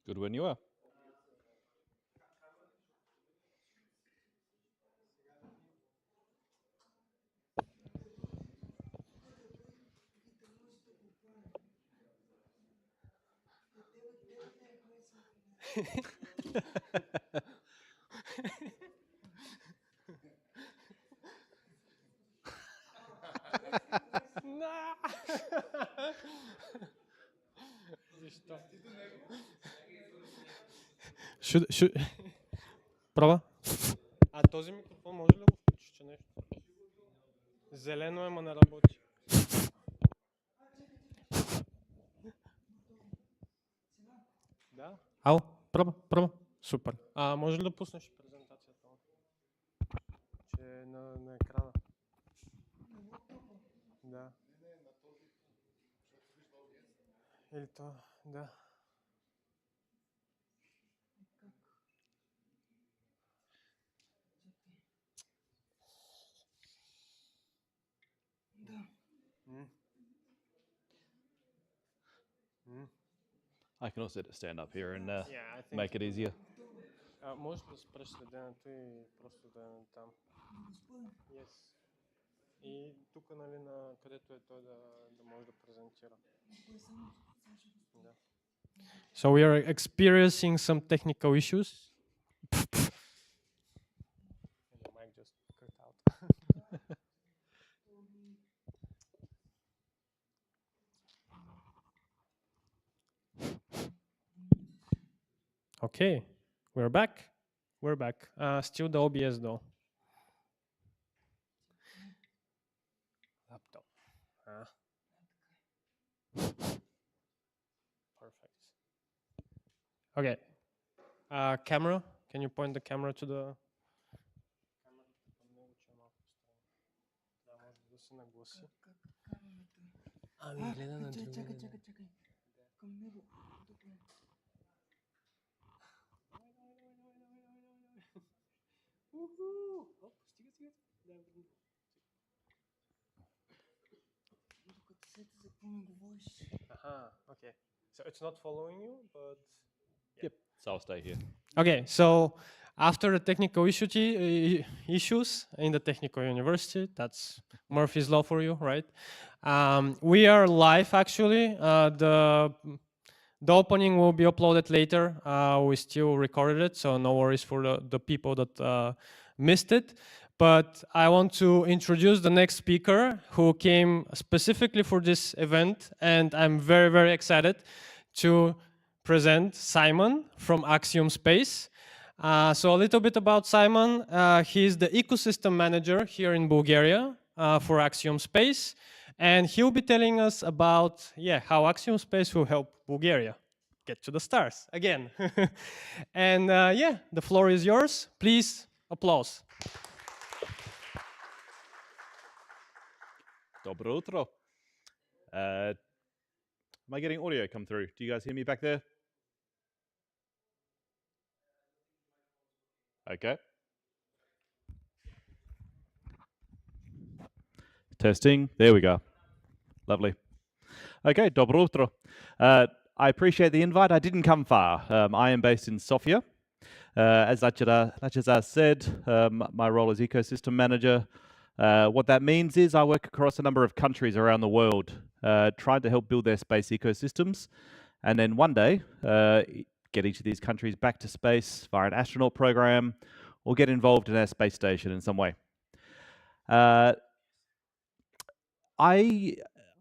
Good when you are. Should... Права? А този микрофон може ли да го включиш, че нещо? Зелено е, ма не работи. Да? Ало, права. Супер. Може ли да пуснеш презентацията? Че е на екрана. Да. Или то, да. I can also stand up here and make it easier. Можеш да спреш следенето и просто да е там. Yes. И тук, нали, където е той да може да презентира. Да. So we are experiencing some technical issues. The mic just cut out. Okay, we're back. We're back. Still the OBS though. Laptop. Perfect. Okay. Camera. Can you point the camera to the? Okay. So it's not following you, but Yep. So I'll stay here. okay. So after the technical issues in the technical university, that's Murphy's law for you, right? We are live actually. The opening will be uploaded later. We still recorded it, so no worries for the people that missed it. But I want to introduce the next speaker who came specifically for this event, and I'm very, very excited to present Simon from Axiom Space. So a little bit about Simon. He's the ecosystem manager here in Bulgaria for Axiom Space, and he'll be telling us about how Axiom Space will help Bulgaria get to the stars again. And the floor is yours. Please, applause. Dobro utro. Am I getting audio come through? Do you guys hear me back there? Okay. Testing. There we go. Lovely. Okay, dobro utro. I appreciate the invite. I didn't come far. I am based in Sofia. As Lachazar said, my role is ecosystem manager. What that means is I work across a number of countries around the world, trying to help build their space ecosystems, and then one day get each of these countries back to space via an astronaut program, or get involved in our space station in some way. I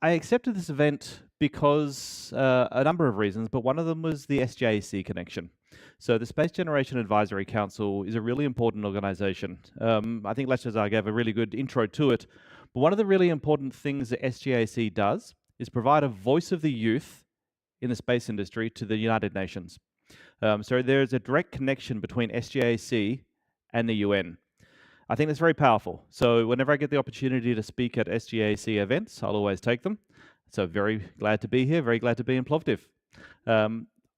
accepted this event because a number of reasons, but one of them was the SJAC connection. So the Space Generation Advisory Council is a really important organization. I think Lachazar gave a really good intro to it, but one of the really important things that SJAC does is provide a voice of the youth in the space industry to the United Nations. So there's a direct connection between SJAC and the UN. I think that's very powerful. So whenever I get the opportunity to speak at SJAC events, I'll always take them. So very glad to be here, very glad to be in Plovdiv.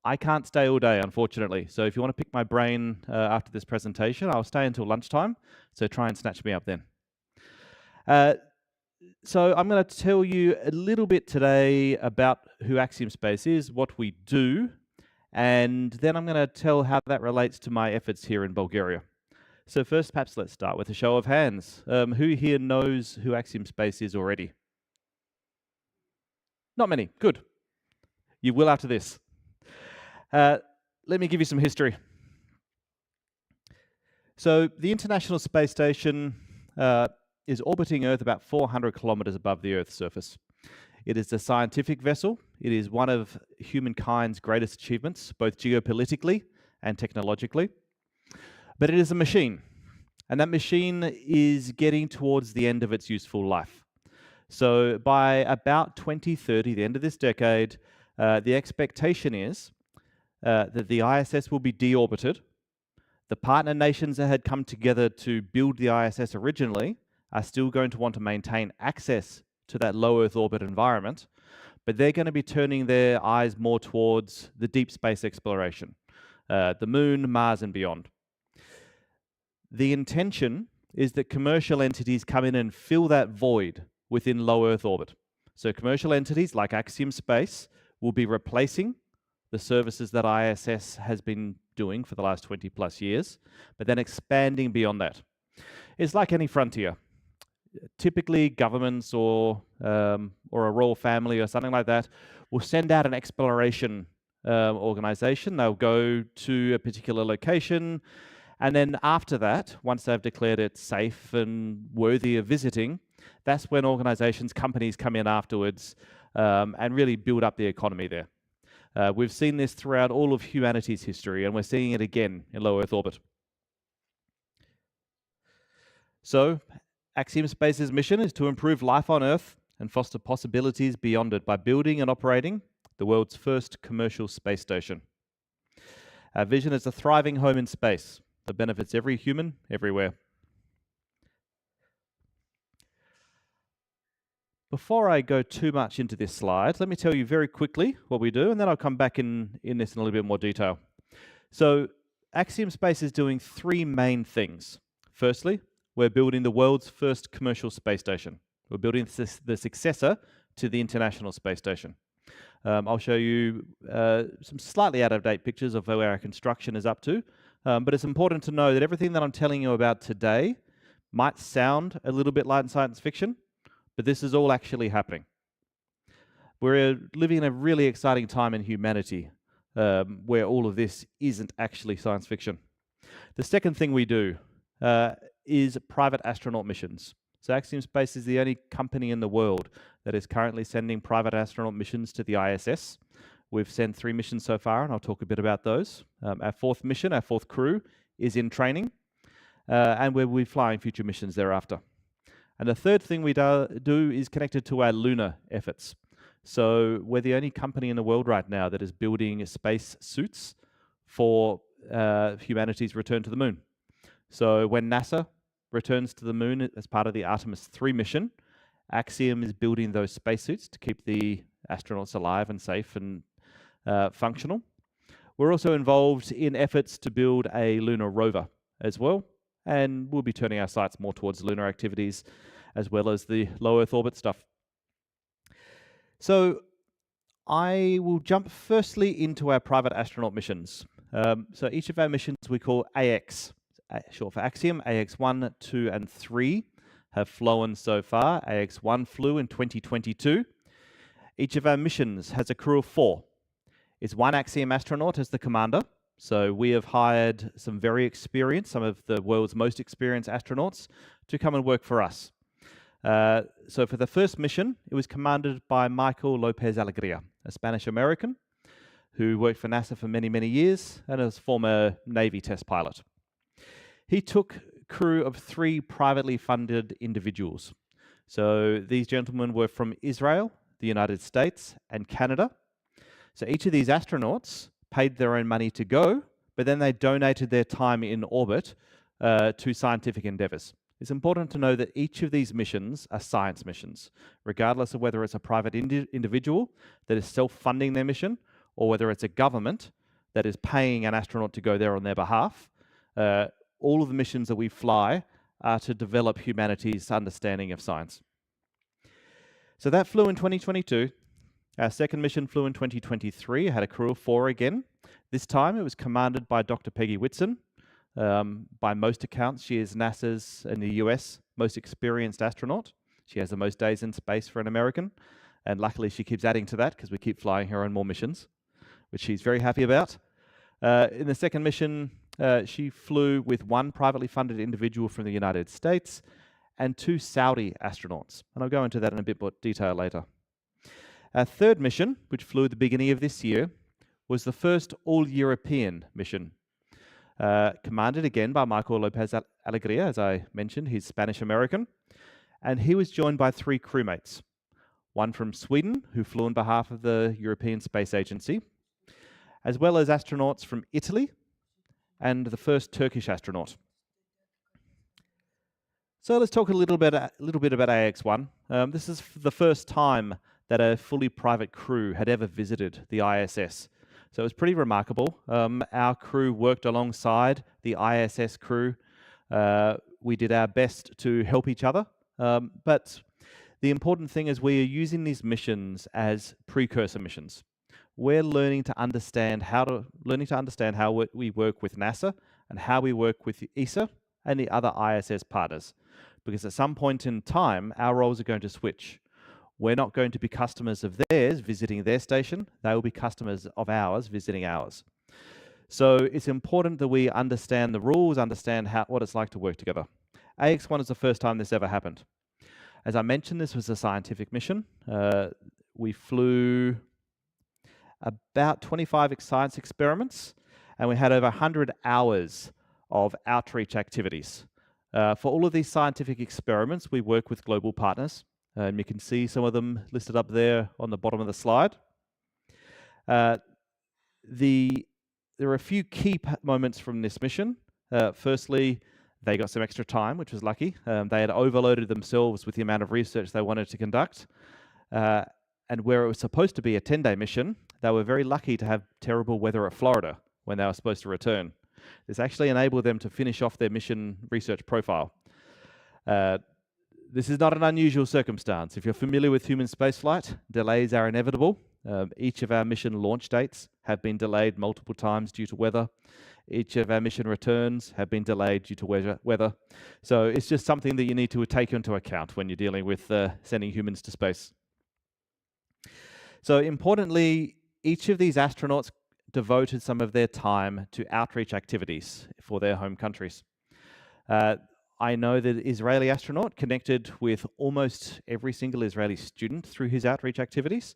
I can't stay all day, unfortunately. So if you want to pick my brain after this presentation, I'll stay until lunchtime. So try and snatch me up then. So I'm going to tell you a little bit today about who Axiom Space is, what we do, And then I'm going to tell how that relates to my efforts here in Bulgaria. So first, perhaps let's start with a show of hands. Who here knows who Axiom Space is already? Not many. Good. You will after this. Let me give you some history. So the International Space Station is orbiting Earth about 400 kilometers above the Earth's surface. It is a scientific vessel. It is one of humankind's greatest achievements, both geopolitically and technologically. But it is a machine, and that machine is getting towards the end of its useful life. So by about 2030, the end of this decade, the expectation is that the ISS will be deorbited. The partner nations that had come together to build the ISS originally are still going to want to maintain access to that low Earth orbit environment, but they're going to be turning their eyes more towards the deep space exploration, the Moon, Mars, and beyond. The intention is that commercial entities come in and fill that void within low Earth orbit. So commercial entities like Axiom Space will be replacing the services that ISS has been doing for the last 20 plus years, but then expanding beyond that. It's like any frontier. Typically, governments or a royal family or something like that will send out an exploration organization. They'll go to a particular location, and then after that, once they've declared it safe and worthy of visiting, that's when organizations, companies come in afterwards and really build up the economy there. We've seen this throughout all of humanity's history, and we're seeing it again in low Earth orbit. So, Axiom Space's mission is to improve life on Earth and foster possibilities beyond it by building and operating the world's first commercial space station. Our vision is a thriving home in space that benefits every human everywhere. Before I go too much into this slide, let me tell you very quickly what we do, and then I'll come back in this in a little bit more detail. So, Axiom Space is doing three main things. Firstly, we're building the world's first commercial space station. We're building the successor to the International Space Station. I'll show you some slightly out-of-date pictures of where our construction is up to, but it's important to know that everything that I'm telling you about today might sound a little bit like science fiction, but this is all actually happening. We're living in a really exciting time in humanity where all of this isn't actually science fiction. The second thing we do is private astronaut missions. So Axiom Space is the only company in the world that is currently sending private astronaut missions to the ISS. We've sent 3 missions so far, and I'll talk a bit about those. Our 4th mission, our 4th crew, is in training, and we'll be flying future missions thereafter. And the third thing we do is connected to our lunar efforts. So we're the only company in the world right now that is building space suits for humanity's return to the moon. So when NASA returns to the moon as part of the Artemis 3 mission, Axiom is building those spacesuits to keep the astronauts alive and safe and functional. We're also involved in efforts to build a lunar rover as well, and we'll be turning our sights more towards lunar activities as well as the low Earth orbit stuff. So I will jump firstly into our private astronaut missions. So each of our missions we call AX, short for Axiom. AX1, 2, and 3 have flown so far. AX1 flew in 2022. Each of our missions has a crew of 4. It's 1 Axiom astronaut as the commander. So we have hired some very experienced, some of the world's most experienced astronauts to come and work for us. So for the first mission, it was commanded by Michael Lopez Alegria, a Spanish-American who worked for NASA for many, many years and is a former Navy test pilot. He took a crew of 3 privately funded individuals. So these gentlemen were from Israel, the United States, and Canada. So each of these astronauts paid their own money to go, but then they donated their time in orbit to scientific endeavors. It's important to know that each of these missions are science missions, regardless of whether it's a private individual that is self-funding their mission, or whether it's a government that is paying an astronaut to go there on their behalf. All of the missions that we fly are to develop humanity's understanding of science. So that flew in 2022. Our second mission flew in 2023, had a crew of 4 again. This time it was commanded by Dr. Peggy Whitson. By most accounts, she is NASA's, in the US, most experienced astronaut. She has the most days in space for an American, and luckily she keeps adding to that because we keep flying her on more missions, which she's very happy about. In the second mission, she flew with 1 privately funded individual from the United States and 2 Saudi astronauts, and I'll go into that in a bit more detail later. Our third mission, which flew at the beginning of this year, was the first all-European mission, commanded again by Michael Lopez Alegria, as I mentioned. He's Spanish-American, and he was joined by 3 crewmates, 1 from Sweden, who flew on behalf of the European Space Agency, as well as astronauts from Italy and the first Turkish astronaut. So let's talk a little bit about AX-1. This is the first time that a fully private crew had ever visited the ISS. So it was pretty remarkable. Our crew worked alongside the ISS crew. We did our best to help each other. But the important thing is we are using these missions as precursor missions. We're learning to understand how we work with NASA and how we work with ESA and the other ISS partners. Because at some point in time, our roles are going to switch. We're not going to be customers of theirs visiting their station. They will be customers of ours visiting ours. So it's important that we understand the rules, understand what it's like to work together. AX-1 is the first time this ever happened. As I mentioned, this was a scientific mission. We flew about 25 science experiments, and we had over 100 hours of outreach activities. For all of these scientific experiments, we work with global partners. And you can see some of them listed up there on the bottom of the slide. There are a few key moments from this mission. Firstly, they got some extra time, which was lucky. They had overloaded themselves with the amount of research they wanted to conduct. And where it was supposed to be a 10-day mission, they were very lucky to have terrible weather at Florida when they were supposed to return. This actually enabled them to finish off their mission research profile. This is not an unusual circumstance. If you're familiar with human spaceflight, delays are inevitable. Each of our mission launch dates have been delayed multiple times due to weather. Each of our mission returns have been delayed due to weather. So it's just something that you need to take into account when you're dealing with sending humans to space. So importantly, each of these astronauts devoted some of their time to outreach activities for their home countries. I know that Israeli astronaut connected with almost every single Israeli student through his outreach activities.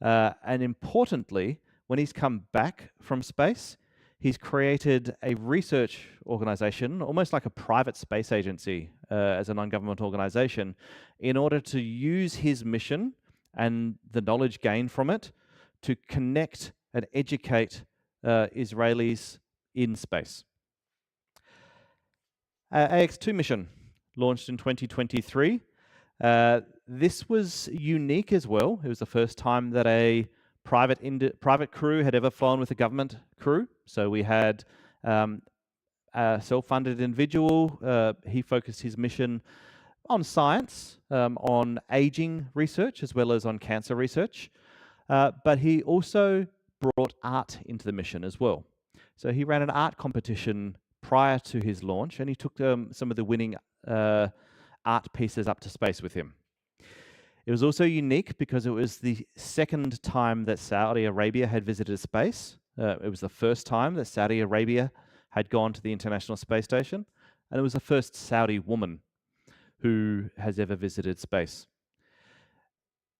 And importantly, when he's come back from space, he's created a research organization, almost like a private space agency as a non-governmental organization, in order to use his mission and the knowledge gained from it to connect and educate Israelis in space. AX-2 mission launched in 2023. This was unique as well. It was the first time that a private crew had ever flown with a government crew. So we had a self-funded individual. He focused his mission on science, on aging research, as well as on cancer research. But he also brought art into the mission as well. So he ran an art competition prior to his launch, and he took some of the winning art pieces up to space with him. It was also unique because it was the second time that Saudi Arabia had visited space. It was the first time that Saudi Arabia had gone to the International Space Station, and it was the first Saudi woman who has ever visited space.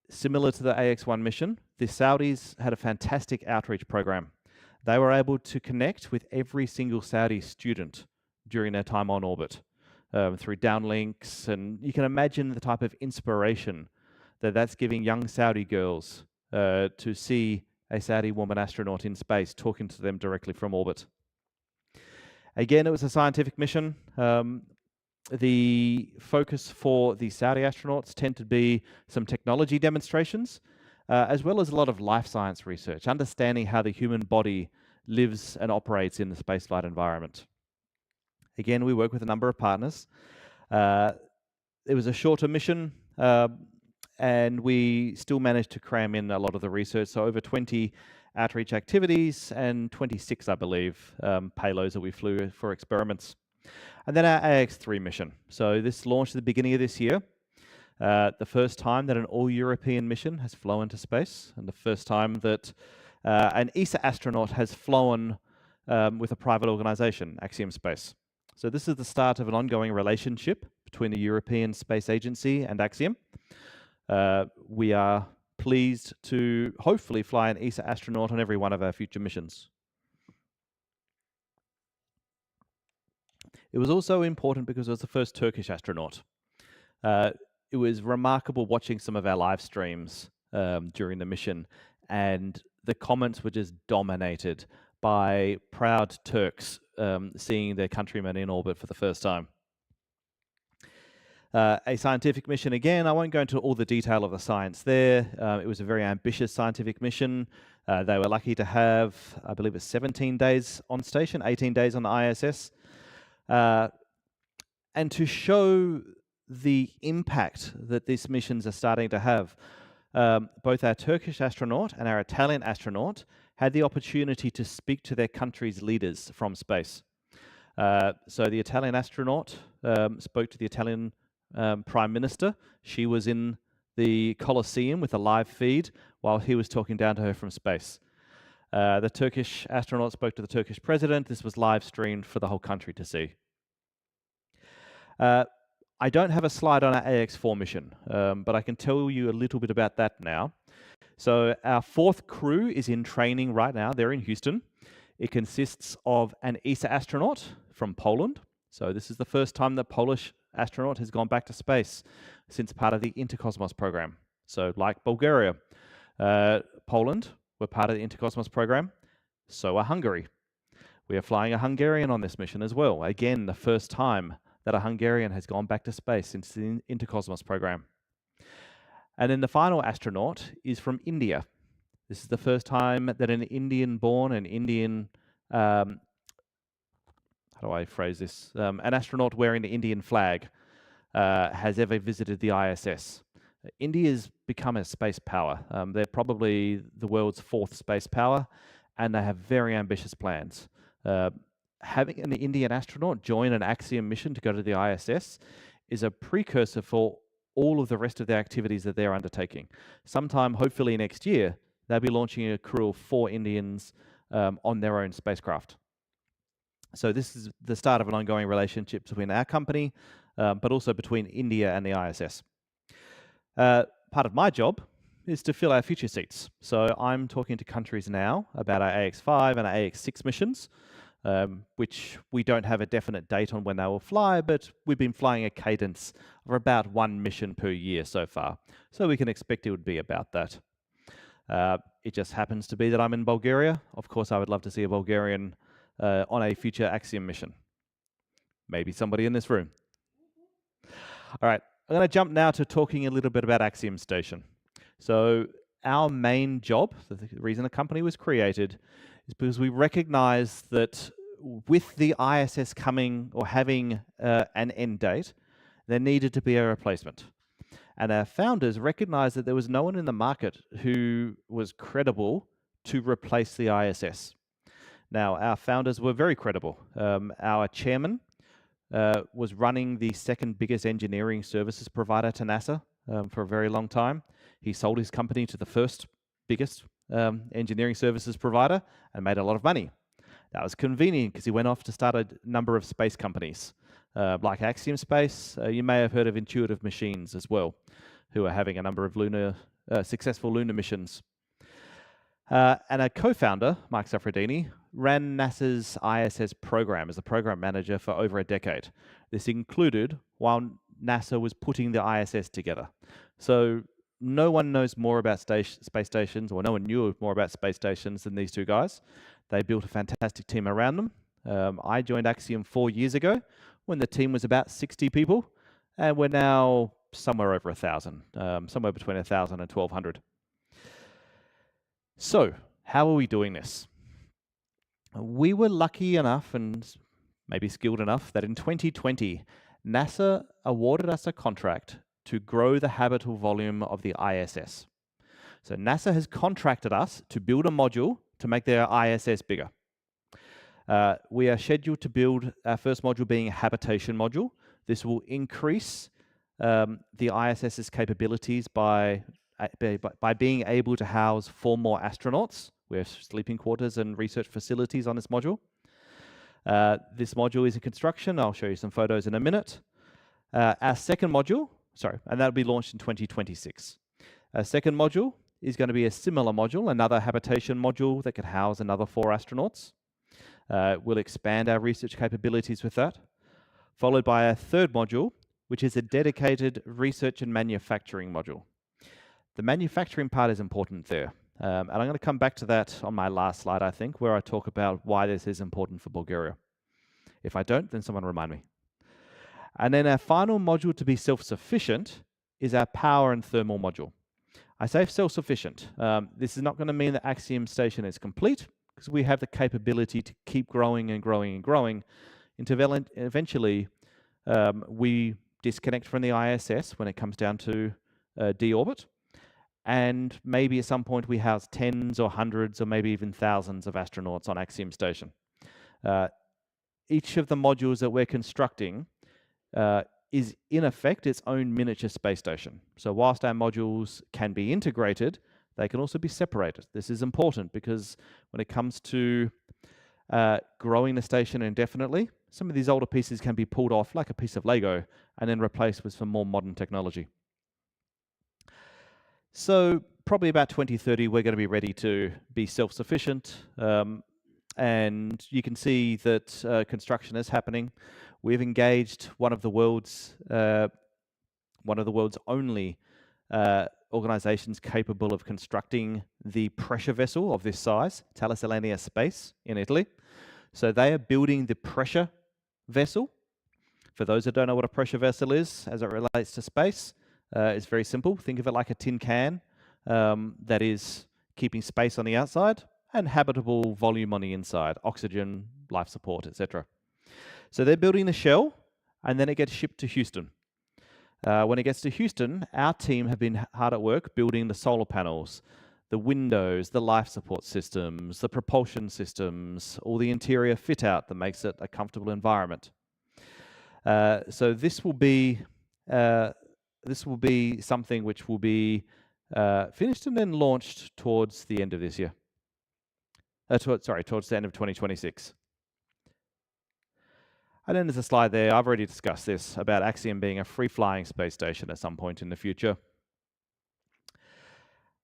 Similar to the AX-1 mission, the Saudis had a fantastic outreach program. They were able to connect with every single Saudi student during their time on orbit through downlinks, and you can imagine the type of inspiration that's giving young Saudi girls to see a Saudi woman astronaut in space talking to them directly from orbit. Again, it was a scientific mission. The focus for the Saudi astronauts tend to be some technology demonstrations, as well as a lot of life science research, understanding how the human body lives and operates in the spaceflight environment. Again, we work with a number of partners. It was a shorter mission. and we still managed to cram in a lot of the research. So over 20 outreach activities and 26, I believe, payloads that we flew for experiments. And then our AX3 mission. So this launched at the beginning of this year. The first time that an all-European mission has flown to space, and the first time that an ESA astronaut has flown with a private organization, Axiom Space. So this is the start of an ongoing relationship between the European Space Agency and Axiom. We are pleased to hopefully fly an ESA astronaut on every one of our future missions. It was also important because it was the first Turkish astronaut. It was remarkable watching some of our live streams during the mission, and the comments were just dominated by proud Turks seeing their countrymen in orbit for the first time. A scientific mission again, I won't go into all the detail of the science there. It was a very ambitious scientific mission. They were lucky to have, I believe it was 17 days on station, 18 days on the ISS. And to show the impact that these missions are starting to have, both our Turkish astronaut and our Italian astronaut had the opportunity to speak to their country's leaders from space. So the Italian astronaut spoke to the Italian Prime Minister. She was in the Colosseum with a live feed while he was talking down to her from space. The Turkish astronaut spoke to the Turkish president. This was live streamed for the whole country to see. I don't have a slide on our AX4 mission, but I can tell you a little bit about that now. So our fourth crew is in training right now. They're in Houston. It consists of an ESA astronaut from Poland. So this is the first time that Polish astronaut has gone back to space since part of the Intercosmos program. So like Bulgaria, Poland were part of the Intercosmos program, so are Hungary. We are flying a Hungarian on this mission as well. Again, the first time that a Hungarian has gone back to space since the Intercosmos program. And then the final astronaut is from India. This is the first time that an Indian-born, an astronaut wearing the Indian flag has ever visited the ISS. India's become a space power. They're probably the world's fourth space power, and they have very ambitious plans. Having an Indian astronaut join an Axiom mission to go to the ISS is a precursor for all of the rest of the activities that they're undertaking. Sometime, hopefully next year, they'll be launching a crew of 4 Indians on their own spacecraft. So this is the start of an ongoing relationship between our company, but also between India and the ISS. Part of my job is to fill our future seats. So I'm talking to countries now about our AX5 and our AX6 missions, which we don't have a definite date on when they will fly, but we've been flying a cadence of about 1 mission per year so far. So we can expect it would be about that. It just happens to be that I'm in Bulgaria. Of course, I would love to see a Bulgarian on a future Axiom mission. Maybe somebody in this room. All right, I'm going to jump now to talking a little bit about Axiom Station. So our main job, the reason the company was created, is because we recognize that with the ISS coming or having an end date, there needed to be a replacement. And our founders recognized that there was no one in the market who was credible to replace the ISS. Now, our founders were very credible. Our chairman was running the second biggest engineering services provider to NASA for a very long time. He sold his company to the first biggest engineering services provider and made a lot of money. That was convenient because he went off to start a number of space companies like Axiom Space. You may have heard of Intuitive Machines as well, who are having a number of successful lunar missions. And a co-founder, Mark Safradini, ran NASA's ISS program as the program manager for over a decade. This included while NASA was putting the ISS together. So no one knows more about space stations, or no one knew more about space stations than these two guys. They built a fantastic team around them. I joined Axiom 4 years ago when the team was about 60 people, and we're now somewhere over 1,000, somewhere between 1,000 and 1,200. So, how are we doing this? We were lucky enough and maybe skilled enough that in 2020, NASA awarded us a contract to grow the habitable volume of the ISS. So NASA has contracted us to build a module to make their ISS bigger. We are scheduled to build our first module being a habitation module. This will increase the ISS's capabilities by being able to house 4 more astronauts. We have sleeping quarters and research facilities on this module. This module is in construction. I'll show you some photos in a minute. Our second module, and that'll be launched in 2026. Our second module is going to be a similar module, another habitation module that could house another 4 astronauts. We'll expand our research capabilities with that, followed by a third module, which is a dedicated research and manufacturing module. The manufacturing part is important there. And I'm going to come back to that on my last slide, I think, where I talk about why this is important for Bulgaria. If I don't, then someone remind me. And then our final module to be self-sufficient is our power and thermal module. I say self-sufficient. This is not going to mean that Axiom Station is complete, because we have the capability to keep growing and growing and growing until eventually we disconnect from the ISS when it comes down to deorbit. And maybe at some point we house tens or hundreds or maybe even thousands of astronauts on Axiom Station. Each of the modules that we're constructing is in effect its own miniature space station. So whilst our modules can be integrated, they can also be separated. This is important because when it comes to growing the station indefinitely, some of these older pieces can be pulled off like a piece of Lego and then replaced with some more modern technology. So probably about 2030, we're going to be ready to be self-sufficient. And you can see that construction is happening. We've engaged one of the world's only organizations capable of constructing the pressure vessel of this size, Axiom Space in Italy. So they are building the pressure vessel. For those that don't know what a pressure vessel is as it relates to space, it's very simple. Think of it like a tin can that is keeping space on the outside and habitable volume on the inside, oxygen, life support, etc. So they're building the shell, and then it gets shipped to Houston. When it gets to Houston, our team have been hard at work building the solar panels, the windows, the life support systems, the propulsion systems, all the interior fit out that makes it a comfortable environment. So this will be something which will be finished and then launched towards the end of this year. Towards the end of 2026. And then there's a slide there. I've already discussed this about Axiom being a free-flying space station at some point in the future.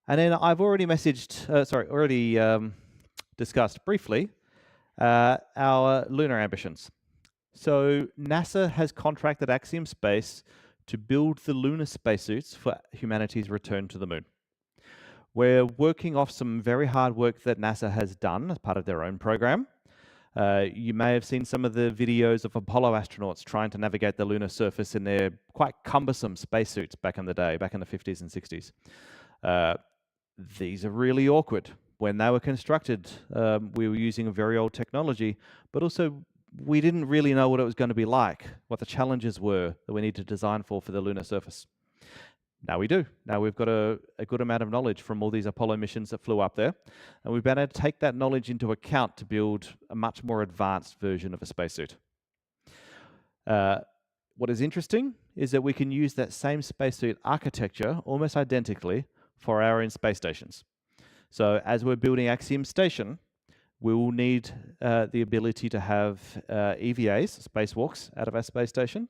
And then I've already discussed briefly our lunar ambitions. So NASA has contracted Axiom Space to build the lunar spacesuits for humanity's return to the moon. We're working off some very hard work that NASA has done as part of their own program. You may have seen some of the videos of Apollo astronauts trying to navigate the lunar surface in their quite cumbersome spacesuits back in the day, back in the 50s and 60s. These are really awkward. When they were constructed, we were using a very old technology, but also we didn't really know what it was going to be like, what the challenges were that we need to design for the lunar surface. Now we do. Now we've got a good amount of knowledge from all these Apollo missions that flew up there, and we've been able to take that knowledge into account to build a much more advanced version of a spacesuit. What is interesting is that we can use that same spacesuit architecture almost identically for our own space stations. So as we're building Axiom Station, we will need the ability to have EVAs, spacewalks, out of our space station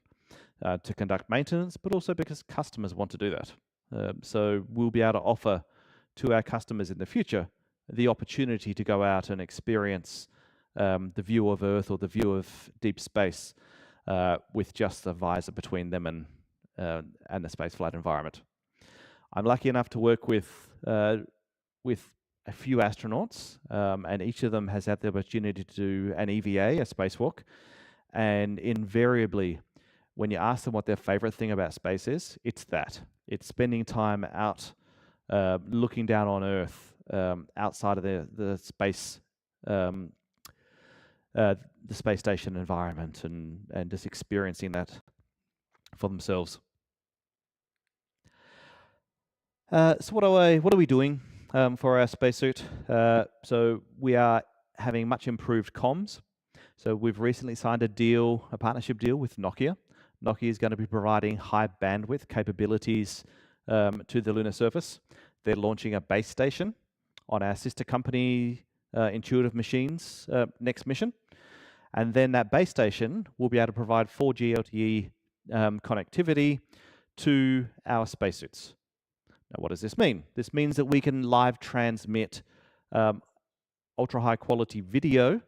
to conduct maintenance, but also because customers want to do that. So we'll be able to offer to our customers in the future the opportunity to go out and experience the view of Earth or the view of deep space with just the visor between them and the spaceflight environment. I'm lucky enough to work with a few astronauts, and each of them has had the opportunity to do an EVA, a spacewalk, and invariably, when you ask them what their favorite thing about space is, it's that. It's spending time out looking down on Earth outside of the space station environment and just experiencing that for themselves. So what are we doing for our spacesuit? So we are having much improved comms. So we've recently signed a partnership deal with Nokia. Nokia is going to be providing high bandwidth capabilities to the lunar surface. They're launching a base station on our sister company, Intuitive Machines, next mission. And then that base station will be able to provide 4G LTE connectivity to our spacesuits. Now, what does this mean? This means that we can live transmit ultra high quality video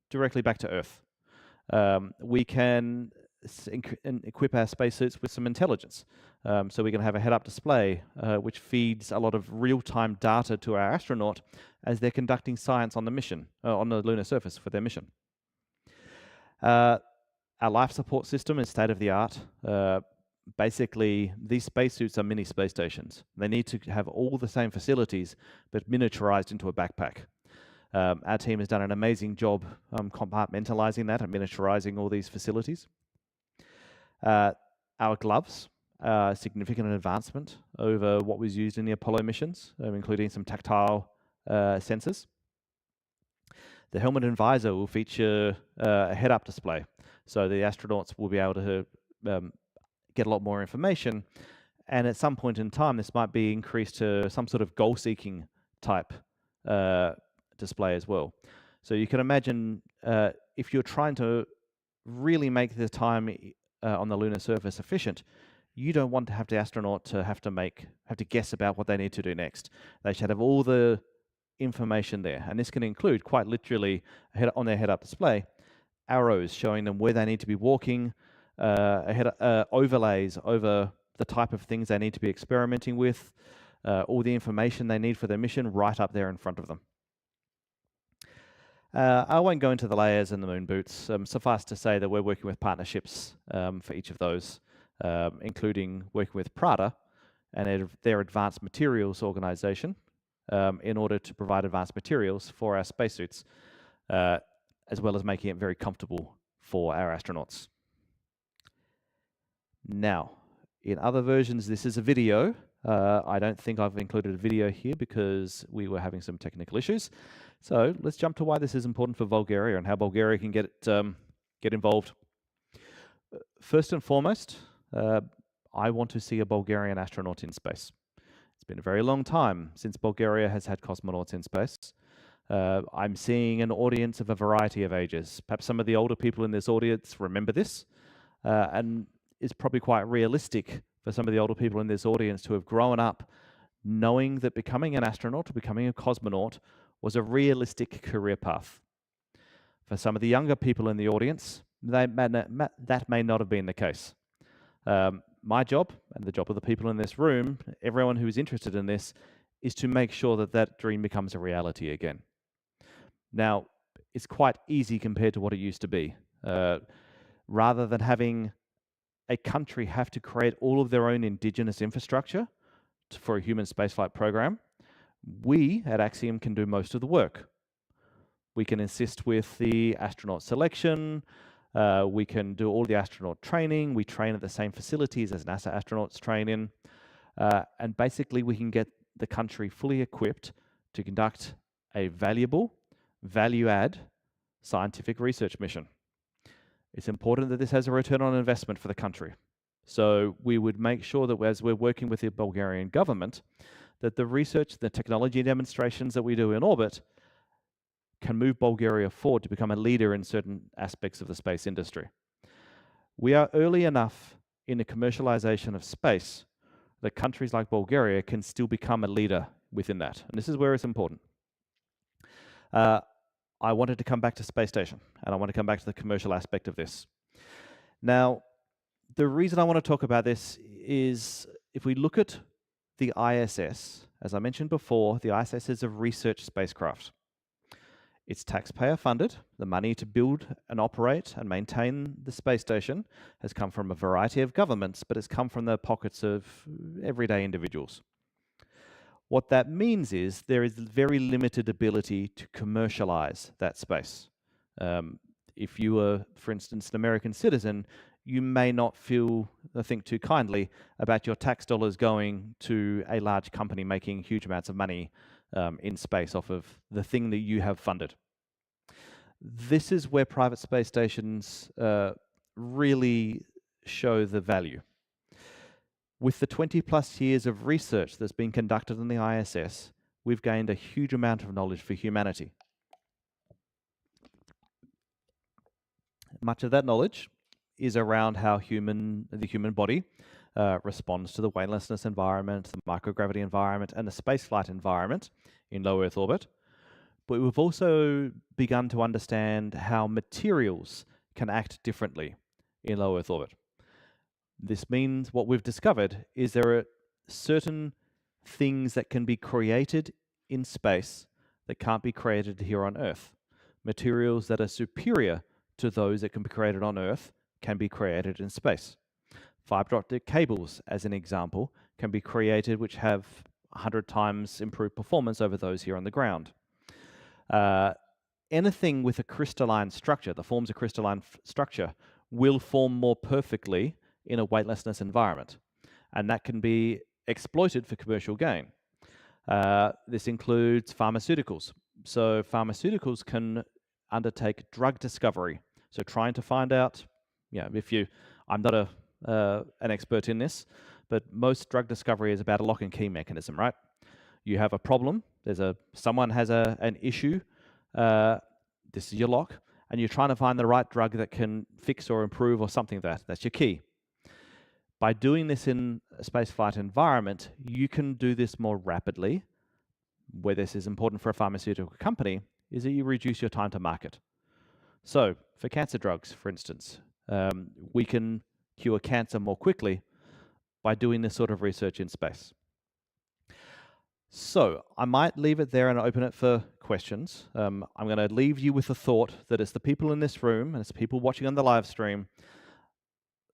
directly back to Earth. We can equip our spacesuits with some intelligence. So we can have a head-up display which feeds a lot of real-time data to our astronaut as they're conducting science on the mission, on the lunar surface for their mission. Our life support system is state-of-the-art. Basically, these spacesuits are mini space stations. They need to have all the same facilities, but miniaturized into a backpack. Our team has done an amazing job compartmentalizing that and miniaturizing all these facilities. Our gloves are a significant advancement over what was used in the Apollo missions, including some tactile sensors. The helmet and visor will feature a head-up display, so the astronauts will be able to get a lot more information, and at some point in time this might be increased to some sort of goal-seeking type display as well. So you can imagine if you're trying to really make the time on the lunar surface efficient, you don't want to have the astronaut to have to guess about what they need to do next. They should have all the information there, and this can include, quite literally, on their head-up display, arrows showing them where they need to be walking, overlays over the type of things they need to be experimenting with, all the information they need for their mission right up there in front of them. I won't go into the layers and the moon boots. Suffice to say that we're working with partnerships for each of those, including working with Prada and their advanced materials organization in order to provide advanced materials for our spacesuits, as well as making it very comfortable for our astronauts. Now, in other versions, this is a video. I don't think I've included a video here because we were having some technical issues. So let's jump to why this is important for Bulgaria and how Bulgaria can get involved. First and foremost, I want to see a Bulgarian astronaut in space. It's been a very long time since Bulgaria has had cosmonauts in space. I'm seeing an audience of a variety of ages. Perhaps some of the older people in this audience remember this, and it's probably quite realistic for some of the older people in this audience to have grown up knowing that becoming an astronaut or becoming a cosmonaut was a realistic career path. For some of the younger people in the audience, that may not have been the case. My job, and the job of the people in this room, everyone who is interested in this, is to make sure that that dream becomes a reality again. Now, it's quite easy compared to what it used to be. Rather than having a country have to create all of their own indigenous infrastructure for a human spaceflight program, we at Axiom can do most of the work. We can assist with the astronaut selection, we can do all the astronaut training, we train at the same facilities as NASA astronauts train in, and basically we can get the country fully equipped to conduct a valuable, value-add scientific research mission. It's important that this has a return on investment for the country. So we would make sure that as we're working with the Bulgarian government, that the research, the technology demonstrations that we do in orbit can move Bulgaria forward to become a leader in certain aspects of the space industry. We are early enough in the commercialization of space that countries like Bulgaria can still become a leader within that. And this is where it's important. I wanted to come back to space station, and I want to come back to the commercial aspect of this. Now, the reason I want to talk about this is if we look at the ISS, as I mentioned before, the ISS is a research spacecraft. It's taxpayer funded. The money to build and operate and maintain the space station has come from a variety of governments, but it's come from the pockets of everyday individuals. What that means is there is very limited ability to commercialize that space. If you were, for instance, an American citizen, you may not think too kindly about your tax dollars going to a large company making huge amounts of money in space off of the thing that you have funded. This is where private space stations really show the value. With the 20+ years of research that's been conducted in the ISS, we've gained a huge amount of knowledge for humanity. Much of that knowledge is around how the human body responds to the weightlessness environment, the microgravity environment, and the spaceflight environment in low Earth orbit. But we've also begun to understand how materials can act differently in low Earth orbit. This means what we've discovered is there are certain things that can be created in space that can't be created here on Earth. Materials that are superior to those that can be created on Earth can be created in space. Fiber optic cables, as an example, can be created which have 100 times improved performance over those here on the ground. Anything with a crystalline structure, that forms a crystalline structure, will form more perfectly in a weightlessness environment, and that can be exploited for commercial gain. This includes pharmaceuticals. So pharmaceuticals can undertake drug discovery. So trying to find out, I'm not an expert in this, but most drug discovery is about a lock and key mechanism, right? You have a problem, someone has an issue, this is your lock, and you're trying to find the right drug that can fix or improve or something that's your key. By doing this in a spaceflight environment, you can do this more rapidly. Where this is important for a pharmaceutical company is that you reduce your time to market. So for cancer drugs, for instance, we can cure cancer more quickly by doing this sort of research in space. So I might leave it there and open it for questions. I'm going to leave you with the thought that it's the people in this room and it's the people watching on the live stream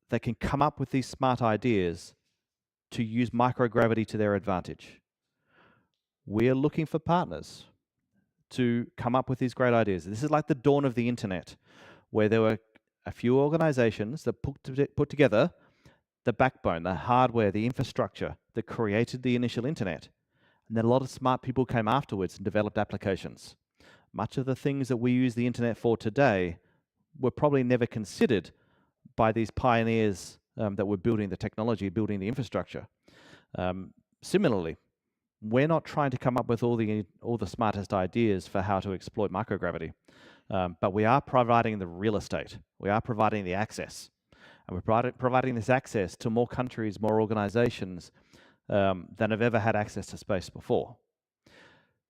that can come up with these smart ideas to use microgravity to their advantage. We're looking for partners to come up with these great ideas. This is like the dawn of the internet, where there were a few organizations that put together the backbone, the hardware, the infrastructure that created the initial internet. And then a lot of smart people came afterwards and developed applications. Much of the things that we use the internet for today were probably never considered by these pioneers that were building the technology, building the infrastructure. Similarly, we're not trying to come up with all the smartest ideas for how to exploit microgravity, but we are providing the real estate. We are providing the access. And we're providing this access to more countries, more organizations than have ever had access to space before.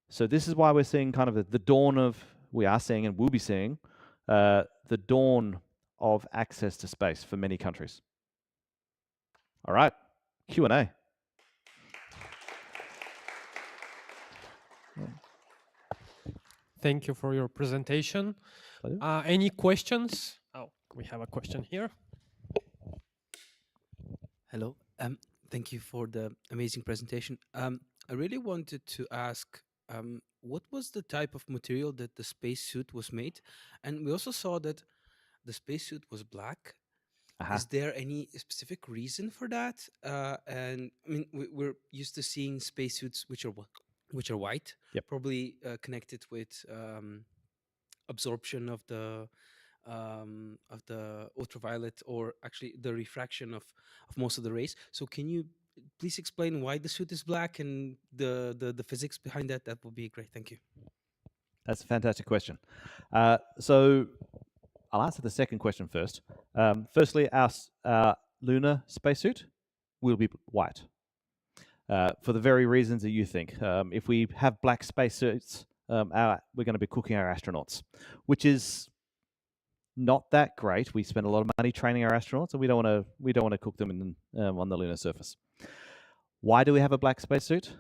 So this is why we're seeing kind of the dawn of, we are seeing and will be seeing, the dawn of access to space for many countries. All right, Q&A. Thank you for your presentation. Any questions? Oh, we have a question here. Hello. Thank you for the amazing presentation. I really wanted to ask, what was the type of material that the spacesuit was made? And we also saw that the spacesuit was black. Is there any specific reason for that? And I mean, we're used to seeing spacesuits which are white, probably connected with absorption of the ultraviolet, or actually the refraction of most of the rays. So can you please explain why the suit is black and the physics behind that? That would be great. Thank you. That's a fantastic question. So I'll answer the second question first. Firstly, our lunar spacesuit will be white for the very reasons that you think. If we have black spacesuits, we're going to be cooking our astronauts, which is not that great. We spend a lot of money training our astronauts, and we don't want to cook them on the lunar surface. Why do we have a black spacesuit?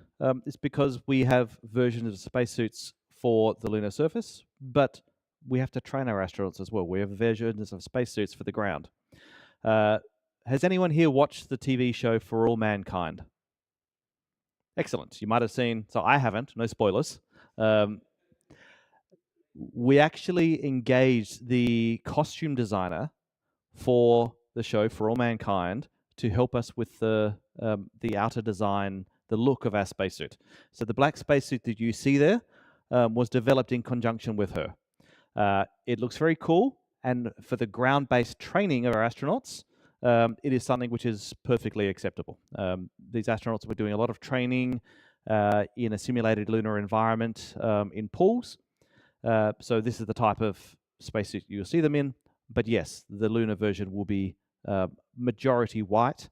It's because we have versions of spacesuits for the lunar surface, but we have to train our astronauts as well. We have versions of spacesuits for the ground. Has anyone here watched the TV show For All Mankind? Excellent. You might have seen, so I haven't, no spoilers. We actually engaged the costume designer for the show for all mankind to help us with the outer design, the look of our spacesuit. So the black spacesuit that you see there was developed in conjunction with her. It looks very cool, and for the ground-based training of our astronauts, it is something which is perfectly acceptable. These astronauts were doing a lot of training in a simulated lunar environment in pools. So this is the type of spacesuit you'll see them in. But yes, the lunar version will be majority white.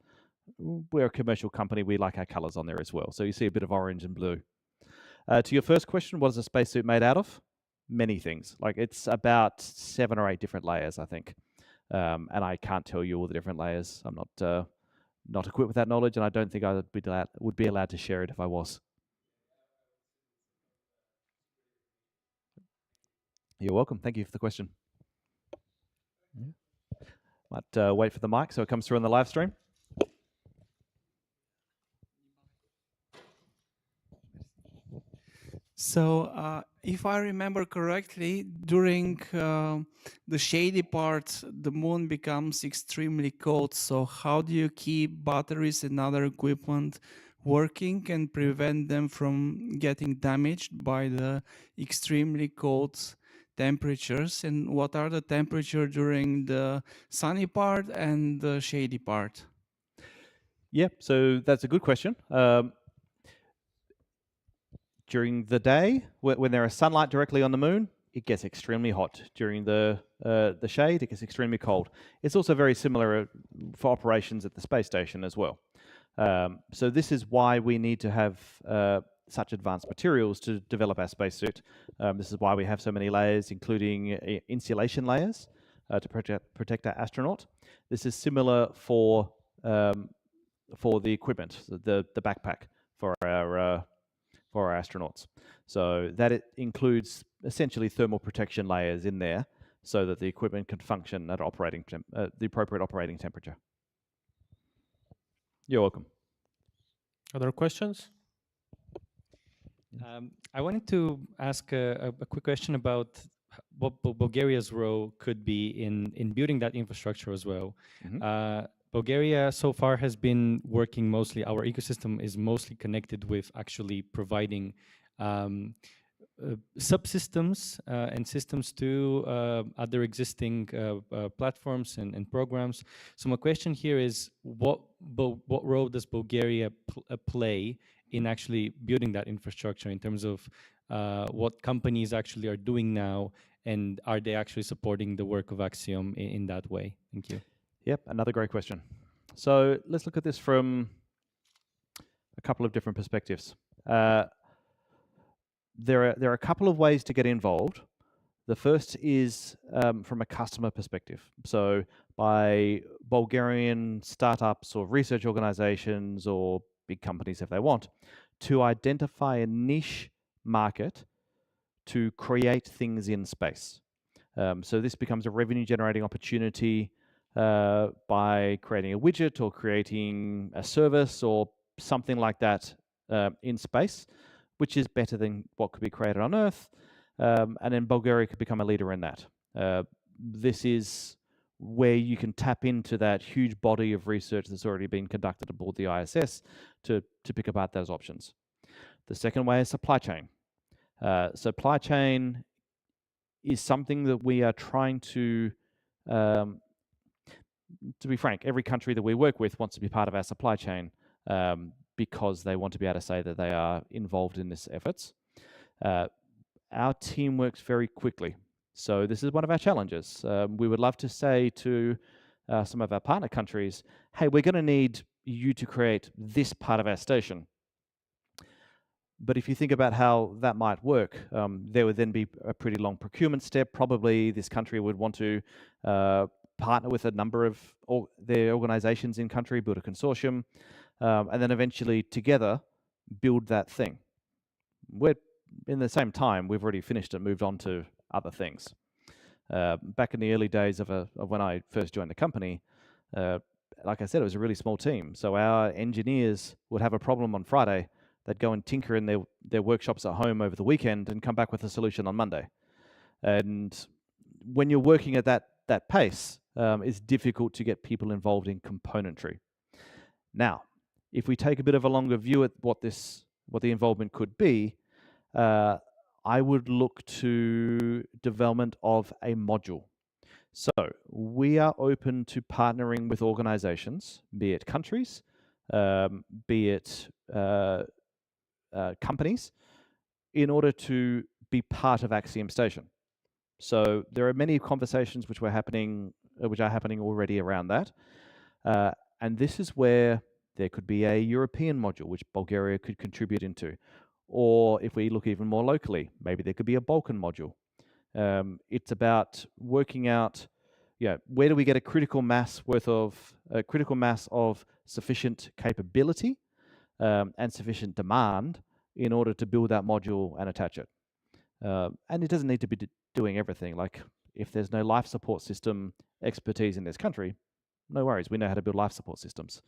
We're a commercial company. We like our colors on there as well. So you see a bit of orange and blue. To your first question, what is a spacesuit made out of? Many things. Like, it's about 7 or 8 different layers, I think. And I can't tell you all the different layers. I'm not equipped with that knowledge, and I don't think I would be allowed to share it if I was. You're welcome. Thank you for the question. Yeah. Might wait for the mic so it comes through on the live stream. So, if I remember correctly, during the shady part, the moon becomes extremely cold. So how do you keep batteries and other equipment working and prevent them from getting damaged by the extremely cold temperatures? And what are the temperatures during the sunny part and the shady part? Yeah, so that's a good question. During the day, when there is sunlight directly on the moon, it gets extremely hot. During the shade, it gets extremely cold. It's also very similar for operations at the space station as well. So this is why we need to have such advanced materials to develop our spacesuit. This is why we have so many layers, including insulation layers to protect our astronaut. This is similar for the equipment, the backpack for our astronauts. So that it includes essentially thermal protection layers in there so that the equipment can function at the appropriate operating temperature. You're welcome. Other questions? I wanted to ask a quick question about what Bulgaria's role could be in building that infrastructure as well. Mm-hmm. Bulgaria so far has been working mostly, our ecosystem is mostly connected with actually providing subsystems and systems to other existing platforms and programs. So my question here is, what role does Bulgaria play in actually building that infrastructure in terms of what companies actually are doing now, and are they actually supporting the work of Axiom in that way? Thank you. Yep, another great question. So let's look at this from a couple of different perspectives. There are a couple of ways to get involved. The first is from a customer perspective. So by Bulgarian startups or research organizations or big companies, if they want, to identify a niche market to create things in space. So this becomes a revenue generating opportunity by creating a widget or creating a service or something like that in space, which is better than what could be created on Earth. And then Bulgaria could become a leader in that. This is where you can tap into that huge body of research that's already been conducted aboard the ISS to pick apart those options. The second way is supply chain. Supply chain is something that we are trying to be frank, every country that we work with wants to be part of our supply chain because they want to be able to say that they are involved in this efforts. Our team works very quickly. So this is one of our challenges. We would love to say to some of our partner countries, hey, we're going to need you to create this part of our station. But if you think about how that might work, there would then be a pretty long procurement step. Probably this country would want to partner with a number of their organizations in country, build a consortium, and then eventually together build that thing. In the same time, we've already finished and moved on to other things. Back in the early days of when I first joined the company, like I said, it was a really small team. So our engineers would have a problem on Friday. They'd go and tinker in their workshops at home over the weekend and come back with a solution on Monday. And when you're working at that pace, it's difficult to get people involved in componentry. Now, if we take a bit of a longer view at what the involvement could be, I would look to development of a module. So we are open to partnering with organizations, be it countries, be it companies, in order to be part of Axiom Station. So there are many conversations which are happening already around that. And this is where there could be a European module which Bulgaria could contribute into. Or if we look even more locally, maybe there could be a Balkan module. It's about working out, where do we get a critical mass of sufficient capability and sufficient demand in order to build that module and attach it. And it doesn't need to be doing everything. Like if there's no life support system expertise in this country, no worries, we know how to build life support systems.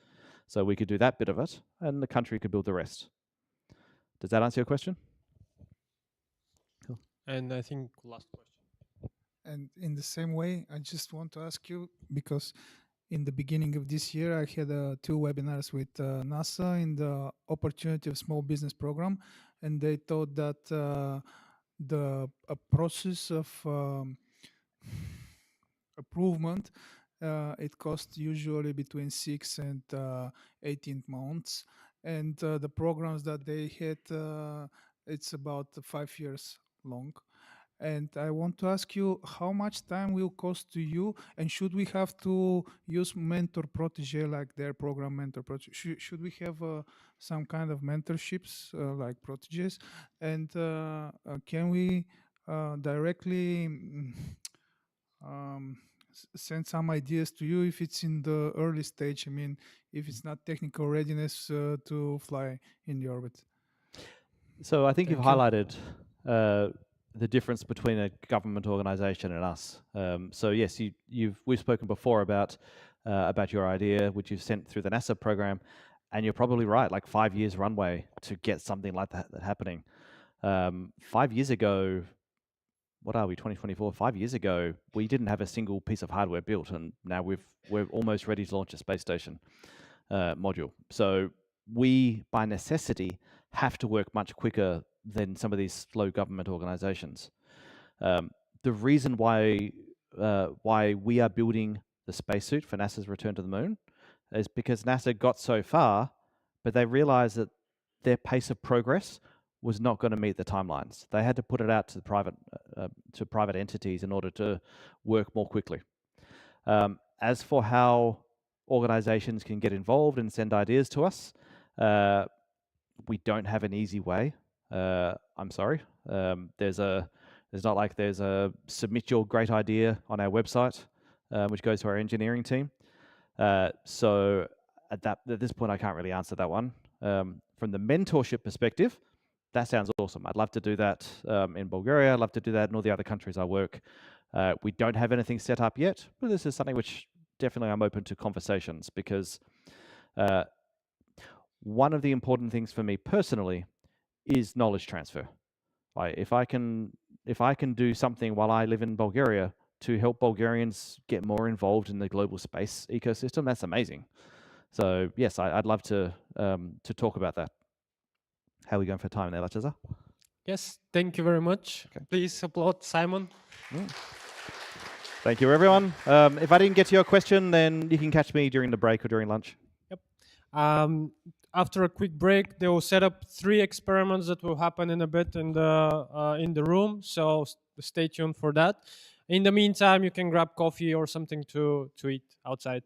So we could do that bit of it, and the country could build the rest. Does that answer your question? Cool. And I think last question. And in the same way, I just want to ask you, because in the beginning of this year, I had 2 webinars with NASA in the Opportunity of Small Business program, and they thought that the process of improvement, it costs usually between 6 and 18 months. And the programs that they had, it's about 5 years long. And I want to ask you, how much time will cost to you, and should we have to use mentor protege like their program mentor protege? Should we have some kind of mentorships like proteges? And can we directly send some ideas to you if it's in the early stage? I mean, if it's not technical readiness to fly in the orbit. So I think you've Thank you. highlighted the difference between a government organization and us. So yes, we've spoken before about your idea, which you've sent through the NASA program, and you're probably right, like 5 years runway to get something like that happening. 5 years ago, what are we, 2024? 5 years ago, we didn't have a single piece of hardware built, and now we're almost ready to launch a space station module. So we, by necessity, have to work much quicker than some of these slow government organizations. The reason why we are building the spacesuit for NASA's return to the moon is because NASA got so far, but they realized that their pace of progress was not going to meet the timelines. They had to put it out to the private entities in order to work more quickly. As for how organizations can get involved and send ideas to us, we don't have an easy way. I'm sorry. There's not like there's a submit your great idea on our website, which goes to our engineering team. So at this point, I can't really answer that one. From the mentorship perspective, that sounds awesome. I'd love to do that in Bulgaria. I'd love to do that in all the other countries I work. We don't have anything set up yet, but this is something which definitely I'm open to conversations, because one of the important things for me personally is knowledge transfer. Like if I can do something while I live in Bulgaria to help Bulgarians get more involved in the global space ecosystem, that's amazing. So yes, I'd love to talk about that. How are we going for time there, Lachaza? Yes, thank you very much. Okay. Please applaud Simon. Thank you, everyone. If I didn't get to your question, then you can catch me during the break or during lunch. Yep. After a quick break, they will set up 3 experiments that will happen in a bit in the room. So stay tuned for that. In the meantime, you can grab coffee or something to eat outside.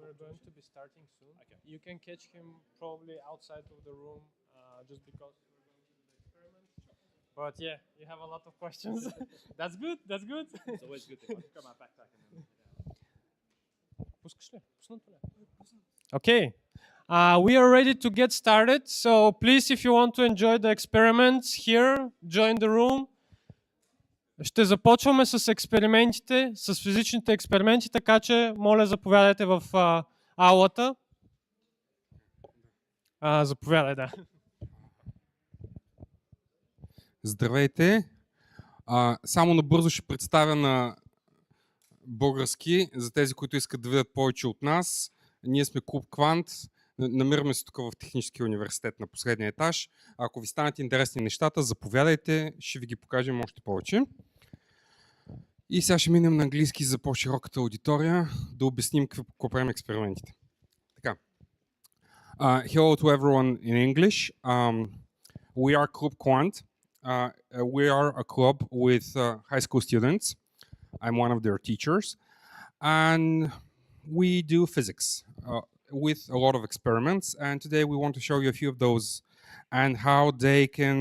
we're going to be starting soon. Okay. You can catch him probably outside of the room, just because we're going to do the experiment. But yeah, you have a lot of questions. That's good. That's good. It's always good to got my backpack and then Okay. We are ready to get started. So please, if you want to enjoy the experiments here, join the room. Ще започваме с експериментите, с физичните експерименти, така че моля заповядайте в аулата. Заповядай, да. Здравейте! Само набързо ще представя на български, за тези, които искат да видят повече от нас. Ние сме Клуб Квант, намираме се тук в Техническия университет на последния етаж. Ако ви станат интересни нещата, заповядайте, ще ви ги покажем още повече. И сега ще минем на английски за по-широката аудитория, да обясним какво правим експериментите. Така. Hello to everyone in English. We are Club Quant. We are a club with high school students. I'm one of their teachers. And we do physics with a lot of experiments. And today we want to show you a few of those and how they can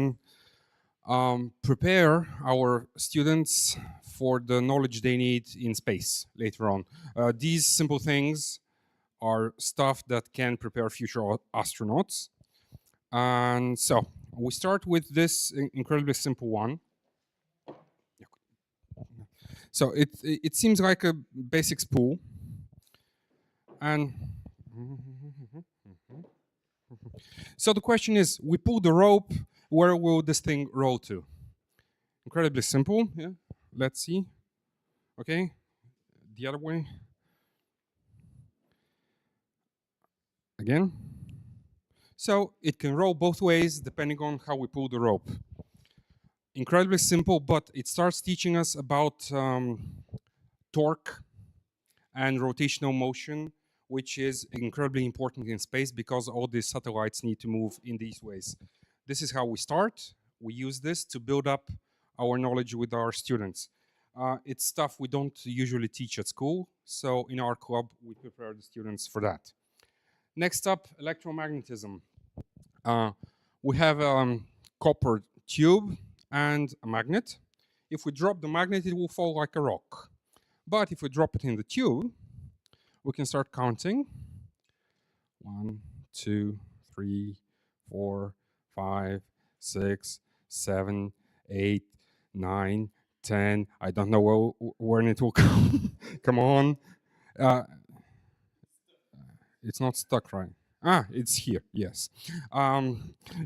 prepare our students for the knowledge they need in space later on. These simple things are stuff that can prepare future astronauts. And so we start with this incredibly simple one. So it seems like a basic spool. And so the question is, we pull the rope, where will this thing roll to? Incredibly simple, yeah. Let's see. Okay, the other way. Again. So it can roll both ways depending on how we pull the rope. Incredibly simple, but it starts teaching us about torque and rotational motion, which is incredibly important in space because all these satellites need to move in these ways. This is how we start. We use this to build up our knowledge with our students. It's stuff we don't usually teach at school, so in our club we prepare the students for that. Next up, electromagnetism. We have a copper tube and a magnet. If we drop the magnet, it will fall like a rock. But if we drop it in the tube, we can start counting. 1, 2, 3, 4, 5, 6, 7, 8, 9, 10. I don't know when it will come. Come on. It's not stuck, right? It's here, yes.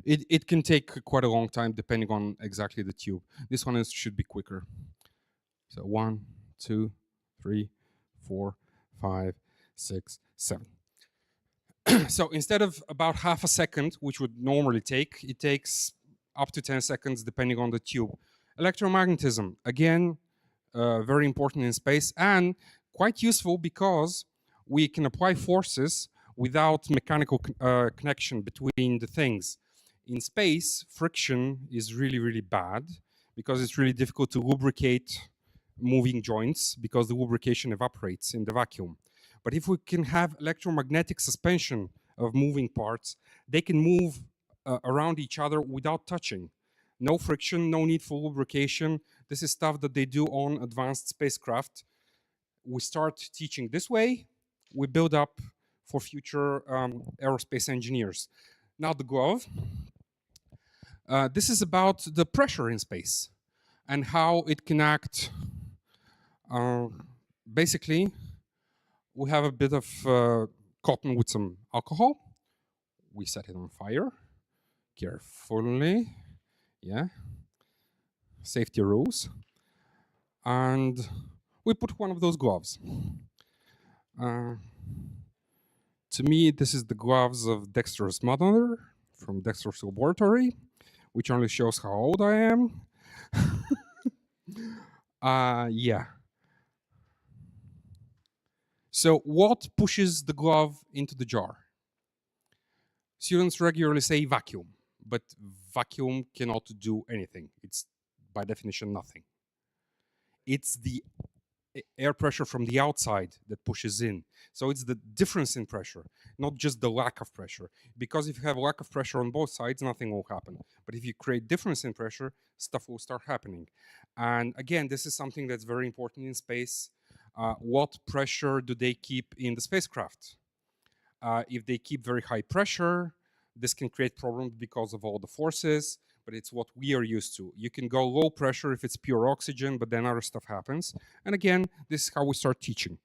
It can take quite a long time depending on exactly the tube. This one should be quicker. So 1, 2, 3, 4, 5, 6, 7. So instead of about half a second, which would normally take, it takes up to 10 seconds depending on the tube. Electromagnetism, again, very important in space and quite useful because we can apply forces without mechanical connection between the things. In space, friction is really, really bad because it's really difficult to lubricate moving joints because the lubrication evaporates in the vacuum. But if we can have electromagnetic suspension of moving parts, they can move around each other without touching. No friction, no need for lubrication. This is stuff that they do on advanced spacecraft. We start teaching this way. We build up for future aerospace engineers. Now the glove. This is about the pressure in space and how it can act. Basically, we have a bit of cotton with some alcohol. We set it on fire carefully. Yeah. Safety rules. And we put one of those gloves. To me, this is the gloves of Dexter's mother from Dexter's laboratory, which only shows how old I am. Yeah. So what pushes the glove into the jar? Students regularly say vacuum, but vacuum cannot do anything. It's by definition nothing. It's the air pressure from the outside that pushes in. So it's the difference in pressure, not just the lack of pressure. Because if you have a lack of pressure on both sides, nothing will happen. But if you create difference in pressure, stuff will start happening. And again, this is something that's very important in space. What pressure do they keep in the spacecraft? If they keep very high pressure, this can create problems because of all the forces, but it's what we are used to. You can go low pressure if it's pure oxygen, but then other stuff happens. And again, this is how we start teaching.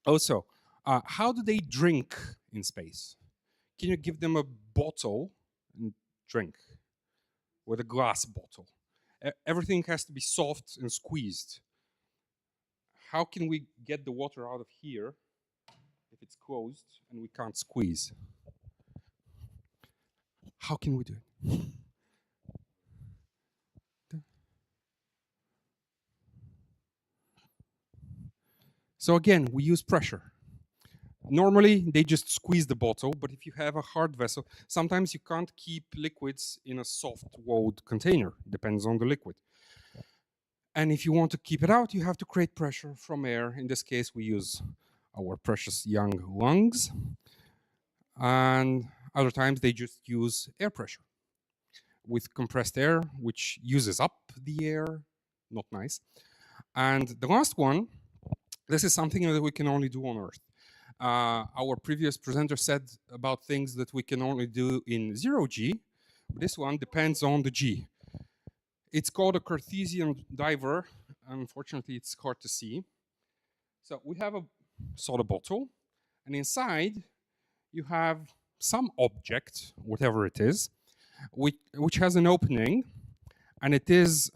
Also, how do they drink in space? Can you give them a bottle and drink with a glass bottle? Everything has to be soft and squeezed. How can we get the water out of here if it's closed and we can't squeeze? How can we do it? So again, we use pressure. Normally, they just squeeze the bottle, but if you have a hard vessel, sometimes you can't keep liquids in a soft-walled container. Depends on the liquid. And if you want to keep it out, you have to create pressure from air. In this case, we use our precious young lungs. And other times, they just use air pressure with compressed air, which uses up the air. Not nice. And the last one, this is something that we can only do on Earth. Our previous presenter said about things that we can only do in 0G. This one depends on the G. It's called a Cartesian diver. Unfortunately, it's hard to see. So we have a soda bottle, and inside you have some object, whatever it is, which has an opening, and it is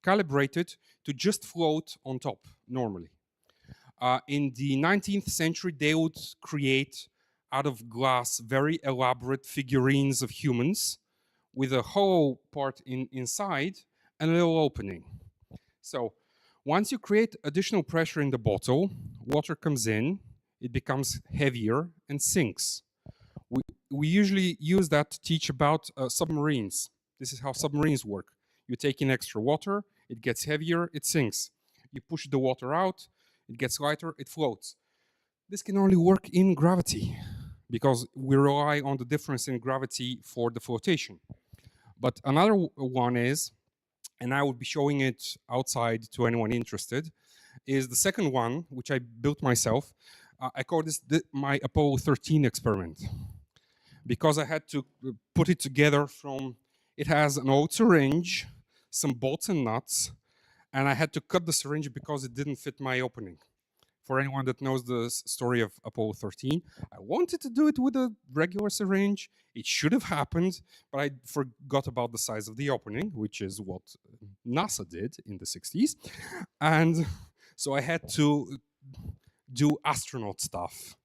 calibrated to just float on top normally. In the 19th century, they would create out of glass very elaborate figurines of humans with a hollow part inside and a little opening. So once you create additional pressure in the bottle, water comes in, it becomes heavier and sinks. We usually use that to teach about submarines. This is how submarines work. You take in extra water, it gets heavier, it sinks. You push the water out, it gets lighter, it floats. This can only work in gravity because we rely on the difference in gravity for the flotation. But another one is, and I will be showing it outside to anyone interested, is the second one, which I built myself. I call this my Apollo 13 experiment because I had to put it together from, it has an old syringe, some bolts and nuts, and I had to cut the syringe because it didn't fit my opening. For anyone that knows the story of Apollo 13, I wanted to do it with a regular syringe. It should have happened, but I forgot about the size of the opening, which is what NASA did in the 60s. And so I had to do astronaut stuff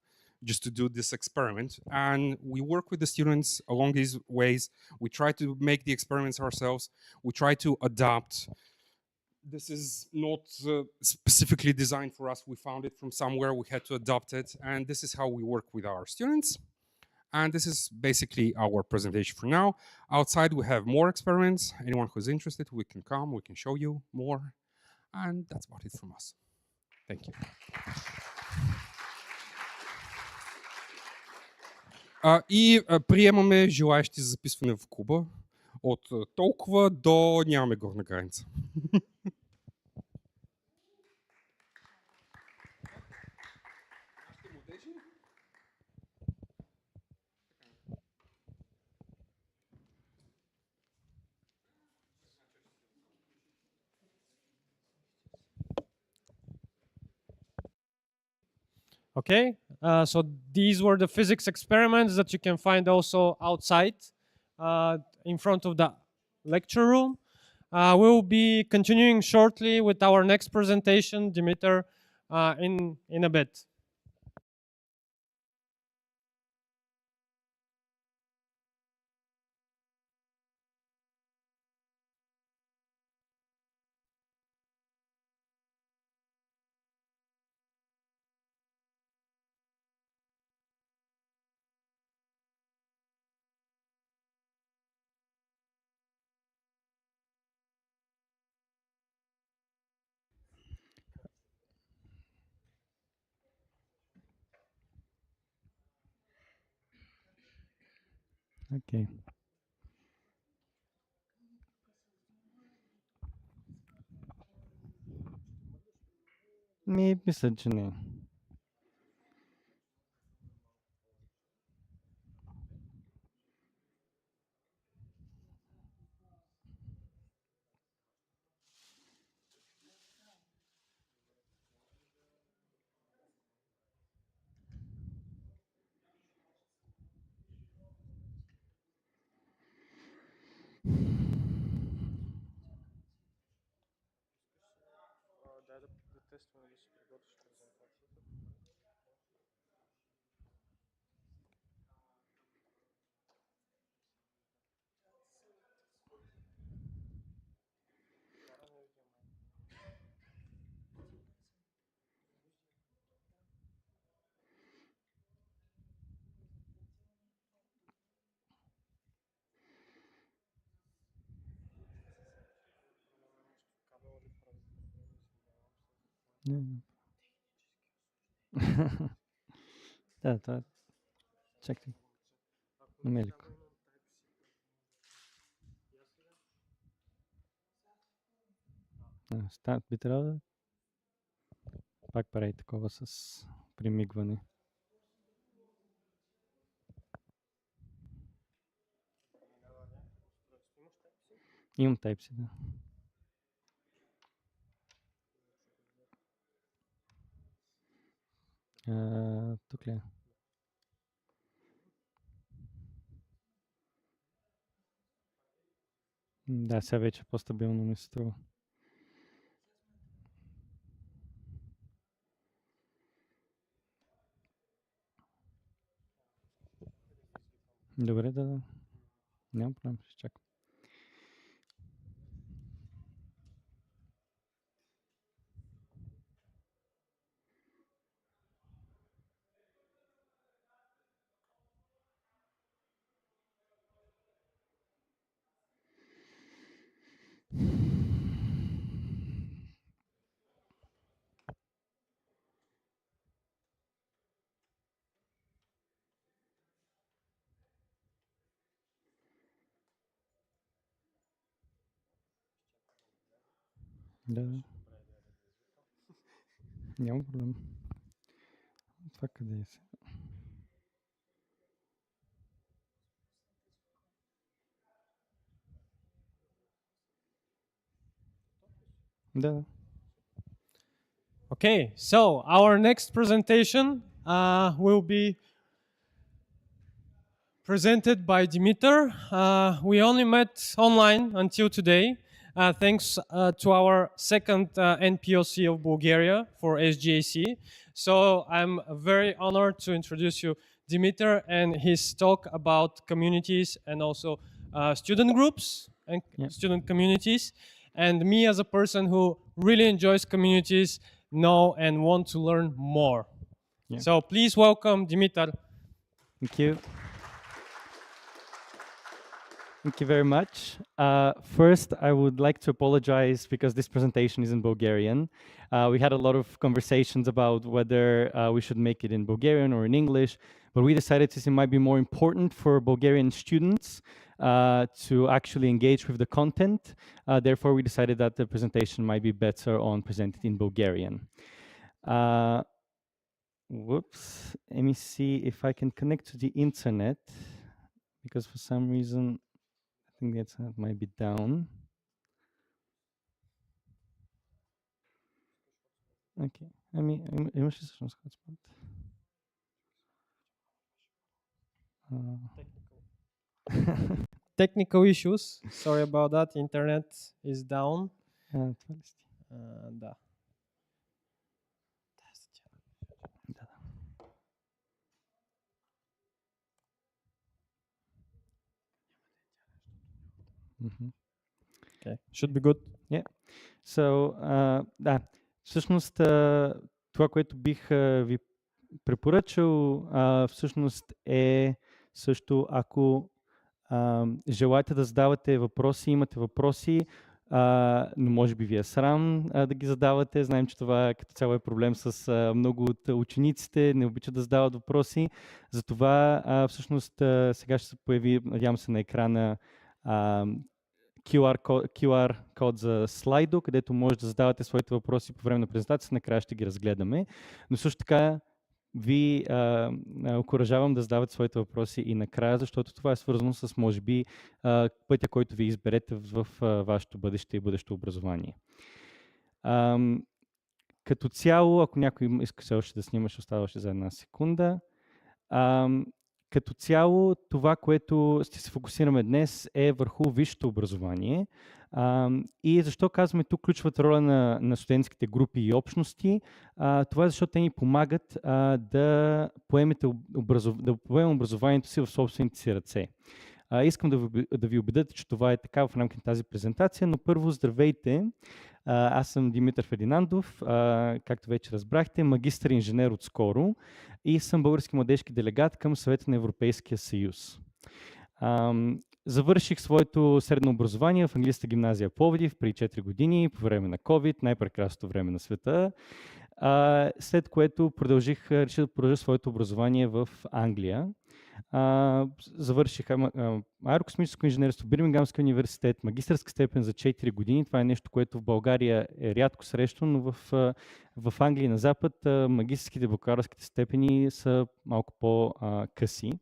just to do this experiment. And we work with the students along these ways. We try to make the experiments ourselves. We try to adapt. This is not specifically designed for us. We found it from somewhere. We had to adopt it. And this is how we work with our students. And this is basically our presentation for now. Outside, we have more experiments. Anyone who's interested, we can come. We can show you more. And that's about it from us. Thank you. И приемаме желаящи за записване в клуба от толкова до нямаме горна граница. Okay, so these were the physics experiments that you can find also outside in front of the lecture room. We will be continuing shortly with our next presentation, Dimitar, in a bit. Okay. Мисля, че не. Да, това... Чакай. Намелико. Старт би трябвало да... Пак прави такова с примигване. Имам Type-C, да. Тук ли е? Да, сега вече по-стабилно ми се струва. Добре, да. Няма проблем, ще чакам. Да. Няма проблем. Това къде е сега? Да. Okay, so our next presentation will be presented by Dimitar. We only met online until today, thanks to our second NPOC of Bulgaria for SGAC. So I'm very honored to introduce you Dimitar and his talk about communities and also student groups and student communities. And me as a person who really enjoys communities, know and want to learn more. Yeah. So please welcome Dimitar. Thank you. Thank you very much. First, I would like to apologize because this presentation is in Bulgarian. We had a lot of conversations about whether we should make it in Bulgarian or in English, but we decided since it might be more important for Bulgarian students to actually engage with the content. Therefore, we decided that the presentation might be better on presented in Bulgarian. Whoops. Let me see if I can connect to the internet, because for some reason, I think the internet might be down. Okay. Имаш ли всъщност hotspot? Technical issues. Sorry about that. Internet is down. Това ли сте? Да. Okay. Should be good. Yeah. So, да. Всъщност, това, което бих ви препоръчал, всъщност е също, ако желаете да задавате въпроси, имате въпроси, но може би ви е срам да ги задавате. Знаем, че това като цяло е проблем с много от учениците, не обичат да задават въпроси. Затова всъщност сега ще се появи, надявам се, на екрана QR код за слайдо, където може да задавате своите въпроси по време на презентацията, накрая ще ги разгледаме. Но също така ви окуражавам да задавате своите въпроси и накрая, защото това е свързано с, може би, пътя, който ви изберете в вашето бъдеще и бъдещо образование. Като цяло, ако някой иска все още да снима, ще остава още за една секунда. Като цяло, това, което ще се фокусираме днес, е върху висшето образование. И защо казваме тук ключовата роля на студентските групи и общности? Това е защото те ни помагат да поемем образованието си в собствените си ръце. Искам да ви убедя, че това е така в рамките на тази презентация, но първо здравейте! Аз съм Димитър Фердинандов, както вече разбрахте, магистър инженер отскоро и съм български младежки делегат към Съвета на Европейския съюз. Завърших своето средно образование в английската гимназия Пловдив преди 4 години, по време на COVID, най-прекрасното време на света, след което реших да продължа своето образование в Англия. Завърших аерокосмическо инженерство, Бирмингамския университет, магистърска степен за 4 години. Това е нещо, което в България е рядко срещано, но в Англия и на Запад магистърските и бакалавърските степени са малко по-къси.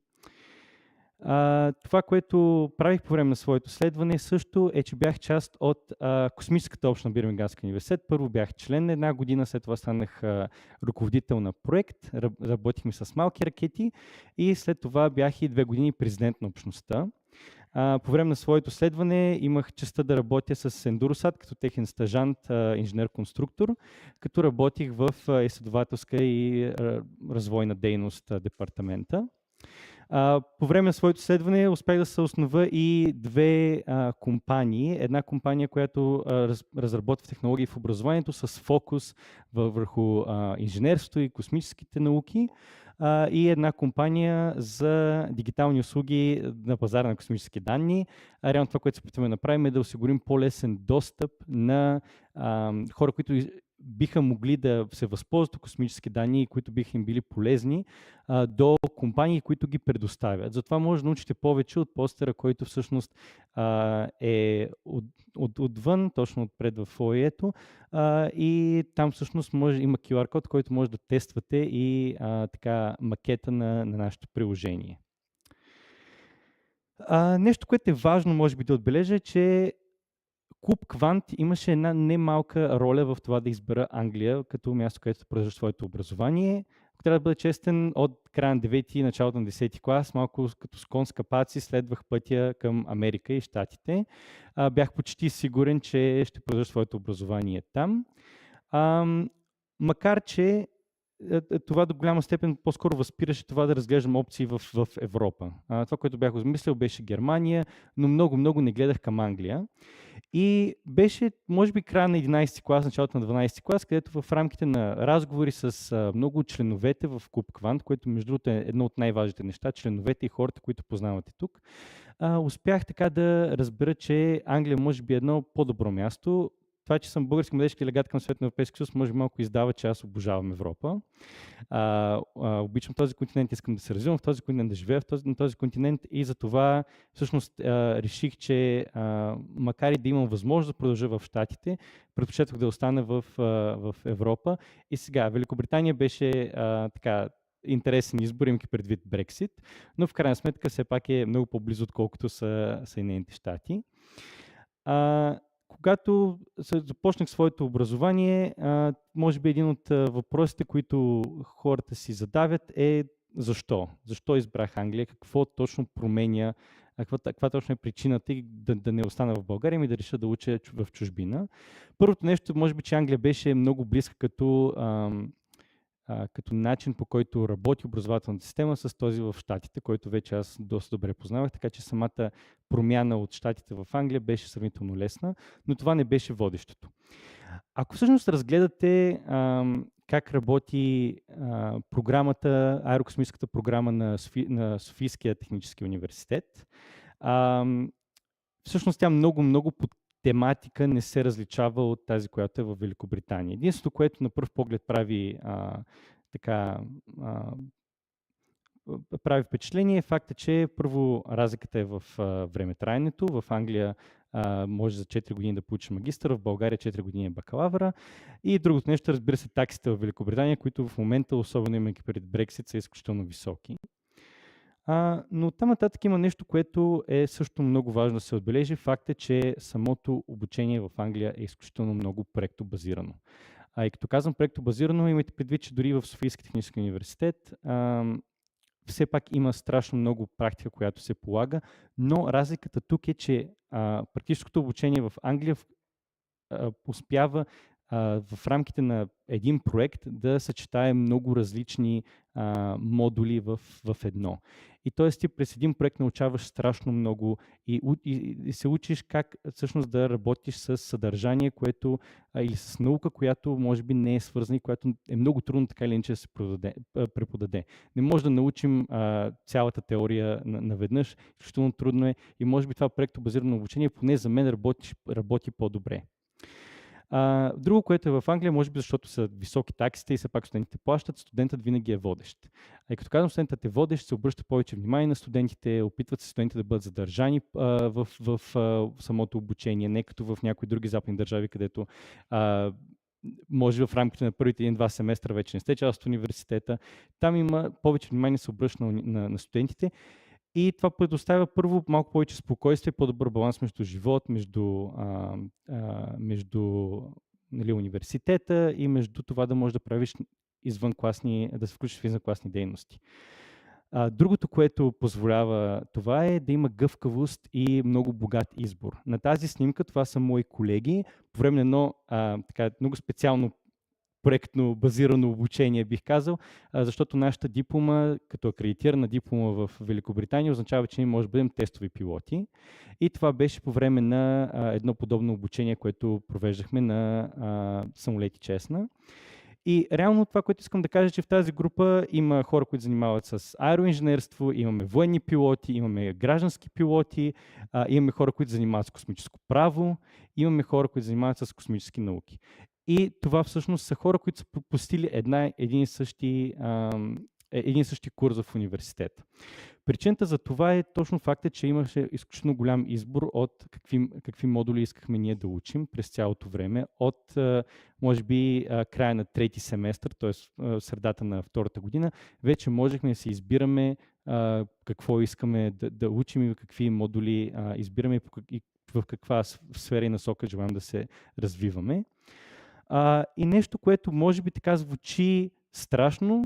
Това, което правих по време на своето следване също е, че бях част от космическата общност на Бирмингамския университет. Първо бях член на една година, след това станах ръководител на проект, работихме с малки ракети и след това бях и 2 години президент на общността. По време на своето следване имах честта да работя с Endurosat като техен стажант, инженер-конструктор, като работих в изследователска и развойна дейност департамента. По време на своето следване успях да се основа и 2 компании. Една компания, която разработва технологии в образованието с фокус върху инженерство и космическите науки, и една компания за дигитални услуги на пазара на космически данни. Реално това, което се опитваме да направим, е да осигурим по-лесен достъп на хора, които биха могли да се възползват от космически данни и които биха им били полезни до компании, които ги предоставят. Затова може да научите повече от постера, който всъщност е отвън, точно отпред в фоайето, и там всъщност има QR код, който може да тествате и така макета на нашето приложение. Нещо, което е важно, може би да отбележа, е, че Клуб Квант имаше една немалка роля в това да избера Англия като място, където да продължа своето образование. Ако трябва да бъда честен, от края на 9-ти и началото на 10-ти клас, малко като с конска паци, следвах пътя към Америка и Щатите. Бях почти сигурен, че ще продължа своето образование там. Макар че това до голяма степен по-скоро възпираше това да разглеждам опции в Европа. Това, което бях измислил, беше Германия, но много не гледах към Англия. И беше, може би, края на 11-ти клас, началото на 12-ти клас, където в рамките на разговори с много от членовете в Клуб Квант, което между другото е едно от най-важните неща, членовете и хората, които познавате тук, успях така да разбера, че Англия може би е едно по-добро място. Това, че съм български младежки делегат към Съвета на Европейския съюз, може би малко издава, че аз обожавам Европа. Обичам този континент, искам да се развивам в този континент, да живея на този континент и за това всъщност реших, че макар и да имам възможност да продължа в Щатите, предпочетох да остана в Европа. И сега, Великобритания беше така интересен избор, имайки предвид Брексит, но в крайна сметка все пак е много по-близо, отколкото са Съединените щати. Когато започнах своето образование, може би един от въпросите, които хората си задавят е защо? Защо избрах Англия? Какво точно променя? Каква точно е причината и да не остана в България и да реша да уча в чужбина? Първото нещо, може би, че Англия беше много близка като начин, по който работи образователната система с този в Щатите, който вече аз доста добре познавах, така че самата промяна от Щатите в Англия беше сравнително лесна, но това не беше водещото. Ако всъщност разгледате как работи програмата, аерокосмическата програма на Софийския технически университет, всъщност тя много тематика не се различава от тази, която е в Великобритания. Единството, което на пръв поглед прави прави впечатление е факта, че първо разликата е в времетраенето. В Англия може за 4 години да получи магистър, в България 4 години е бакалавъра. И другото нещо, разбира се, таксите в Великобритания, които в момента, особено имайки пред Брексит, са изключително високи. Но там нататък има нещо, което е също много важно да се отбележи. Факт е, че самото обучение в Англия е изключително много проектобазирано. И като казвам проектобазирано, имайте предвид, че дори в Софийски технически университет все пак има страшно много практика, която се полага, но разликата тук е, че практическото обучение в Англия успява в рамките на един проект да съчетае много различни модули в едно. И т.е. ти през един проект научаваш страшно много и се учиш как всъщност да работиш с съдържание, което или с наука, която може би не е свързана и която е много трудно така или иначе да се преподаде. Не може да научим цялата теория наведнъж, изключително трудно е и може би това проектобазирано обучение поне за мен работи по-добре. Друго, което е в Англия, може би защото са високи таксите и все пак студентите плащат, студентът винаги е водещ. И като казвам, студентът е водещ, се обръща повече внимание на студентите, опитват се студентите да бъдат задържани в самото обучение, не като в някои други западни държави, където може в рамките на първите 1-2 семестра вече не сте част от университета. Там има повече внимание, се обръща на студентите. И това предоставя първо малко повече спокойствие, по-добър баланс между живот, между университета и между това да можеш да правиш да се включиш в извънкласни дейности. Другото, което позволява това е да има гъвкавост и много богат избор. На тази снимка това са мои колеги. По време на едно много специално проектно базирано обучение, бих казал, защото нашата диплома, като акредитирана диплома в Великобритания, означава, че ние може да бъдем тестови пилоти. И това беше по време на едно подобно обучение, което провеждахме на самолети Чесна. И реално това, което искам да кажа, че в тази група има хора, които занимават с аероинженерство, имаме военни пилоти, имаме граждански пилоти, имаме хора, които занимават с космическо право, имаме хора, които занимават с космически науки. И това всъщност са хора, които са пропустили един и същи курс в университета. Причината за това е точно факта, че имаше изключително голям избор от какви модули искахме ние да учим през цялото време. От, може би, края на трети семестър, т.е. средата на втората година, вече можехме да си избираме какво искаме да учим и какви модули избираме и в каква сфера и насока желаем да се развиваме. И нещо, което може би така звучи страшно,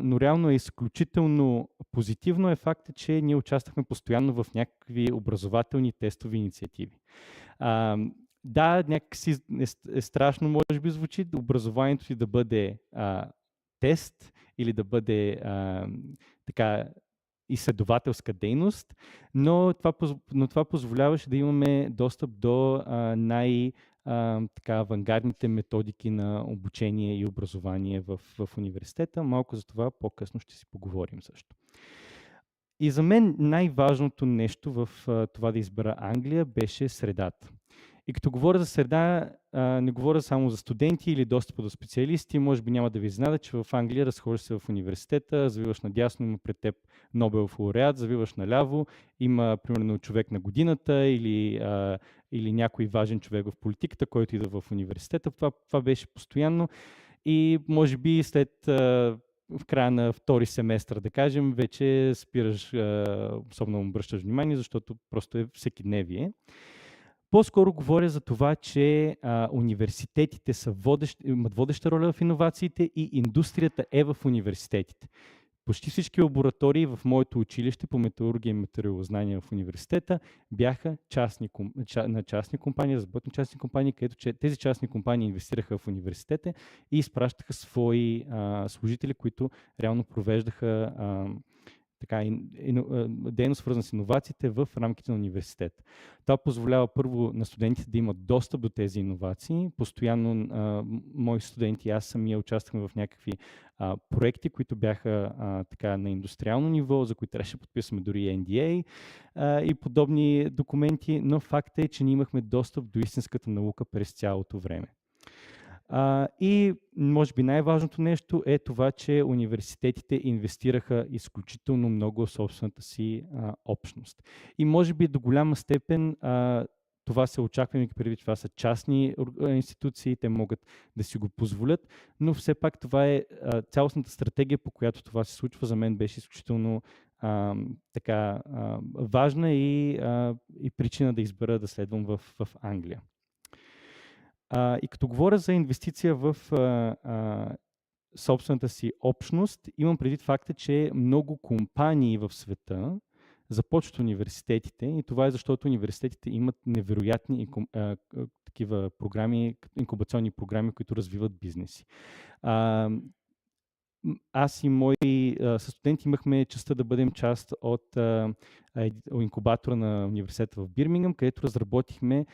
но реално е изключително позитивно, е факта, че ние участвахме постоянно в някакви образователни тестови инициативи. Да, някакси е страшно, може би звучи, образованието си да бъде тест или да бъде изследователска дейност, но това позволяваше да имаме достъп до авангардните методики на обучение и образование в университета. Малко за това по-късно ще си поговорим също. И за мен най-важното нещо в това да избера Англия беше средата. И като говоря за среда, не говоря само за студенти или достъпа до специалисти. Може би няма да ви изненада, че в Англия разхождаш се в университета, завиваш надясно, има пред теб Нобелов лауреат, завиваш наляво, има примерно човек на годината или някой важен човек в политиката, който идва в университета. Това беше постоянно и може би след в края на втори семестър, да кажем, вече спираш, особено обръщаш внимание, защото просто е всекидневие. По-скоро говоря за това, че университетите имат водеща роля в иновациите и индустрията е в университетите. Почти всички лаборатории в моето училище по метеорология и метеорологознание в университета бяха на частни компании, разработни частни компании, където тези частни компании инвестираха в университета и изпращаха свои служители, които реално провеждаха дейност, свързана с иновациите в рамките на университет. Това позволява първо на студентите да имат достъп до тези иновации. Постоянно мои студенти, аз самия участвахме в някакви проекти, които бяха на индустриално ниво, за които трябваше да подписваме дори NDA и подобни документи, но факт е, че ние имахме достъп до истинската наука през цялото време. И може би най-важното нещо е това, че университетите инвестираха изключително много в собствената си общност. И може би до голяма степен това се очаква, имайки предвид, това са частни институции, те могат да си го позволят, но все пак това е цялостната стратегия, по която това се случва, за мен беше изключително важна и причина да избера да следвам в Англия. И като говоря за инвестиция в собствената си общност, имам предвид факта, че много компании в света започват университетите и това е защото университетите имат невероятни такива програми, инкубационни програми, които развиват бизнеси. Аз и мои студенти имахме честта да бъдем част от инкубатора на университета в Бирмингъм, където разработихме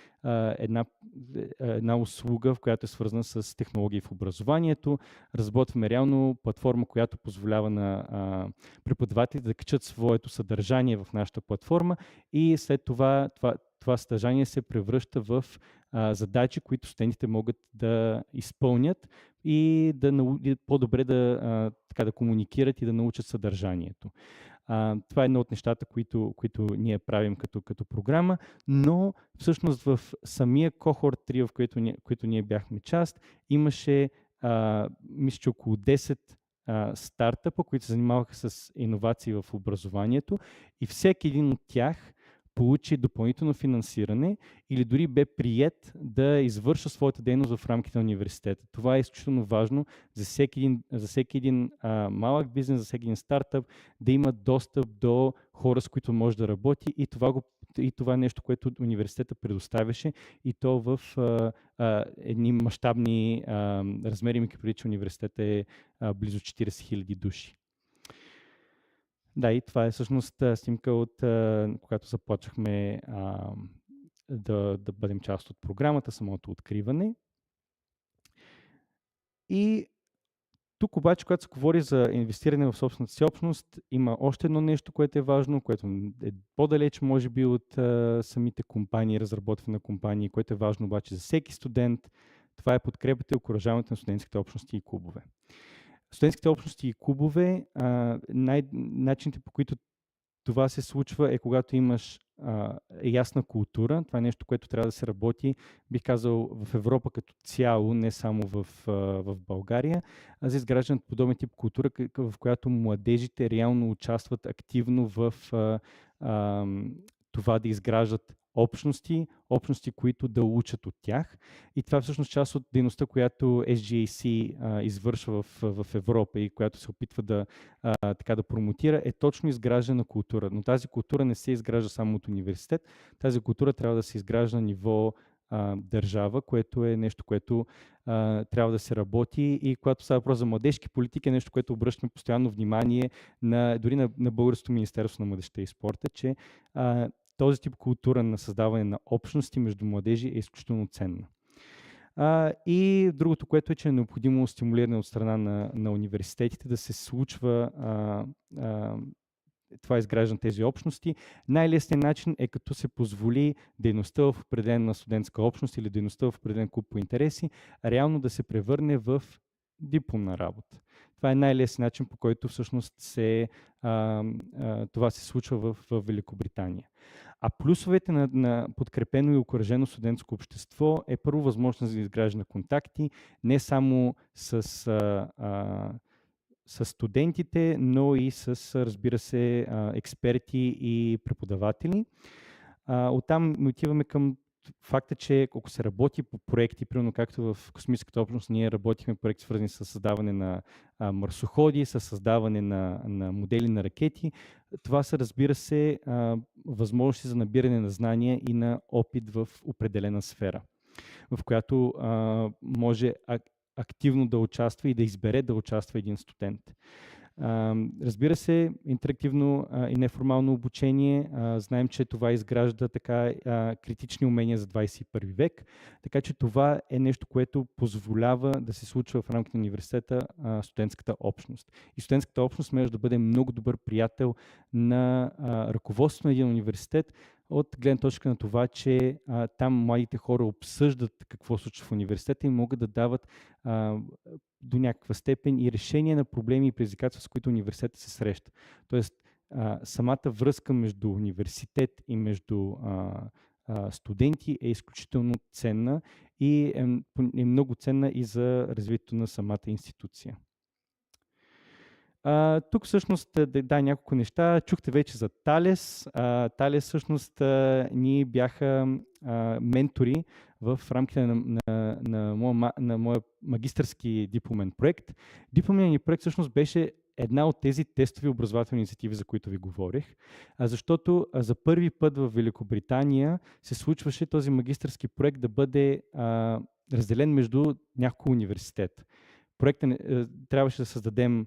една услуга, в която е свързана с технологии в образованието. Разработваме реално платформа, която позволява на преподавателите да качат своето съдържание в нашата платформа и след това съдържание се превръща в задачи, които студентите могат да изпълнят и по-добре да комуникират и да научат съдържанието. Това е едно от нещата, които ние правим като програма, но всъщност в самия кохорт 3, в който ние бяхме част, имаше мисля, че около 10 стартъпа, които се занимаваха с иновации в образованието и всеки един от тях получи допълнително финансиране или дори бе приет да извършва своята дейност в рамките на университета. Това е изключително важно за всеки един малък бизнес, за всеки един стартъп, да има достъп до хора, с които може да работи и това е нещо, което университета предоставяше и то в едни мащабни размери, имайки предвид, че университета е близо 40 000 души. Да, и това е всъщност снимка от когато започнахме да бъдем част от програмата, самото откриване. И тук обаче, когато се говори за инвестиране в собствената си общност, има още едно нещо, което е важно, което е по-далеч, може би, от самите компании, разработване на компании, което е важно обаче за всеки студент. Това е подкрепата и окуражаването на студентските общности и клубове. Студентските общности и клубове, начините, по които това се случва, е когато имаш ясна култура. Това е нещо, което трябва да се работи, бих казал, в Европа като цяло, не само в България, а за изграждане на подобен тип култура, в която младежите реално участват активно в това да изграждат общности, които да учат от тях. И това е всъщност част от дейността, която SGAC извършва в Европа и която се опитва да промотира, е точно изграждане на култура. Но тази култура не се изгражда само от университет. Тази култура трябва да се изгражда на ниво държава, което е нещо, което трябва да се работи и когато става въпрос за младежки политики, е нещо, което обръщаме постоянно внимание дори на Българското министерство на младежта и спорта, че този тип култура на създаване на общности между младежи е изключително ценна. И другото, което е, че е необходимо стимулиране от страна на университетите да се случва това изграждане на тези общности. Най-лесният начин е като се позволи дейността в определена студентска общност или дейността в определен клуб по интереси реално да се превърне в дипломна работа. Това е най-лесният начин, по който всъщност това се случва в Великобритания. А плюсовете на подкрепено и окуражено студентско общество е първо възможност за изграждане на контакти, не само с студентите, но и с, разбира се, експерти и преподаватели. Оттам отиваме към факта, че ако се работи по проекти, примерно както в космическата общност, ние работихме проекти свързани с създаване на марсоходи, с създаване на модели на ракети. Това са, разбира се, възможности за набиране на знания и на опит в определена сфера, в която може активно да участва и да избере да участва един студент. Разбира се, интерактивно и неформално обучение. Знаем, че това изгражда така критични умения за 21 век. Така че това е нещо, което позволява да се случва в рамките на университета студентската общност. И студентската общност може да бъде много добър приятел на ръководството на един университет, от гледна точка на това, че там младите хора обсъждат какво се случва в университета и могат да дават до някаква степен и решение на проблеми и предизвикателства, с които университета се среща. Тоест, самата връзка между университет и между студенти е изключително ценна и е много ценна и за развитието на самата институция. Тук всъщност да, няколко неща. Чухте вече за Талес. Талес всъщност ни бяха ментори в рамките на моя магистърски дипломен проект. Дипломният ни проект всъщност беше една от тези тестови образователни инициативи, за които ви говорих, защото за първи път в Великобритания се случваше този магистърски проект да бъде разделен между няколко университета. Проектът трябваше да създадем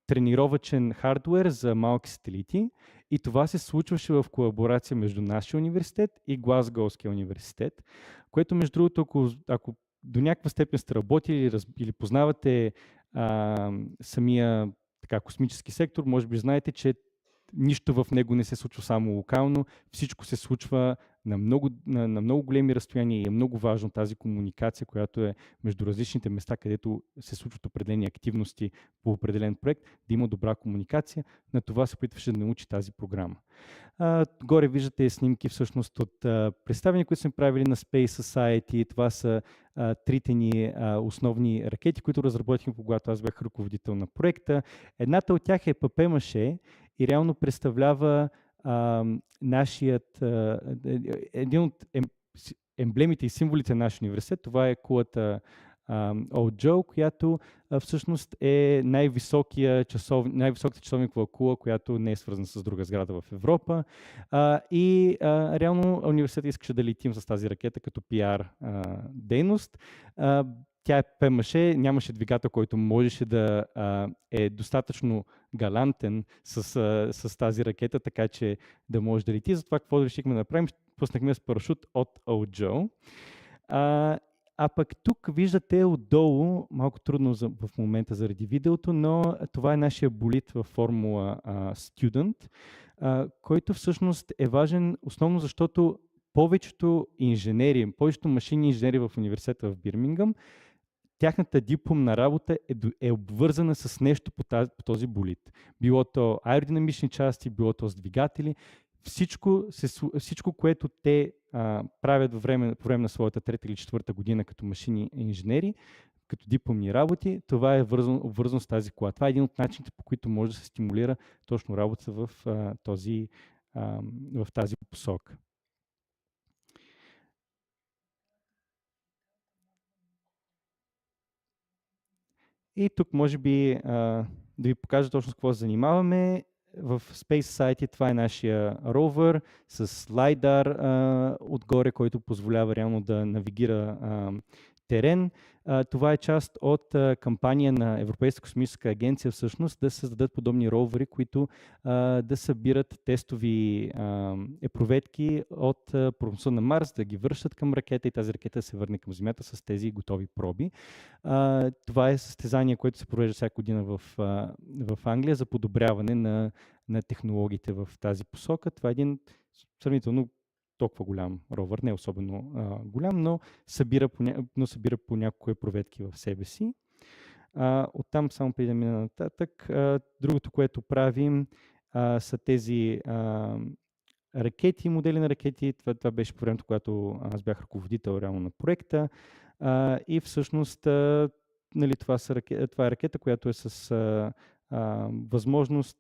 тренировачен хардуер за малки сателити и това се случваше в колаборация между нашия университет и Глазгоуския университет, което между другото, ако до някаква степен сте работили или познавате самия така, космически сектор, може би знаете, че нищо в него не се случва само локално, всичко се случва на много големи разстояния и е много важно тази комуникация, която е между различните места, където се случват определени активности по определен проект, да има добра комуникация. На това се опитваше да научи тази програма. Горе виждате снимки всъщност от представяния, които сме правили на Space Society. Това са трите ни основни ракети, които разработихме, когато аз бях ръководител на проекта. Едната от тях е ПП-маше и реално представлява един от емблемите и символите на нашия университет. Това е кулата Old Joe, която всъщност е най-високата часовникова кула, която не е свързана с друга сграда в Европа. Реално университетът искаше да летим с тази ракета като пиар дейност. Тя е ПМШ, нямаше двигател, който можеше да е достатъчно галантен с тази ракета, така че да може да лети. Затова какво решихме да направим? Пуснахме с парашут от Ojo. Пък тук виждате отдолу, малко трудно в момента заради видеото, но това е нашия болид във формула Student, който всъщност е важен основно защото повечето инженери, повечето машинни инженери в университета в Бирмингъм, тяхната дипломна работа е обвързана с нещо по този болид. Било то аеродинамични части, било то с двигатели. Всичко, което те правят по време на своята трета или четвърта година като машини инженери, като дипломни работи, това е обвързано с тази кола. Това е един от начините, по които може да се стимулира точно работа в тази посока. И тук може би да ви покажа точно с какво се занимаваме. В Space Society това е нашия ровър с лайдар отгоре, който позволява реално да навигира терен. Това е част от кампания на Европейската космическа агенция всъщност да създадат подобни ровери, които да събират тестови епроветки от повърхността на Марс, да ги връщат към ракета и тази ракета се върне към Земята с тези готови проби. Това е състезание, което се провежда всяка година в Англия за подобряване на технологиите в тази посока. Това е един сравнително толкова голям ровър, не е особено голям, но събира по няколко проветки в себе си. Оттам само преди да мина нататък, другото, което правим, са тези ракети, модели на ракети. Това беше по времето, когато аз бях ръководител реално на проекта. И всъщност нали, това е ракета, която е с възможност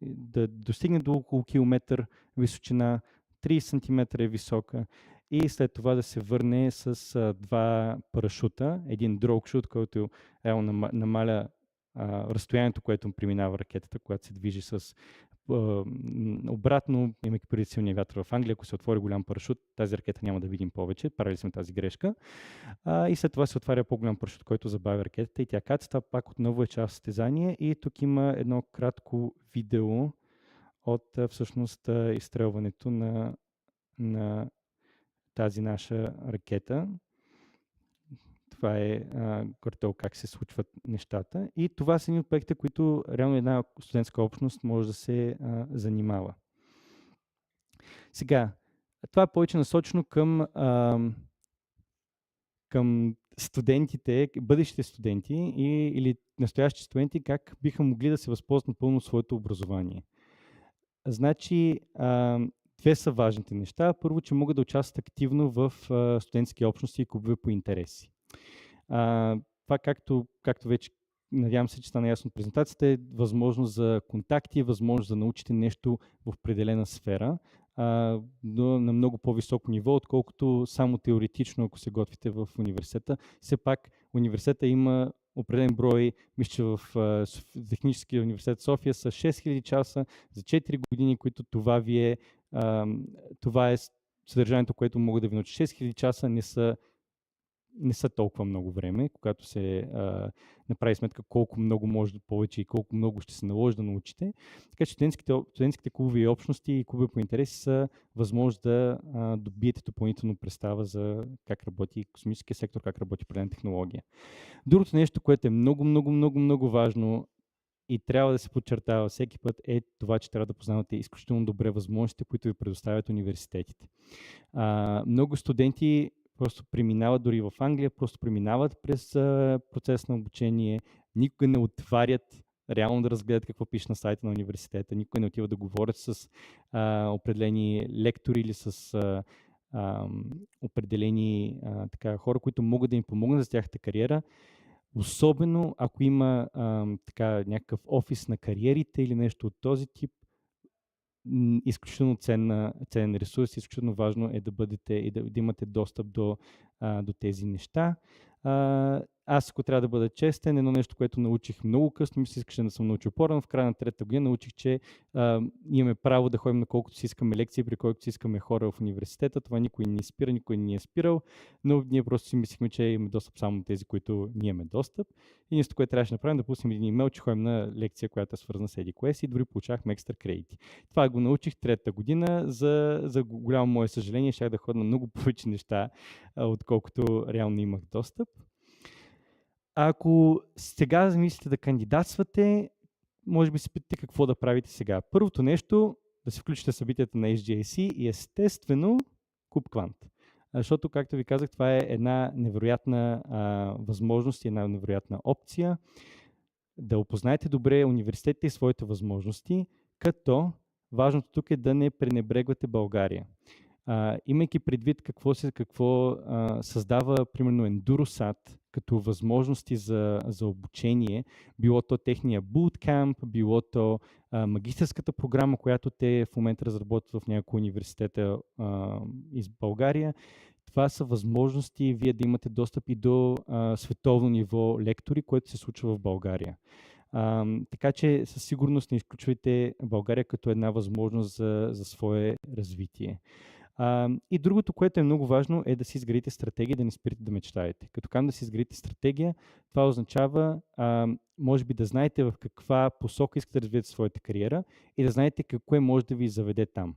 да достигне до около километър височина, 30 см е висока и след това да се върне с два парашута, един дрогшут, който реално намаля разстоянието, което преминава ракетата, когато се движи с обратно, имайки преди силния вятър в Англия, ако се отвори голям парашут, тази ракета няма да видим повече. Правили сме тази грешка. И след това се отваря по-голям парашут, който забавя ракетата и тя каца. Това пак отново е част състезание. И тук има едно кратко видео от всъщност изстрелването на тази наша ракета. Това е горе-долу как се случват нещата. И това са едни от проектите, които реално една студентска общност може да се занимава. Сега, това е повече насочено към студентите, бъдещите студенти или настоящи студенти, как биха могли да се възползват напълно от своето образование. Значи, две са важните неща. Първо, че могат да участват активно в студентски общности и клубове по интереси. Това, както вече надявам се, че стана ясно от презентацията, е възможност за контакти, възможност да научите нещо в определена сфера, но на много по-високо ниво, отколкото само теоретично, ако се готвите в университета. Все пак университета има определен брой, мисля, че в Техническия университет София са 6000 часа за 4 години, които това е съдържанието, което мога да ви науча. 6000 часа не са толкова много време, когато се направи сметка колко много може да повече и колко много ще се наложи да научите. Така че студентските клубове и общности и клубове по интереси са възможност да добиете допълнително представа за как работи космическия сектор, как работи определена технология. Другото нещо, което е много важно и трябва да се подчертава всеки път, е това, че трябва да познавате изключително добре възможностите, които ви предоставят университетите. Много студенти просто преминават, дори в Англия, просто преминават през процес на обучение, никога не отварят реално да разгледат какво пише на сайта на университета, никога не отиват да говорят с определени лектори или с определени хора, които могат да им помогнат за тяхната кариера. Особено ако има някакъв офис на кариерите или нещо от този тип, изключително ценен ресурс, изключително важно е да бъдете и да имате достъп до тези неща. Аз, ако трябва да бъда честен, едно нещо, което научих много късно, ми се искаше да съм научил по-рано, в края на 3-та година научих, че имаме право да ходим на колкото си искаме лекции, при колкото си искаме хора в университета. Това никой не спира, никой не ни е спирал, но ние просто си мислихме, че имаме достъп само тези, които ние имаме достъп. И нещо, което трябваше да направим, да пуснем един имейл, че ходим на лекция, която е свързана с EDQS и дори получавахме екстра кредити. Това го научих 3-та година. За голямо мое съжаление, щях да ходя на много повече неща, отколкото реално имах достъп. Ако сега замислите да кандидатствате, може би се питате какво да правите сега. Първото нещо, да се включите в събитията на SJC и естествено Куб Квант. Защото, както ви казах, това е една невероятна възможност и една невероятна опция да опознаете добре университетите и своите възможности, като важното тук е да не пренебрегвате България. Имайки предвид какво създава, примерно, EnduroSat като възможности за обучение, било то техния bootcamp, било то магистърската програма, която те в момента разработват в някои университета из България. Това са възможности вие да имате достъп и до световно ниво лектори, което се случва в България. Така че със сигурност не изключвайте България като една възможност за свое развитие. И другото, което е много важно, е да си изградите стратегия, да не спирате да мечтаете. Като казвам да си изградите стратегия, това означава, може би, да знаете в каква посока искате да развиете своята кариера и да знаете какво може да ви заведе там.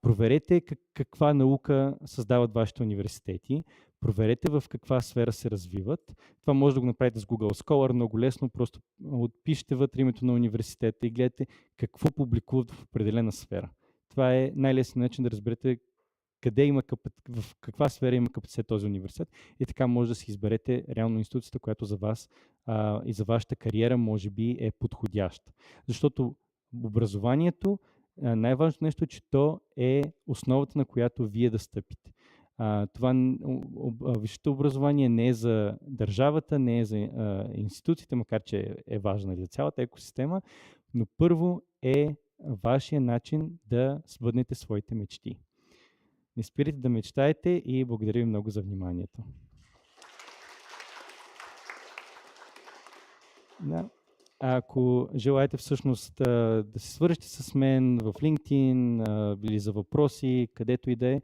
Проверете каква наука създават вашите университети, проверете в каква сфера се развиват. Това може да го направите с Google Scholar, много лесно, просто отпишете вътре името на университета и гледате какво публикуват в определена сфера. Това е най-лесният начин да разберете в каква сфера има капацитет този университет и така може да си изберете реално институцията, която за вас и за вашата кариера може би е подходяща. Защото образованието, най-важното нещо е, че то е основата, на която вие да стъпите. Висшето образование не е за държавата, не е за институциите, макар че е важна за цялата екосистема, но първо е вашия начин да сбъднете своите мечти. Не спирайте да мечтаете и благодаря ви много за вниманието. Да. ако желаете всъщност да се свържете с мен в LinkedIn или за въпроси, където и да е,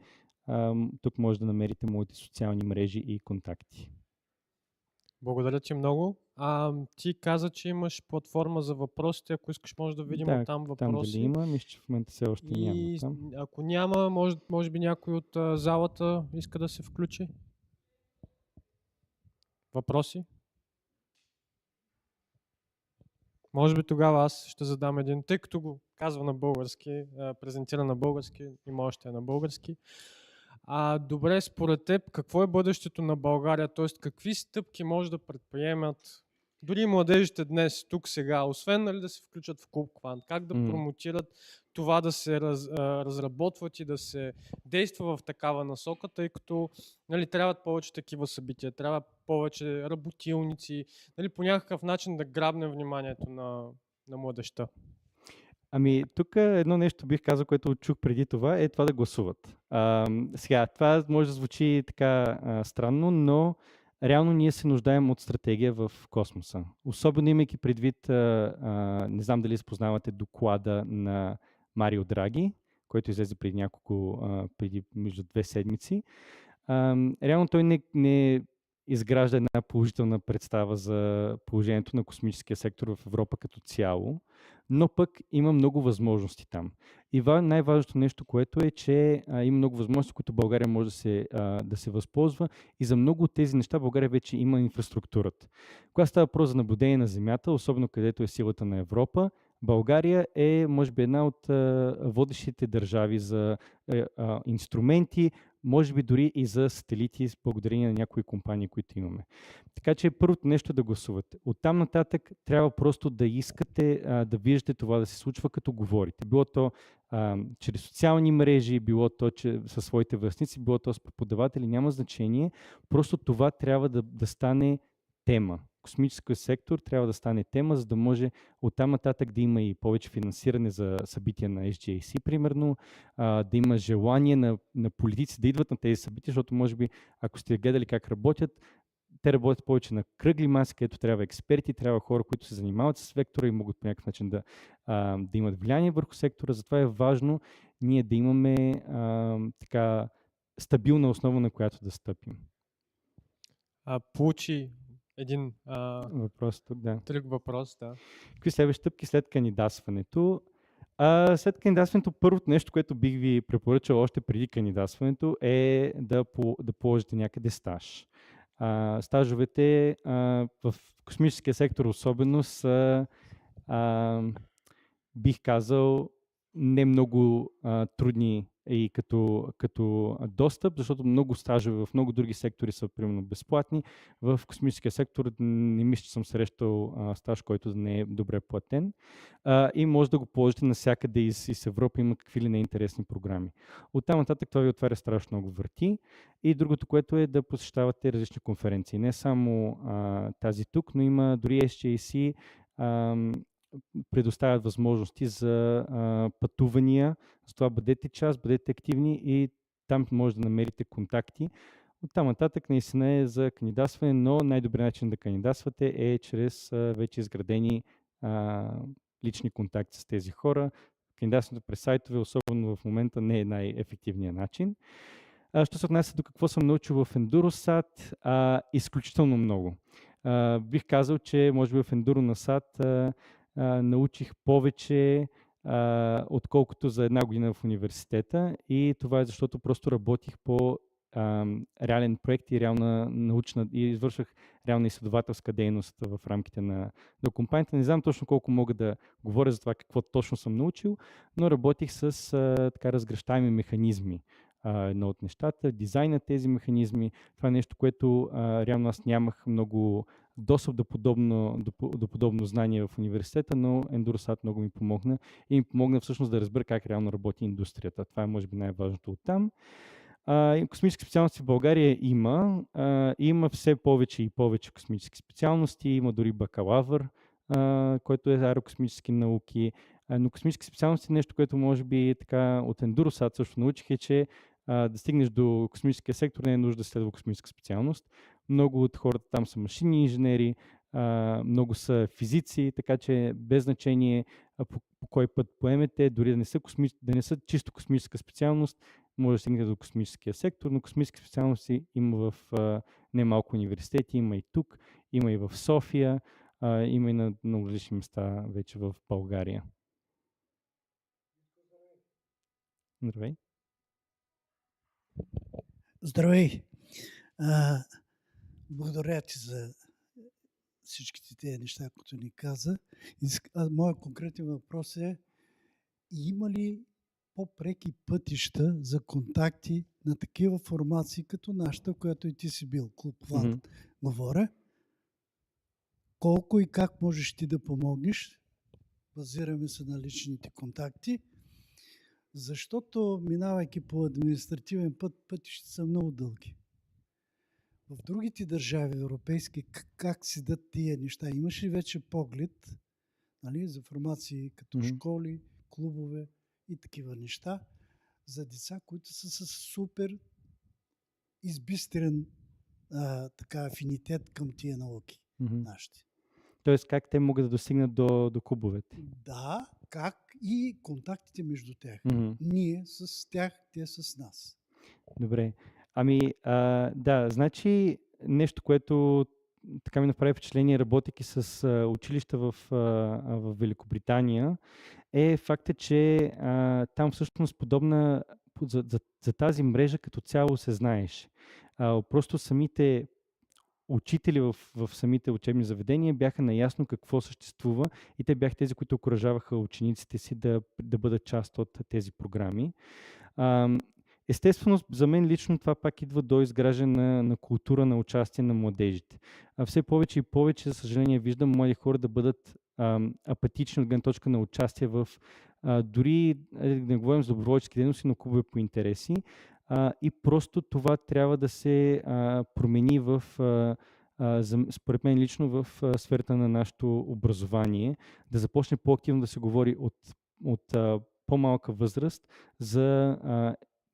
тук може да намерите моите социални мрежи и контакти. Благодаря ти много. Ти каза, че имаш платформа за въпросите. Ако искаш, може да видим Да, там там въпроси. дали има, мисля, че в момента все още няма И там. ако няма, може би някой от залата иска да се включи. Въпроси? Може би тогава аз ще задам един, тъй като го казва на български, презентира на български, има още на български. Добре, според теб, какво е бъдещето на България? Т.е. какви стъпки може да предприемат дори младежите днес, тук сега, освен да се включат в Клуб Квант, как да промотират това да се разработват и да се действа в такава насока, тъй като трябват повече такива събития, трябва повече работилници, по някакъв начин да грабнем вниманието на младежта. Тук едно нещо бих казал, което чух преди това, е това да гласуват. Сега, това може да звучи така странно, но реално ние се нуждаем от стратегия в космоса. Особено имайки предвид, не знам дали спознавате доклада на Марио Драги, който излезе преди между 2 седмици. Реално той не изгражда една положителна представа за положението на космическия сектор в Европа като цяло, но пък има много възможности там. И най-важното нещо, което е, че има много възможности, които България може да се възползва, и за много от тези неща България вече има инфраструктурата. Когато става въпрос за наблюдение на Земята, особено където е силата на Европа, България е, може би, една от водещите държави за инструменти, може би дори и за сателити, с благодарение на някои компании, които имаме. Така че първото нещо да гласувате. Оттам нататък трябва просто да искате да виждате това да се случва, като говорите. Било то чрез социални мрежи, било то със своите връстници, било то с преподаватели, няма значение. Просто това трябва да стане тема. Космическия сектор трябва да стане тема, за да може оттам нататък да има и повече финансиране за събития на SJC, примерно, да има желание на политици да идват на тези събития, защото може би, ако сте гледали как работят, те работят повече на кръгли маси, където трябва експерти, трябва хора, които се занимават с сектора и могат по някакъв начин да имат влияние върху сектора. Затова е важно ние да имаме така стабилна основа, на която да стъпим. Получи един въпрос тук, да. Тръг въпрос, да. Какви следващи стъпки след кандидатстването? След кандидатстването, първото нещо, което бих ви препоръчал още преди кандидатстването, е да положите някъде стаж. Стажовете в космическия сектор особено са, бих казал, не много трудни и като достъп, защото много стажове в много други сектори са примерно безплатни. В космическия сектор не мисля, че съм срещал стаж, който не е добре платен. И може да го положите навсякъде из Европа, има какви ли неинтересни програми. Оттам нататък това ви отваря страшно много врати. И другото, което е да посещавате различни конференции. Не само тази тук, но има дори SJC, предоставят възможности за пътувания. С това бъдете част, бъдете активни и там може да намерите контакти. Оттам нататък наистина е за кандидатстване, но най-добрият начин да кандидатствате е чрез вече изградени лични контакти с тези хора. Кандидатстването през сайтове, особено в момента, не е най-ефективният начин. Що се отнася до какво съм научил в EnduroSat, изключително много. Бих казал, че може би в EnduroSat научих повече, отколкото за една година в университета, и това е защото просто работих по реален проект и реална научна, и извършвах реална изследователска дейност в рамките на компанията. Не знам точно колко мога да говоря за това какво точно съм научил, но работих с така разгръщаеми механизми. Едно от нещата, дизайн на тези механизми, това е нещо, което реално аз нямах много достъп до подобно знание в университета, но EnduroSat много ми помогна и ми помогна всъщност да разбера как реално работи индустрията. Това е може би най-важното оттам. Космически специалности в България има все повече и повече космически специалности, има дори бакалавър, който е аерокосмически науки, но космически специалности е нещо, което може би така от EnduroSat също научих, е, че да стигнеш до космическия сектор не е нужда да следва космическа специалност. Много от хората там са машинни инженери, много са физици, така че без значение по кой път поемете, дори да не са чисто космическа специалност, може да стигнете до космическия сектор, но космически специалности има в немалко университети, има и тук, има и в София, има и на много различни места вече в България. Здравей! Здравей! Благодаря ти за всичките тези неща, които ни каза. Моят конкретен въпрос е: има ли по-преки пътища за контакти на такива формации, като нашата, в която и ти си бил, Клуб План, говоря? Колко и как можеш ти да помогнеш? Базираме се на личните контакти, защото минавайки по административен път, пътища са много дълги. В другите държави европейски как седат тия неща? Имаш ли вече поглед, нали, за формации като школи, клубове и такива неща за деца, които са с супер избистрен афинитет към тия науки нашите? Тоест как те могат да достигнат до клубовете? Да, как и контактите между тях. Ние с тях, те с нас. Добре. Да, значи нещо, което така ми направи впечатление, работейки с училища в Великобритания, е факта, че там всъщност подобна за тази мрежа като цяло се знаеше. Просто самите учители в самите учебни заведения бяха наясно какво съществува и те бяха тези, които окуражаваха учениците си да бъдат част от тези програми. Естествено, за мен лично това пак идва до изграждане на култура на участие на младежите. Все повече и повече, за съжаление, виждам млади хора да бъдат апатични от гледна точка на участие в дори, не говорим за доброволчески дейности, но клубове по интереси. И просто това трябва да се промени според мен лично в сферата на нашето образование, да започне по-активно да се говори от по-малка възраст за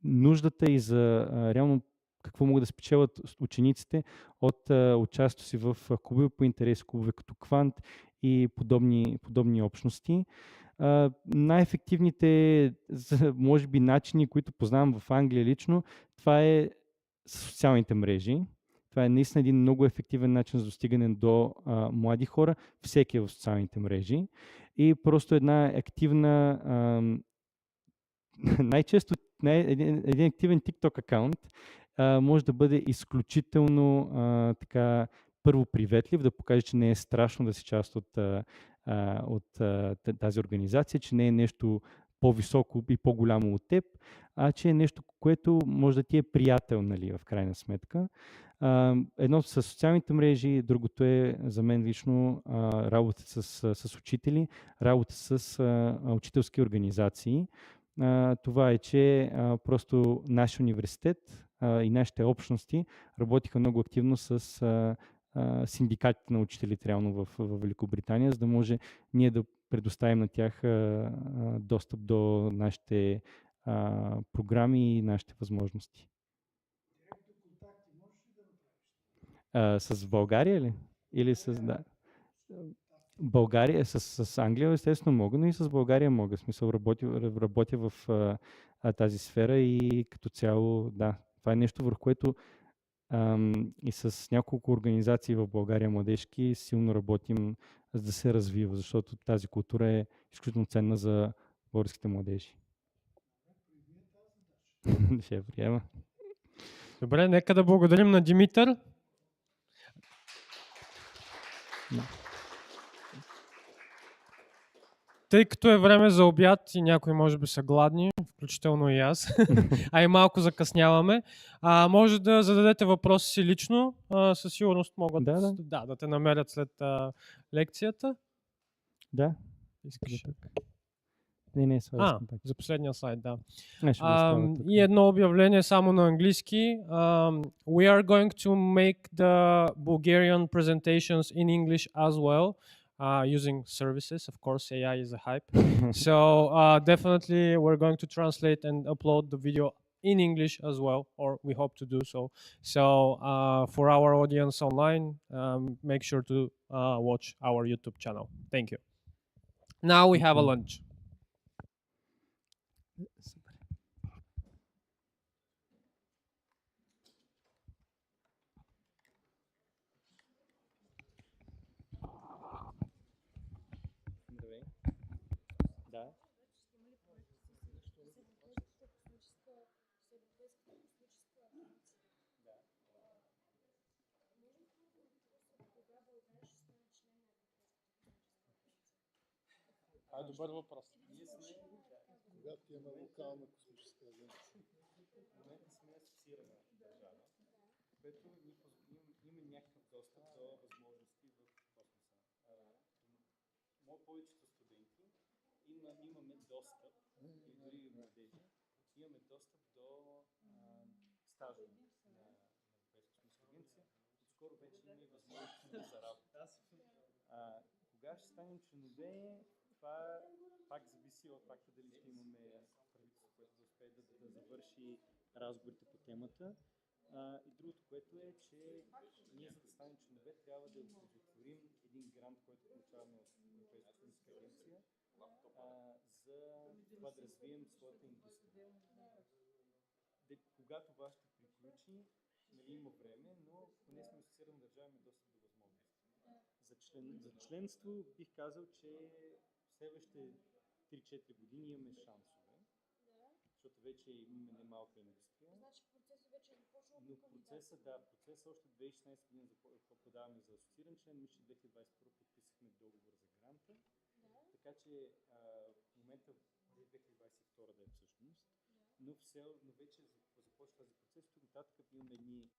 нуждата и за реално какво могат да спечелят учениците от участието си в клубове по интерес, клубове като Квант и подобни общности. Най-ефективните, може би, начини, които познавам в Англия лично, това е социалните мрежи. Това е наистина един много ефективен начин за достигане до млади хора. Всеки е в социалните мрежи. И просто една активна, най-често един активен TikTok акаунт може да бъде изключително първо приветлив, да покаже, че не е страшно да си част от тази организация, че не е нещо по-високо и по-голямо от теб, а че е нещо, което може да ти е приятел, нали, в крайна сметка. Едното са социалните мрежи, другото е за мен лично работа с учители, работа с учителски организации. Това е, че просто нашия университет и нашите общности работиха много активно с синдикатите на учителите реално в Великобритания, за да може ние да предоставим на тях достъп до нашите програми и нашите възможности. С България ли? Или с... Да. България, с Англия естествено мога, но и с България мога. В смисъл работя в тази сфера и като цяло, да, това е нещо, върху което и с няколко организации в България младежки силно работим, за да се развива, защото тази култура е изключително ценна за българските младежи. Ще приема. Добре, нека да благодарим на Димитър. Тъй като е време за обяд и някои може би са гладни, включително и аз, а и малко закъсняваме, може да зададете въпроси си лично, със сигурност могат да те намерят след лекцията. Да. Искаш? Не, за последния слайд, да. И едно обявление само на английски. We are going to make the Bulgarian presentations in English as well. Using services, of course, AI is a hype. So definitely we're going to translate and upload the video in English as well, or we hope to do so. So for our audience online, make sure to watch our YouTube channel. Thank you. Now we have a lunch. Да. Добър въпрос. Когато има локална космическа агенция. В момента сме асоциирана държава, което има някакъв достъп до възможности в космоса. Повечето студенти имаме достъп, и дори младежи, имаме достъп до стажове на Европейска космическа агенция. Отскоро вече има и възможности за работа. Кога ще станем членове, това пак зависи от факта дали ще имаме правителство, което да успее да завърши разговорите по темата. И другото, което е, че ние за да станем членове трябва да удовлетворим един грант, който получаваме от Европейската космическа агенция, за това да развием своята индустрия. Когато това ще приключи, има време, но поне сме асоциирана държава, имаме достъп до възможности. За членство бих казал, че в следващите 3-4 години имаме шансове, защото вече имаме немалка индустрия. Значи процесът вече е започнал. Но процесът още 2016 година подаваме за асоцииран член, мисля, че 2021 подписахме договор за гранта. Така че в момента 2022 да е всъщност, но вече започва този процес. Тук нататък имаме едни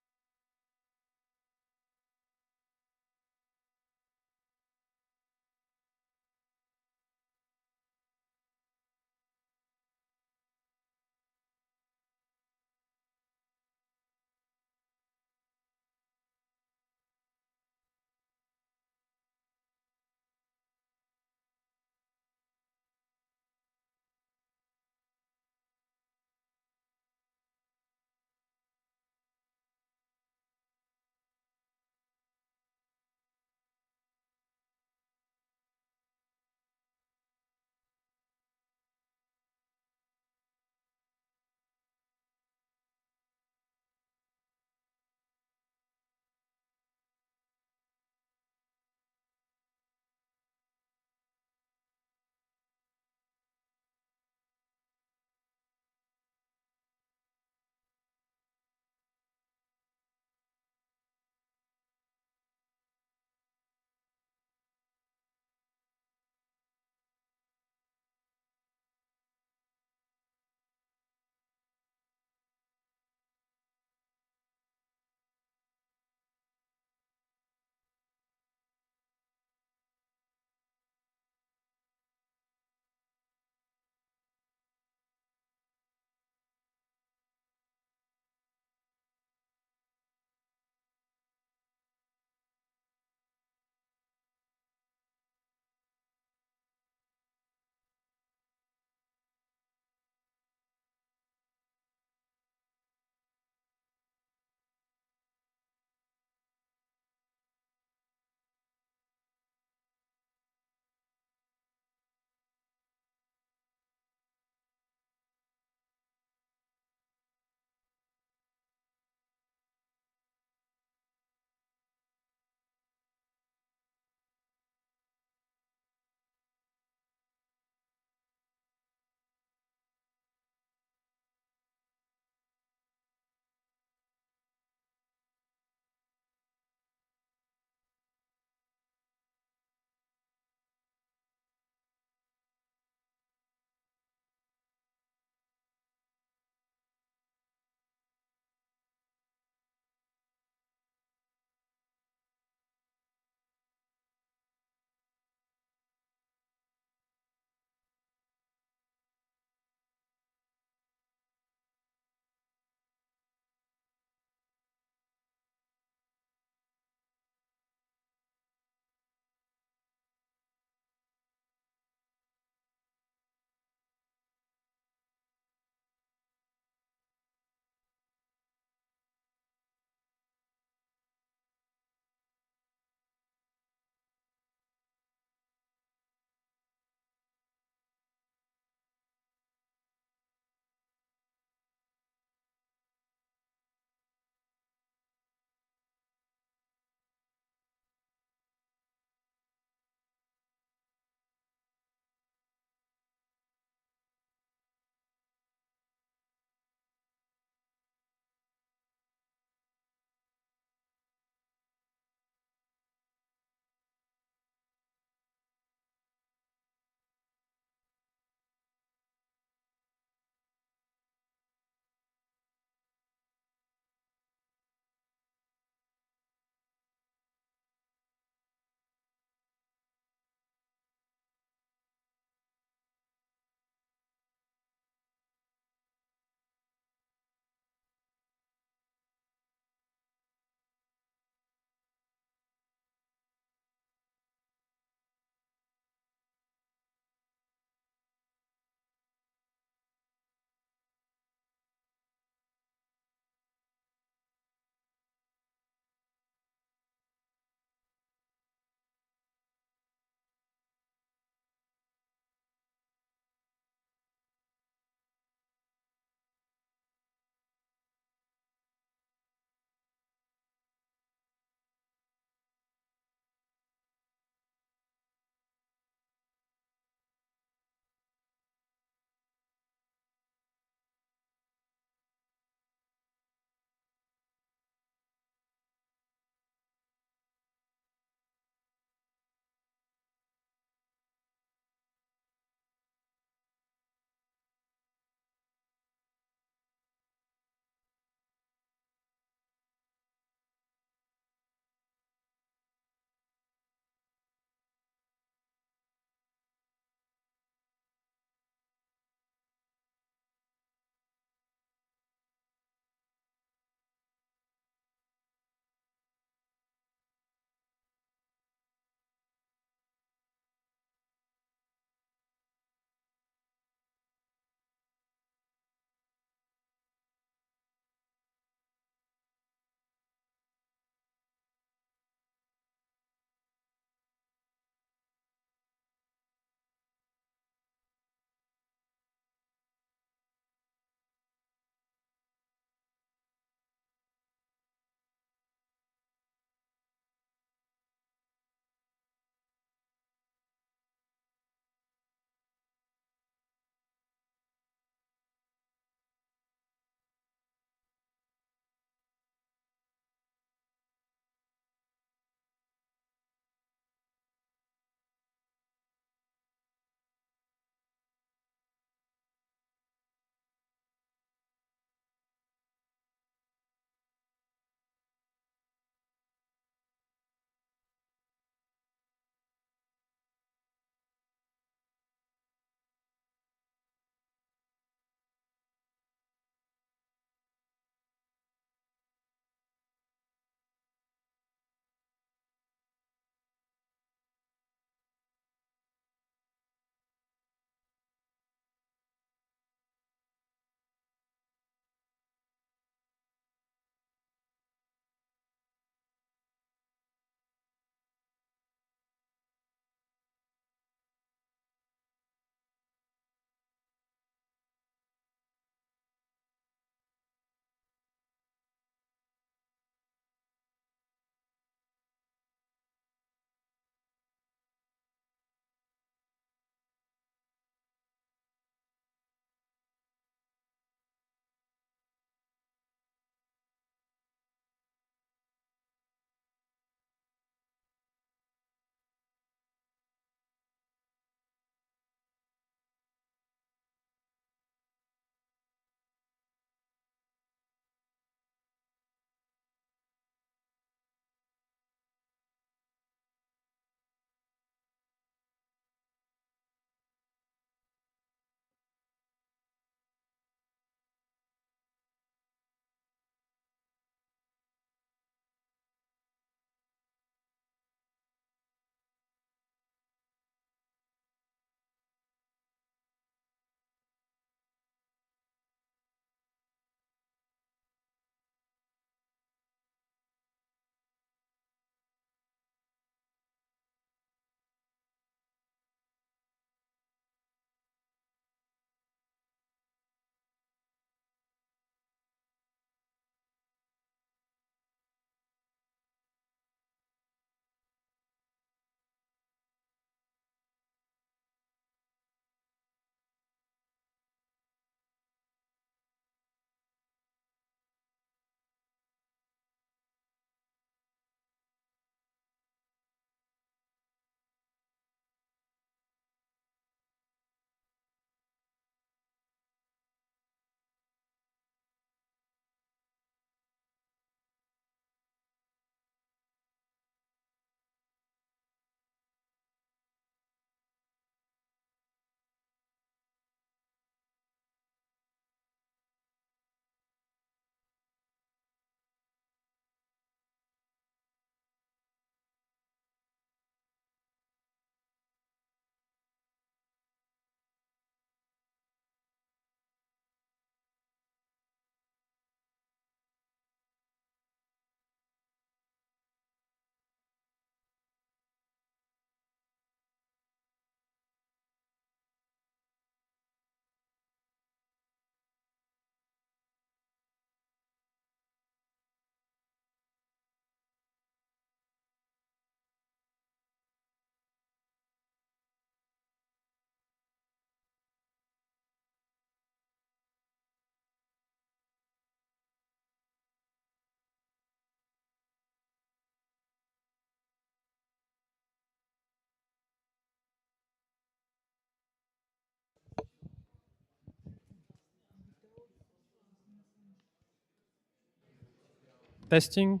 Testing.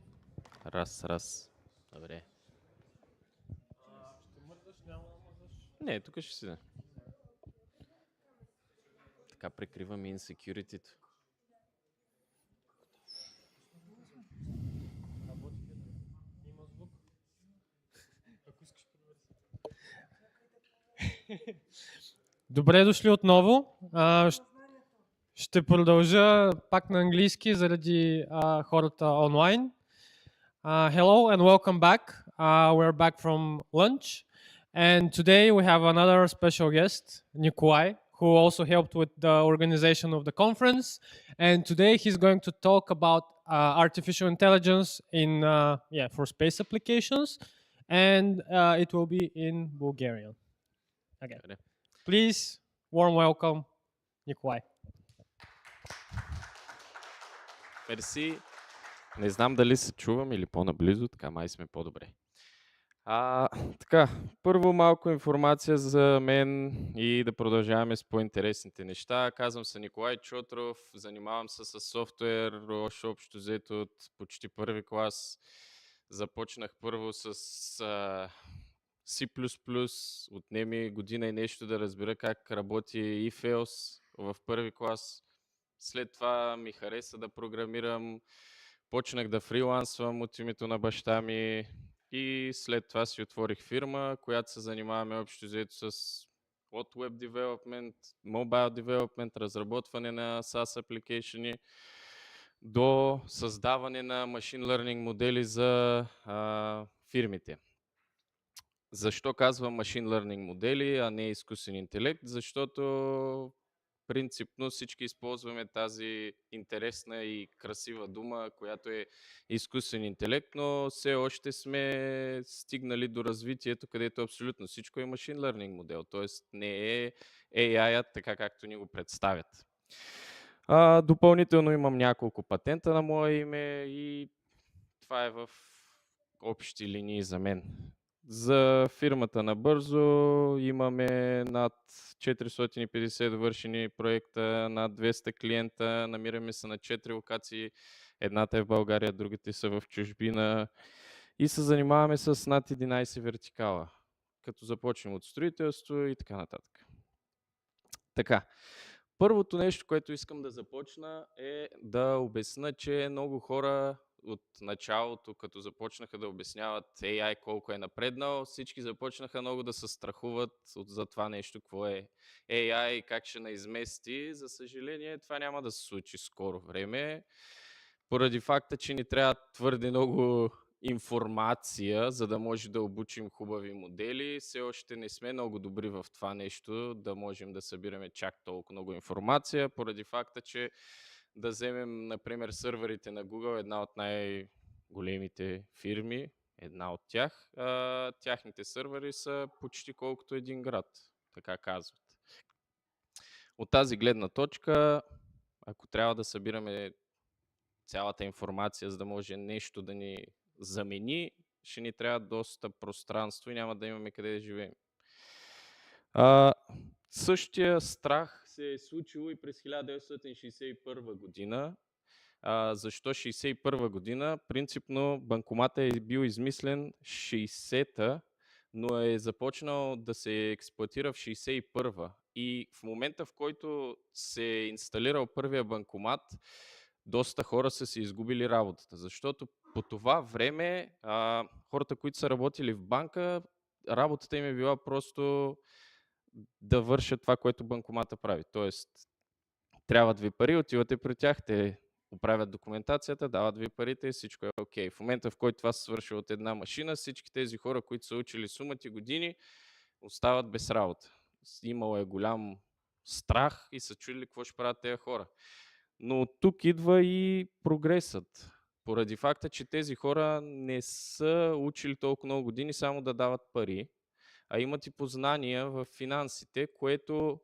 Раз. Добре. Не, тук ще си. Така прикриваме insecurity-то. Добре дошли отново. Ще продължа пак на английски заради хората онлайн. Hello and welcome back. We're back from lunch. And today we have another special guest, Nikolai, who also helped with the organization of the conference. And today he's going to talk about artificial intelligence in for space applications. And it will be in Bulgarian. Okay. Please, warm welcome, Nikolai. Мерси. Не знам дали се чувам или по-наблизо, така май сме по-добре. Така, първо малко информация за мен и да продължаваме с по-интересните неща. Казвам се Николай Чотров, занимавам се с софтуер, още общо взето от почти първи клас. Започнах първо с C++, отнеми година и нещо да разбера как работи EEST в първи клас. След това ми хареса да програмирам, почнах да фрилансвам от името на баща ми и след това си отворих фирма, която се занимаваме общо взето с от Web Development, Mobile Development, разработване на SaaS application до създаване на Machine Learning модели за фирмите. Защо казвам Machine Learning модели, а не изкуствен интелект? Защото принципно всички използваме тази интересна и красива дума, която е изкуствен интелект, но все още сме стигнали до развитието, където абсолютно всичко е Machine Learning модел, т.е. не е AI-ът така както ни го представят. Допълнително имам няколко патента на мое име и това е в общи линии за мен. За фирмата набързо имаме над 450 довършени проекта, над 200 клиента, намираме се на 4 локации, едната е в България, другите са в чужбина и се занимаваме с над 11 вертикала, като започнем от строителство и така нататък. Така, първото нещо, което искам да започна е да обясня, че много хора от началото, като започнаха да обясняват AI колко е напреднал, всички започнаха много да се страхуват за това нещо, какво е AI и как ще наизмести. За съжаление, това няма да се случи скоро време, поради факта, че ни трябва твърде много информация, за да може да обучим хубави модели. Все още не сме много добри в това нещо, да можем да събираме чак толкова много информация, поради факта, че да вземем, например, сървърите на Google, една от най-големите фирми, една от тях, тяхните сървъри са почти колкото един град, така казват. От тази гледна точка, ако трябва да събираме цялата информация, за да може нещо да ни замени, ще ни трябва доста пространство и няма да имаме къде да живеем. Същия страх се е случило и през 1961 година. Защо 1961 година? Принципно банкомата е бил измислен 60-та, но е започнал да се експлоатира в 61-та. И в момента, в който се е инсталирал първия банкомат, доста хора са си изгубили работата, защото по това време хората, които са работили в банка, работата им е била просто да вършат това, което банкомата прави. Тоест, трябват ви пари, отивате при тях, те оправят документацията, дават ви парите и всичко е окей. В момента, в който това се свърши от една машина, всички тези хора, които са учили сумати години, остават без работа. Имало е голям страх и са чули какво ще правят тези хора. Но тук идва и прогресът. Поради факта, че тези хора не са учили толкова много години само да дават пари, а имат и познания в финансите, което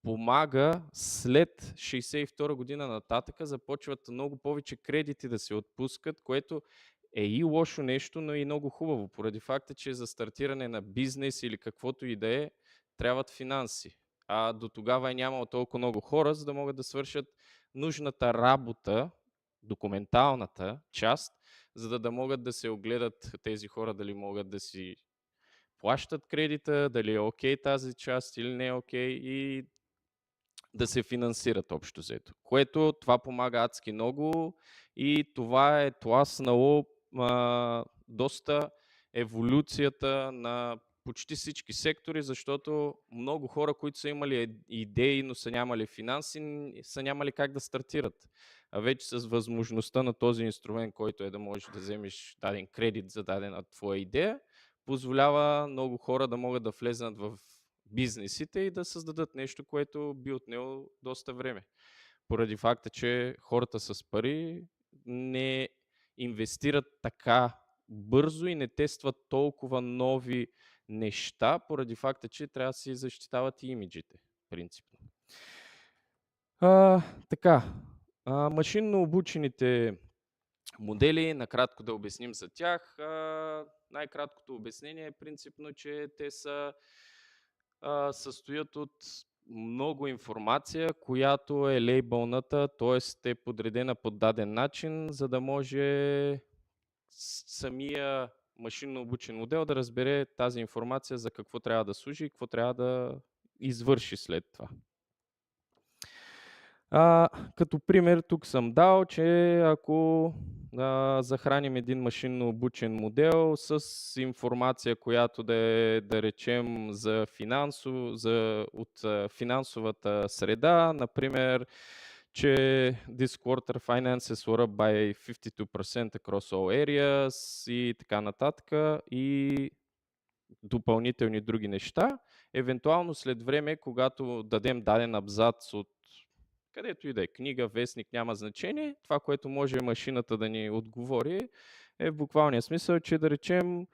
помага след 1962 година нататъка, започват много повече кредити да се отпускат, което е и лошо нещо, но и много хубаво, поради факта, че за стартиране на бизнес или каквото и да е, трябват финанси. А до тогава е нямало толкова много хора, за да могат да свършат нужната работа, документалната част, за да могат да се огледат тези хора дали могат да си плащат кредита, дали е окей тази част или не е окей и да се финансират общо взето. Което това помага адски много и това е тласнало доста еволюцията на почти всички сектори, защото много хора, които са имали идеи, но са нямали финанси, са нямали как да стартират. А вече с възможността на този инструмент, който е да можеш да вземеш даден кредит за дадена твоя идея, позволява много хора да могат да влезнат в бизнесите и да създадат нещо, което би отнело доста време. Поради факта, че хората с пари не инвестират така бързо и не тестват толкова нови неща, поради факта, че трябва да си защитават и имиджите, принципно. Така, машинно обучените модели, накратко да обясним за тях. Най-краткото обяснение е принципно, че те състоят от много информация, която е лейбълната, т.е. е подредена по даден начин, за да може самия машинно обучен модел да разбере тази информация за какво трябва да служи и какво трябва да извърши след това. Като пример тук съм дал, че ако захраним един машинно обучен модел с информация, която да е, да речем, от финансовата среда, например, че this quarter finance is up by 52% across all areas и така нататък, и допълнителни други неща. Евентуално след време, когато дадем даден абзац от където и да е книга, вестник, няма значение, това, което може машината да ни отговори, е в буквалния смисъл, че да речем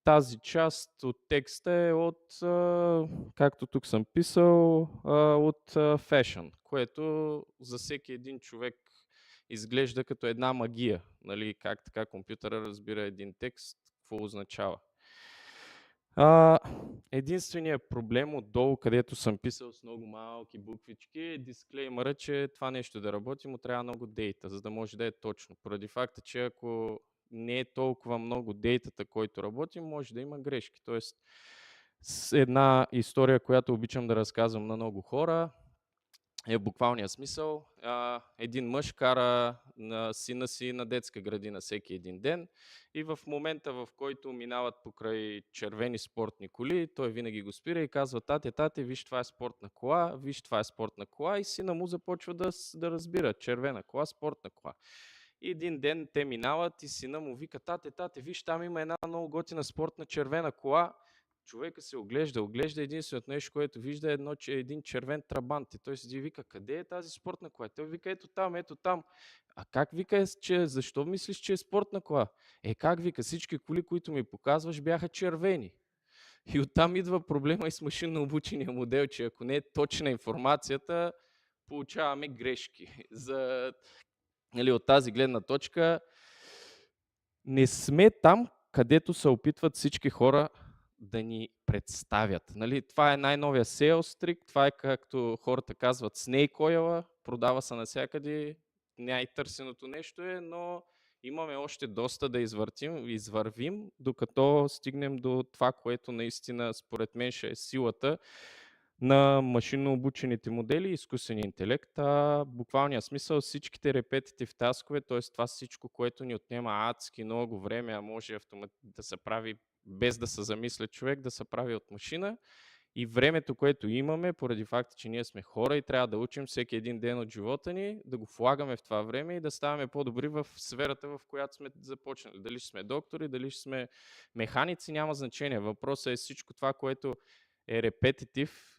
тази част от текста е от, както тук съм писал, от fashion, което за всеки един човек изглежда като една магия. Нали, как така компютъра разбира един текст, какво означава. Единственият проблем отдолу, където съм писал с много малки буквички, е дисклеймъра, че това нещо да работи, му трябва много дейта, за да може да е точно. Поради факта, че ако не е толкова много дейтата, който работи, може да има грешки. Тоест, с една история, която обичам да разказвам на много хора, е в буквалния смисъл. Един мъж кара сина си на детска градина всеки един ден и в момента, в който минават покрай червени спортни коли, той винаги го спира и казва: тате, виж, това е спортна кола, виж, това е спортна кола, и сина му започва да разбира: червена кола, спортна кола. И един ден те минават и сина му вика: тате, виж, там има една много готина спортна червена кола. Човека се оглежда единственото нещо, което вижда, е един червен трабант. И той седи и вика: къде е тази спортна кола? Той вика: ето там. А как вика, защо мислиш, че е спортна кола? Как вика, всички коли, които ми показваш, бяха червени. И оттам идва проблема и с машинно обучения модел, че ако не е точна информацията, получаваме грешки. От тази гледна точка не сме там, където се опитват всички хора да ни представят. Това е най-новия sales трик, това е, както хората казват, snake oil, продава се навсякъде, най-търсеното нещо е, но имаме още доста да извървим, докато стигнем до това, което наистина според мен ще е силата на машинно обучените модели и изкуствения интелект. Буквалния смисъл, всичките repetitive таскове, т.е. това всичко, което ни отнема адски много време, а може да се прави без да се замисля човек, да се прави от машина, и времето, което имаме, поради факта, че ние сме хора и трябва да учим всеки един ден от живота ни, да го влагаме в това време и да ставаме по-добри в сферата, в която сме започнали. Дали ще сме доктори, дали ще сме механици, няма значение. Въпросът е всичко това, което е репетитив,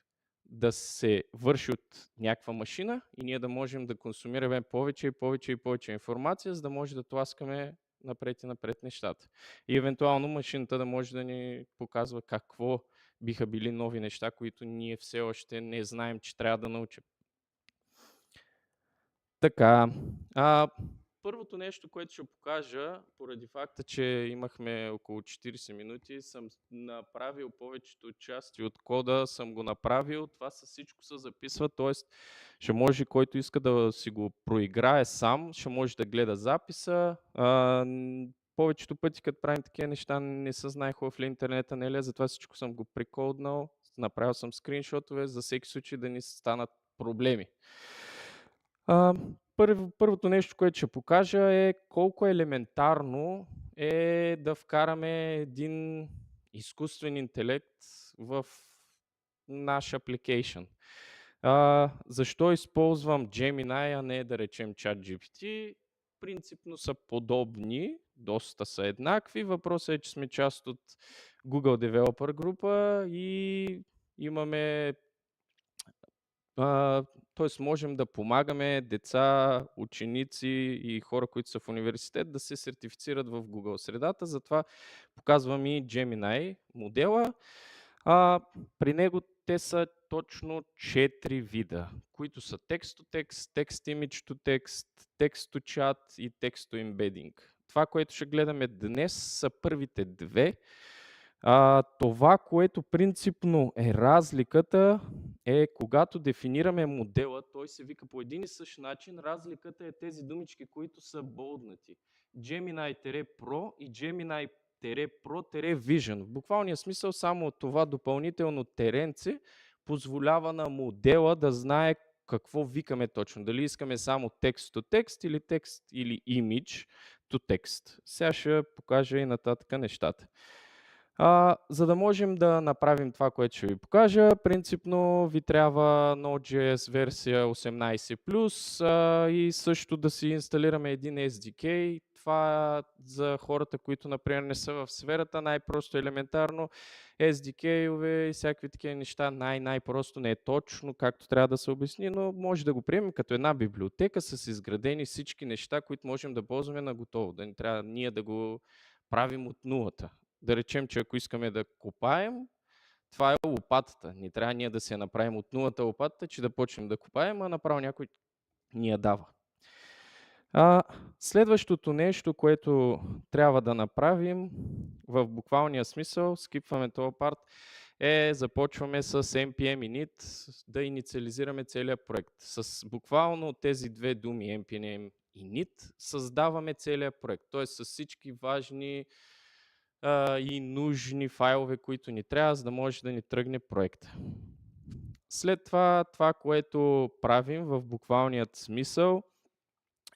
да се върши от някаква машина и ние да можем да консумираме повече информация, за да може да тласкаме напред и напред нещата. И евентуално машината да може да ни показва какво биха били нови неща, които ние все още не знаем, че трябва да научим. Така, Първото нещо, което ще покажа, поради факта, че имахме около 40 минути, съм направил повечето части от кода, съм го направил, това всичко се записва, т.е. ще може, който иска да си го проиграе сам, ще може да гледа записа. Повечето пъти, като правим такива неща, не се знае в интернета, не е, затова всичко съм го прикоднал, направил съм скриншотове, за всеки случай да ни станат проблеми. Първото нещо, което ще покажа е колко елементарно е да вкараме един изкуствен интелект в наш application. Защо използвам Gemini, а не да речем ChatGPT? Принципно са подобни, доста са еднакви. Въпросът е, че сме част от Google Developer група и имаме т.е. можем да помагаме деца, ученици и хора, които са в университет, да се сертифицират в Google средата. Затова показвам и Gemini модела. При него те са точно 4 вида, които са text-to-text, text-image-to-text, text-to-chat и text-to-embedding. Това, което ще гледаме днес, са първите две. Това, което принципно е разликата, е когато дефинираме модела, той се вика по един и същ начин, разликата е тези думички, които са болднати. Gemini-Pro и Gemini-Pro-Vision. В буквалния смисъл само това допълнително теренце позволява на модела да знае какво викаме точно. Дали искаме само текст-to-текст или текст или image-to-text. Сега ще покажа и нататък нещата. За да можем да направим това, което ще ви покажа, принципно ви трябва Node.js версия 18+, и също да си инсталираме един SDK. Това за хората, които, например, не са в сферата, най-просто елементарно SDK-ове и всякакви такива неща, най-просто не е точно както трябва да се обясни, но може да го приемем като една библиотека с изградени всички неща, които можем да ползваме на готово. Да не трябва ние да го правим от нулата. Да речем, че ако искаме да копаем, това е лопатата. Не трябва ние да се направим от нулата лопатата, че да почнем да копаем, а направо някой ни я дава. Следващото нещо, което трябва да направим в буквалния смисъл, скипваме този парт, започваме с npm init да инициализираме целият проект. С буквално тези две думи npm init създаваме целият проект, т.е. с всички важни и нужни файлове, които ни трябва, за да може да ни тръгне проекта. След това, което правим в буквалният смисъл,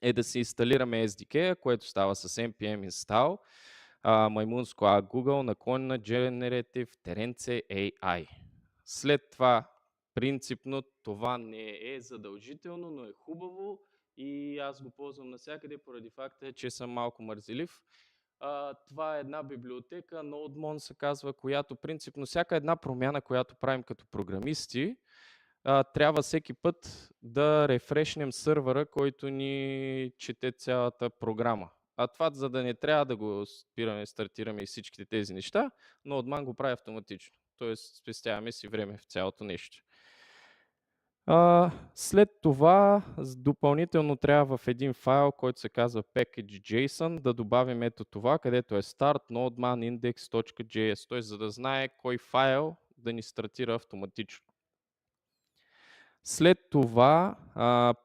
е да си инсталираме SDK, което става с npm install, маймунско Google, /generative AI. След това, принципно, това не е задължително, но е хубаво и аз го ползвам навсякъде поради факта, че съм малко мързелив. Това е една библиотека, NodeMon се казва, която принципно всяка една промяна, която правим като програмисти, трябва всеки път да рефрешнем сървъра, който ни чете цялата програма. Това, за да не трябва да го спираме, стартираме и всичките тези неща, NodeMon го прави автоматично. Тоест спестяваме си време в цялото нещо. След това допълнително трябва в един файл, който се казва package.json, да добавим ето това, където е start nodman index.js, т.е. за да знае кой файл да ни стартира автоматично. След това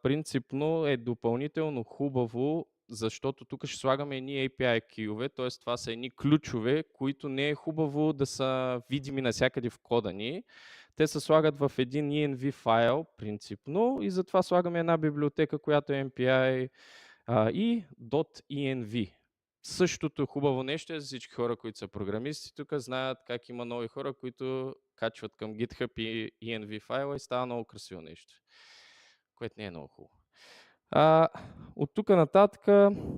принципно е допълнително хубаво, защото тук ще слагаме едни API key-ове, т.е. това са едни ключове, които не е хубаво да са видими навсякъде в кода ни. Те се слагат в един env файл, принципно, и затова слагаме една библиотека, която е MPI и .env. Същото хубаво нещо е за всички хора, които са програмисти. Тук знаят как има нови хора, които качват към GitHub и env файла и става много красиво нещо, което не е много хубаво. От тук нататък,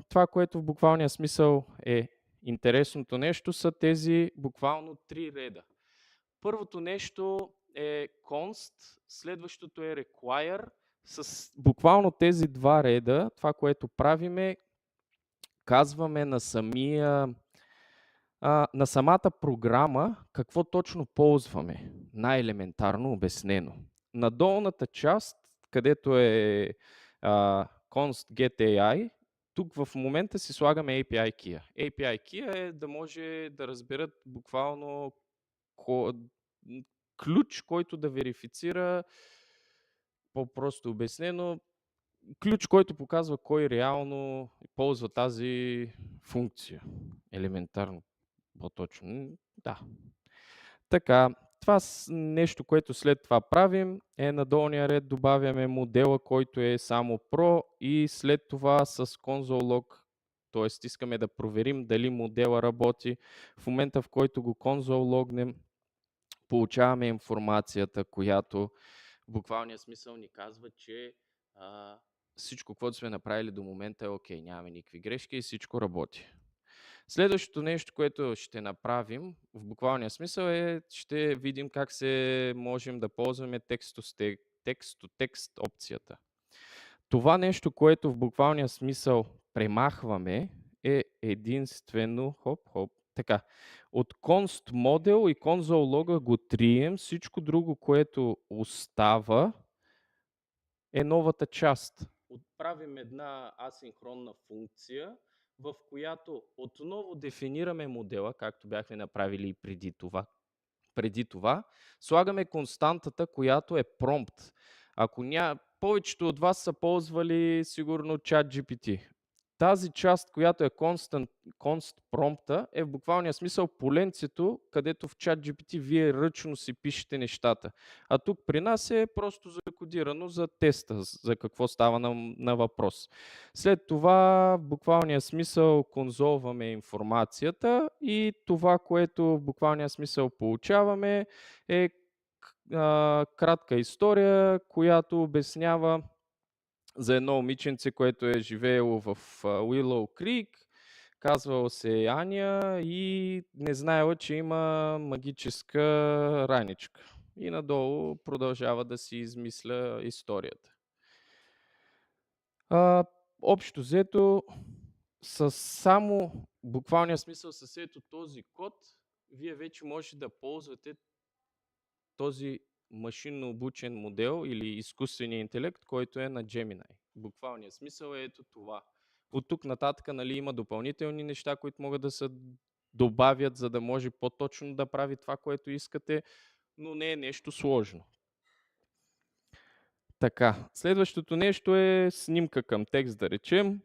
това, което в буквалния смисъл е интересното нещо, са тези буквално 3 реда. Първото нещо е const, следващото е require. С буквално тези 2 реда, това, което правиме, казваме на самата програма какво точно ползваме. Най-елементарно обяснено. На долната част, където е const get AI, тук в момента си слагаме API key. API key е да може да разберат буквално ключ, който да верифицира, по-просто обяснено, ключ, който показва кой реално ползва тази функция. Елементарно, по-точно. Да. Така, това нещо, което след това правим, е на долния ред добавяме модела, който е само Pro, и след това с console log, т.е. искаме да проверим дали модела работи. В момента, в който го console логнем, получаваме информацията, която в буквалния смисъл ни казва, че всичко, което сме направили до момента е окей, нямаме никакви грешки и всичко работи. Следващото нещо, което ще направим в буквалния смисъл е, ще видим как се можем да ползваме текст-то-текст опцията. Това нещо, което в буквалния смисъл премахваме, е единствено така. От const model и console log го трием, всичко друго, което остава, е новата част. Отправим една асинхронна функция, в която отново дефинираме модела, както бяхме направили и преди това. Слагаме константата, която е prompt. Ако повечето от вас са ползвали сигурно ChatGPT. Тази част, която е const prompt, е в буквалния смисъл поленцето, където в ChatGPT вие ръчно си пишете нещата. А тук при нас е просто закодирано за теста, за какво става на въпрос. След това в буквалния смисъл конзолваме информацията и това, което в буквалния смисъл получаваме, е кратка история, която обяснява за едно момиченце, което е живеело в Willow Creek, казвало се Аня и не знаела, че има магическа раничка. И надолу продължава да си измисля историята. Общо взето, само буквалния смисъл с ето този код, вие вече можете да ползвате този машинно обучен модел или изкуствения интелект, който е на Gemini. Буквалният смисъл е ето това. От тук нататък има допълнителни неща, които могат да се добавят, за да може по-точно да прави това, което искате, но не е нещо сложно. Така, следващото нещо е снимка към текст, да речем.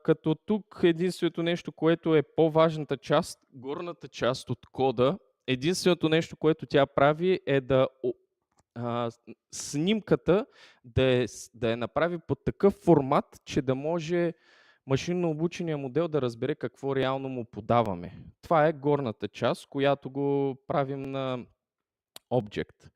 Като тук единственото нещо, което е по-важната част, горната част от кода, единственото нещо, което тя прави, е да снимката да я направи по такъв формат, че да може машинно обучения модел да разбере какво реално му подаваме. Това е горната част, която го правим на Object.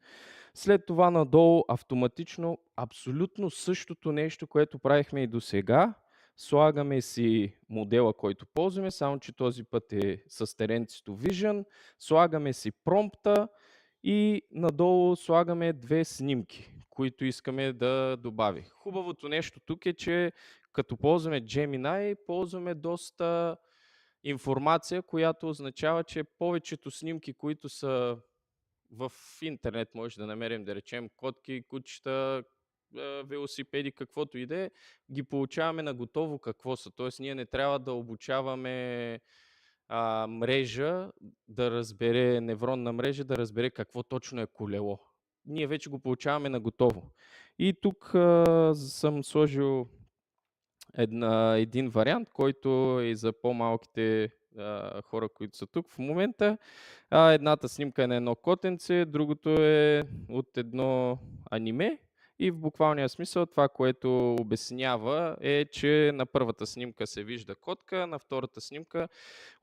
След това надолу автоматично абсолютно същото нещо, което правихме и до сега. Слагаме си модела, който ползваме, само че този път е с теренцето Vision. Слагаме си промпта и надолу слагаме две снимки, които искаме да добави. Хубавото нещо тук е, че като ползваме Gemini, ползваме доста информация, която означава, че повечето снимки, които са в интернет, може да намерим, да речем, котки, кучета, велосипеди, каквото и да е, ги получаваме на готово какво са. Тоест ние не трябва да обучаваме мрежа да разбере, невронна мрежа да разбере какво точно е колело. Ние вече го получаваме на готово. И тук съм сложил един вариант, който е за по-малките хора, които са тук в момента. Едната снимка е на едно котенце, другото е от едно аниме. И в буквалния смисъл това, което обяснява, е, че на първата снимка се вижда котка, на втората снимка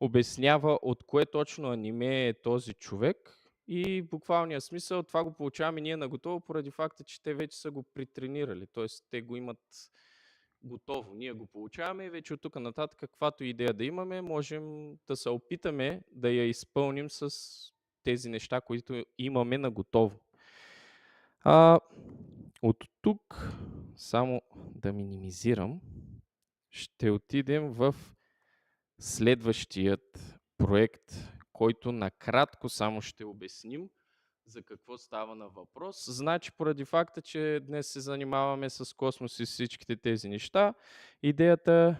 обяснява от кое точно аниме е този човек. И в буквалния смисъл това го получаваме ние на готово, поради факта, че те вече са го притренирали. Т.е. те го имат готово. Ние го получаваме и вече от тук нататък, каквато идея да имаме, можем да се опитаме да я изпълним с тези неща, които имаме на готово. От тук, само да минимизирам, ще отидем в следващият проект, който накратко само ще обясним. за какво става на въпрос. Значи, поради факта, че днес се занимаваме с космос и с всичките тези неща, идеята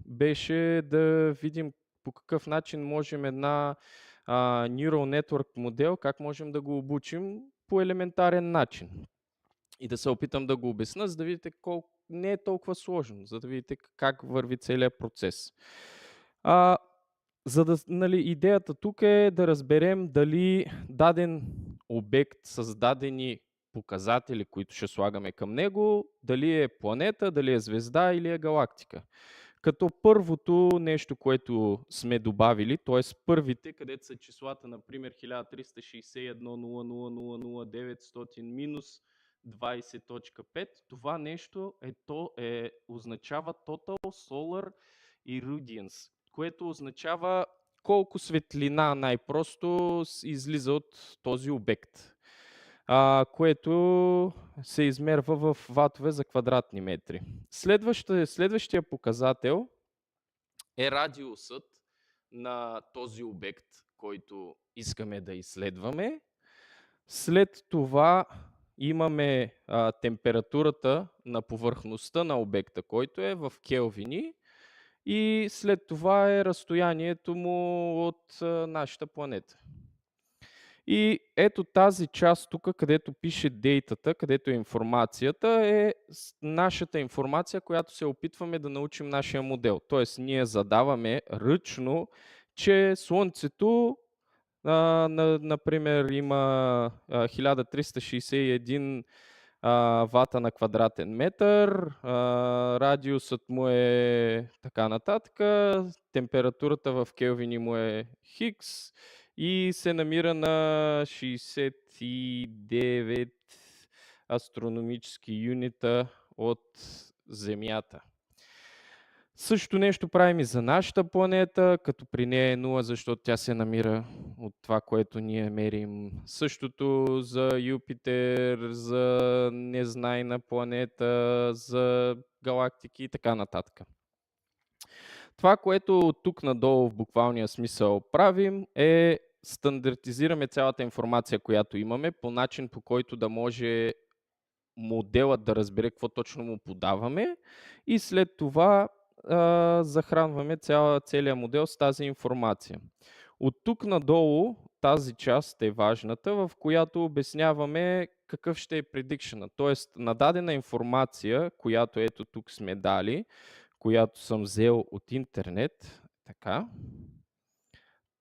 беше да видим по какъв начин можем една Neural Network модел, как можем да го обучим по елементарен начин. И да се опитам да го обясна, за да видите колко не е толкова сложно, за да видите как върви целият процес. За да, идеята тук е да разберем дали даден обект с дадени показатели, които ще слагаме към него, дали е планета, дали е звезда или е галактика. Като първото нещо, което сме добавили, т.е. първите, където са числата, например 1361.0000900 минус 20.5, това нещо означава Total Solar Irradiance, което означава колко светлина най-просто излиза от този обект, което се измерва в ватове за квадратни метри. Следващия показател е радиусът на този обект, който искаме да изследваме. След това имаме температурата на повърхността на обекта, който е в келвини. И след това е разстоянието му от нашата планета. И ето тази част тук, където пише дейтата, където е информацията, е нашата информация, която се опитваме да научим нашия модел. Тоест ние задаваме ръчно, че Слънцето, например, има 1361 вата на квадратен метър, радиусът му е така нататък, температурата в келвини му е хикс и се намира на 69 астрономически юнита от Земята. Същото нещо правим и за нашата планета, като при нея е 0, защото тя се намира от това, което ние мерим. Същото за Юпитер, за незнайна планета, за галактики и така нататък. Това, което от тук надолу в буквалния смисъл правим, е стандартизираме цялата информация, която имаме, по начин, по който да може моделът да разбере какво точно му подаваме и след това захранваме целият модел с тази информация. От тук надолу тази част е важната, в която обясняваме какъв ще е предикшена. Тоест на дадена информация, която ето тук сме дали, която съм взел от интернет, така.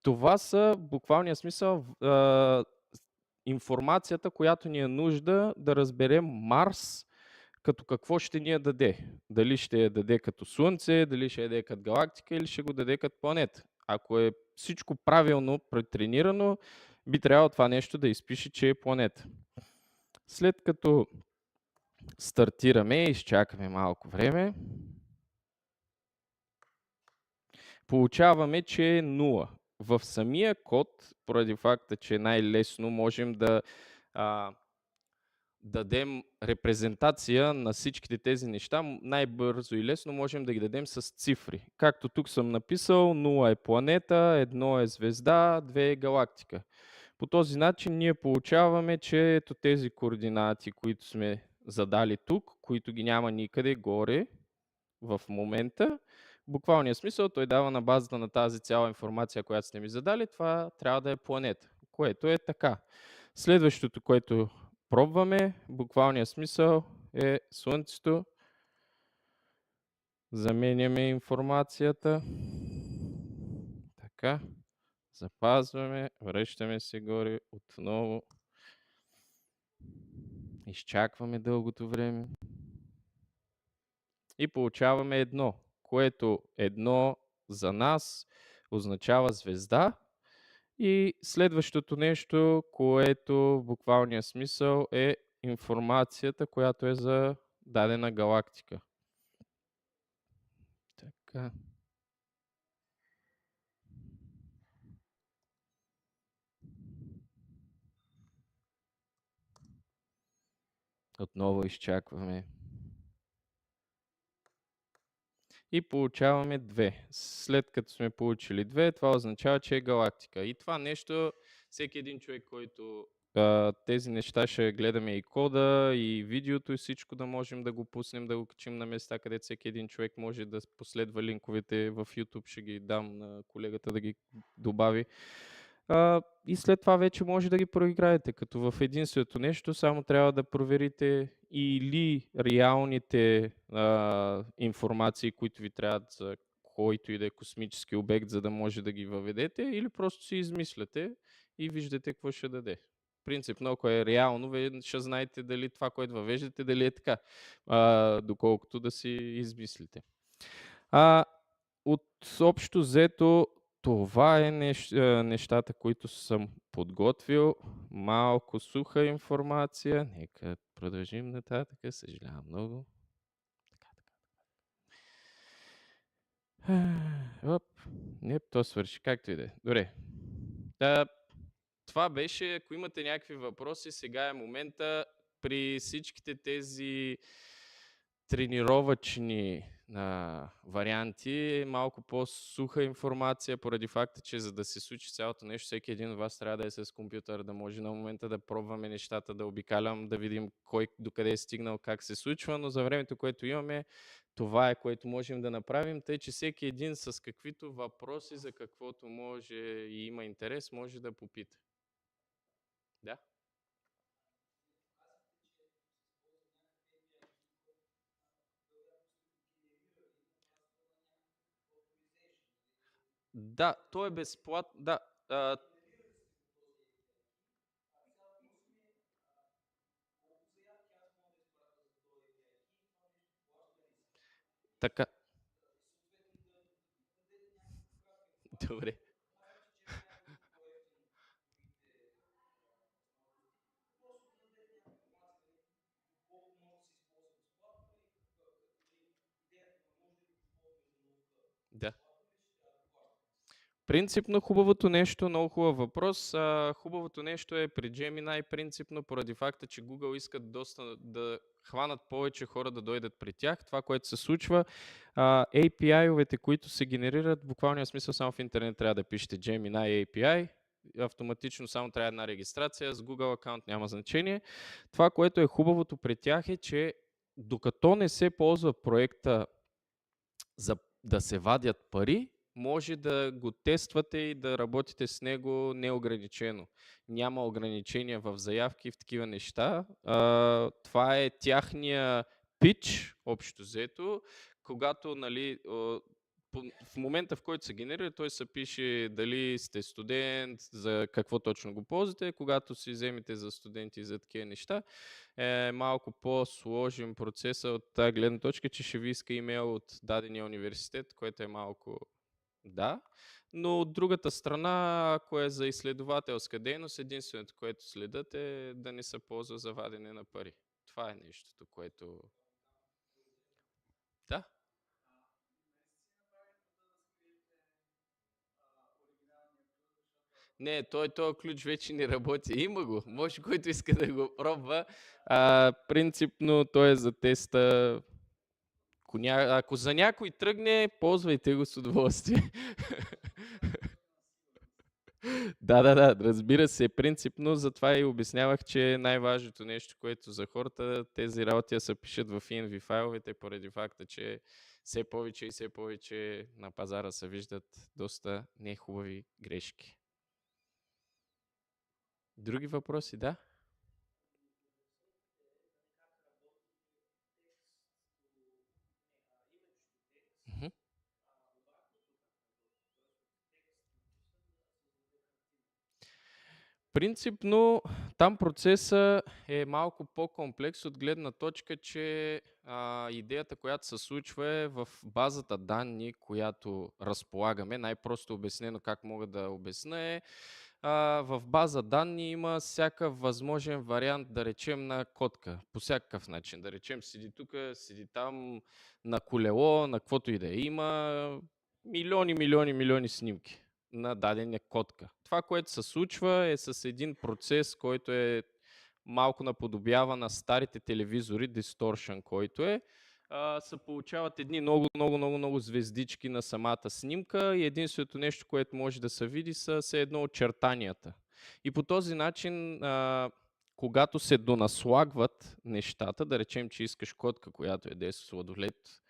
Това са буквалния смисъл информацията, която ни е нужда да разберем Марс като какво ще ни я даде. Дали ще я даде като Слънце, дали ще я даде като галактика или ще го даде като планета. Ако е всичко правилно претренирано, би трябвало това нещо да изпише, че е планета. След като стартираме, изчакаме малко време, получаваме, че е 0. В самия код, поради факта, че най-лесно можем да дадем репрезентация на всичките тези неща, най-бързо и лесно можем да ги дадем с цифри. Както тук съм написал, 0 е планета, 1 е звезда, 2 е галактика. По този начин ние получаваме, че ето тези координати, които сме задали тук, които ги няма никъде горе в момента, буквалният смисъл той дава на базата на тази цяла информация, която сте ми задали, това трябва да е планета, което е така. Следващото, което пробваме, буквалният смисъл е Слънцето. Заменяме информацията. Така. Запазваме, връщаме се горе отново. Изчакваме дългото време. И получаваме 1, което 1 за нас означава звезда. И следващото нещо, което в буквалния смисъл е информацията, която е за дадена галактика. Така. Отново изчакваме. и получаваме 2. След като сме получили 2, това означава, че е галактика. И това нещо, всеки един човек, който тези неща ще гледаме и кода, и видеото, и всичко да можем да го пуснем, да го качим на места, където всеки един човек може да последва линковете в YouTube, ще ги дам на колегата да ги добави. И след това вече може да ги проиграете, като в единственото нещо само трябва да проверите или реалните информации, които ви трябват за който и да е космически обект, за да може да ги въведете, или просто си измисляте и виждате какво ще даде. Принципно, ако е реално, вие ще знаете дали това, което въвеждате, дали е така, доколкото да си измислите. От общо взето, това е нещата, които съм подготвил. Малко суха информация. Нека продължим нататък. Съжалявам много. Оп. Не, то свърши. Както и да е. Добре. Това беше. Ако имате някакви въпроси, сега е момента. При всичките тези тренировъчни варианти, малко по-суха информация, поради факта, че за да се случи цялото нещо, всеки един от вас трябва да е с компютър, да може на момента да пробваме нещата, да обикалям, да видим кой докъде е стигнал, как се случва, но за времето, което имаме, това е, което можем да направим, тъй че всеки един с каквито въпроси, за каквото може и има интерес, може да попита. Да? Да, то е безплатно. Да, така. Добре. Да. Принципно хубавото нещо, много хубав въпрос. Хубавото нещо е при Gemini принципно, поради факта, че Google искат доста да хванат повече хора да дойдат при тях. Това, което се случва, API-овете, които се генерират, в буквалния смисъл само в интернет трябва да пишете Gemini API, автоматично само трябва една регистрация, с Google акаунт няма значение. Това, което е хубавото при тях е, че докато не се ползва проекта за да се вадят пари, може да го тествате и да работите с него неограничено. Няма ограничения в заявки и в такива неща. Това е тяхния пич, общо взето, когато, нали, в момента, в който се генерира, той се пише дали сте студент, за какво точно го ползвате. Когато си вземете за студенти и за такива неща, е малко по-сложен процесът от тази гледна точка, че ще ви иска имейл от дадения университет, което е малко да. Но от другата страна, ако е за изследователска дейност, единственото, което следят е да не се ползва за вадене на пари. Това е нещото, което... Да. Не, този ключ вече не работи. Има го. Може който иска да го пробва. Принципно той е за теста. Ако за някой тръгне, ползвайте го с удоволствие. Да, разбира се, принципно, затова и обяснявах, че най-важното нещо, което за хората, тези работи се пишат в ENV файловете, поради факта, че все повече и все повече на пазара се виждат доста нехубави грешки. Други въпроси, да? Принципно там процесът е малко по-комплекс от гледна точка, че идеята, която се случва е в базата данни, която разполагаме. Най-просто обяснено как мога да обясня е, в база данни има всякакъв възможен вариант, да речем, на котка. По всякакъв начин. Да речем, седи тук, седи там, на колело, на каквото и да е. Има милиони снимки на дадена котка. Това, което се случва е с един процес, който е малко наподобява на старите телевизори, distortion, който е. се получават едни много звездички на самата снимка и единственото нещо, което може да се види, са все едно очертанията. И по този начин, когато се донаслагват нещата, да речем, че искаш котка, която е 10 сладолет,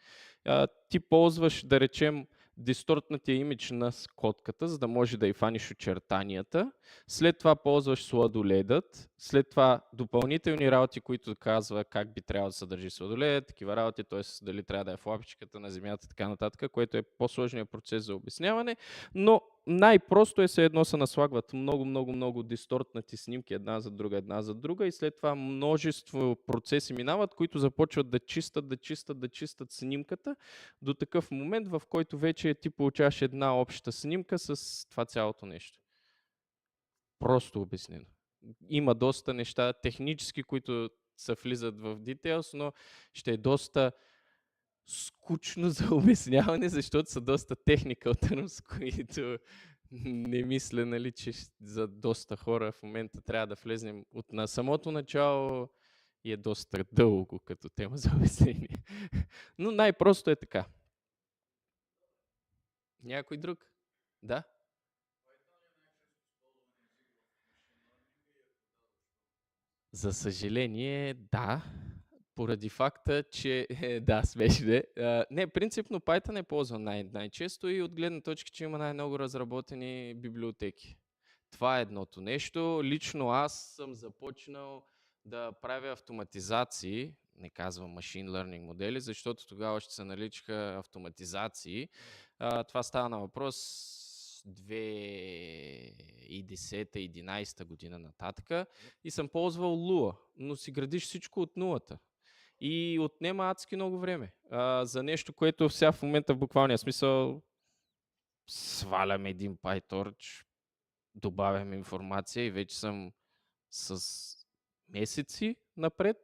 ти ползваш, да речем, дистортнатия имидж на котката, за да може да й фаниш очертанията. След това ползваш сладоледът, след това допълнителни работи, които казва как би трябвало да съдържи сладоледът, такива работи, т.е. дали трябва да е в лапичката на земята, така нататък, което е по-сложният процес за обясняване, но най-просто е все едно се наслагват много дистортнати снимки една за друга и след това множество процеси минават, които започват да чистат снимката до такъв момент, в който вече ти получаваш една обща снимка с това цялото нещо. Просто обяснено. Има доста неща технически, които се влизат в details, но ще е доста скучно за обясняване, защото са доста technical terms, които не мисля, нали, че за доста хора в момента трябва да влезнем от на самото начало и е доста дълго като тема за обяснение. Но най-просто е така. Някой друг? Да? За съжаление, да. Поради факта, че да, смешно е. Не, принципно Python е ползван най-често и от гледна точка, че има най-много разработени библиотеки. Това е едното нещо. Лично аз съм започнал да правя автоматизации, не казвам machine learning модели, защото тогава ще се наричаха автоматизации. Това става на въпрос 2010-2011 година нататък и съм ползвал Lua, но си градиш всичко от нулата. И отнема адски много време. За нещо, което сега в момента в буквалния смисъл свалям един PyTorch, добавям информация и вече съм с месеци напред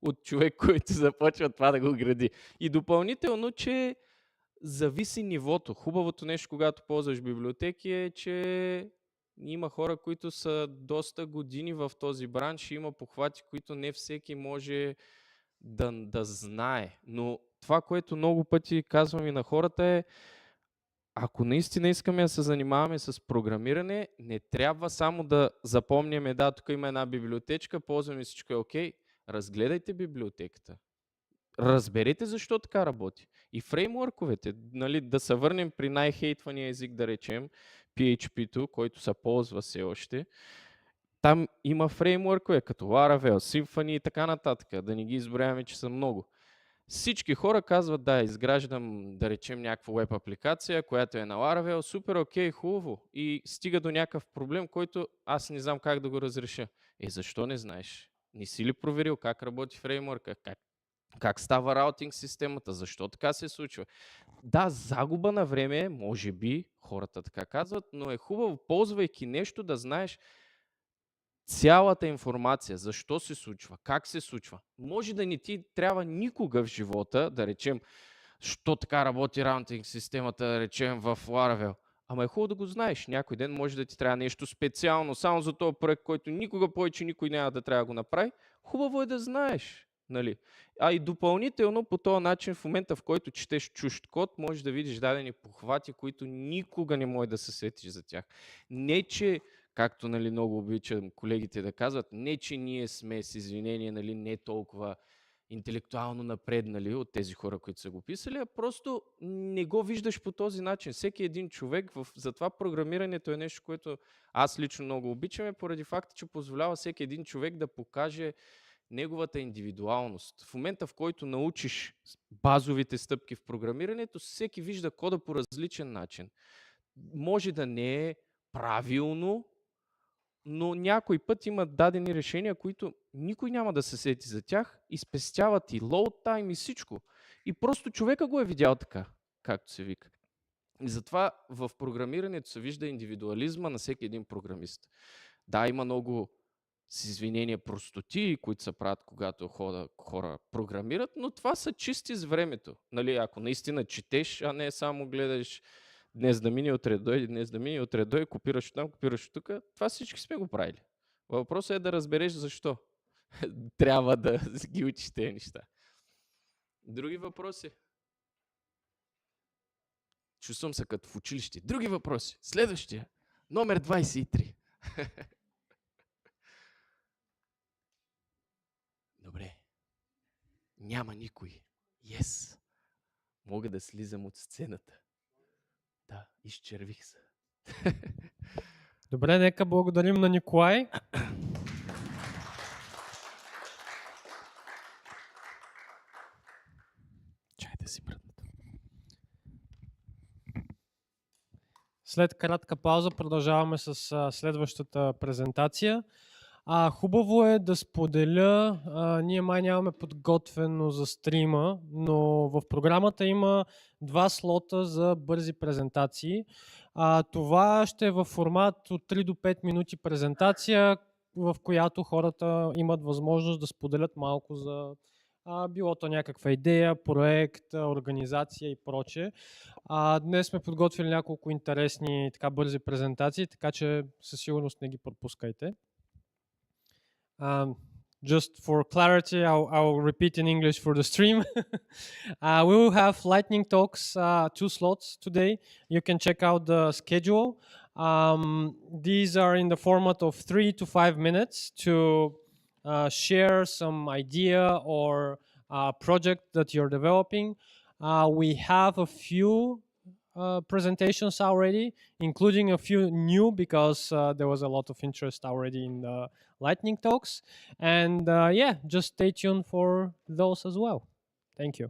от човек, който започва това да го гради. И допълнително, че зависи нивото. Хубавото нещо, когато ползваш библиотеки е, че има хора, които са доста години в този бранш и има похвати, които не всеки може да знае. Но това, което много пъти казвам и на хората е, ако наистина искаме да се занимаваме с програмиране, не трябва само да запомняме, да, тук има една библиотечка, ползваме всичко е окей. Разгледайте библиотеката. Разберете защо така работи. И фреймворковете, нали, да се върнем при най-хейтвания език, да речем, PHP-то, който се ползва все още. Там има фреймворкове, като Laravel, Symfony и така нататък. Да не ги изброяваме, че са много. Всички хора казват, да, изграждам, да речем, някаква веб апликация, която е на Laravel, супер, окей, хубаво. И стига до някакъв проблем, който аз не знам как да го разреша. Защо не знаеш? Не си ли проверил как работи фреймворка? Как става раутинг системата? Защо така се случва? Да, загуба на време, може би, хората така казват, но е хубаво, ползвайки нещо, да знаеш цялата информация, защо се случва, как се случва. Може да не ти трябва никога в живота, да речем, що така работи раутинг системата, да речем в Laravel. Ама е хубаво да го знаеш. Някой ден може да ти трябва нещо специално, само за този проект, който никога повече никой няма да трябва да го направи. Хубаво е да знаеш. Нали? А и допълнително по този начин, в момента в който четеш чужд код, можеш да видиш дадени похвати, които никога не може да се сетиш за тях. Не, че, както нали, много обичам колегите да казват, не, че ние сме с извинение, нали, не толкова интелектуално напреднали от тези хора, които са го писали, а просто не го виждаш по този начин. Всеки един човек, затова програмирането е нещо, което аз лично много обичам, поради факта, че позволява всеки един човек да покаже неговата индивидуалност. В момента, в който научиш базовите стъпки в програмирането, всеки вижда кода по различен начин. Може да не е правилно, но някой път има дадени решения, които никой няма да се сети за тях и спестяват и load time и всичко. И просто човека го е видял така, както се вика. И затова в програмирането се вижда индивидуализма на всеки един програмист. Да, има много с извинение простоти, които се правят, когато хора програмират, но това са чисти с времето. Нали, ако наистина четеш, а не само гледаш днес да мине, утре дойде, днес да мине, утре дойде, копираш там, копираш тук, това всички сме го правили. Въпросът е да разбереш защо трябва да ги учиш тези неща. Други въпроси? Чувствам се като в училище. Други въпроси? Следващия. Номер 23. Добре. Няма никой. Yes. Мога да слизам от сцената. Да, изчервих се. Добре, нека благодарим на Николай. Чай да си мръднат. След кратка пауза продължаваме с следващата презентация. Хубаво е да споделя, ние май нямаме подготвено за стрима, но в програмата има 2 слота за бързи презентации. Това ще е в формат от 3 до 5 минути презентация, в която хората имат възможност да споделят малко за било то някаква идея, проект, организация и прочее. Днес сме подготвили няколко интересни така бързи презентации, така че със сигурност не ги пропускайте. Just for clarity, I'll repeat in English for the stream. We will have lightning talks, 2 slots today. You can check out the schedule. These are in the format of 3 to 5 minutes to share some idea or project that you're developing. We have a few presentations already, including a few new because there was a lot of interest already in the lightning talks. And yeah, just stay tuned for those as well. Thank you.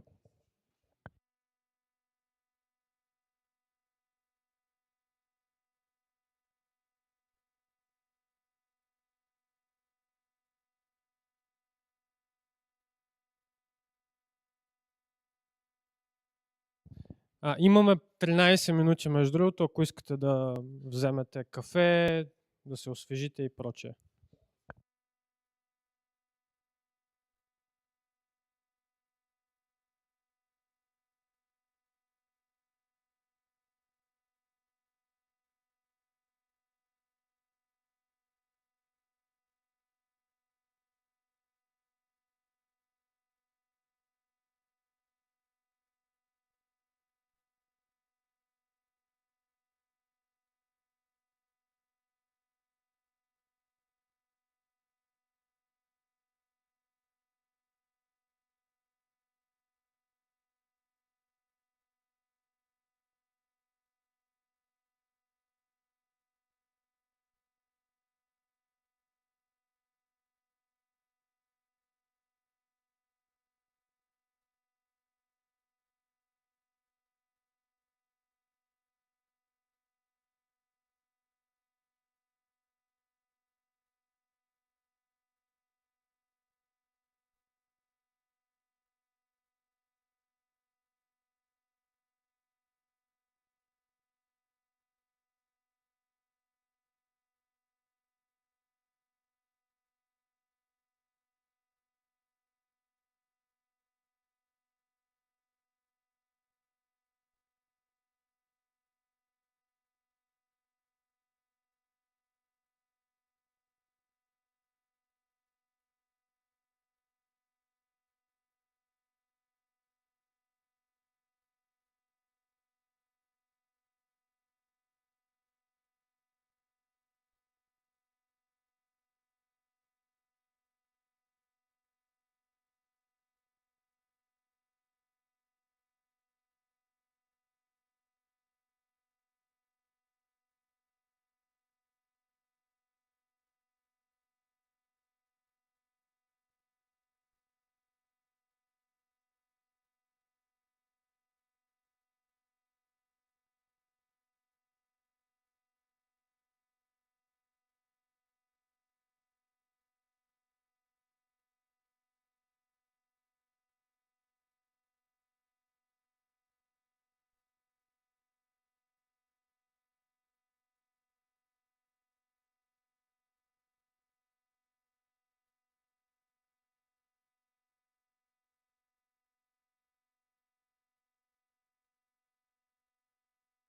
Имаме 13 минути, между другото, ако искате да вземете кафе, да се освежите и прочее.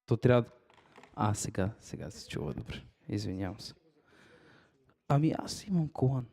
То трябва... сега се чува добре. Извинявам се. Ами аз имам колан.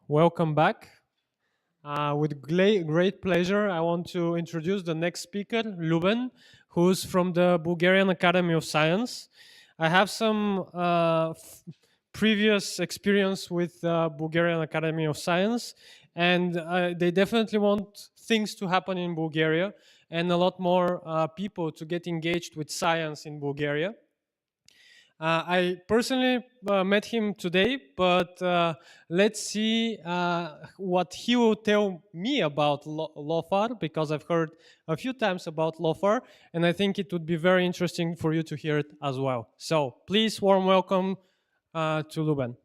Welcome back. With great pleasure, I want to introduce the next speaker, Luben, who's from the Bulgarian Academy of Science. I have some previous experience with the Bulgarian Academy of Science, and they definitely want things to happen in Bulgaria and a lot more people to get engaged with science in Bulgaria. I personally met him today, but let's see what he will tell me about LOFAR, because I've heard a few times about LOFAR, and I think it would be very interesting for you to hear it as well. So please, warm welcome to Luben.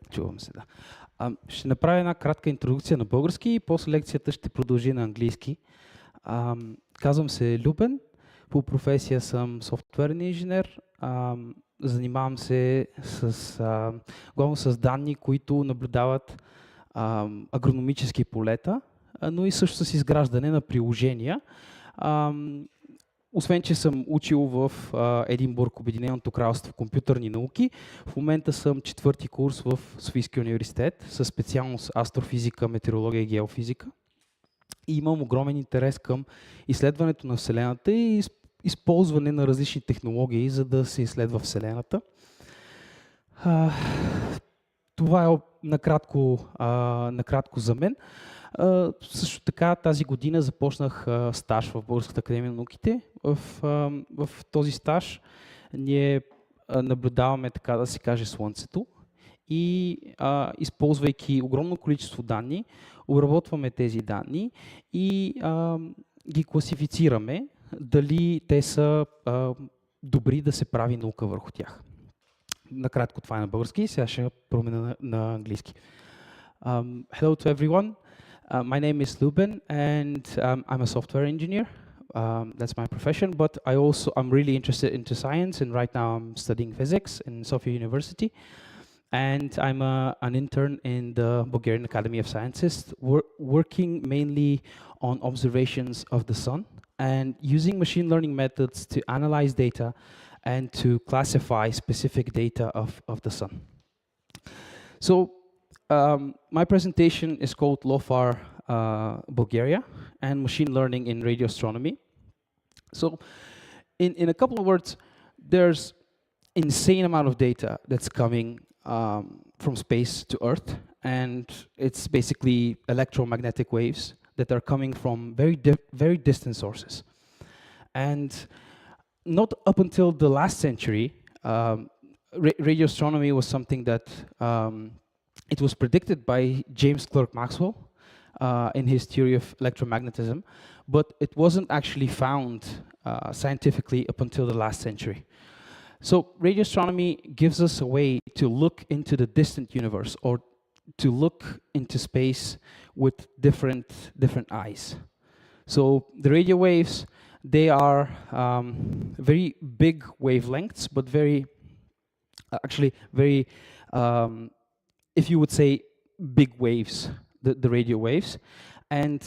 Чувам се, да. Ще направя една кратка интродукция на български и после лекцията ще продължи на английски. Казвам се Любен, по професия съм софтуерен инженер, занимавам се главно с данни, които наблюдават агрономически полета, но и също с изграждане на приложения. Освен, че съм учил в Единбург, Обединеното кралство компютърни науки, в момента съм четвърти курс в Софийския университет със специалност астрофизика, метеорология и геофизика. И имам огромен интерес към изследването на Вселената и използване на различни технологии, за да се изследва Вселената. Това е накратко за мен. Също така тази година започнах стаж в Българската академия на науките. В този стаж ние наблюдаваме, така да се каже, Слънцето и използвайки огромно количество данни, обработваме тези данни и ги класифицираме, дали те са добри да се прави наука върху тях. Накратко това е на български, сега ще променя на английски. Hello to everyone. My name is Luben and I'm a software engineer. That's my profession, but I'm really interested into science, and right now I'm studying physics in Sofia University. And I'm an intern in the Bulgarian Academy of Sciences, working mainly on observations of the sun and using machine learning methods to analyze data and to classify specific data of the sun. So my presentation is called LOFAR Bulgaria and Machine Learning in Radio Astronomy. So in a couple of words, there's insane amount of data that's coming from space to Earth, and it's basically electromagnetic waves that are coming from very distant sources. And not up until the last century, radio astronomy was something that it was predicted by James Clerk Maxwell in his theory of electromagnetism, but it wasn't actually found scientifically up until the last century. So radio astronomy gives us a way to look into the distant universe, or to look into space with different eyes. So the radio waves, they are very big wavelengths, but very, if you would say, big waves, the radio waves, and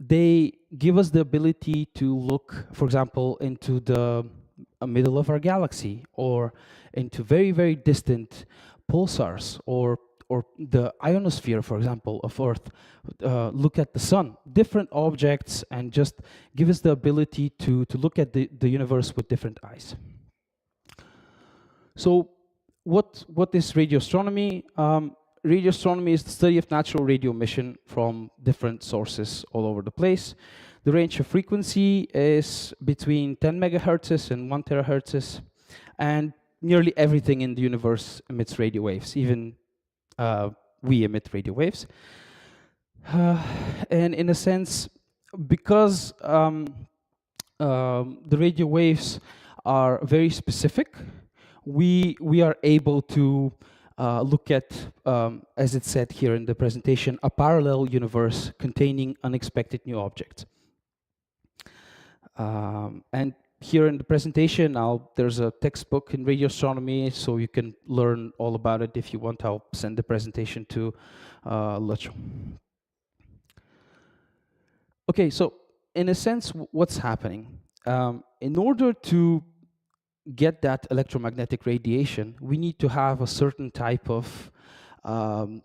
they give us the ability to look, for example, into the middle of our galaxy, or into very distant pulsars, or the ionosphere, for example, of Earth. Look at the sun, different objects, and just give us the ability to look at the universe with different eyes. So what is radio astronomy? Radio astronomy is the study of natural radio emission from different sources all over the place. The range of frequency is between 10 megahertz and 1 terahertz, and nearly everything in the universe emits radio waves. Even we emit radio waves. And in a sense, because the radio waves are very specific, we are able to look at, as it said here in the presentation, a parallel universe containing unexpected new objects. And here in the presentation, there's a textbook in radio astronomy, so you can learn all about it. If you want, I'll send the presentation to Lucho. Okay, so in a sense, what's happening? in order to get that electromagnetic radiation, we need to have a certain type of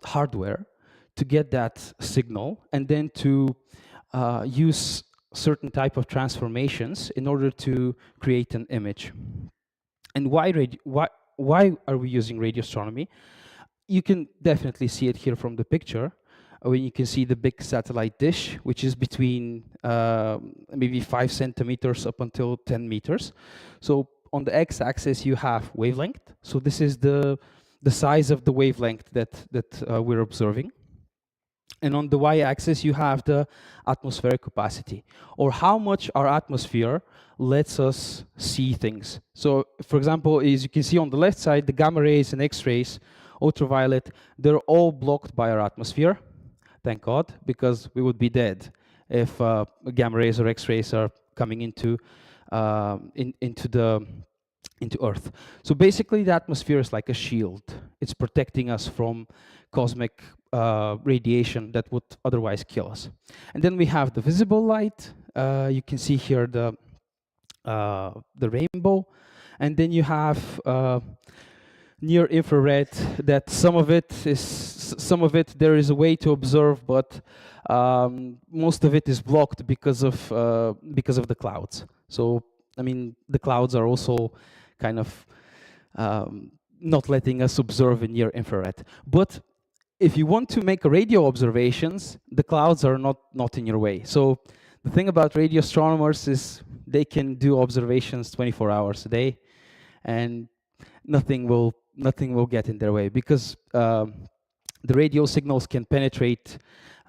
hardware to get that signal, and then to use certain type of transformations in order to create an image. And why are we using radio astronomy? You can definitely see it here from the picture, when you can see the big satellite dish, which is between maybe 5 centimeters up until 10 meters. So on the x-axis you have wavelength. So this is the size of the wavelength that we're observing. And on the y-axis you have the atmospheric opacity, or how much our atmosphere lets us see things. So for example, as you can see on the left side, the gamma rays and x-rays, ultraviolet, they're all blocked by our atmosphere. Thank God, because we would be dead if gamma rays or x-rays are coming into Earth. So basically the atmosphere is like a shield. It's protecting us from cosmic radiation that would otherwise kill us. And then we have the visible light. You can see here the rainbow. And then you have near infrared, that some of it there is a way to observe, but most of it is blocked because of the clouds. So I mean, the clouds are also kind of not letting us observe in near infrared. But if you want to make radio observations, the clouds are not in your way. So the thing about radio astronomers is they can do observations 24 hours a day, and nothing will get in their way, because the radio signals can penetrate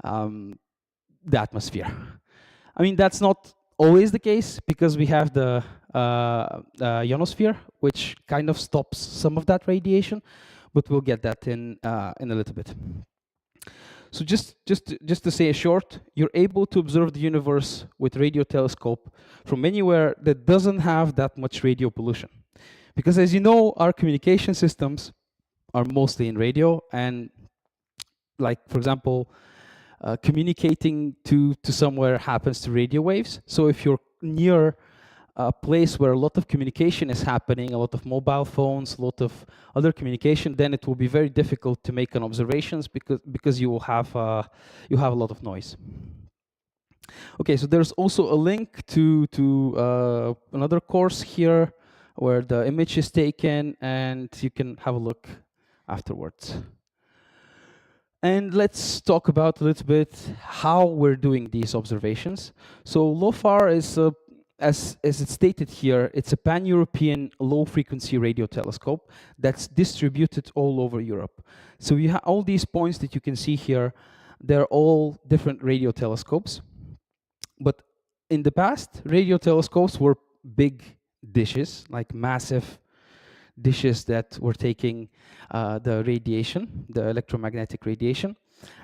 the atmosphere. I mean, that's not always the case, because we have the ionosphere, which kind of stops some of that radiation, but we'll get that in a little bit. So just to say a short, you're able to observe the universe with radio telescope from anywhere that doesn't have that much radio pollution. Because as you know, our communication systems are mostly in radio, and like, for example, communicating to somewhere happens to radio waves. So if you're near a place where a lot of communication is happening, a lot of mobile phones, a lot of other communication, then it will be very difficult to make an observations, because you will have a lot of noise. Okay, so there's also a link to another course here where the image is taken, and you can have a look afterwards. And let's talk about a little bit how we're doing these observations. So LOFAR is, as it's stated here, it's a pan-European low-frequency radio telescope that's distributed all over Europe. So you have all these points that you can see here, they're all different radio telescopes. But in the past, radio telescopes were big dishes, like massive dishes that were taking the radiation, the electromagnetic radiation.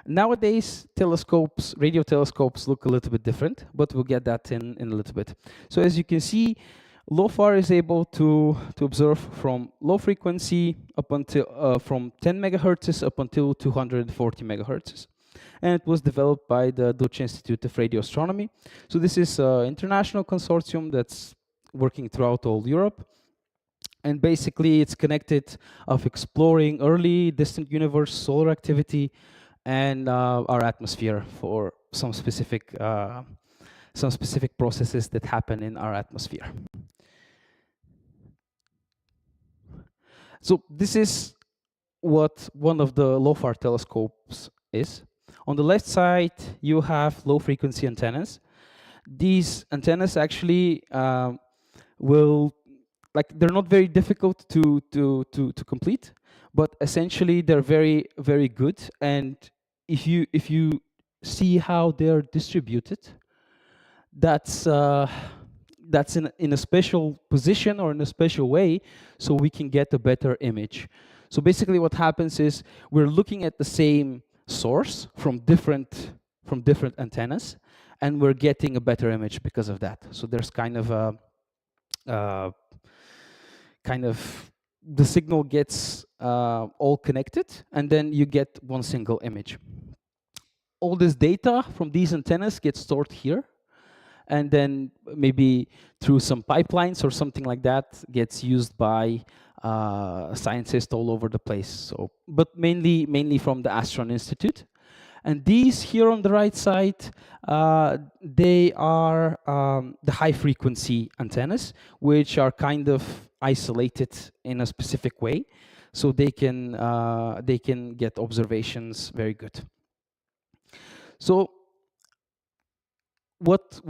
Nowadays, radio telescopes look a little bit different, but we'll get that in a little bit. So as you can see, LOFAR is able to observe from low frequency up until from 10 megahertz up until 240 megahertz. And it was developed by the Dutch Institute of Radio Astronomy. So this is an international consortium that's working throughout all Europe. And basically it's connected of exploring early distant universe, solar activity, and our atmosphere for some specific processes that happen in our atmosphere. So this is what one of the LOFAR telescopes is. On the left side, you have low frequency antennas. These antennas actually they're not very difficult to complete, but essentially they're very, very good. And if you see how they're distributed, that's in a special position or in a special way, so we can get a better image. So basically what happens is we're looking at the same source from different antennas, and we're getting a better image because of that. So there's kind of a the signal gets all connected, and then you get one single image. All this data from these antennas gets stored here, and then maybe through some pipelines or something like that gets used by scientists all over the place. So, but mainly from the Astron Institute. And these here on the right side, they are the high frequency antennas, which are kind of isolated in a specific way, so they can get observations very good. So what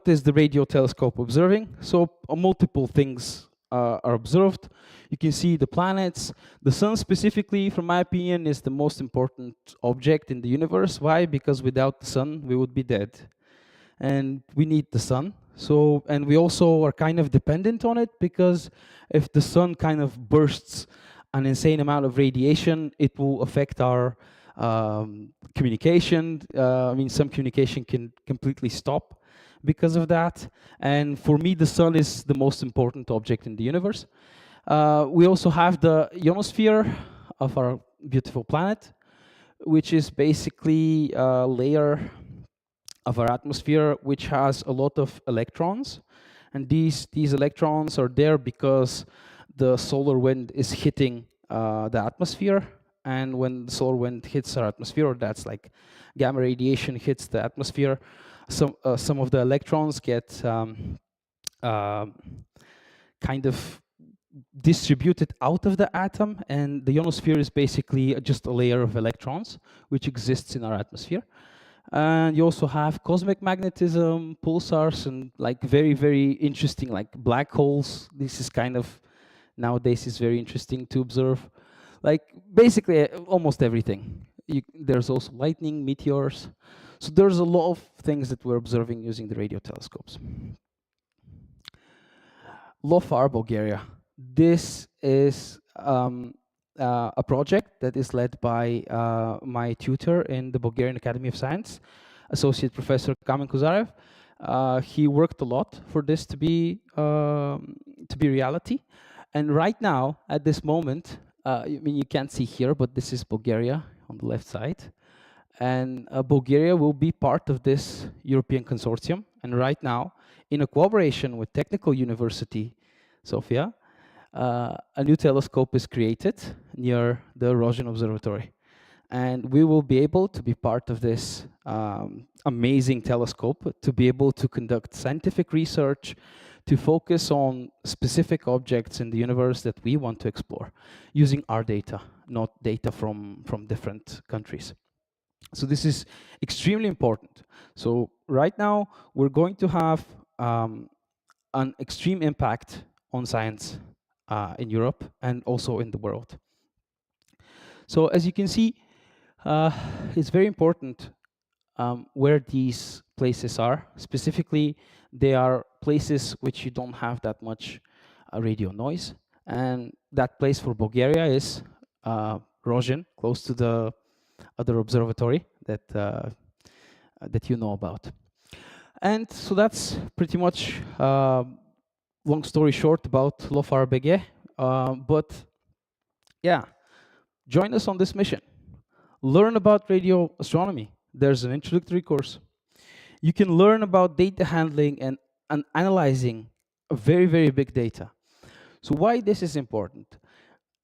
is the radio telescope observing? So multiple things are observed. You can see the planets. The sun specifically, from my opinion, is the most important object in the universe. Why? Because without the sun, we would be dead. And we need the sun. So, and we also are kind of dependent on it, because if the sun kind of bursts an insane amount of radiation, it will affect our communication. I mean, some communication can completely stop because of that. And for me, the sun is the most important object in the universe. We also have the ionosphere of our beautiful planet, which is basically a layer of our atmosphere which has a lot of electrons. And these electrons are there because the solar wind is hitting the atmosphere. And when the solar wind hits our atmosphere, or that's like gamma radiation hits the atmosphere, some of the electrons get kind of distributed out of the atom, and the ionosphere is basically just a layer of electrons which exists in our atmosphere. And you also have cosmic magnetism, pulsars, and like very, very interesting like black holes. This is kind of nowadays is very interesting to observe. Like basically almost everything. There's also lightning, meteors. So there's a lot of things that we're observing using the radio telescopes. LOFAR, Bulgaria. This is a project that is led by my tutor in the Bulgarian Academy of Science, Associate Professor Kamen Kuzarev. He worked a lot for this to be reality. And right now, at this moment, I mean, you can't see here, but this is Bulgaria on the left side. And Bulgaria will be part of this European consortium. And right now, in a collaboration with Technical University, Sofia, a new telescope is created near the Rogin Observatory. And we will be able to be part of this amazing telescope, to be able to conduct scientific research, to focus on specific objects in the universe that we want to explore, using our data, not data from different countries. So this is extremely important. So right now, we're going to have an extreme impact on science in Europe and also in the world. So as you can see, it's very important where these places are. Specifically, they are places which you don't have that much radio noise. And that place for Bulgaria is Rogin, close to the other observatory that that you know about. And so that's pretty much long story short about LOFAR BG. But yeah, join us on this mission. Learn about radio astronomy. There's an introductory course. You can learn about data handling and analyzing very, very big data. So why this is important?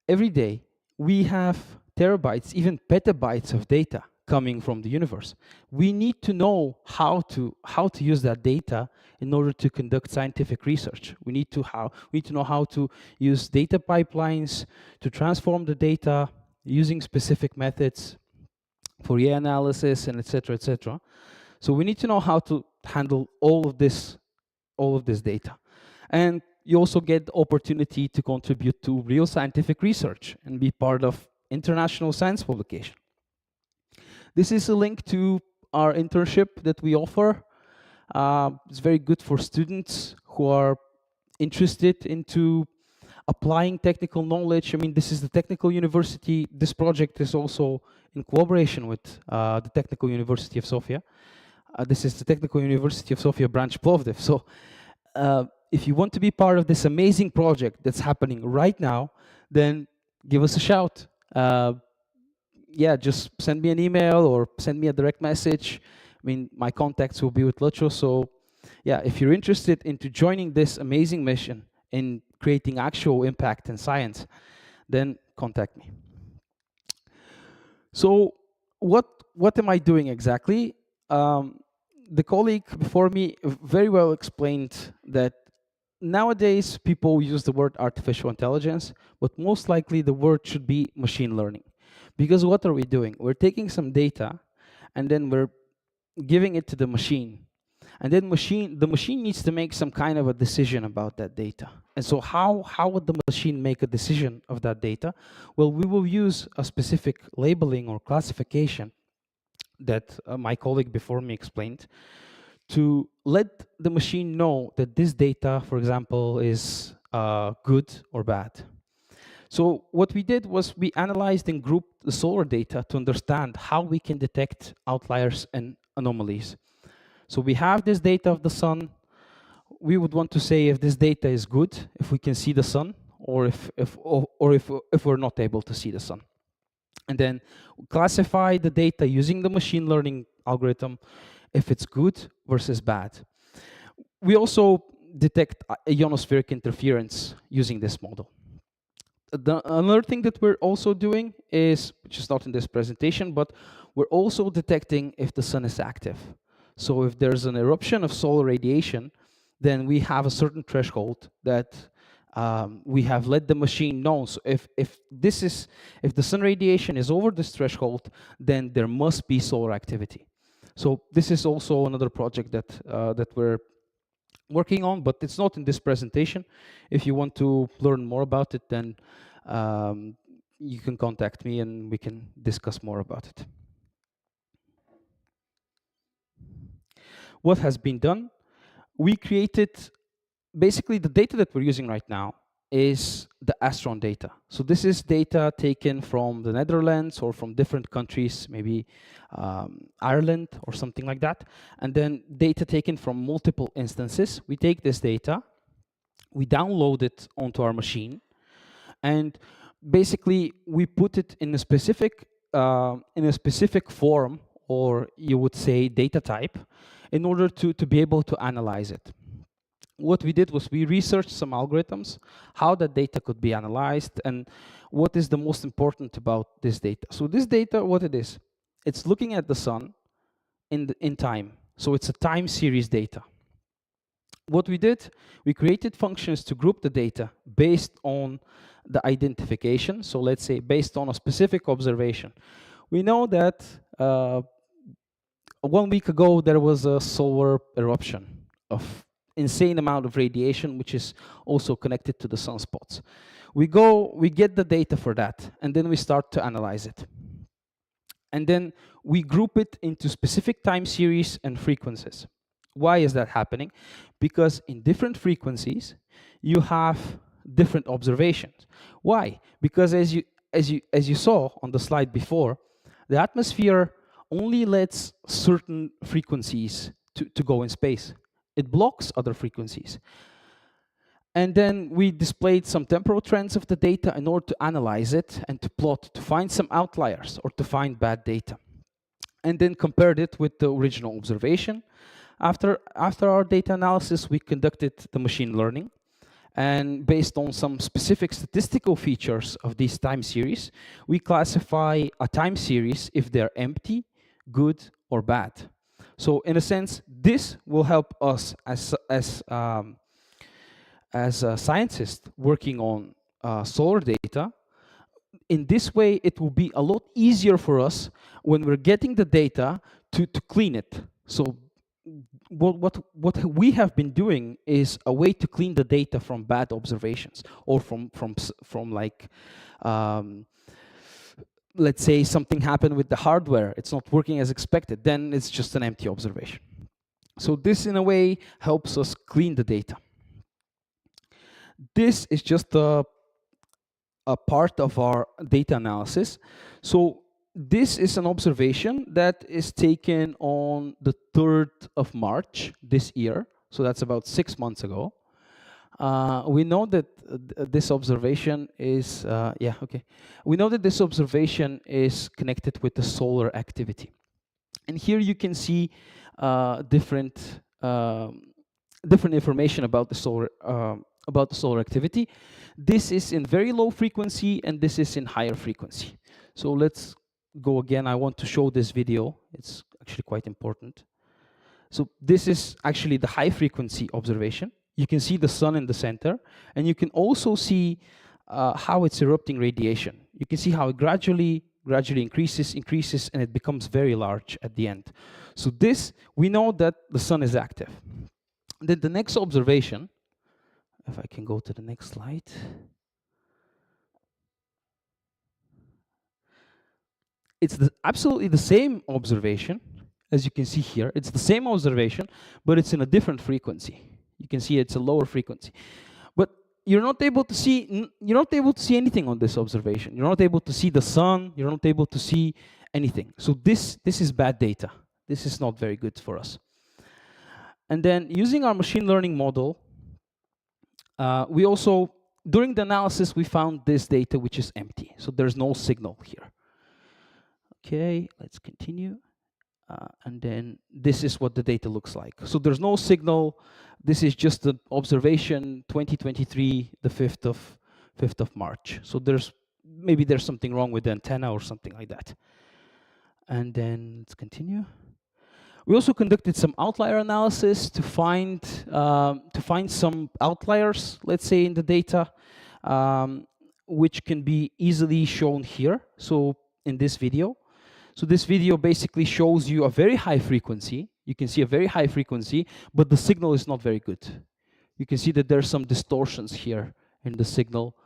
Every day we have terabytes, even petabytes of data coming from the universe. We need to know how to use that data in order to conduct scientific research. We need to know how to use data pipelines to transform the data using specific methods, Fourier analysis, and etc., etc. So we need to know how to handle all of this data. And you also get the opportunity to contribute to real scientific research and be part of international science publication. This is a link to our internship that we offer. It's very good for students who are interested into applying technical knowledge. I mean, this is the Technical University. This project is also in collaboration with the Technical University of Sofia. This is the Technical University of Sofia branch Plovdiv. So if you want to be part of this amazing project that's happening right now, then give us a shout. Yeah, just send me an email or send me a direct message. mean, my contacts will be with Lucho. So yeah, if you're interested into joining this amazing mission in creating actual impact in science, then contact me. So what am I doing exactly? The colleague before me very well explained that nowadays people use the word artificial intelligence, but most likely the word should be machine learning. Because what are we doing? We're taking some data and then we're giving it to the machine. And then the machine needs to make some kind of a decision about that data. And so how would the machine make a decision of that data? Well, we will use a specific labeling or classification that my colleague before me explained to let the machine know that this data, for example, is good or bad. So what we did was we analyzed and grouped the solar data to understand how we can detect outliers and anomalies. So we have this data of the sun. We would want to say if this data is good, if we can see the sun, or if we're not able to see the sun. And then classify the data using the machine learning algorithm if it's good versus bad. We also detect ionospheric interference using this model. Another thing that we're also doing is, which is not in this presentation, but we're also detecting if the sun is active. So if there's an eruption of solar radiation, then we have a certain threshold that we have let the machine know. So if the sun radiation is over this threshold, then there must be solar activity. So this is also another project that we're working on, but it's not in this presentation. If you want to learn more about it, then you can contact me and we can discuss more about it. What has been done? We created, basically the data that we're using right now is the Astron data. So this is data taken from the Netherlands or from different countries, maybe Ireland or something like that. And then data taken from multiple instances. We take this data, we download it onto our machine, and basically we put it in a specific form, or you would say data type, in order to be able to analyze it. What we did was we researched some algorithms, how that data could be analyzed, and what is the most important about this data. So this data, what it is, it's looking at the sun in time. So it's a time series data. What we did, we created functions to group the data based on the identification. So let's say based on a specific observation. We know that 1 week ago there was a solar eruption of insane amount of radiation, which is also connected to the sunspots. We get the data for that, and then we start to analyze it. And then we group it into specific time series and frequencies. Why is that happening? Because in different frequencies, you have different observations. Why? Because as you saw on the slide before, the atmosphere only lets certain frequencies to go in space. It blocks other frequencies. And then we displayed some temporal trends of the data in order to analyze it and to plot, to find some outliers or to find bad data. And then compared it with the original observation. After our data analysis, we conducted the machine learning. And based on some specific statistical features of these time series, we classify a time series if they're empty, good, or bad. So in a sense, this will help us as scientists working on solar data. In this way, it will be a lot easier for us when we're getting the data to clean it. So what we have been doing is a way to clean the data from bad observations, or from like let's say something happened with the hardware, it's not working as expected, then it's just an empty observation. So this in a way helps us clean the data. This is just a part of our data analysis. So this is an observation that is taken on the 3rd of March this year. So that's about 6 months ago. We know that this observation is, we know that this observation is connected with the solar activity. And here you can see different different information about the solar activity. This is in very low frequency, and this is in higher frequency. So let's go again. I want to show this video. It's actually quite important. So this is actually the high frequency observation. You can see the sun in the center, and you can also see how it's erupting radiation. You can see how it gradually increases, and it becomes very large at the end. So this, we know that the sun is active. Then the next observation, if I can go to the next slide. It's absolutely the same observation, as you can see here. It's the same observation, but it's in a different frequency. You can see it's a lower frequency. But you're not able to see anything on this observation. You're not able to see the sun. You're not able to see anything. So this is bad data. This is not very good for us. And then using our machine learning model, we also, during the analysis, we found this data which is empty. So there's no signal here. Okay, let's continue. And then this is what the data looks like. So there's no signal. This is just the observation 2023, the 5th of March. So maybe there's something wrong with the antenna or something like that. And then let's continue. We also conducted some outlier analysis to find some outliers, let's say, in the data, which can be easily shown here. So in this video. So this video basically shows you a very high frequency. You can see a very high frequency, but the signal is not very good. You can see that there's some distortions here in the signal,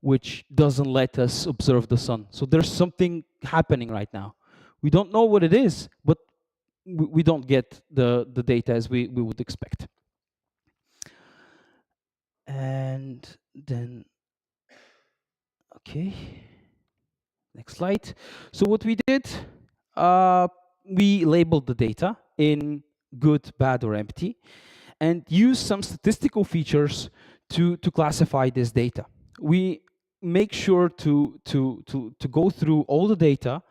which doesn't let us observe the sun. So there's something happening right now. We don't know what it is, but we don't get the data as we would expect. And then, okay. Next slide. So what we did, we labeled the data in good, bad, or empty, and used some statistical features to classify this data. We make sure to go through all the data,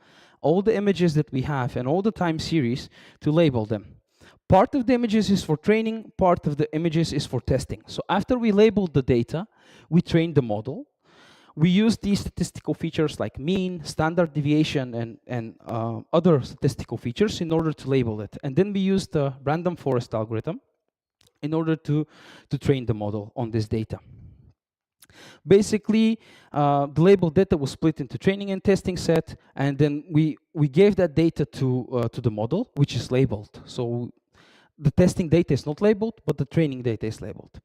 all the images that we have, and all the time series to label them. Part of the images is for training, part of the images is for testing. So after we labeled the data, we trained the model. We used these statistical features like mean, standard deviation, and other statistical features in order to label it. And then we used the random forest algorithm in order to train the model on this data. Basically, the labeled data was split into training and testing set, and then we gave that data to the model, which is labeled. So the testing data is not labeled, but the training data is labeled.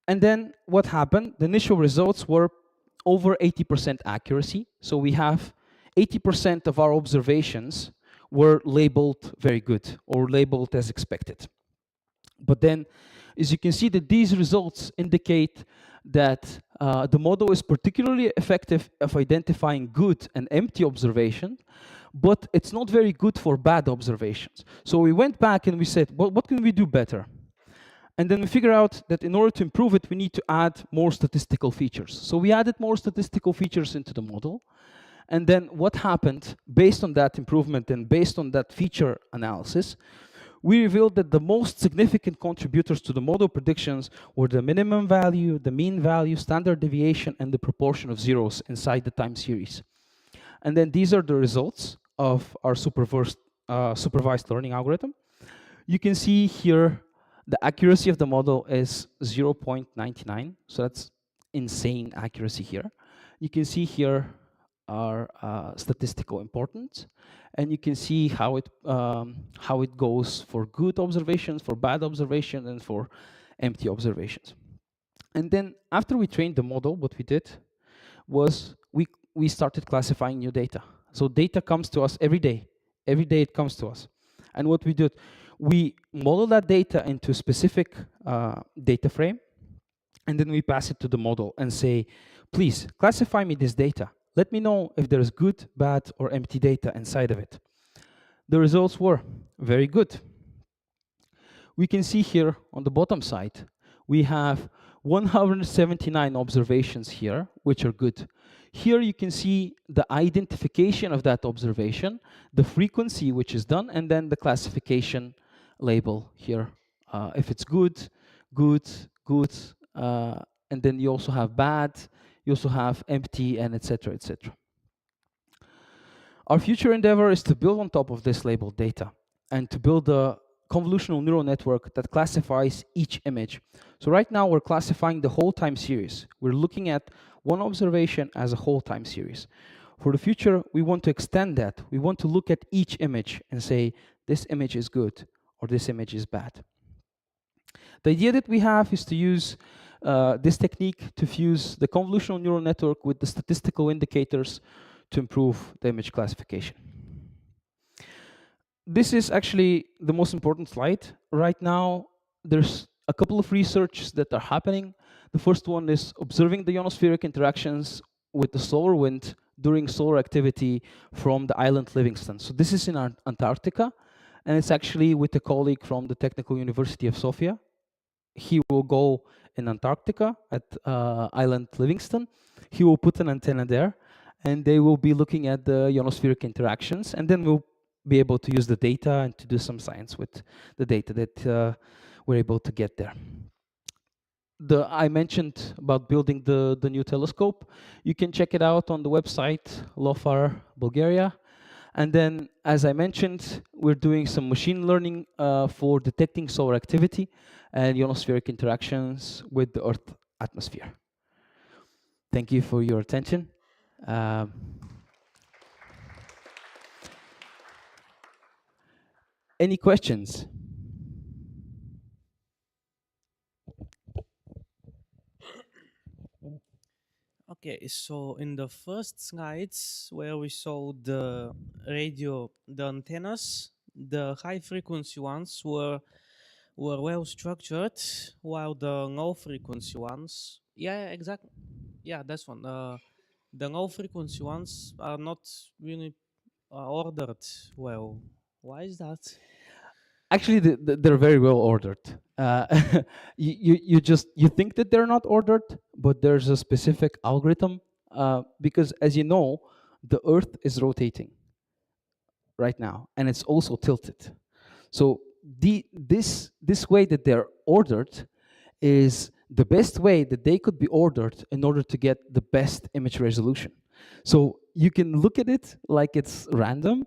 And then what happened? The initial results were over 80% accuracy. So we have 80% of our observations were labeled very good or labeled as expected. But then, as you can see, that these results indicate that the model is particularly effective of identifying good and empty observation, but it's not very good for bad observations. So we went back and we said, well, what can we do better? And then we figure out that in order to improve it, we need to add more statistical features. So we added more statistical features into the model. And then what happened, based on that improvement and based on that feature analysis, we revealed that the most significant contributors to the model predictions were the minimum value, the mean value, standard deviation, and the proportion of zeros inside the time series. And then these are the results of our supervised learning algorithm. You can see here the accuracy of the model is 0.99, so that's insane accuracy here. You can see here our statistical importance, and you can see how it goes for good observations, for bad observations, and for empty observations. And then after we trained the model, what we did was we started classifying new data. So data comes to us every day. Every day it comes to us. And what we did, we model that data into a specific data frame, and then we pass it to the model and say, please classify me this data. Let me know if there's good, bad, or empty data inside of it. The results were very good. We can see here on the bottom side, we have 179 observations here, which are good. Here you can see the identification of that observation, the frequency which is done, and then the classification label here. If it's good, good, good, and then you also have bad, you also have empty, and etc., etc. Our future endeavor is to build on top of this labeled data and to build a convolutional neural network that classifies each image. So right now we're classifying the whole time series. We're looking at one observation as a whole time series. For the future, we want to extend that. We want to look at each image and say, this image is good or this image is bad. The idea that we have is to use this technique to fuse the convolutional neural network with the statistical indicators to improve the image classification. This is actually the most important slide. Right now, there's a couple of research that are happening. The first one is observing the ionospheric interactions with the solar wind during solar activity from the island Livingston. So this is in Antarctica, and it's actually with a colleague from the Technical University of Sofia. He will go in Antarctica at island Livingston. He will put an antenna there, and they will be looking at the ionospheric interactions, and then we'll be able to use the data and to do some science with the data that we're able to get there. I mentioned about building the new telescope. You can check it out on the website, LOFAR Bulgaria. And then, as I mentioned, we're doing some machine learning for detecting solar activity and ionospheric interactions with the Earth atmosphere. Thank you for your attention. Any questions? Okay, so in the first slides where we saw the radio, the antennas, the high frequency ones were well structured, while the low frequency ones, yeah, exactly, yeah, that's one. The low frequency ones are not really ordered well. Why is that? Actually, they're very well ordered. You think that they're not ordered, but there's a specific algorithm because, as you know, the Earth is rotating right now, and it's also tilted. So this way that they're ordered is the best way that they could be ordered in order to get the best image resolution. So you can look at it like it's random,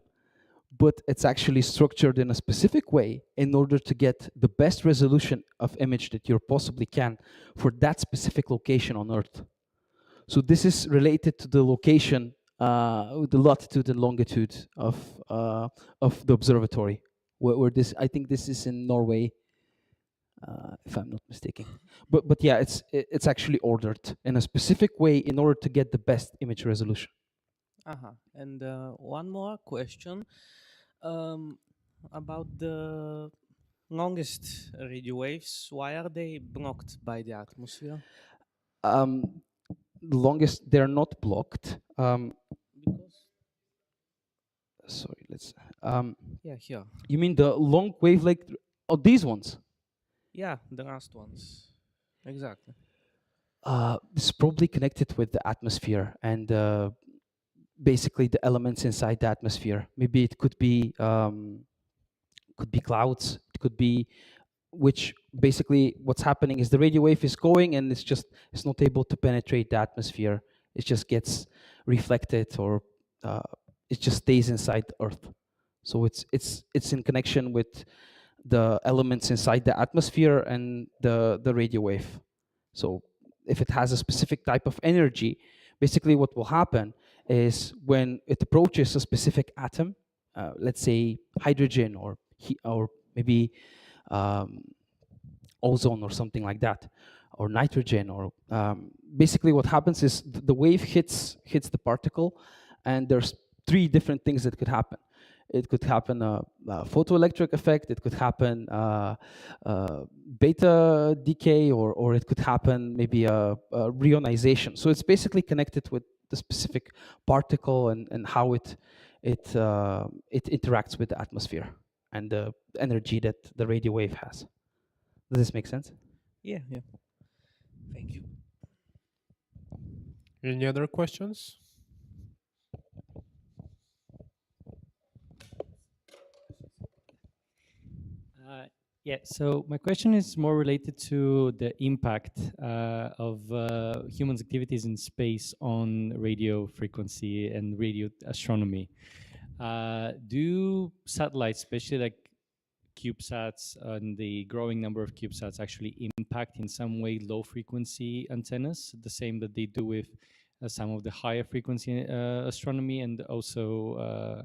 but it's actually structured in a specific way in order to get the best resolution of image that you possibly can for that specific location on Earth. So this is related to the location, the latitude and longitude of the observatory, where this, I think this is in Norway, if I'm not mistaken. But yeah, it's actually ordered in a specific way in order to get the best image resolution. And one more question about the longest radio waves. Why are they blocked by the atmosphere? The longest, they're not blocked. Sorry, let's. Yeah, here. You mean the long wavelength? Oh, these ones. Yeah, the last ones. Exactly. It's probably connected with the atmosphere and basically the elements inside the atmosphere. Maybe it could be clouds. It could be, which basically what's happening is the radio wave is going and it's not able to penetrate the atmosphere. It just gets reflected, or it just stays inside the Earth. So it's in connection with the elements inside the atmosphere and the radio wave. So if it has a specific type of energy, basically what will happen is when it approaches a specific atom, let's say hydrogen or maybe ozone or something like that, or nitrogen, or basically what happens is the wave hits the particle, and there's three different things that could happen. It could happen a photoelectric effect, it could happen beta decay, or it could happen maybe a reionization. So it's basically connected with the specific particle and how it interacts with the atmosphere and the energy that the radio wave has. Does this make sense? Yeah. Thank you. Any other questions? Yeah, so my question is more related to the impact of humans' activities in space on radio frequency and radio astronomy. Do satellites, especially like CubeSats and the growing number of CubeSats, actually impact in some way low frequency antennas, the same that they do with some of the higher frequency astronomy and also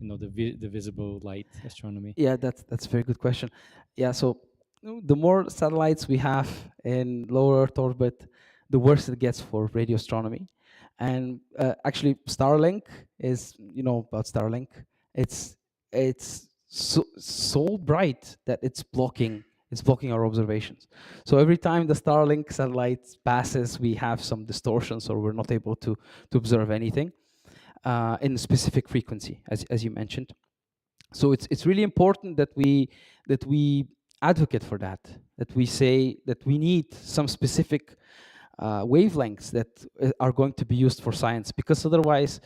the visible light astronomy? Yeah, that's a very good question. Yeah, so the more satellites we have in low Earth orbit, the worse it gets for radio astronomy. And actually, Starlink is, you know about Starlink. It's so bright that it's blocking our observations. So every time the Starlink satellite passes, we have some distortions, or we're not able to observe anything in a specific frequency, as you mentioned. So it's really important that we advocate for that we say that we need some specific wavelengths that are going to be used for science, because otherwise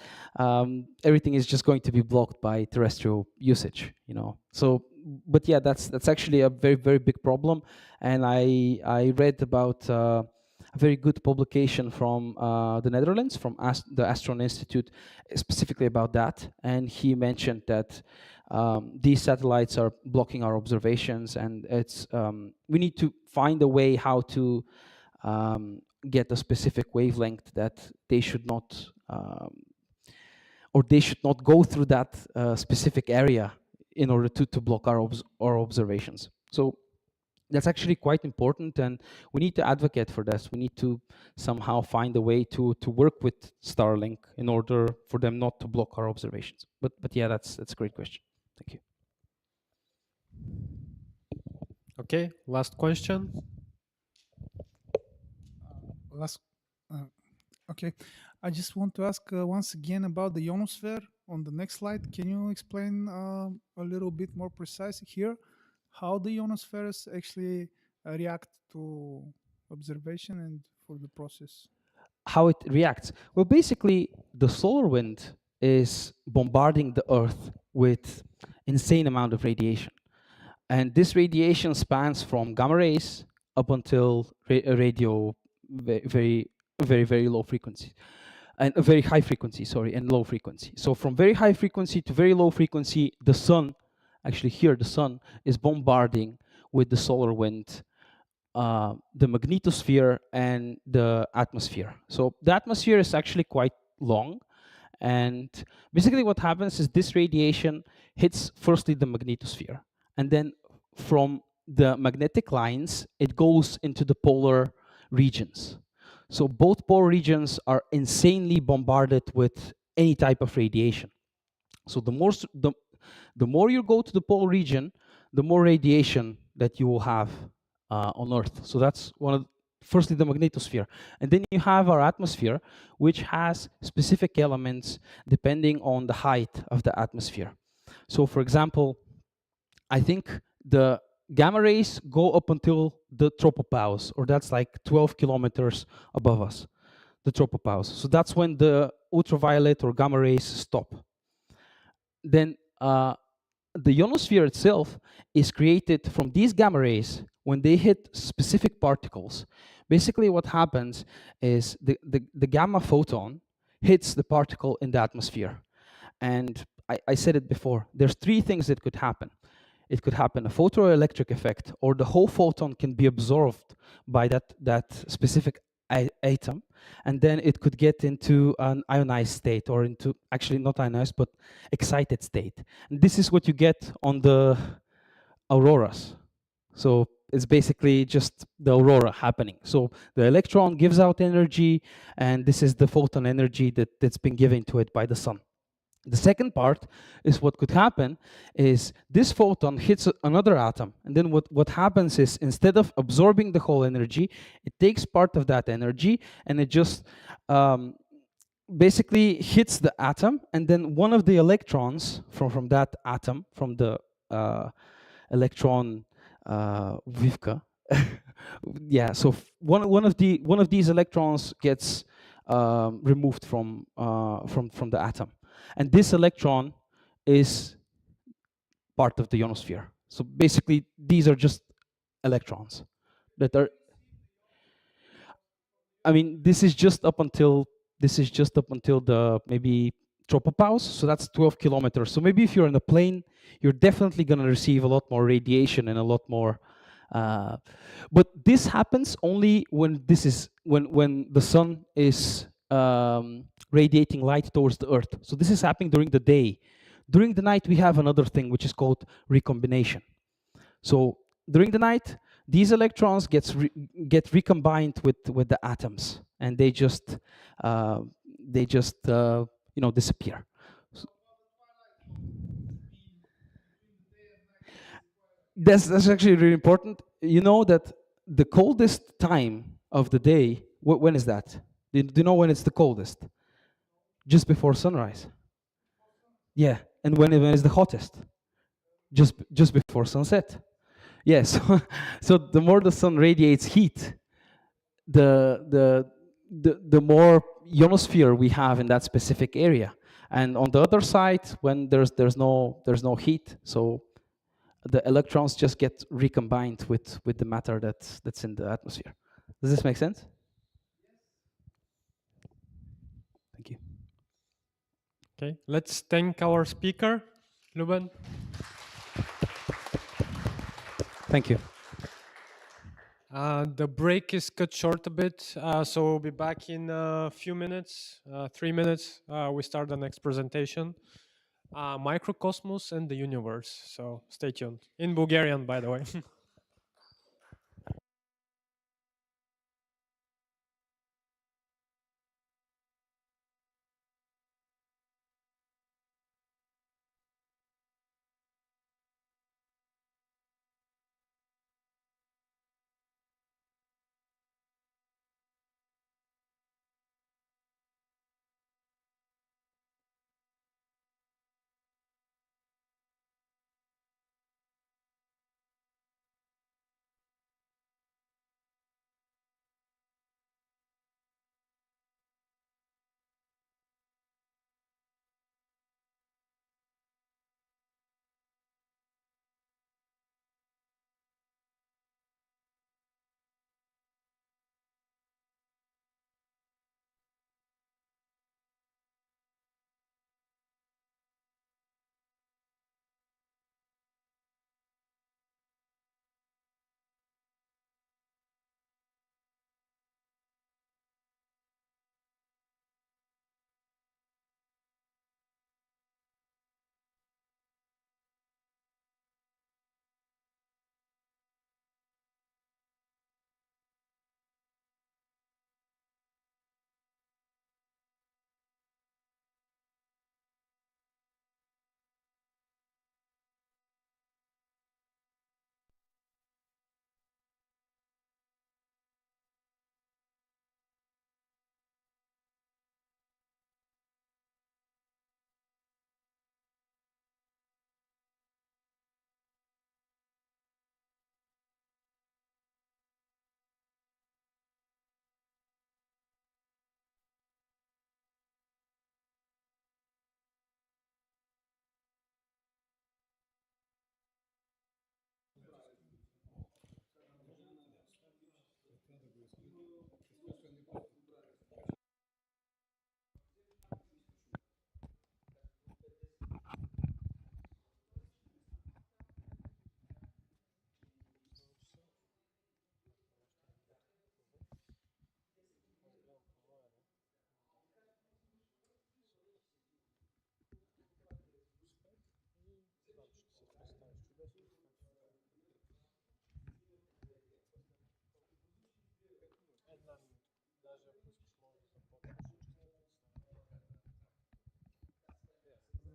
everything is just going to be blocked by terrestrial usage, you know. So but yeah, that's actually a very, very big problem. And I read about a very good publication from the Netherlands, from the Astron Institute, specifically about that. And he mentioned that these satellites are blocking our observations, and it's we need to find a way how to get a specific wavelength that they should not or they should not go through that specific area in order to block our observations. So that's actually quite important, and we need to advocate for this. We need to somehow find a way to work with Starlink in order for them not to block our observations. But yeah, that's a great question. Thank you. Okay, last question. Okay, I just want to ask once again about the ionosphere on the next slide. Can you explain a little bit more precise here how the ionospheres actually react to observation and for the process? How it reacts? Well, basically, the solar wind is bombarding the Earth with insane amount of radiation, and this radiation spans from gamma rays up until radio very, very, very low frequency, and a very high frequency, sorry, and low frequency. So from very high frequency to very low frequency, the sun, actually here, the sun is bombarding with the solar wind the magnetosphere and the atmosphere. So the atmosphere is actually quite long, and basically what happens is this radiation hits firstly the magnetosphere, and then from the magnetic lines it goes into the polar regions. So both polar regions are insanely bombarded with any type of radiation. So the more you go to the polar region, the more radiation that you will have on Earth. So that's one of firstly the magnetosphere, and then you have our atmosphere, which has specific elements depending on the height of the atmosphere. So for example, I think the gamma rays go up until the tropopause, or that's like 12 kilometers above us, the tropopause. So that's when the ultraviolet or gamma rays stop. Then the ionosphere itself is created from these gamma rays when they hit specific particles. Basically what happens is the gamma photon hits the particle in the atmosphere. And I said it before, there's three things that could happen. It could happen a photoelectric effect, or the whole photon can be absorbed by that specific atom, and then it could get into an ionized state, or into, actually not ionized, but excited state. And this is what you get on the auroras. So it's basically just the aurora happening. So the electron gives out energy, and this is the photon energy that's been given to it by the sun. The second part is what could happen is this photon hits another atom, and then what happens is, instead of absorbing the whole energy, it takes part of that energy and it just basically hits the atom, and then one of the electrons from that atom, from the electron Vivka, yeah, so one of these electrons gets removed from the atom, and this electron is part of the ionosphere. So basically, these are just electrons that are. I mean, this is just up until the maybe tropopause. So that's 12 kilometers. So maybe if you're in a plane, you're definitely going to receive a lot more radiation and a lot more. But this happens only when when the sun is radiating light towards the Earth. So this is happening during the day. During the night, we have another thing which is called recombination. So during the night, these electrons get recombined with the atoms, and they just disappear. That's actually really important. You know that the coldest time of the day, when is that? Do you know when it's the coldest? Just before sunrise. Yeah, and when is the hottest? Just before sunset. Yes. So the more the sun radiates heat, the more ionosphere we have in that specific area. And on the other side, when there's no heat, so the electrons just get recombined with the matter that's in the atmosphere. Does this make sense? Thank you. Okay, let's thank our speaker, Luban. Thank you. The break is cut short a bit, so we'll be back in a few minutes, 3 minutes. We start the next presentation, Microcosmos and the Universe. So stay tuned. In Bulgarian, by the way.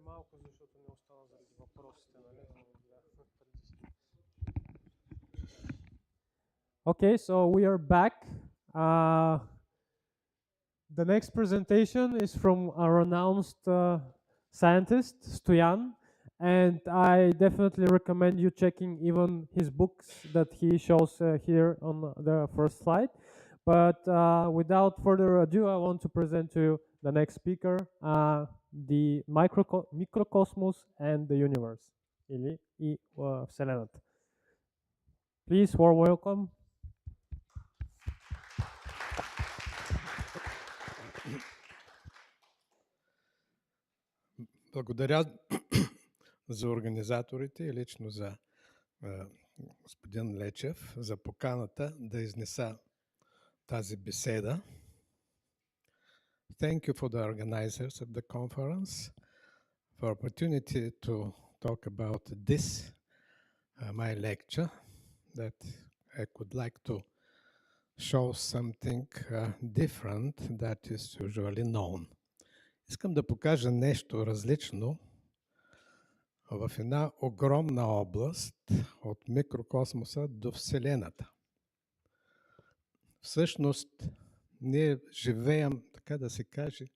Малко, защото не остана заради въпросите, нали? Okay, so we are back. The next presentation is from a renowned scientist, Stoyan, and I definitely recommend you checking even his books that he shows here on the first slide. But without further ado, I want to present to you the next speaker, the microcosmos and the universe, или Вселената. Please, warm welcome. Благодаря за организаторите и лично за господин Лечев за поканата да изнеса тази беседа. Thank you for the organizers of the conference for opportunity to talk about this, my lecture, that I could like to show something different that is usually known. Искам да покажа нещо различно в една огромна област от микрокосмоса до Вселената. Всъщност, ние живеем, така да се каже,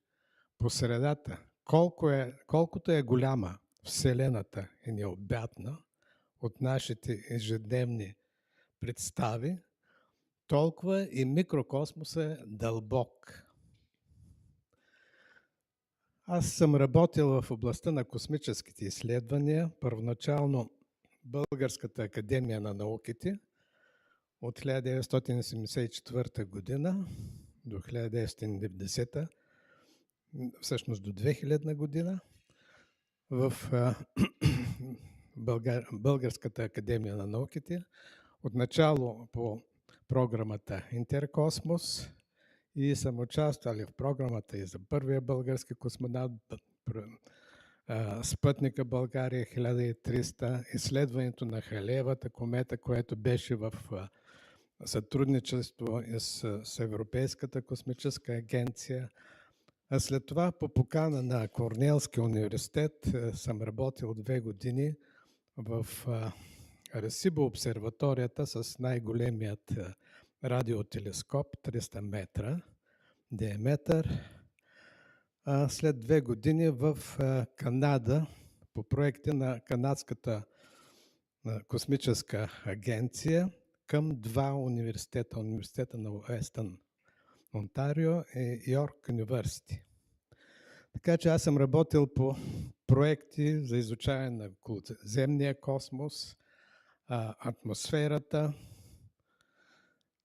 по средата. Колкото е голяма Вселената и необятна от нашите ежедневни представи, толкова и микрокосмоса е дълбок. Аз съм работил в областта на космическите изследвания, първоначално Българската академия на науките от 1974 година до 1990, всъщност до 2000 година, в Българската академия на науките, отначало по програмата Интеркосмос, и съм участвал в програмата и за първия български космонавт, спътника България 1300, изследването на Халеевата комета, което беше в сътрудничество с Европейската космическа агенция. А след това по покана на Корнелския университет съм работил 2 години в Аресибо обсерваторията с най-големият радиотелескоп 300 метра диаметър. След 2 години в Канада по проекти на Канадската космическа агенция към 2 университета. Университета на Уестърн Онтарио и Йорк университет. Така че аз съм работил по проекти за изучаване на земния космос, атмосферата.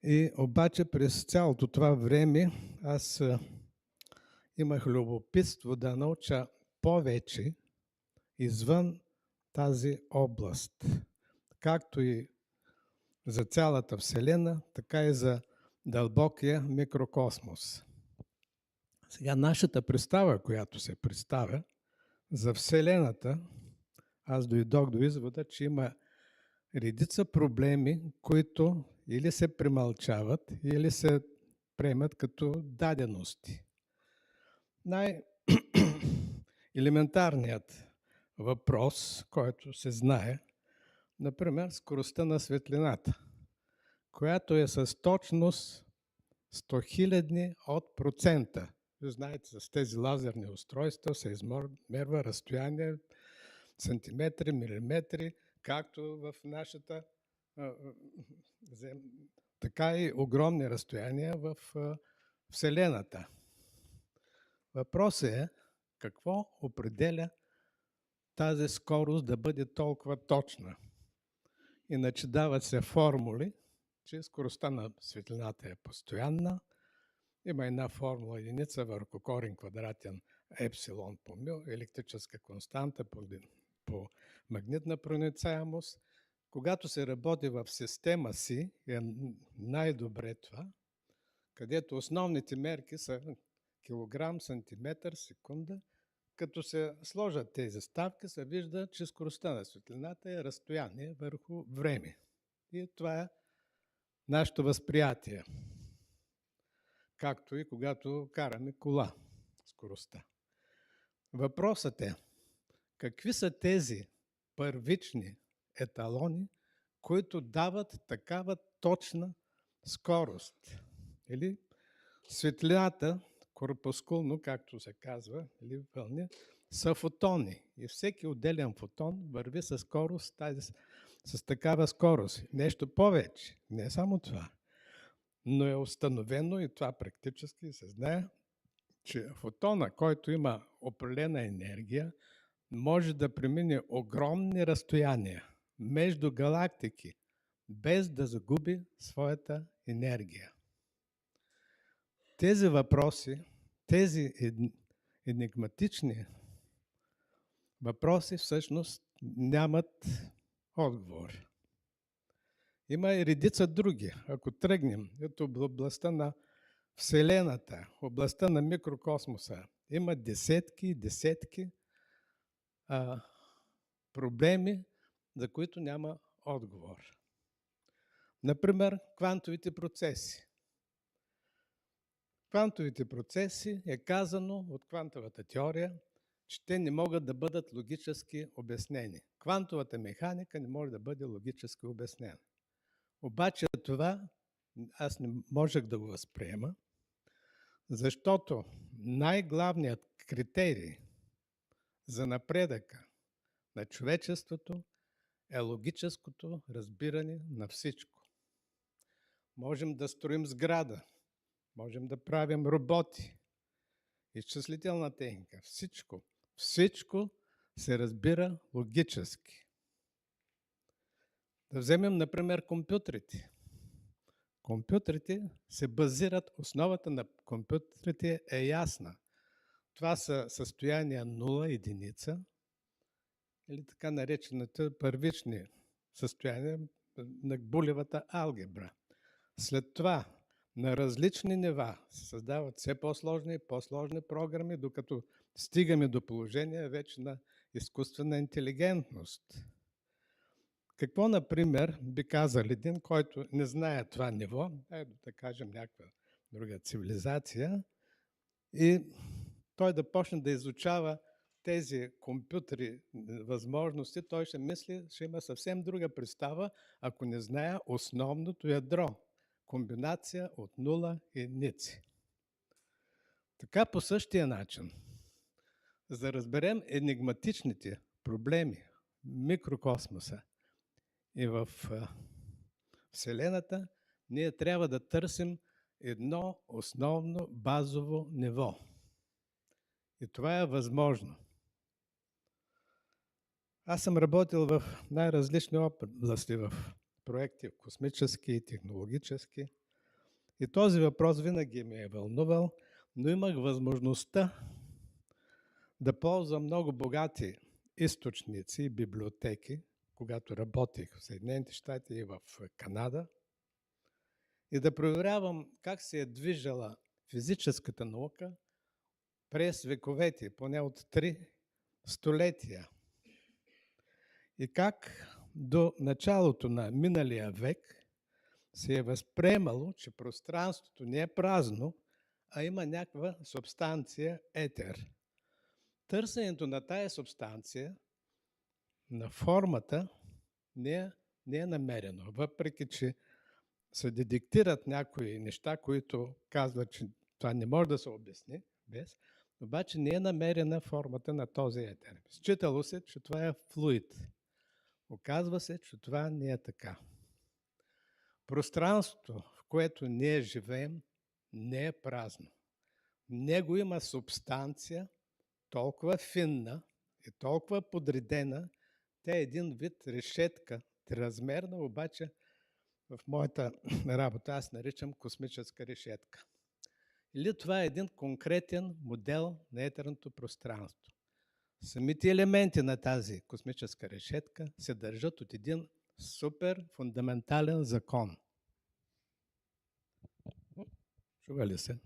И обаче през цялото това време аз имах любопитство да науча повече извън тази област. Както и за цялата Вселена, така и за дълбокия микрокосмос. Сега нашата представа, която се представя за Вселената, аз дойдох до извода, че има редица проблеми, които или се премълчават, или се приемат като дадености. Най-елементарният въпрос, който се знае, например, скоростта на светлината, която е с точност 100 000 от процента. Вие знаете, с тези лазерни устройства се измерва разстояние, сантиметри, милиметри, както в нашата, така и огромни разстояния в Вселената. Въпросът е какво определя тази скорост да бъде толкова точна. Иначе дават се формули, че скоростта на светлината е постоянна. Има една формула единица върху корен квадратен епсилон по мю, електрическа константа по магнитна проницаемост. Когато се работи в система си, е най-добре това, където основните мерки са килограм, сантиметър, секунда. Като се сложат тези ставки, се вижда, че скоростта на светлината е разстояние върху време. И това е нашето възприятие. Както и когато караме кола, скоростта. Въпросът е, какви са тези първични еталони, които дават такава точна скорост? Или светлината, корпускулно, както се казва, или вълни, са фотони. И всеки отделен фотон върви със скорост, с такава скорост. Нещо повече, не само това. но е установено и това практически се знае, че фотона, който има определена енергия, може да премине огромни разстояния между галактики, без да загуби своята енергия. Тези въпроси, тези енигматични въпроси всъщност нямат отговор. Има и редица други. Ако тръгнем ето областта на Вселената, областта на микрокосмоса, има десетки и десетки проблеми, за които няма отговор. Например, квантовите процеси. Квантовите процеси е казано от квантовата теория, че те не могат да бъдат логически обяснени. Квантовата механика не може да бъде логически обяснена. Обаче това аз не можех да го възприема, защото най-главният критерий за напредъка на човечеството е логическото разбиране на всичко. Можем да строим сграда, можем да правим роботи, изчислителна техника, всичко се разбира логически. Да вземем, например, компютрите. Компютрите се базират, основата на компютрите е ясна. Това са състояния 0, единица, или така наречените първични състояния на булевата алгебра. След това на различни нива се създават все по-сложни и по-сложни програми, докато стигаме до положение вече на изкуствена интелигентност. Какво, например, би казал един, който не знае това ниво, да кажем някаква друга цивилизация, и той да почне да изучава тези компютри възможности, той ще мисли, ще има съвсем друга представа, ако не знае основното ядро. Комбинация от нула и единици. Така по същия начин, за да разберем енигматичните проблеми в микрокосмоса и в Вселената, ние трябва да търсим едно основно базово ниво. И това е възможно. Аз съм работил в най-различни области, в проекти космически и технологически. И този въпрос винаги ме е вълнувал, но имах възможността да ползвам много богати източници и библиотеки, когато работих в Съединените щати и в Канада, и да проверявам как се е движила физическата наука през вековете, поне от 3 столетия. И как до началото на миналия век се е възприемало, че пространството не е празно, а има някаква субстанция етер. Търсенето на тая субстанция, на формата, не е намерено, въпреки че се детектират някои неща, които казват, че това не може да се обясни без, обаче не е намерена формата на този етер. Считало се, че това е флуид. Оказва се, че това не е така. Пространството, в което ние живеем, не е празно. В него има субстанция, толкова финна и толкова подредена, тя е един вид решетка, триразмерна, обаче в моята работа аз наричам космическа решетка. Или това е един конкретен модел на етерното пространство. Самите елементи на тази космическа решетка се държат от един супер фундаментален закон. Чува ли се?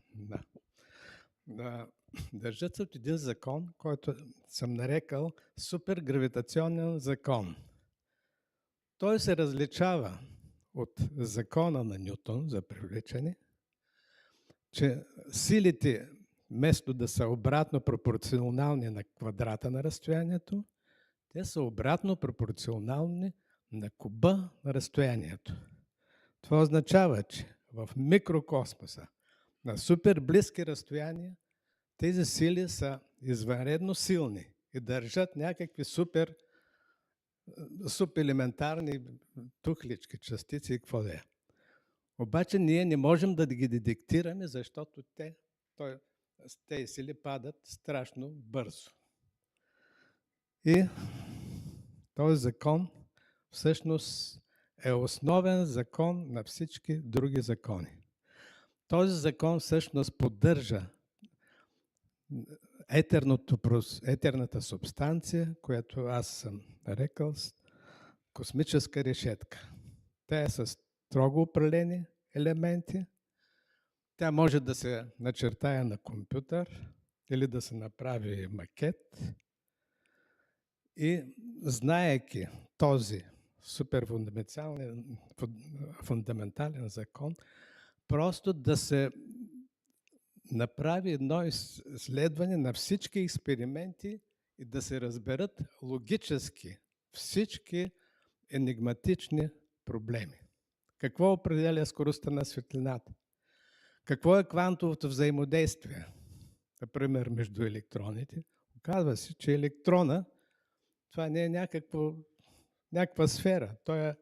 Да. Държат се от един закон, който съм нарекал супергравитационен закон. Той се различава от закона на Нютон за привличане, че силите, вместо да са обратно пропорционални на квадрата на разстоянието, те са обратно пропорционални на куба на разстоянието. Това означава, че в микрокосмоса, на супер близки разстояния, тези сили са извънредно силни и държат някакви субелементарни тухлички, частици и какво да е. Обаче ние не можем да ги детектираме, защото тези сили падат страшно бързо. И този закон всъщност е основен закон на всички други закони. Този закон всъщност поддържа етерната субстанция, която аз съм нарекал космическа решетка. Тя е с строго определени елементи. Тя може да се начертае на компютър или да се направи макет. И знаейки този супер фундаментален закон, просто да се направи едно изследване на всички експерименти и да се разберат логически всички енигматични проблеми. Какво определя скоростта на светлината? Какво е квантовото взаимодействие? Например, между електроните. Оказва се, че електрона това не е някаква сфера. Той е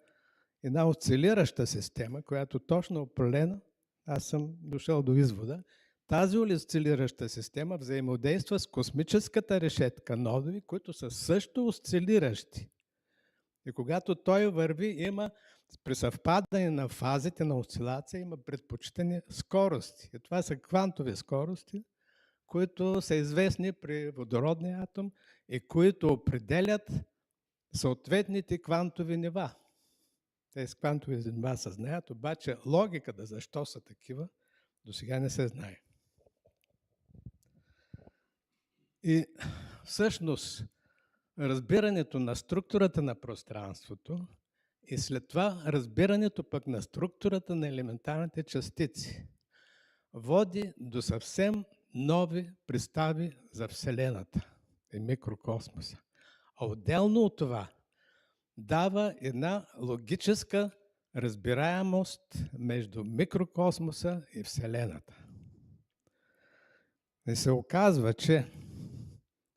една осцилираща система, която точно определена, аз съм дошъл до извода, тази осцилираща система взаимодейства с космическата решетка нодови, които са също осцилиращи. И когато той върви, има при съвпадане на фазите на осцилация, има предпочитани скорости. И това са квантови скорости, които са известни при водородния атом и които определят съответните квантови нива. Тези квантови нива се знаят, обаче логиката защо са такива, до сега не се знае. И всъщност разбирането на структурата на пространството и след това разбирането пък на структурата на елементарните частици води до съвсем нови представи за Вселената и микрокосмоса. А отделно от това дава една логическа разбираемост между микрокосмоса и Вселената. И се оказва, че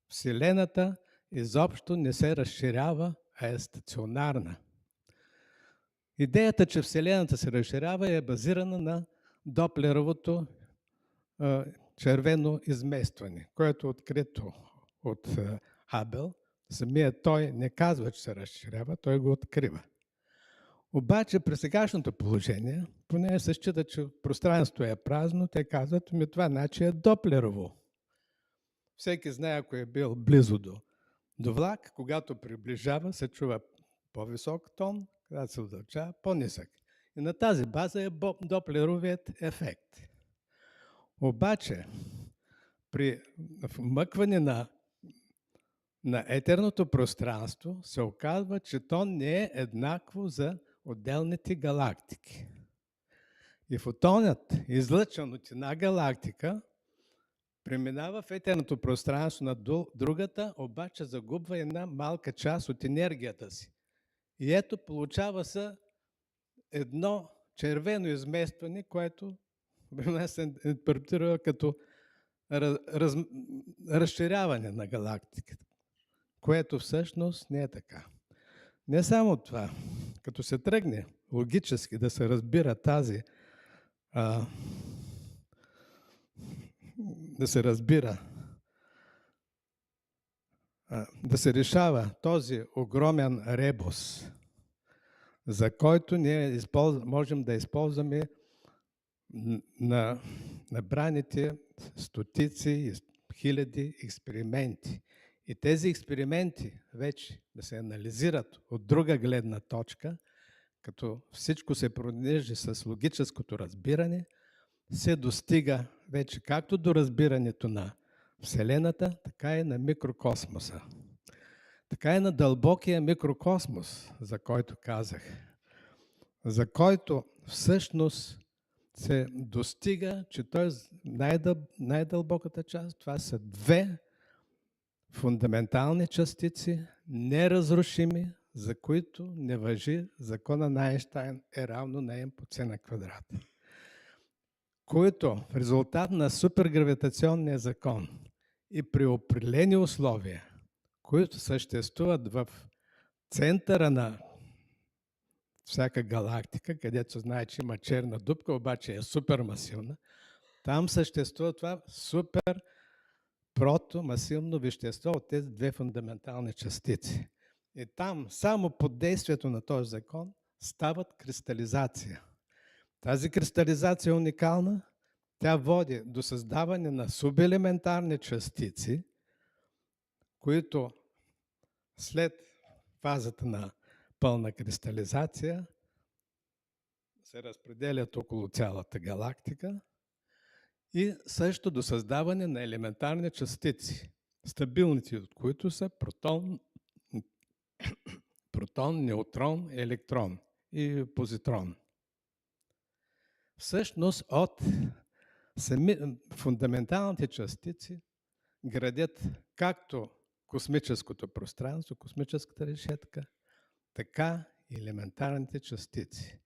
Вселената изобщо не се разширява, а е стационарна. Идеята, че Вселената се разширява, е базирана на доплеровото червено изместване, което е открито от Абел. Самият той не казва, че се разширява, той го открива. Обаче при сегашното положение, поне се счита, че пространството е празно, те казват, това значи е доплерово. Всеки знае, ако е бил близо до влак, когато приближава, се чува по-висок тон, когато се удължава, по-нисък. И на тази база е доплеровият ефект. Обаче, при вмъкване на етерното пространство се оказва, че то не е еднакво за отделните галактики. И фотонът, излъчен от една галактика, преминава в етерното пространство на другата, обаче загубва една малка част от енергията си. И ето получава се едно червено изместване, което се интерпретира като разширяване на галактиката, което всъщност не е така. Не само това, като се тръгне логически да се разбира да се решава този огромен ребус, за който ние можем да използваме на набраните стотици и хиляди експерименти. И тези експерименти вече да се анализират от друга гледна точка, като всичко се пронижи с логическото разбиране, се достига вече както до разбирането на Вселената, така и на микрокосмоса. Така и на дълбокия микрокосмос, за който казах, за който всъщност се достига, че той най-дълбоката част, това са две фундаментални частици, неразрушими, за които не важи закона на Айнщайн е равно на m по c на квадрат. Които в резултат на супергравитационния закон и при определени условия, които съществуват в центъра на всяка галактика, където знае, че има черна дупка, обаче е супермасивна, там съществува това супер протомасивно вещество от тези две фундаментални частици. И там само под действието на този закон стават кристализация. Тази кристализация е уникална. Тя води до създаване на субелементарни частици, които след фазата на пълна кристализация се разпределят около цялата галактика и също до създаване на елементарни частици, стабилните от които са протон, неутрон, електрон и позитрон. Всъщност от фундаменталните частици градят както космическото пространство, космическата решетка, така и елементарните частици.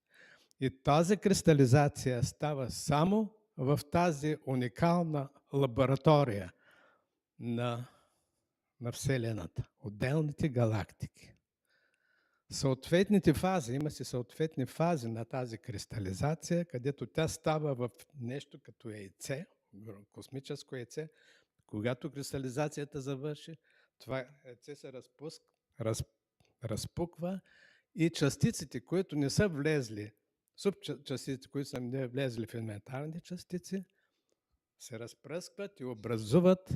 И тази кристализация става само в тази уникална лаборатория на Вселената, отделните галактики. Съответните фази, има си съответни фази на тази кристализация, където тя става в нещо като яйце, космическо яйце. Когато кристализацията завърши, това яйце се разпуква и частиците, които не са влезли, субчастиците, които са не влезли в елементарните частици, се разпръскват и образуват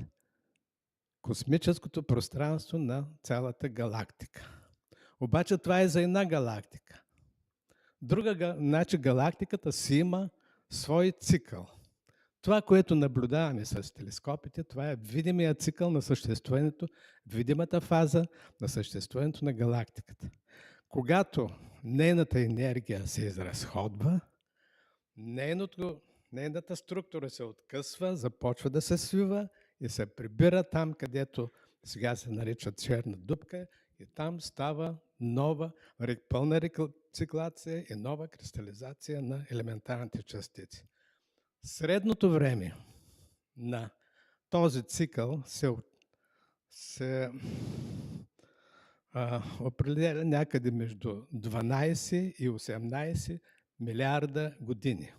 космическото пространство на цялата галактика. Обаче това е за една галактика. Значи галактиката си има свой цикъл. Това, което наблюдаваме с телескопите, това е видимия цикъл на съществуването, видимата фаза на съществуването на галактиката. Когато нейната енергия се изразходва, нейната структура се откъсва, започва да се свива и се прибира там, където сега се нарича черна дупка, и там става нова, пълна рециклация и нова кристализация на елементарните частици. Средното време на този цикъл се определя някъде между 12 и 18 милиарда години.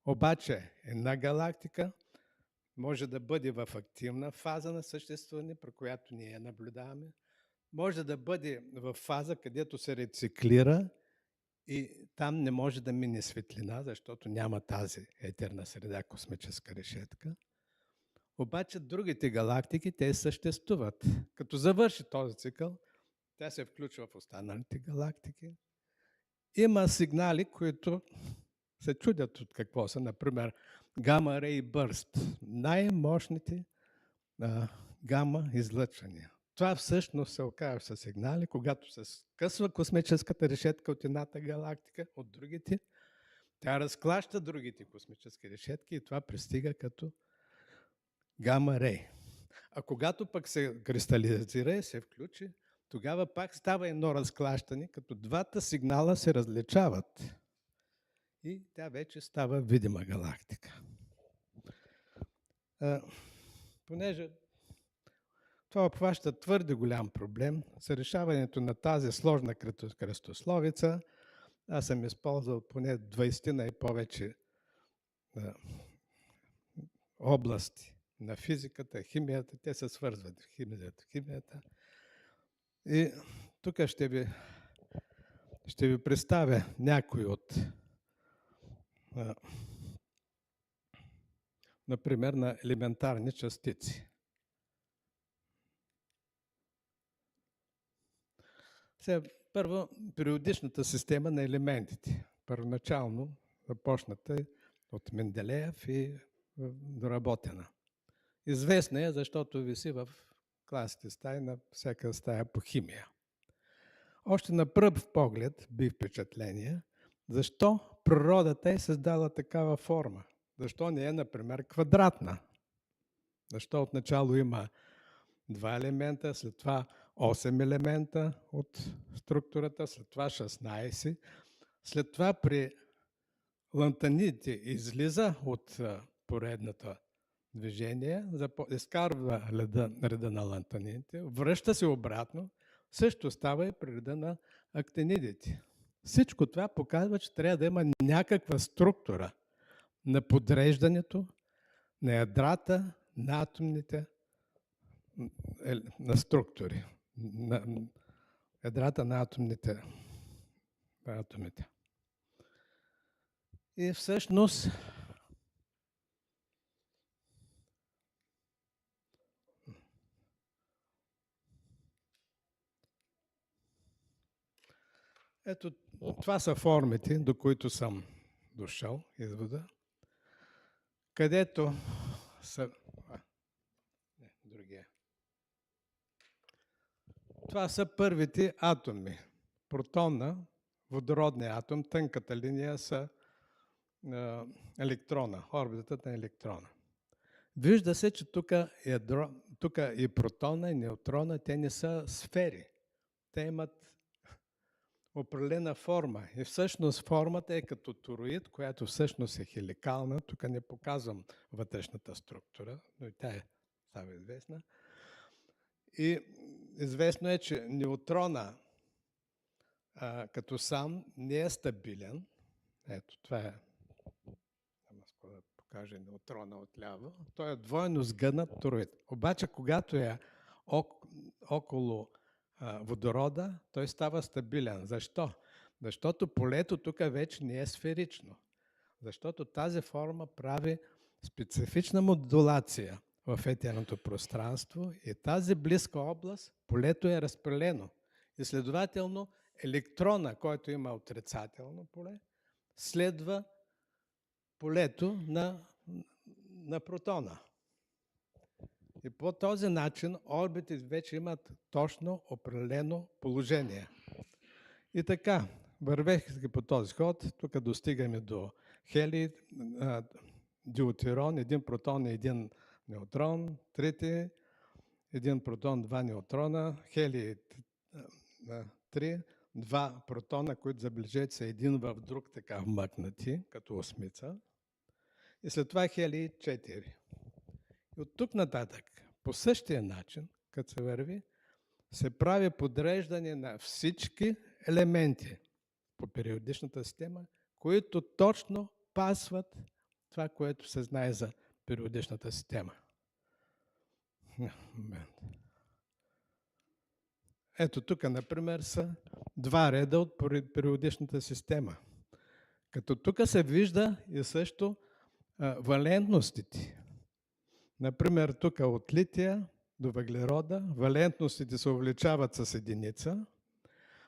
Обаче една галактика може да бъде в активна фаза на съществуване, при която ние я наблюдаваме, може да бъде в фаза, където се рециклира и там не може да мине светлина, защото няма тази етерна среда, космическа решетка. Обаче другите галактики, те съществуват. Като завърши този цикъл, тя се включва в останалите галактики. Има сигнали, които се чудят от какво са. Например, гама-рей бърст. Най-мощните гама излъчвания. Това всъщност се оказва със сигнали, когато се скъсва космическата решетка от едната галактика, от другите. Тя разклаща другите космически решетки и това пристига като гама-рей. А когато пък се кристализира и се включи, тогава пак става едно разклащане, като двата сигнала се различават. И тя вече става видима галактика. Понеже това обхваща твърде голям проблем с решаването на тази сложна кръстословица, аз съм използвал поне 20 и повече области на физиката, химията, те се свързват в химията. И тук ще ви представя някои от, например, на елементарни частици. Сега, първо, периодичната система на елементите. Първоначално започната от Менделеев и доработена. Известна е, защото виси в класните стаи на всяка стая по химия. Още на пръв поглед би впечатление, защо природата е създала такава форма. Защо не е, например, квадратна? Защо отначало има 2 елемента, след това 8 елемента от структурата, след това 16. След това при лантанидите излиза от поредната движение, изкарва реда на лантанидите, връща се обратно, също става и при реда на актинидите. Всичко това показва, че трябва да има някаква структура на подреждането на ядрата, на атомните на структури, на ядрата на атомите. И всъщност ето това са формите, до които съм дошъл, извода, където са... другия. Това са първите атоми. Протона, водородния атом, тънката линия са електрона, орбитата на електрона. Вижда се, че тук и протона, и неутрона, те не са сфери. Те имат определена форма. И всъщност формата е като тороид, която всъщност е хеликална. Тук не показвам вътрешната структура, но и тя става известна. И известно е, че неутрона като сам не е стабилен. Ето, това е. Да покажа неутрона отляво. Той е двойно сгънат тороид. Обаче, когато е около водорода, той става стабилен. Защо? Защото полето тук вече не е сферично. Защото тази форма прави специфична модулация в етерното пространство и тази близка област, полето е разпределено. И следователно, електрона, който има отрицателно поле, следва полето на протона. И по този начин орбите вече имат точно определено положение. И така, вървейки по този ход, тук достигаме до хелий, диутерон, един протон и един неутрон, трети, един протон, два неутрона, хелий 3, два протона, които забележете са един в друг така вмъкнати, като осмица. И след това хелий 4. И от тук нататък, по същия начин, като се върви, се прави подреждане на всички елементи по периодичната система, които точно пасват това, което се знае за периодичната система. Ето тук, например, са два реда от периодичната система. Като тук се вижда и също валентностите. Например, тук от лития до въглерода валентностите се увеличават с единица.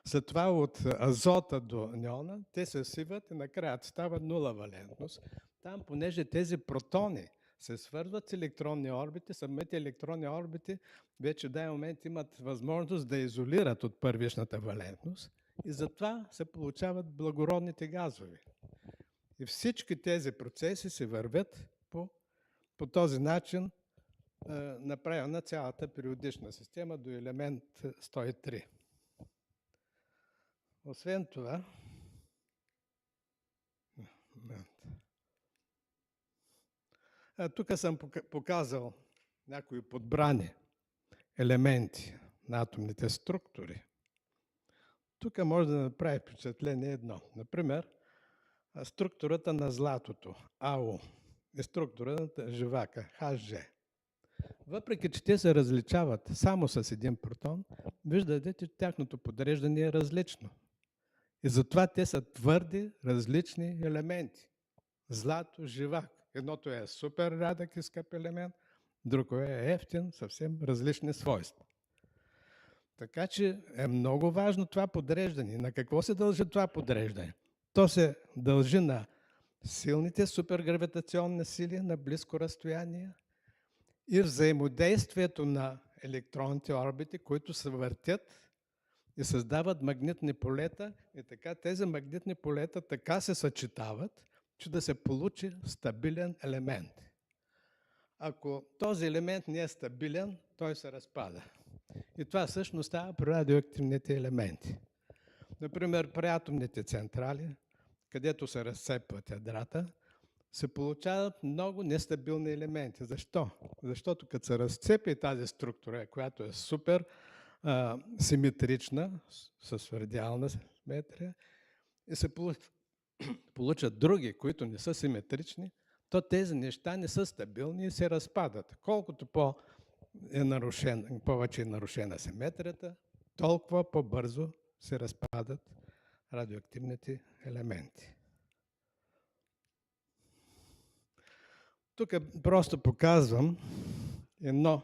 След това от азота до неона те се сиват и накрая става нула валентност. Там, понеже тези протони се свързват с електронни орбити, самите електронни орбити вече в даден момент имат възможност да изолират от първичната валентност и затова се получават благородните газови. И всички тези процеси се вървят по този начин направена цялата периодична система до елемент 103. Освен това, тук съм показал някои подбрани елементи на атомните структури. Тук може да направи впечатление едно. Например, структурата на златото, АО, и структурата на живака, ХЖ. Въпреки че те се различават само с един протон, виждате, че тяхното подреждане е различно. И затова те са твърди, различни елементи. Злато, живак. Едното е супер рядък и скъп елемент, друго е ефтин, съвсем различни свойства. Така че е много важно това подреждане. На какво се дължи това подреждане? То се дължи на силните супергравитационни сили на близко разстояние и взаимодействието на електронните орбити, които се въртят и създават магнитни полета. И така тези магнитни полета така се съчетават, че да се получи стабилен елемент. Ако този елемент не е стабилен, той се разпада. И това всъщност става при радиоактивните елементи. Например, при атомните централи, където се разцепват ядрата, се получават много нестабилни елементи. Защо? Защото като се разцепи тази структура, която е супер симетрична, с радиална симетрия, и се получат други, които не са симетрични, то тези неща не са стабилни и се разпадат. Колкото повече е нарушена симетрията, толкова по-бързо се разпадат радиоактивните елементи. Тук просто показвам едно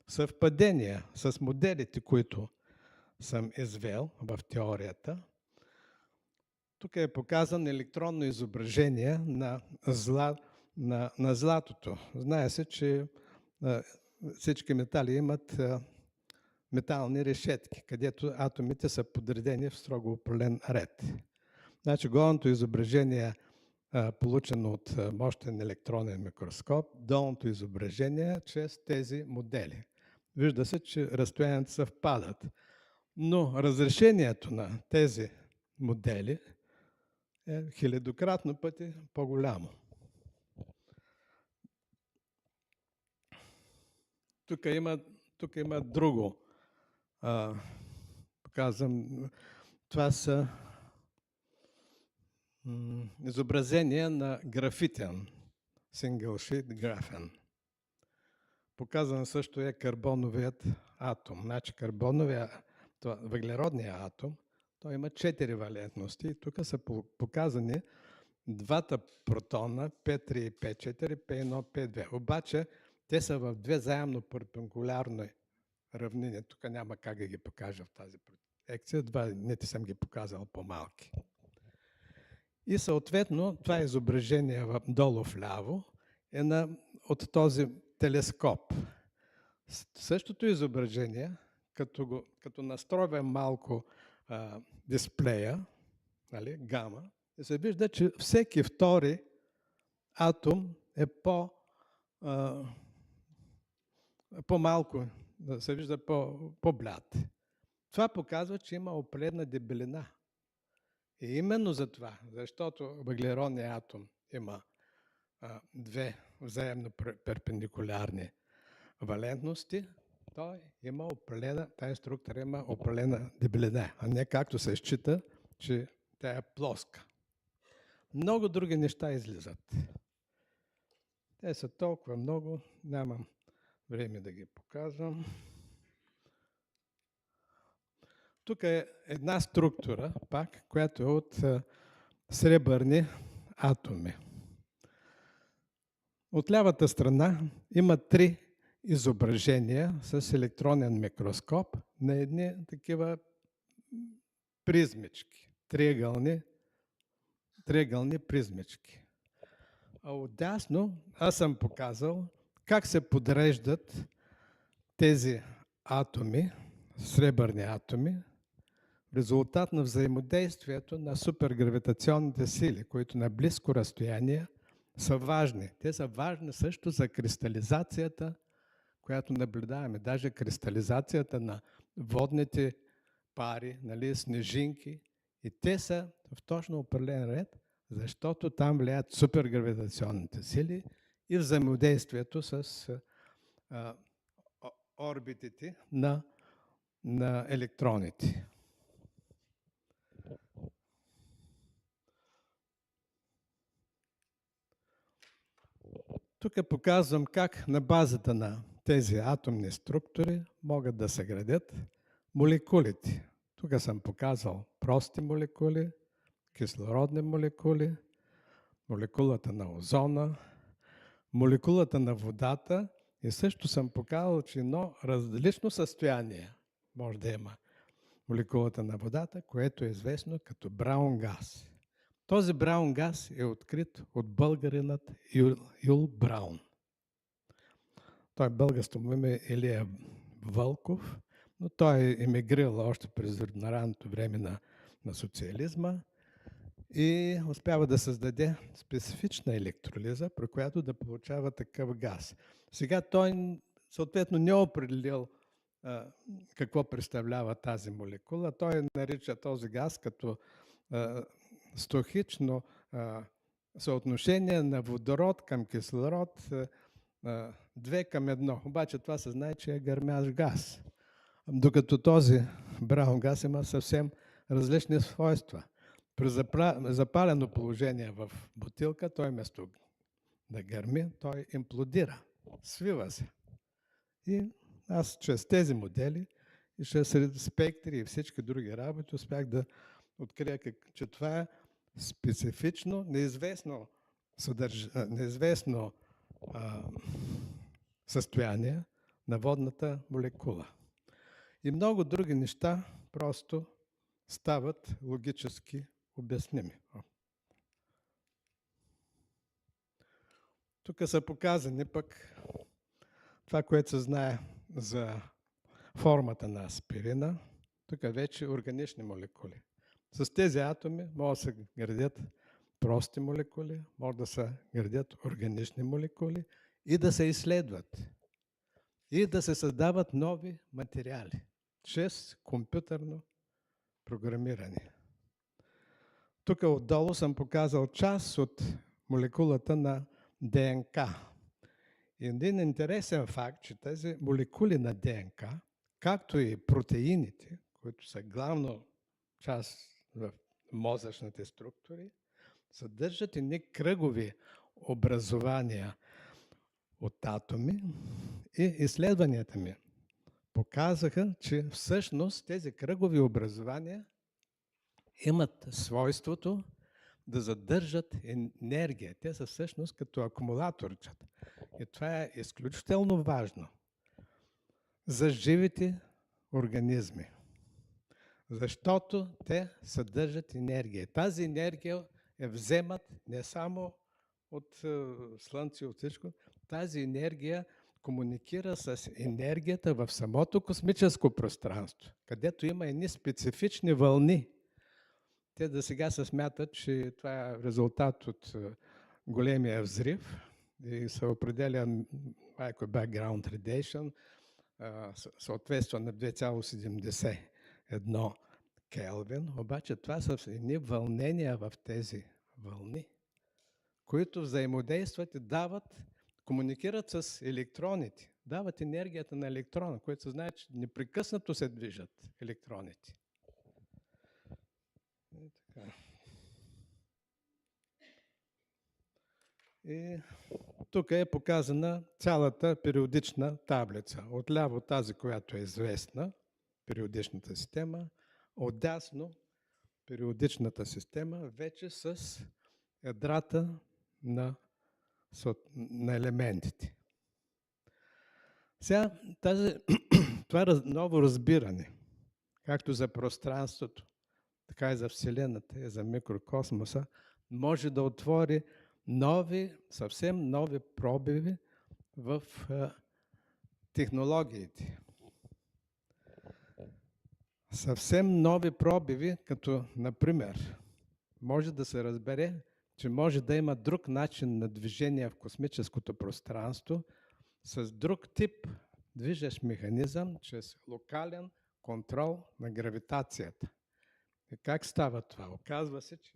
съвпадение с моделите, които съм извел в теорията. Тук е показано електронно изображение на златото. Знае се, че всички метали имат метални решетки, където атомите са подредени в строго определен ред. Значи горното изображение получено от мощен електронен микроскоп, долното изображение чрез тези модели. Вижда се, че разстоянията съвпадат, но разрешението на тези модели е хилядократно пъти по-голямо. Тук има друго. Показвам, това са изображения на графитен, single sheet графен. Показан също е карбоновият атом. Значи въглеродният атом, той има 4 валентности. Тук са показани двата протона, P3 и P4, P1, P2. Обаче те са в две заемно перпендикулярни равнини. Тук няма как да ги покажа в тази проекция. Не съм ги показал по-малки. И съответно това изображение долу вляво е от този телескоп. Същото изображение, като настройвам малко дисплея, нали, гама, и се вижда, че всеки втори атом е по-малко, се вижда по-бляд. Това показва, че има определена дебелина. И именно за това, защото въглеродният атом има две взаимно перпендикулярни валентности, тази структура има определена дебелина, а не както се счита, че тя е плоска. Много други неща излизат. Те са толкова много, нямам време да ги показвам. Тук е една структура, пак, която е от сребърни атоми. От лявата страна има 3 изображения с електронен микроскоп на едни такива призмички, триъгълни призмички. А отдясно аз съм показал как се подреждат тези атоми, сребърни атоми, в резултат на взаимодействието на супергравитационните сили, които на близко разстояние са важни. Те са важни също за кристализацията, която наблюдаваме. Даже кристализацията на водните пари, нали, снежинки. И те са в точно определен ред, защото там влияят супергравитационните сили и взаимодействието с орбитите на електроните. Тук показвам как на базата на тези атомни структури могат да се градят молекулите. Тук съм показал прости молекули, кислородни молекули, молекулата на озона, молекулата на водата и също съм показал, че едно различно състояние може да има молекулата на водата, което е известно като браун газ. Този браун газ е открит от българинът Юл Браун. Той българско му име Илия Вълков, но той е емигрирал още през ранното време на социализма и успява да създаде специфична електролиза, при която да получава такъв газ. Сега той съответно не е определил какво представлява тази молекула. Той нарича този газ като стохично съотношение на водород към кислород 2 към 1. Обаче това се знае, че е гърмящ газ. Докато този браун газ има съвсем различни свойства. При запалено положение в бутилка, той вместо да гърми, той имплодира, свива се. И аз чрез тези модели и чрез спектри и всички други работи успях да открия, че това е специфично, неизвестно състояние на водната молекула. И много други неща просто стават логически обясними. Тук са показани пък това, което се знае за формата на аспирина. Тук вече органични молекули. С тези атоми могат да се градят прости молекули, могат да се градят органични молекули и да се изследват. И да се създават нови материали чрез компютърно програмиране. Тук отдолу съм показал част от молекулата на ДНК. И един интересен факт, че тези молекули на ДНК, както и протеините, които са главно част в мозъчните структури, съдържат едни кръгови образования от атоми и изследванията ми показаха, че всъщност тези кръгови образования имат свойството да задържат енергия. Те са всъщност като акумулаторчета. И това е изключително важно за живите организми, защото те съдържат енергия. Тази енергия я вземат не само от Слънце, от всичко. Тази енергия комуникира с енергията в самото космическо пространство, където има едни специфични вълни. Те до сега се смятат, че това е резултат от големия взрив и се определя background radiation, съответства на 2,71 Келвин, обаче това са едни вълнения в тези вълни, които взаимодействат и комуникират с електроните, дават енергията на електрона, което се знае, че непрекъснато се движат електроните. И тук е показана цялата периодична таблица. Отляво тази, която е известна, периодичната система, отдясно периодичната система, вече с ядрата на елементите. Сега това ново разбиране, както за пространството, така и за Вселената, и за микрокосмоса, може да отвори съвсем нови пробиви в технологиите. Съвсем нови пробиви, като, например, може да се разбере, че може да има друг начин на движение в космическото пространство с друг тип движещ механизъм, чрез локален контрол на гравитацията. И как става това? Оказва се, че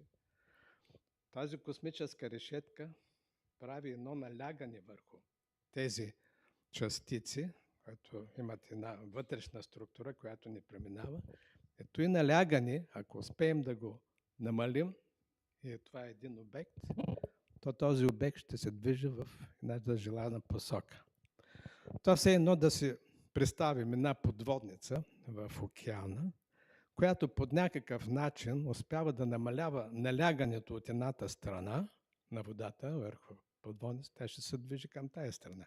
тази космическа решетка прави едно налягане върху тези частици, които имат една вътрешна структура, която не преминава. Ето и налягане, ако успеем да го намалим, и това е един обект, то този обект ще се движи в една желана посока. Това все едно да си представим една подводница в океана, която по някакъв начин успява да намалява налягането от едната страна на водата върху подводница, тя ще се движи към тая страна.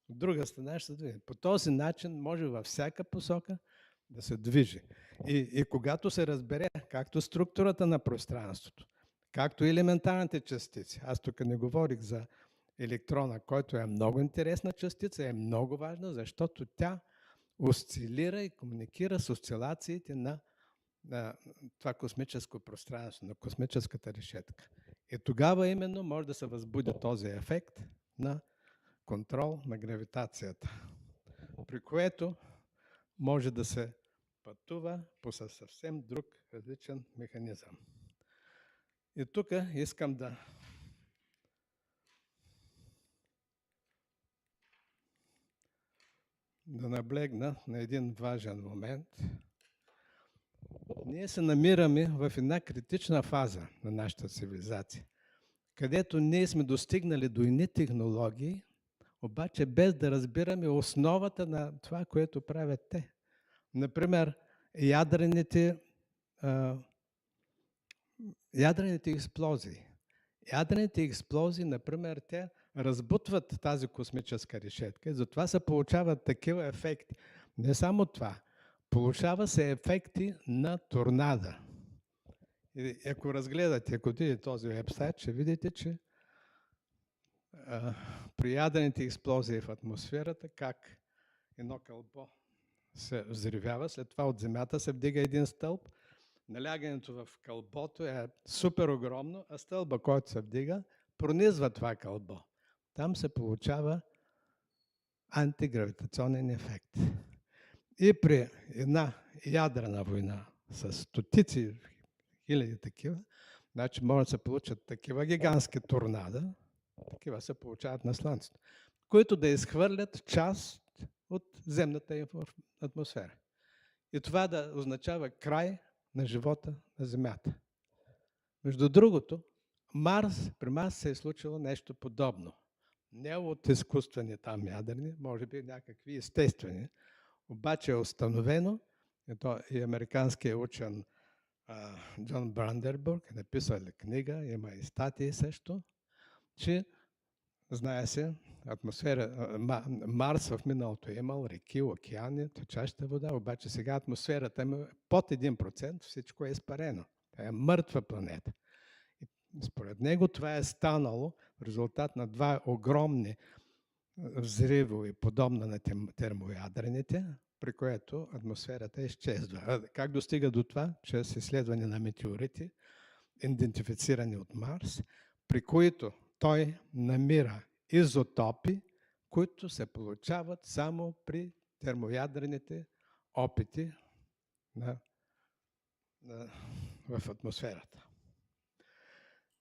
От друга страна ще се движи. По този начин може във всяка посока да се движи. И когато се разбере както структурата на пространството, както и елементарните частици, аз тук не говорих за електрона, който е много интересна частица, е много важна, защото тя осцилира и комуникира с осцилациите на това космическо пространство, на космическата решетка. И тогава именно може да се възбуди този ефект на контрол на гравитацията, при което може да се пътува по съвсем друг различен механизъм. И тук искам да наблегна на един важен момент. Ние се намираме в една критична фаза на нашата цивилизация, където ние сме достигнали до едни технологии, обаче без да разбираме основата на това, което правят те. Например, ядрените експлозии. Ядрените експлозии, например, те разбутват тази космическа решетка и затова се получават такива ефекти. Не само това, получава се ефекти на торнада. И ако разгледате, ако видите този вебсайт, ще видите, че при ядрените експлозии в атмосферата, как едно кълбо се взривява, след това от Земята се вдига един стълб, налягането в кълбото е супер огромно, а стълба, който се вдига, пронизва това кълбо. Там се получава антигравитационен ефект. И при една ядрена война с стотици хиляди такива, значи може да се получат такива гигантски торнада, такива се получават на Слънцето, които да изхвърлят част от земната атмосфера. И това да означава край на живота на Земята. Между другото, при Марс се е случило нещо подобно. Не от изкуствени там ядрени, може би някакви естествени, обаче е установено, и американският учен Джон Брандербург е написал книга, има и статии също, че знае се, Марс в миналото е имал реки, океани, течаща вода, обаче сега атмосферата е под 1%, всичко е изпарено. Това е мъртва планета. И според него това е станало в резултат на два огромни взриви, подобно на термоядрените, при което атмосферата изчезва. Как достига до това? Чрез изследване на метеорити, идентифицирани от Марс, при които той намира изотопи, които се получават само при термоядрените опити в атмосферата.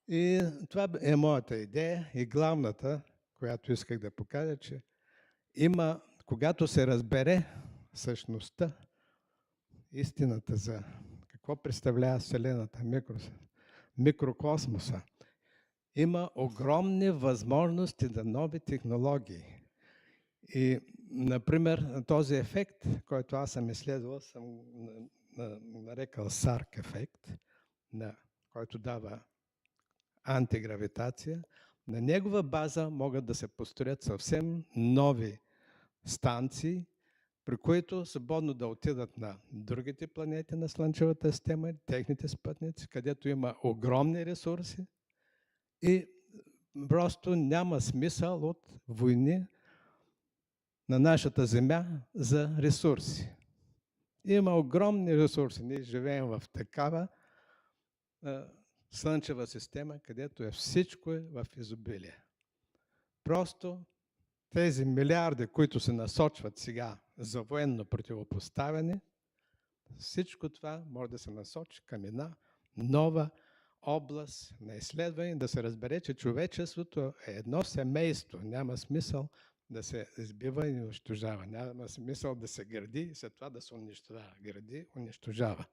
И това е моята идея и главната, която исках да покажа, че когато се разбере същността, истината за какво представлява Вселената, микрокосмоса, има огромни възможности за нови технологии. И, например, този ефект, който аз съм изследвал, съм нарекал SARC ефект, който дава антигравитация. На негова база могат да се построят съвсем нови станции, при които свободно да отидат на другите планети на Слънчевата система, техните спътници, където има огромни ресурси и просто няма смисъл от войни на нашата Земя за ресурси. Има огромни ресурси. Ние живеем в такава Слънчева система, където всичко е в изобилие. Просто тези милиарди, които се насочват сега за военно противопоставяне, всичко това може да се насочи към една нова област на изследване, да се разбере, че човечеството е едно семейство. Няма смисъл да се избива и унищожава. Няма смисъл да се гради и след това да се унищожава. Гради, унищожава.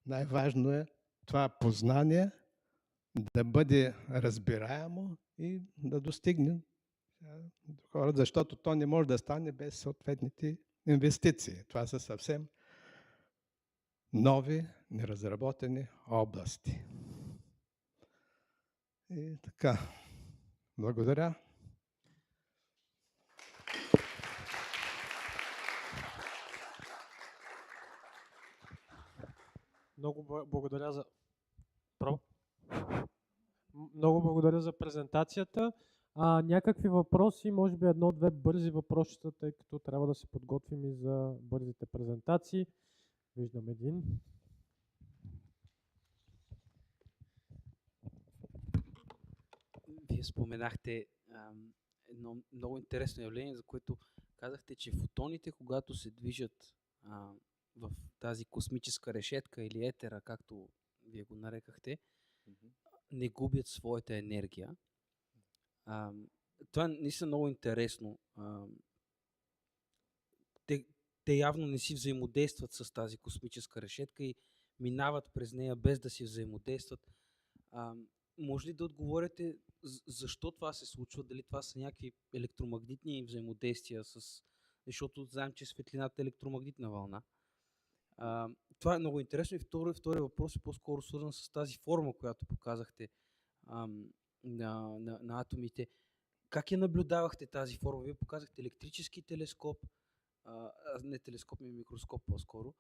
Най-важно е това познание да бъде разбираемо и да достигне до хората, защото то не може да стане без съответните инвестиции. Това са съвсем нови, неразработени области. И така, благодаря. Много благодаря за... Много благодаря за презентацията. Някакви въпроси, може би едно-две бързи въпросчета, тъй като трябва да се подготвим и за бързите презентации. Виждам един. Вие споменахте едно много интересно явление, за което казахте, че фотоните, когато се движат в тази космическа решетка или етера, както вие го нарекахте, не губят своята енергия. Това наистина много интересно. те явно не си взаимодействат с тази космическа решетка и минават през нея без да си взаимодействат. Може ли да отговорите защо това се случва? Дали това са някакви електромагнитни взаимодействия защото знаем, че светлината е електромагнитна вълна. Това е много интересно. И втори въпрос е по-скоро свързан с тази форма, която показахте на атомите. Как я наблюдавахте тази форма? Вие показахте електрически телескоп, не телескоп, микроскоп по-скоро.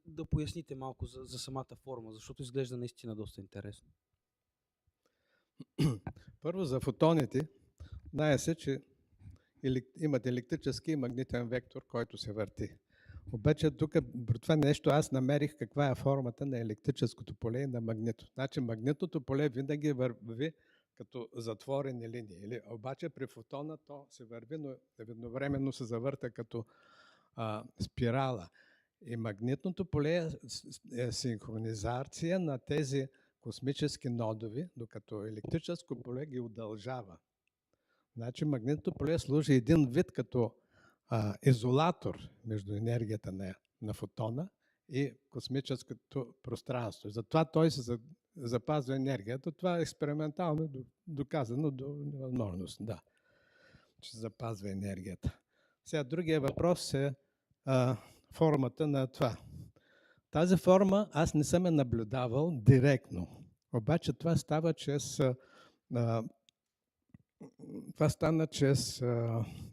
Да поясните малко за самата форма, защото изглежда наистина доста интересно. Първо за фотоните. Знае се, че имат електрически и магнитен вектор, който се върти. Обаче тук при това нещо аз намерих каква е формата на електрическото поле и на магнито. Значи магнитното поле винаги върви като затворени линии. Обаче при фотона то се върви, но едновременно се завърта като спирала. И магнитното поле е синхронизация на тези космически нодови, докато електрическо поле ги удължава. Значи магнитното поле служи един вид като изолатор между енергията на фотона и космическото пространство. Затова той се запазва енергията. Това е експериментално доказано до невъзможност, да, че запазва енергията. Сега другия въпрос е формата на това. Тази форма аз не съм я наблюдавал директно. Обаче това става чрез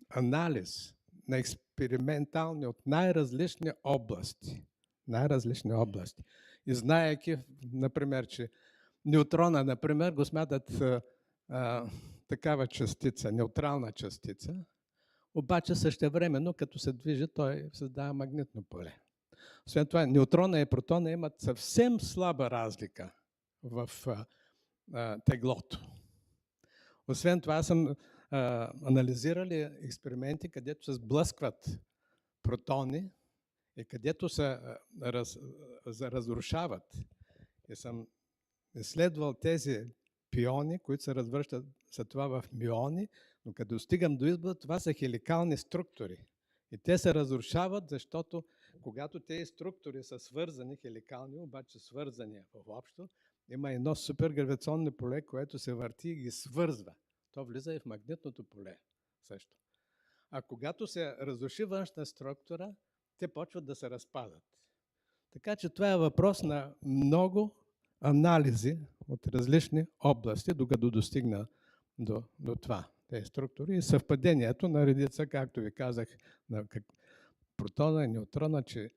анализ на експериментални от най-различни области. И знаеки, например, че неутрона, например, го смятат такава частица, неутрална частица, обаче същевременно, като се движи, той създава магнитно поле. Освен това, неутрона и протона имат съвсем слаба разлика в теглото. Освен това, съм анализирали експерименти, където се сблъскват протони и където се разрушават. И съм изследвал тези пиони, които се развръщат за това в миони, но като стигам до извода, това са хеликални структури. И те се разрушават, защото когато тези структури са свързани, хеликални, обаче свързани общо, има едно супергравитационно поле, което се върти и ги свързва. То влиза и в магнитното поле също. А когато се разруши външна структура, те почват да се разпадат. Така че това е въпрос на много анализи от различни области, докато достигна до това, тези структури и съвпадението на редица, както ви казах, на протона и неутрона, че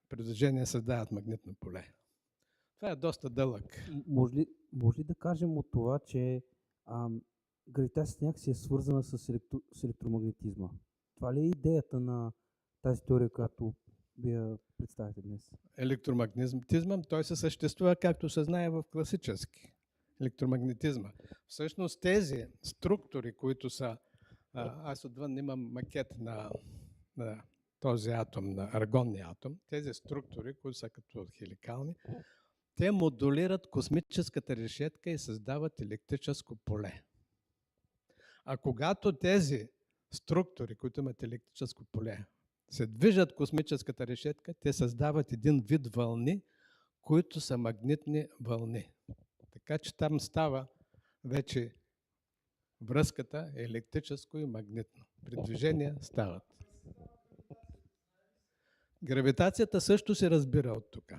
при движение създават магнитно поле. Това е доста дълъг. Може ли да кажем от това, че гравитацията някакси е свързана с електромагнетизма? Това ли е идеята на тази теория, която вие представите днес? Електромагнетизмът, той се съществува, както се знае в класически електромагнетизма. Всъщност тези структури, които са... аз отвън имам макет на този атом, на аргонния атом. Тези структури, които са като хеликални, те модулират космическата решетка и създават електрическо поле. А когато тези структури, които имат електрическо поле, се движат космическата решетка, те създават един вид вълни, които са магнитни вълни. Така че там става вече връзката електрическо и магнитно. При движение стават. Гравитацията също се разбира от тук.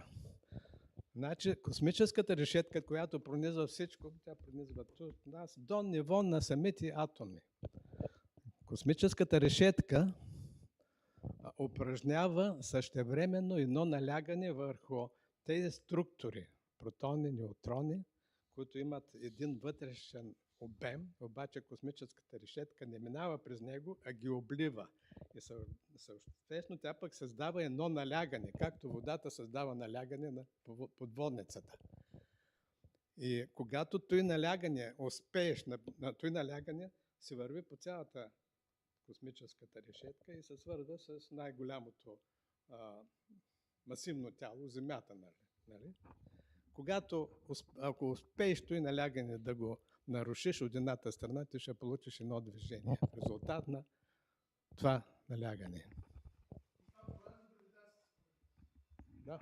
Значи космическата решетка, която пронизва всичко, тя пронизва от нас до ниво на самите атоми. Космическата решетка упражнява същевременно едно налягане върху тези структури, протони, неутрони, които имат един вътрешен обем, обаче космическата решетка не минава през него, а ги облива. И съответно тя пък създава едно налягане, както водата създава налягане на подводницата. И когато той налягане, успееш на той налягане, се върви по цялата космическата решетка и се свързва с най-голямото масивно тяло, Земята. Нали? Ако успееш той налягане да го нарушиш от едната страна, ти ще получиш едно движение. В резултат на това налягане. Да.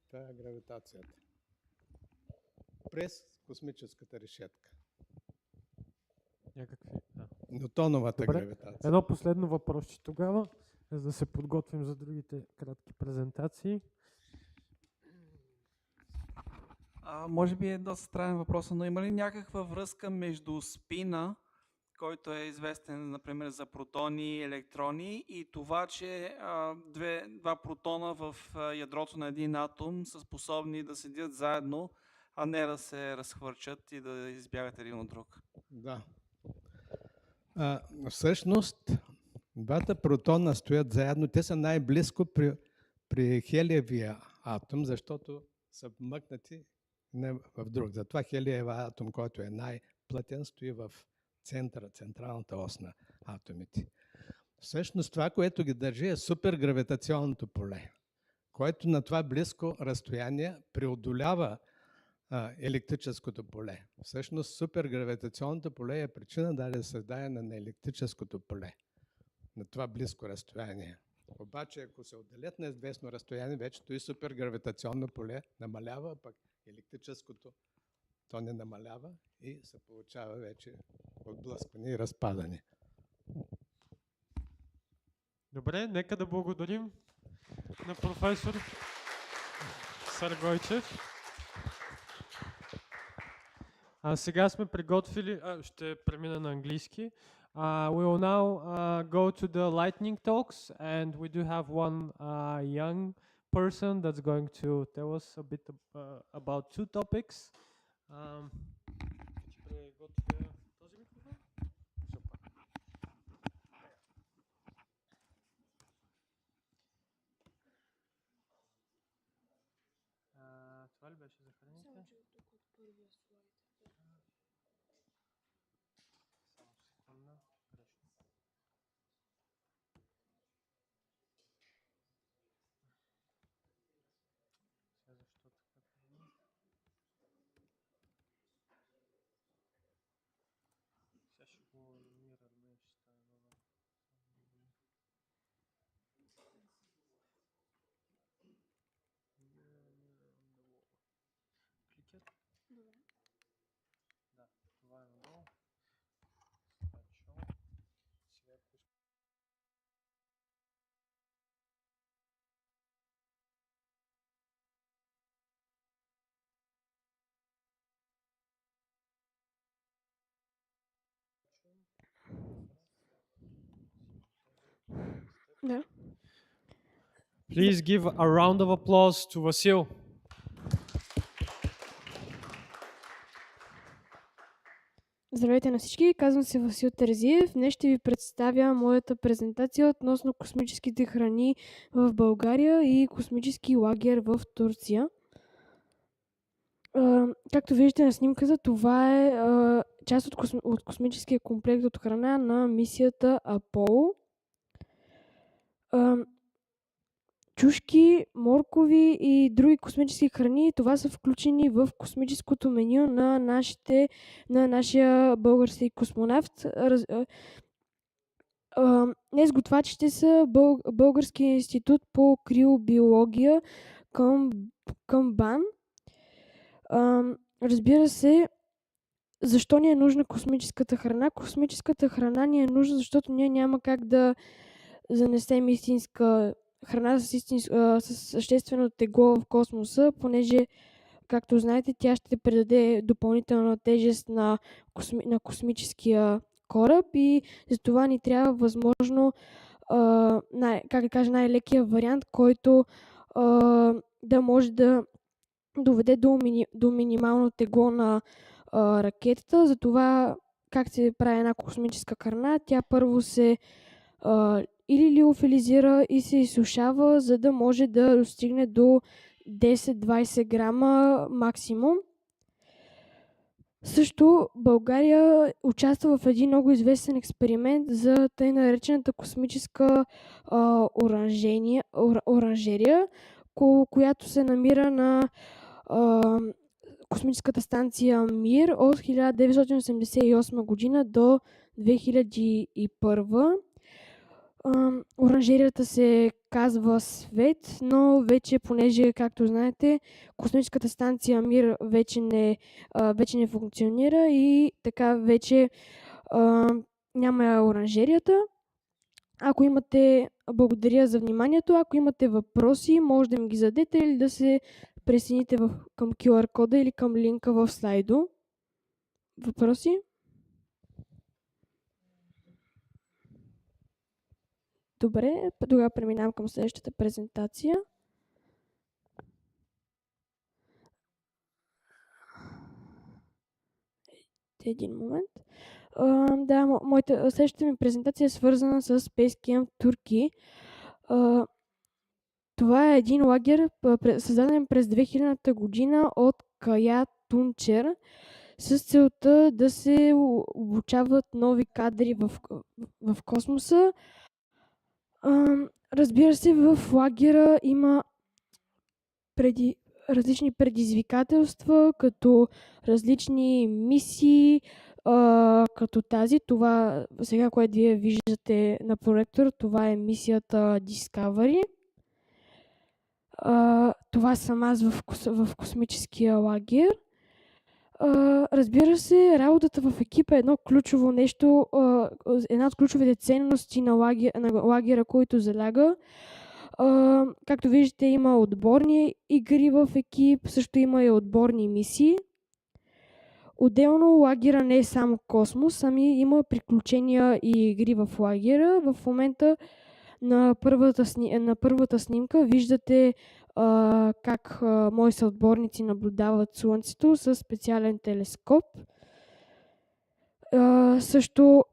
Това е гравитацията. През космическата решетка. Някакви. Да. Нютоновата Добре. гравитация. Едно последно въпросче тогава, за да се подготвим за другите кратки презентации. Може би е доста странен въпрос, но има ли някаква връзка между спина, който е известен, например, за протони и електрони, и това, че два протона в ядрото на един атом са способни да седят заедно, а не да се разхвърчат и да избягат един от друг? Да. Всъщност, двата протона стоят заедно. Те са най-близко при хелиевия атом, защото са мъкнати не в друг. Затова хелиевия атом, който е най-плътен, стои в централната ос на атомите. Всъщност това, което ги държи, е супергравитационното поле, което на това близко разстояние преодолява електрическото поле. Всъщност супергравитационното поле е причина да създаване на електрическото поле на това близко разстояние. Обаче, ако се отделят на известно разстояние, вече и супергравитационно поле намалява, пък електрическото то не намалява и се получава вече отблъскване и разпадане. Добре, нека да благодарим на професор Саргойчев. Сега сме приготвили, ще премина на английски. We will now go to the lightning talks, and we do have one young person that's going to tell us a bit about two topics. Това ли беше за храните? Да, това е надолу. Да. Please give a round of applause to Vasil. Здравейте на всички, казвам се Васил Терзиев. Днес ще ви представя моята презентация относно космическите храни в България и космически лагер в Турция. Както виждате на снимката, това е част от космическия комплект от храна на мисията Аполо. Чушки, моркови и други космически храни, това са включени в космическото меню на нашия български космонавт. Днес готвачите са Българския институт по криобиология към БАН. Разбира се, защо ни е нужна космическата храна? Космическата храна ни е нужна, защото ние няма как да занесем истинска храна с съществено тегло в космоса, понеже, както знаете, тя ще придаде допълнителна тежест на космическия кораб и затова ни трябва възможно най-лекия вариант, който да може да доведе до минимално тегло на ракетата. Затова как се прави една космическа храна? Тя първо се или лиофилизира и се изсушава, за да може да достигне до 10-20 грама максимум. Също България участва в един много известен експеримент за тъй наречената космическа оранжерия, която се намира на космическата станция Мир от 1988 година до 2001. Оранжерията се казва Свет, но вече, понеже, както знаете, космическата станция Мир вече не функционира и така вече няма оранжерията. Благодаря за вниманието. Ако имате въпроси, може да ми ги зададете или да се присъедините към QR кода или към линка в слайдо. Въпроси? Добре, тогава преминавам към следващата презентация. Един момент. Следващата ми презентация е свързана с Space Camp Турки. Това е един лагер, създаден през 2000-та година от Кая Тунчер, с целта да се обучават нови кадри в космоса. Разбира се, в лагера има различни предизвикателства, като различни мисии, като тази. Това сега, което вие виждате на проектор, това е мисията Discovery. Това съм аз в космическия лагер. Разбира се, работата в екипа е едно ключово нещо, една от ключовите ценности на лагера, който заляга. Както виждате, има отборни игри в екип, също има и отборни мисии. Отделно лагера не е само космос, ами има приключения и игри в лагера. В момента на първата снимка виждате как мои съотборници наблюдават Слънцето със специален телескоп. Също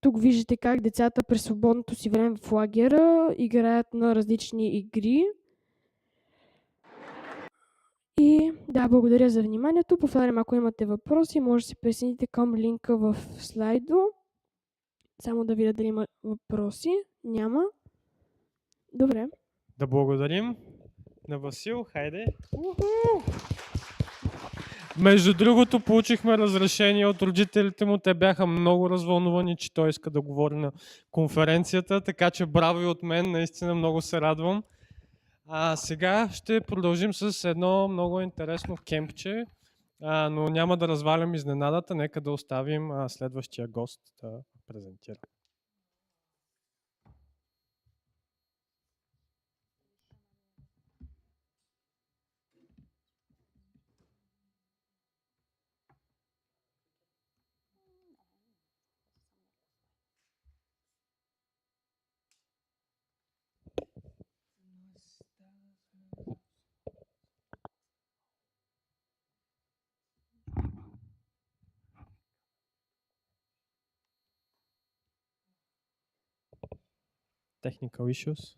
тук виждате как децата през свободното си време в лагера играят на различни игри. И да, благодаря за вниманието. Повтарям, ако имате въпроси, може да се присъедините към линка в слайдо. Само да видя дали има въпроси. Няма. Добре. Да благодарим на Васил. Хайде. Между другото, получихме разрешение от родителите му. Те бяха много развълнувани, че той иска да говори на конференцията, така че браво и от мен, наистина много се радвам. Сега ще продължим с едно много интересно кемпче, но няма да развалям изненадата. Нека да оставим следващия гост да презентира. Technical issues.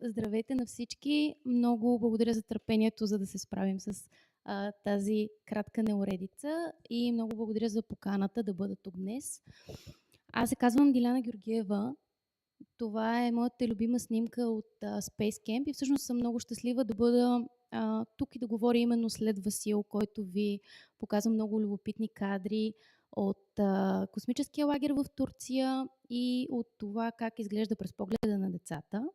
Здравейте на всички! Много благодаря за търпението, за да се справим с тази кратка неуредица и много благодаря за поканата да бъда тук днес. Аз се казвам Диляна Георгиева. Това е моята любима снимка от Space Camp и всъщност съм много щастлива да бъда тук и да говоря именно след Васил, който ви показва много любопитни кадри от космическия лагер в Турция и от това как изглежда през погледа на децата.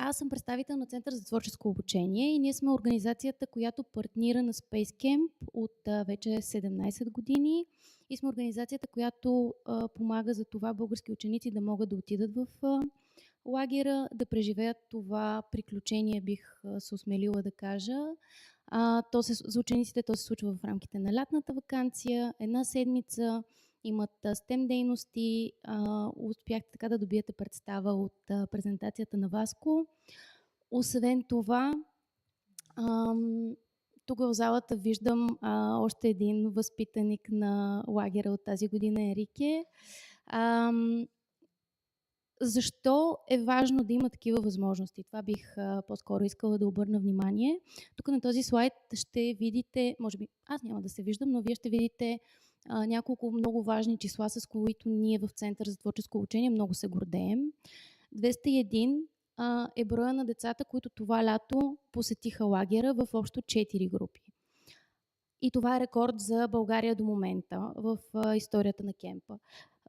Аз съм представител на Център за творческо обучение и ние сме организацията, която партнира на Space Camp от вече 17 години и сме организацията, която помага за това български ученици да могат да отидат в лагера, да преживеят това приключение, бих се осмелила да кажа. За учениците то се случва в рамките на лятната ваканция, една седмица, имат STEM дейности. Успяхте така да добиете представа от презентацията на Васко. Освен това, тук в залата виждам още един възпитаник на лагера от тази година, Ерике. Защо е важно да има такива възможности? Това бих по-скоро искала да обърна внимание. Тук на този слайд ще видите, може би аз няма да се виждам, но вие ще видите няколко много важни числа, с които ние в Център за творческо обучение много се гордеем. 201 е броя на децата, които това лято посетиха лагера в общо 4 групи. И това е рекорд за България до момента в историята на кемпа.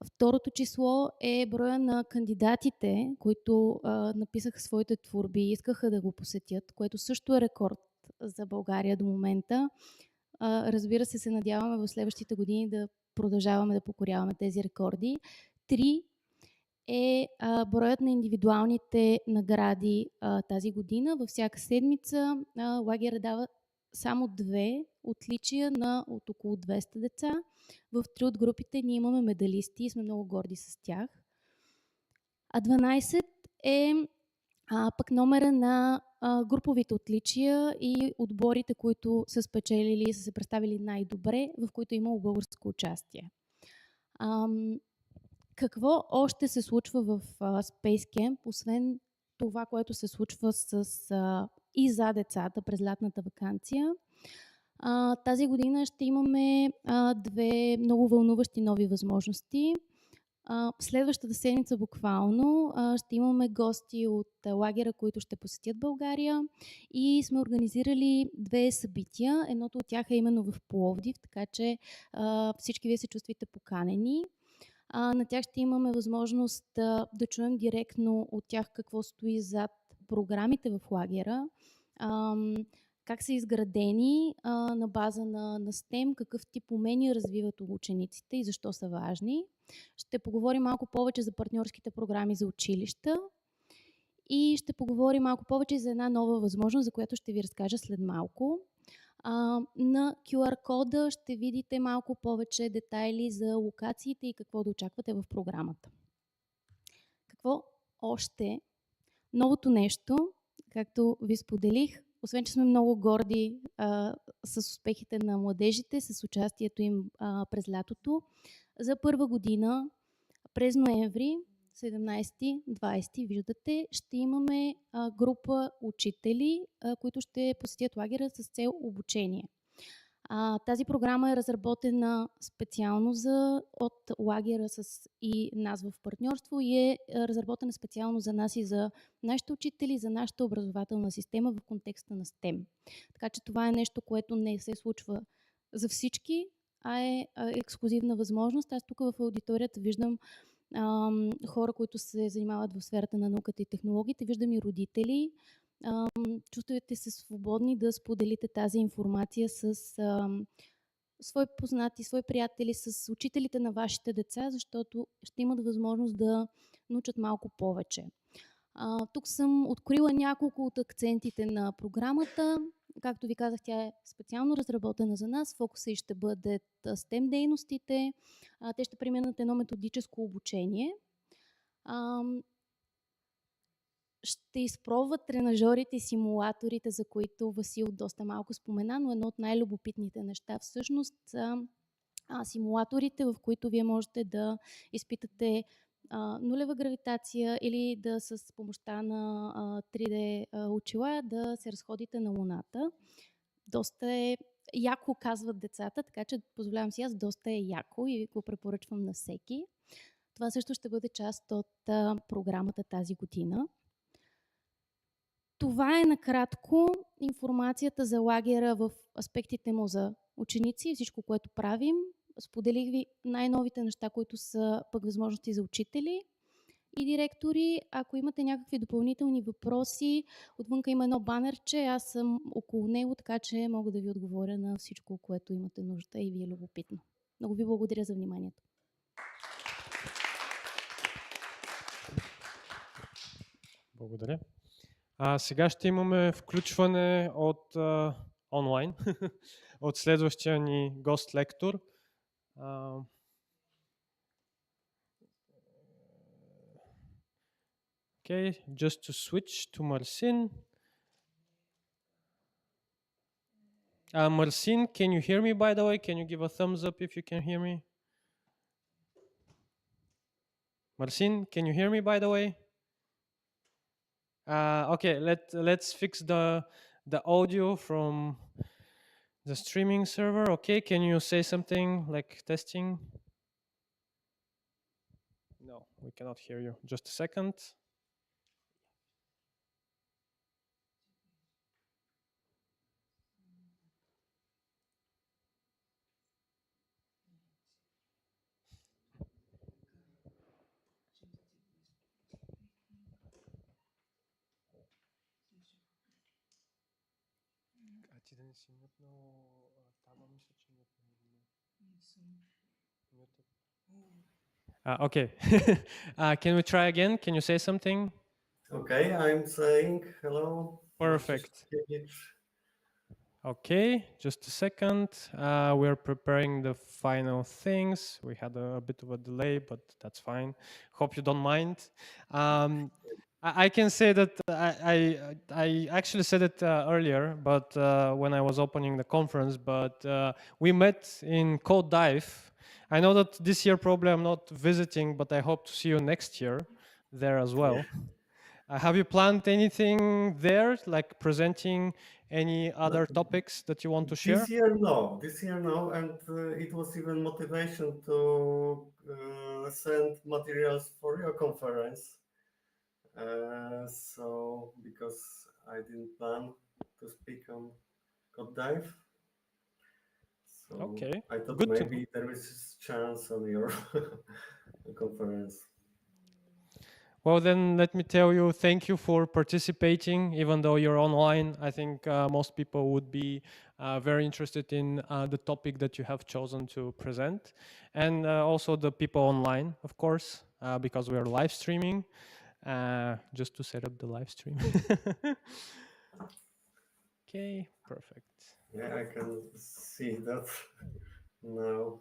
Второто число е броя на кандидатите, които написаха своите творби и искаха да го посетят, което също е рекорд за България до момента. Разбира се, надяваме в следващите години да продължаваме да покоряваме тези рекорди. 3 е броят на индивидуалните награди тази година. Във всяка седмица лагера дава само 2 отличия от около 200 деца. В 3 от групите ние имаме медалисти и сме много горди с тях. 12 е пък номера на груповите отличия и отборите, които са спечелили и са се представили най-добре, в които е имало българско участие. Какво още се случва в Space Camp, освен това, което се случва и за децата през лятната ваканция? Тази година ще имаме 2 много вълнуващи нови възможности. Следващата седмица буквално ще имаме гости от лагера, които ще посетят България и сме организирали 2 събития. Едното от тях е именно в Пловдив, така че всички вие се чувствате поканени. На тях ще имаме възможност да чуем директно от тях какво стои зад програмите в лагера, как са изградени на база на STEM, какъв тип умения развиват учениците и защо са важни. Ще поговорим малко повече за партньорските програми за училища и ще поговорим малко повече за една нова възможност, за която ще ви разкажа след малко. На QR-кода ще видите малко повече детайли за локациите и какво да очаквате в програмата. Какво още? Новото нещо, както ви споделих, освен че сме много горди с успехите на младежите, с участието им през лятото, за първа година през ноември 17-20, виждате, ще имаме група учители, които ще посетят лагера с цел обучение. Тази програма е разработена специално от лагера и нас в партньорство и е разработена специално за нас и за нашите учители, за нашата образователна система в контекста на STEM. Така че това е нещо, което не се случва за всички, а е ексклюзивна възможност. Аз тук в аудиторията виждам хора, които се занимават в сферата на науката и технологиите, виждам и родители. Чувствате се свободни да споделите тази информация с свои познати, свои приятели, с учителите на вашите деца, защото ще имат възможност да научат малко повече. Тук съм открила няколко от акцентите на програмата. Както ви казах, тя е специално разработена за нас. Фокуса и ще бъдат STEM дейностите. Те ще преминат едно методическо обучение. Ще изпробват тренажерите и симулаторите, за които Васил доста малко спомена, но едно от най-любопитните неща всъщност са симулаторите, в които вие можете да изпитате нулева гравитация или да с помощта на 3D очила да се разходите на Луната. Доста е яко, казват децата, така че позволявам си аз, доста е яко и го препоръчвам на всеки. Това също ще бъде част от програмата тази година. Това е накратко информацията за лагера в аспектите му за ученици и всичко, което правим. Споделих ви най-новите неща, които са пък възможности за учители. и директори. Ако имате някакви допълнителни въпроси, отвънка има едно банерче, аз съм около него, така че мога да ви отговоря на всичко, което имате нужда и ви е любопитно. Много ви благодаря за вниманието. Благодаря. Сега ще имаме включване от онлайн, от следващия ни гост-лектор. Okay, just to switch to Marcin. Marcin, can you hear me, by the way? Can you give a thumbs up if you can hear me? Marcin, can you hear me, by the way? Okay, let's fix the audio from the streaming server. Okay, can you say something like testing? No, we cannot hear you. Just a second. Ти да не си мютнал таба, мисля, че okay. Can we try again? Can you say something? Okay, I'm saying hello. Perfect. Okay, just a second. We're preparing the final things. We had a bit of a delay, but that's fine. Hope you don't mind. I can say that I actually said it earlier, but when I was opening the conference, but we met in Code Dive. I know that this year probably I'm not visiting, but I hope to see you next year there as well. Have you planned anything there, like presenting any other topics that you want to share? This year, no. This year, no. And it was even motivation to send materials for your conference. So, because I didn't plan to speak on Code Dive. So okay. I thought Good maybe there is a chance on your conference. Well, then let me tell you, thank you for participating, even though you're online. I think most people would be very interested in the topic that you have chosen to present. And also the people online, of course, because we are live streaming, just to set up the live stream. Okay, perfect. Yeah, I can see that now.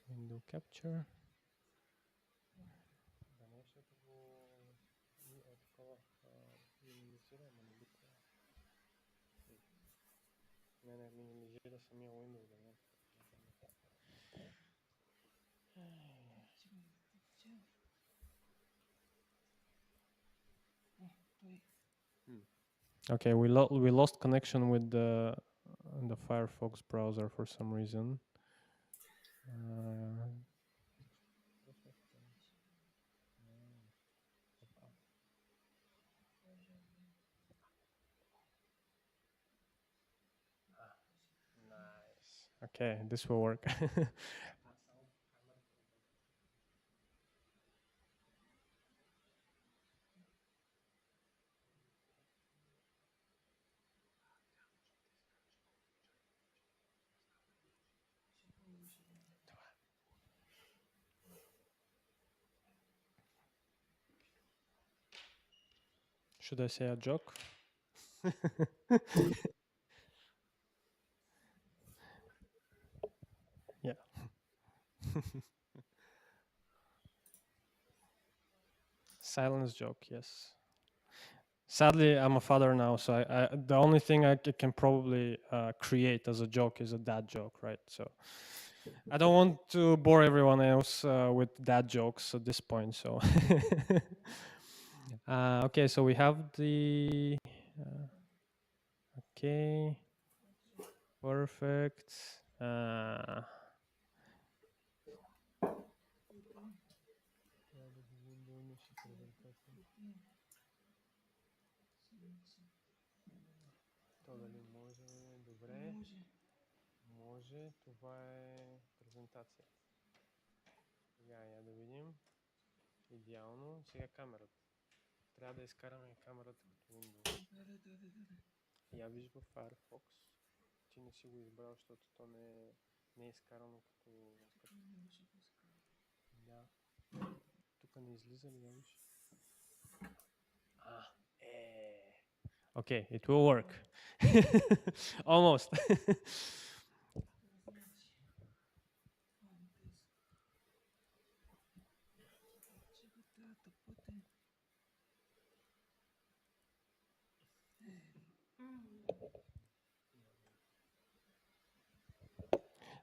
Window capture. Okay, we lost connection with the Firefox browser for some reason. Nice. Okay, this will work. Should I say a joke? Yeah. Silence joke, yes. Sadly, I'm a father now, so the only thing I can probably create as a joke is a dad joke, right? So I don't want to bore everyone else with dad jokes at this point. So okay, so we have the okay, perfect. То дали може? Добре. Може. Това е презентацията. Сега я да видим. Идеално. Сега камерата. Трябва да изкараме камерата като Windows. Я виж в Firefox. Ти не си го избрал, защото то не е изкарано като... Да. Тук не излиза ли, я виж? Okay, it will work. Almost.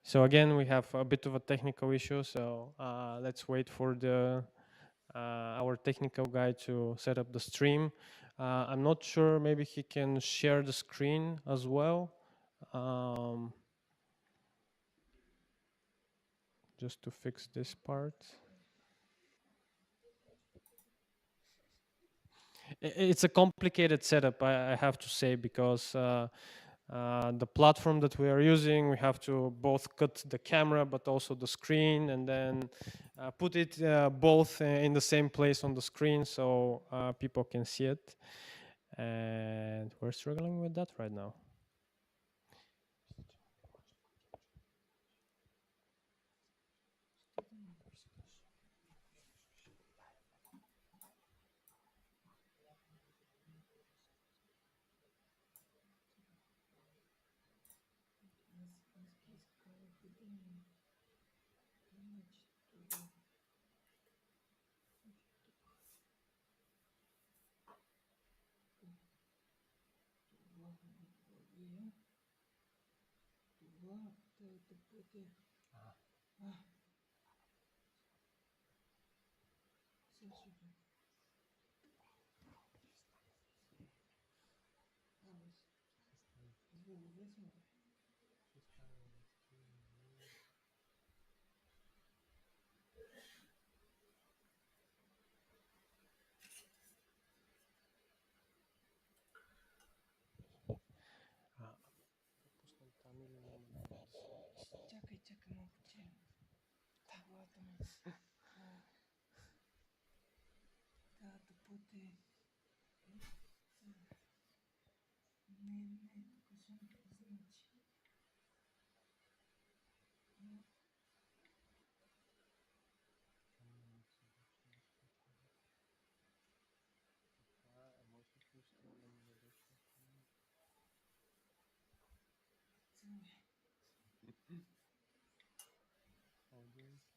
So again, we have a bit of a technical issue, so let's wait for our technical guy to set up the stream. I'm not sure, maybe he can share the screen as well. Just to fix this part. It's a complicated setup, I have to say, because the platform that we are using, we have to both cut the camera but also the screen, and then put it both in the same place on the screen so people can see it. And we're struggling with that right now. Чакай малко, че главата ми. Да пъти. Не, тук ще ми позначи.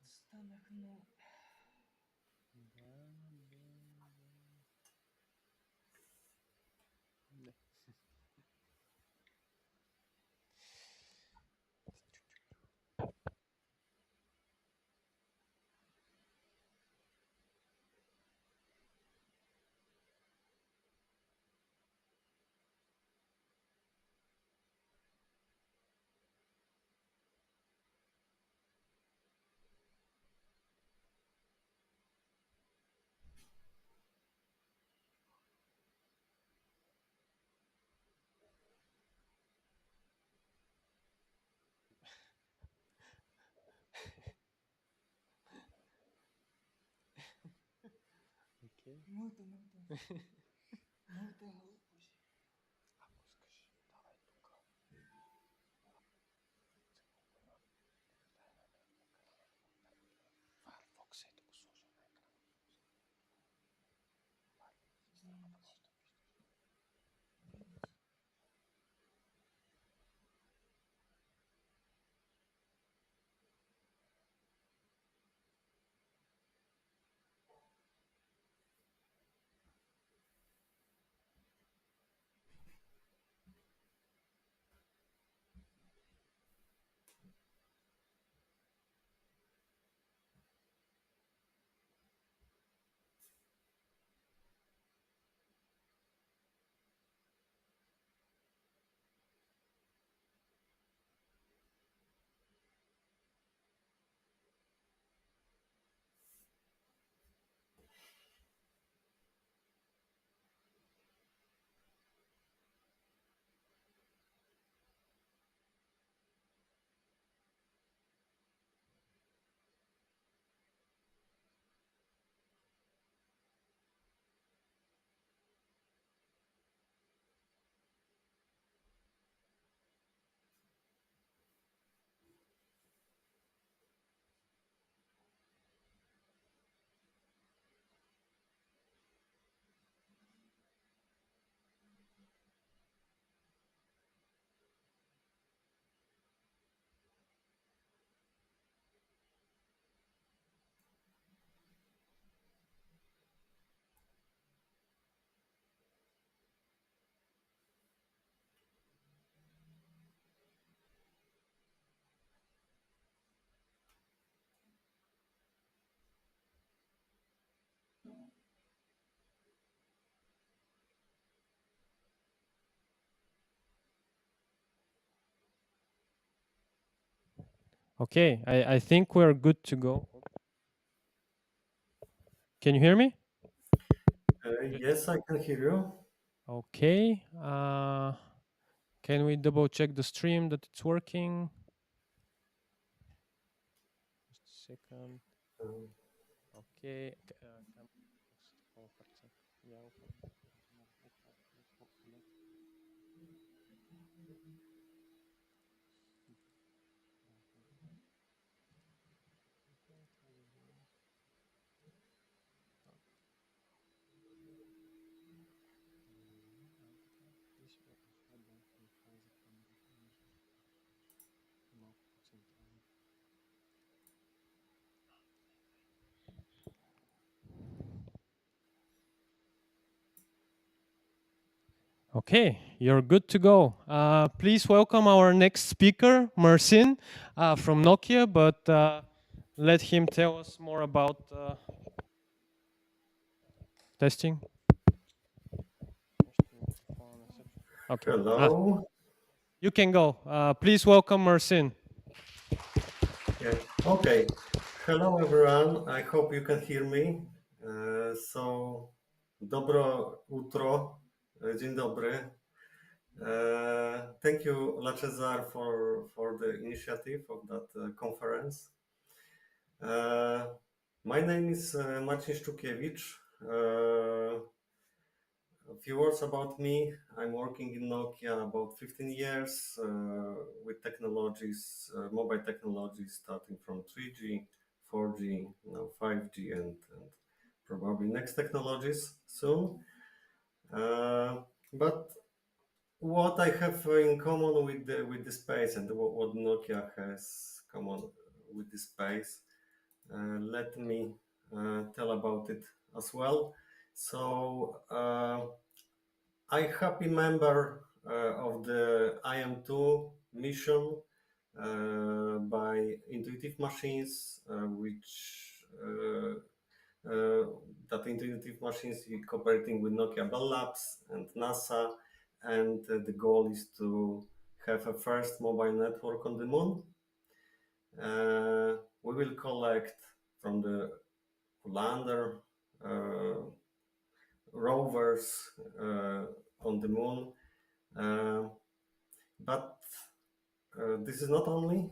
Станах много. Не. Okay. Мълта. Мълта глупост. Ако искаш, давай тук. Firefox е да го сложа на екрана. Okay, I think we're good to go. Can you hear me? Yes, I can hear you. Okay. Can we double check the stream that it's working? Just a second. Okay. Okay, you're good to go. Please welcome our next speaker, Marcin, from Nokia, but let him tell us more about testing. Okay. Hello. You can go. Please welcome Marcin. Yeah. Okay. Hello, everyone. I hope you can hear me. So, dobro utro. Dzień dobry. Thank you, Lachezar, for the initiative of that conference. My name is Marcin Sztukiewicz. A few words about me. I'm working in Nokia about 15 years with technologies, mobile technologies starting from 3G, 4G, now 5G, and probably next technologies soon. But what I have in common with the space and what Nokia has common with the space, let me tell about it as well. So I happy member of the IM2 mission by Intuitive Machines, which that Intuitive Machines is cooperating with Nokia Bell Labs and NASA, and the goal is to have a first mobile network on the moon. We will collect from the lander rovers on the moon, but this is not only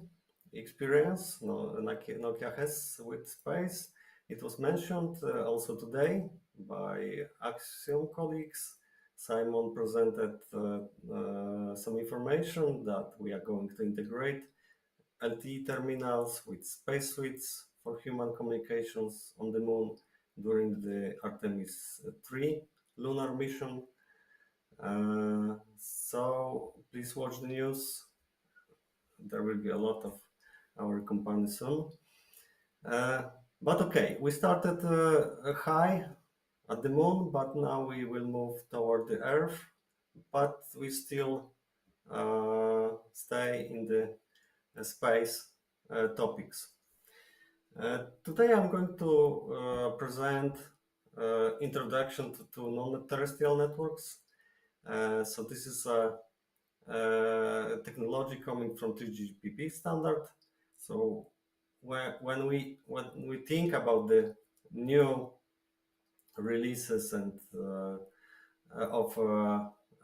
experience Nokia has with space. It was mentioned also today by Axiom colleagues. Simon presented some information that we are going to integrate LTE terminals with space suites for human communications on the moon during the Artemis 3 lunar mission. So please watch the news. There will be a lot of our company soon. But okay, we started high at the moon, but now we will move toward the Earth, but we still stay in the space topics. Today I'm going to present introduction to non-terrestrial networks. So this is a technology coming from 3GPP standard. So when we think about the new releases and of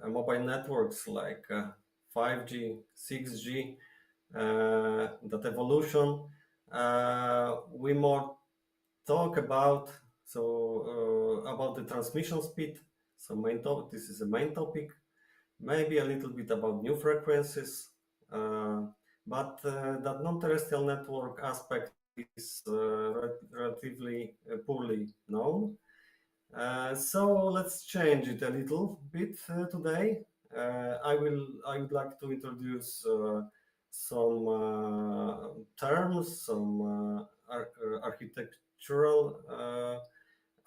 mobile networks like 5G, 6G, that evolution, we more talk about about the transmission speed. So this is the main topic. Maybe a little bit about new frequencies, but that non-terrestrial network aspect is relatively poorly known. So let's change it a little bit today. I would like to introduce some terms, some architectural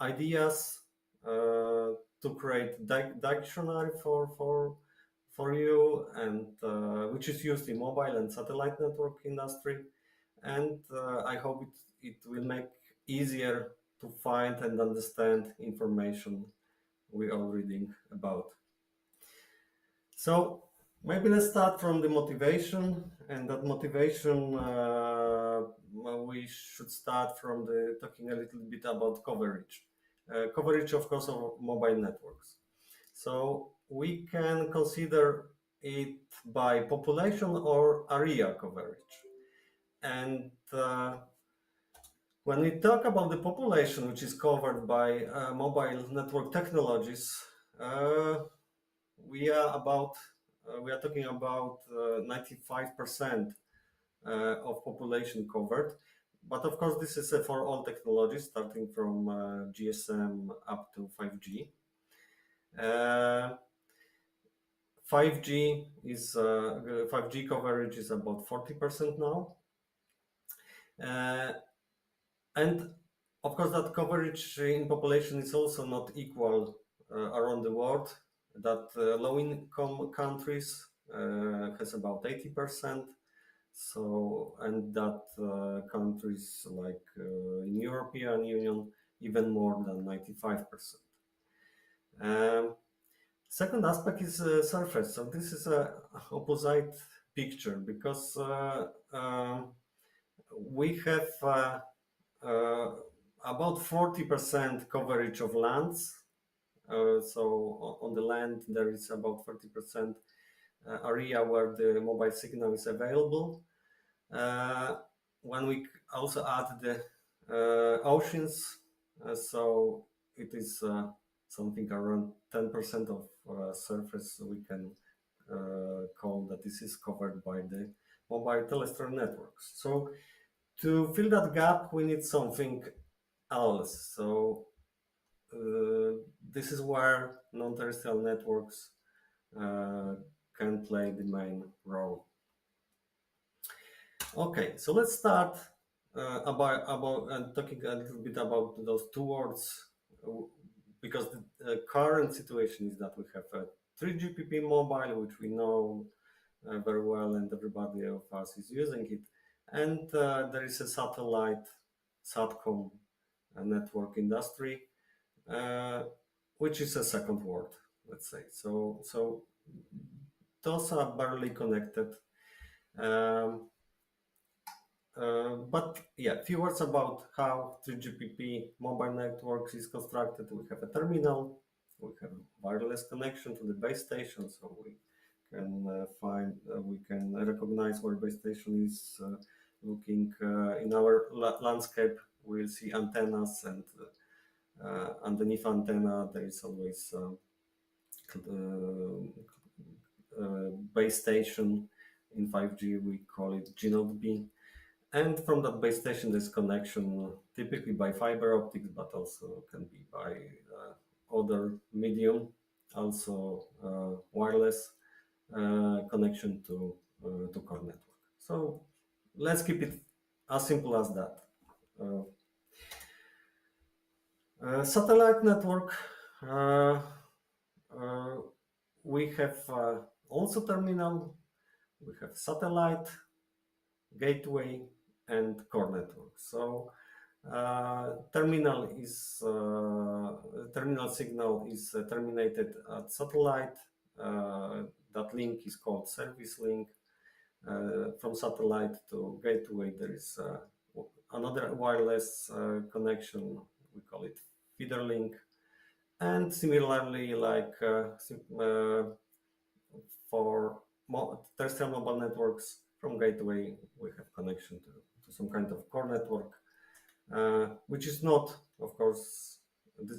ideas to create dictionary for you, and which is used in mobile and satellite network industry, and I hope it will make easier to find and understand information we are reading about. So Maybe let's start from the motivation, and that motivation we should start from the talking a little bit about coverage. Coverage, of course, of mobile networks. So we can consider it by population or area coverage. And when we talk about the population, which is covered by mobile network technologies, we are talking about 95% of population covered. But of course, this is for all technologies, starting from GSM up to 5G. 5G coverage is about 40% now. And of course, that coverage in population is also not equal around the world. That low-income countries has about 80%. So, and that countries like in European Union, even more than 95%. Second aspect is surface. So this is a opposite picture because we have about 40% coverage of lands. So on the land, there is about 30% area where the mobile signal is available. When we also add the oceans, so it is something around 10% of surface we can call that this is covered by the mobile terrestrial networks. So to fill that gap, we need something else. So this is where non-terrestrial networks can play the main role. Okay, so let's start about talking a little bit about those two words, because the current situation is that we have a 3GPP mobile, which we know very well, and everybody of us is using it, and there is a satellite SATCOM network industry, which is a second world, let's say. So those are barely connected. But yeah, a few words about how 3GPP mobile networks is constructed. We have a terminal, we have a wireless connection to the base station, so we can we can recognize where base station is looking in our landscape. We'll see antennas, and underneath antenna there is always base station. In 5G we call it G0 B. And from that base station, there's connection typically by fiber optics, but also can be by other medium, also wireless connection to core network. So let's keep it as simple as that. Satellite network. We have also terminal. We have satellite, gateway, and core network. So terminal signal is terminated at satellite. That link is called service link. From satellite to gateway, there is another wireless connection. We call it feeder link. And similarly, like for terrestrial mobile networks, from gateway we have connection to some kind of core network, which is not, of course,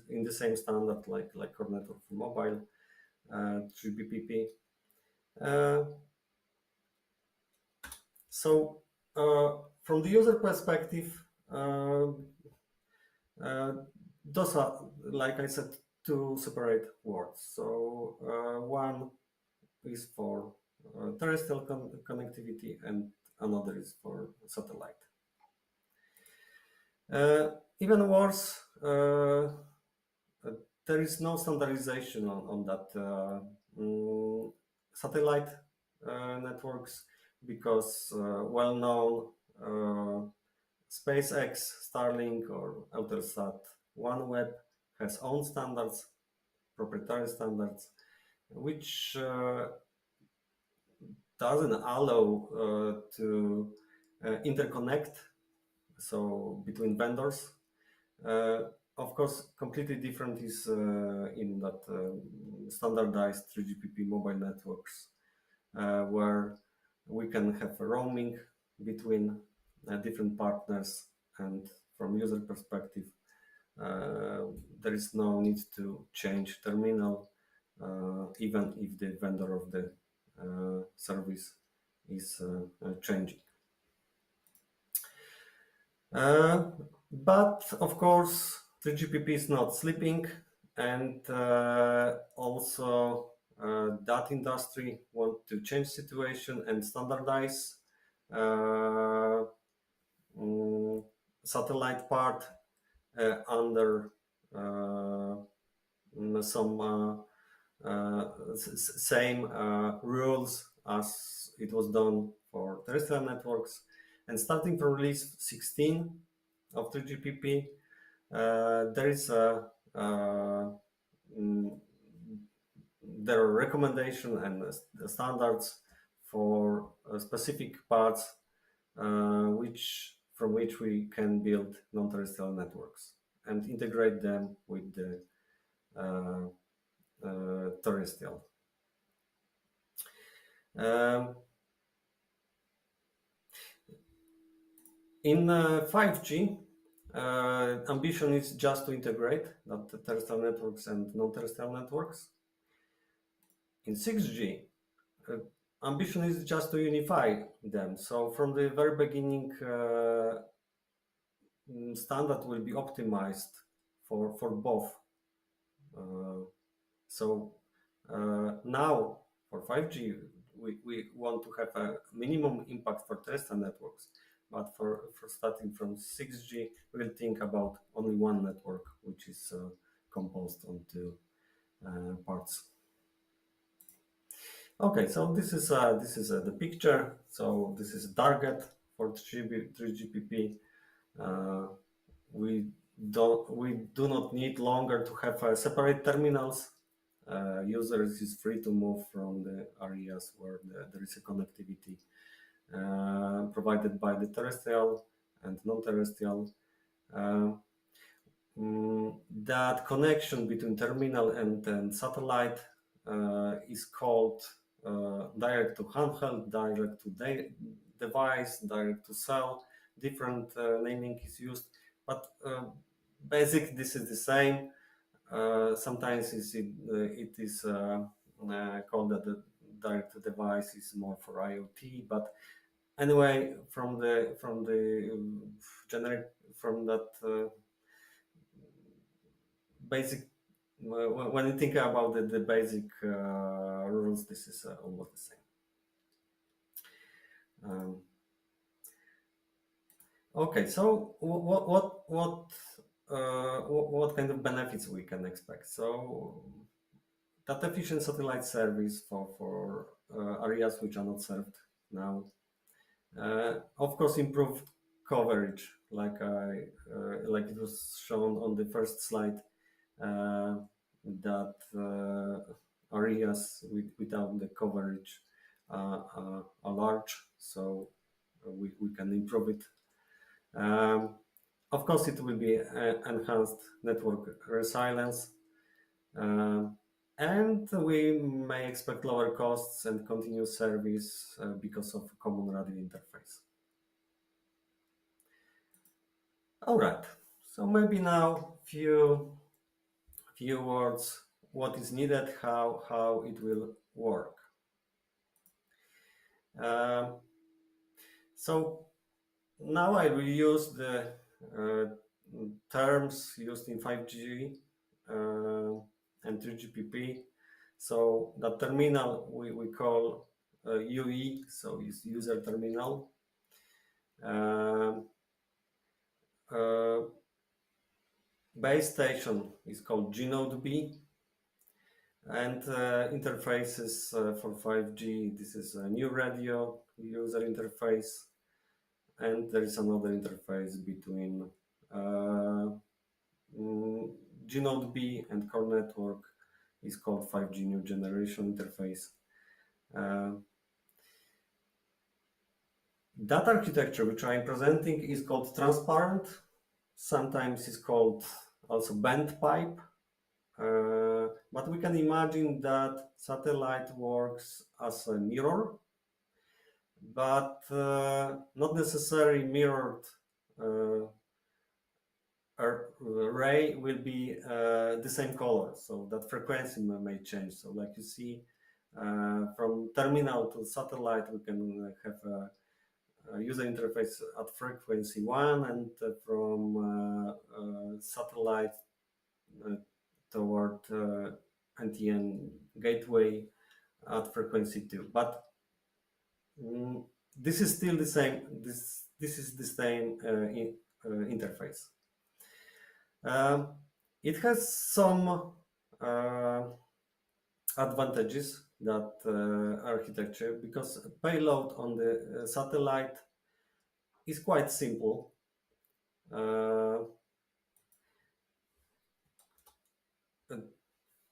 in the same standard like core network for mobile, 3GPP. So from the user perspective, those are, like I said, two separate words. So one is for terrestrial connectivity, and another is for satellite. Even worse, there is no standardization on that satellite networks, because well-known SpaceX, Starlink, or Eutelsat OneWeb has own standards, proprietary standards, which doesn't allow to interconnect, so between vendors. Of course, completely different is in that standardized 3GPP mobile networks, where we can have roaming between different partners, and from user perspective, there is no need to change terminal, even if the vendor of the service is changing. But of course, 3GPP is not sleeping, and also that industry want to change situation and standardize satellite part under some same rules as it was done for terrestrial networks. And starting from release 16 of 3GPP, there is there are recommendation and the standards for specific parts from which we can build non-terrestrial networks and integrate them with the terrestrial. In 5G, ambition is just to integrate the terrestrial networks and non-terrestrial networks. In 6G, ambition is just to unify them. So from the very beginning, standard will be optimized for both. Now for 5G, we want to have a minimum impact for terrestrial networks, but for starting from 6G, we'll think about only one network, which is composed onto parts. Okay, so this is the picture. So this is a target for 3GPP. We do not need longer to have separate terminals. Users is free to move from the areas where there is a connectivity provided by the terrestrial and non-terrestrial. That connection between terminal and satellite is called direct to handheld, direct to device, direct to cell. Different naming is used, but basic this is the same. Sometimes it is called that the direct to device is more for IoT, but anyway, from that basic, when you think about the basic rules, this is almost the same. Okay, so what kind of benefits we can expect? So that efficient satellite service for areas which are not served now. Of course, improved coverage, like it was shown on the first slide, that areas without the coverage are large, so we can improve it. Of course, it will be enhanced network resilience, and we may expect lower costs and continuous service because of common radio interface. All right, so maybe now few words what is needed, how it will work. So now I will use the terms used in 5G and 3GPP. So the terminal we call UE, so it's user terminal. Base station is called G-Node B, and interfaces for 5G. This is a new radio user interface, and there is another interface between G-Node B and core network is called 5G new generation interface. That architecture which I'm presenting is called transparent. Sometimes it's called also bent pipe. But we can imagine that satellite works as a mirror, but not necessarily mirrored ray will be the same color, so that frequency may change. So like you see, from terminal to satellite, we can have a user interface at frequency 1, and from satellite toward NTN gateway at frequency 2. But this is still the same. This is the same interface. It has some advantages, that architecture, because payload on the satellite is quite simple.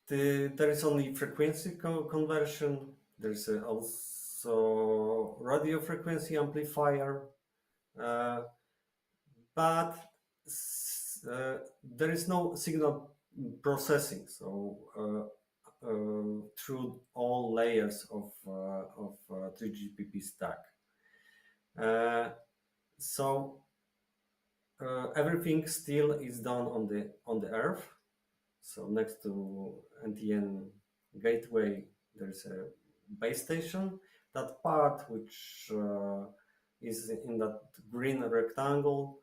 There is only frequency conversion. There's also radio frequency amplifier, but there is no signal processing. So through all layers of 3GPP stack. So everything still is done on the Earth. So next to NTN gateway, there's a base station. That part which is in that green rectangle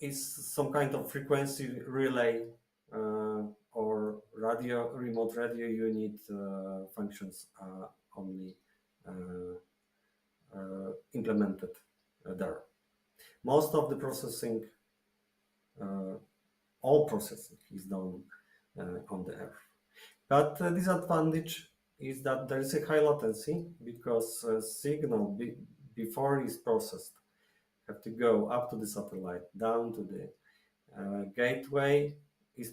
is some kind of frequency relay or remote radio unit functions are only implemented there. Most of the processing, all processing is done on the Earth. But the disadvantage is that there is a high latency, because signal before it's processed have to go up to the satellite, down to the gateway, is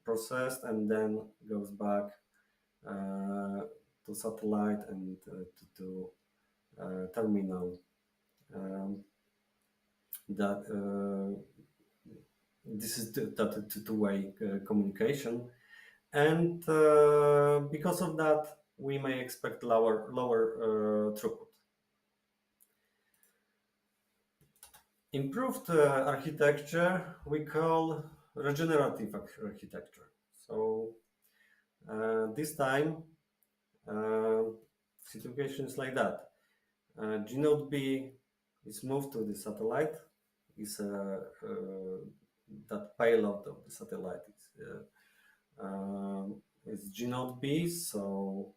processed, and then goes back to satellite and to terminal. This is the two-way communication, and because of that, we may expect lower throughput. Improved architecture we call regenerative architecture. So this time situation is like that. G-Node B is moved to the satellite. Is that payload of the satellite is G-Node B. So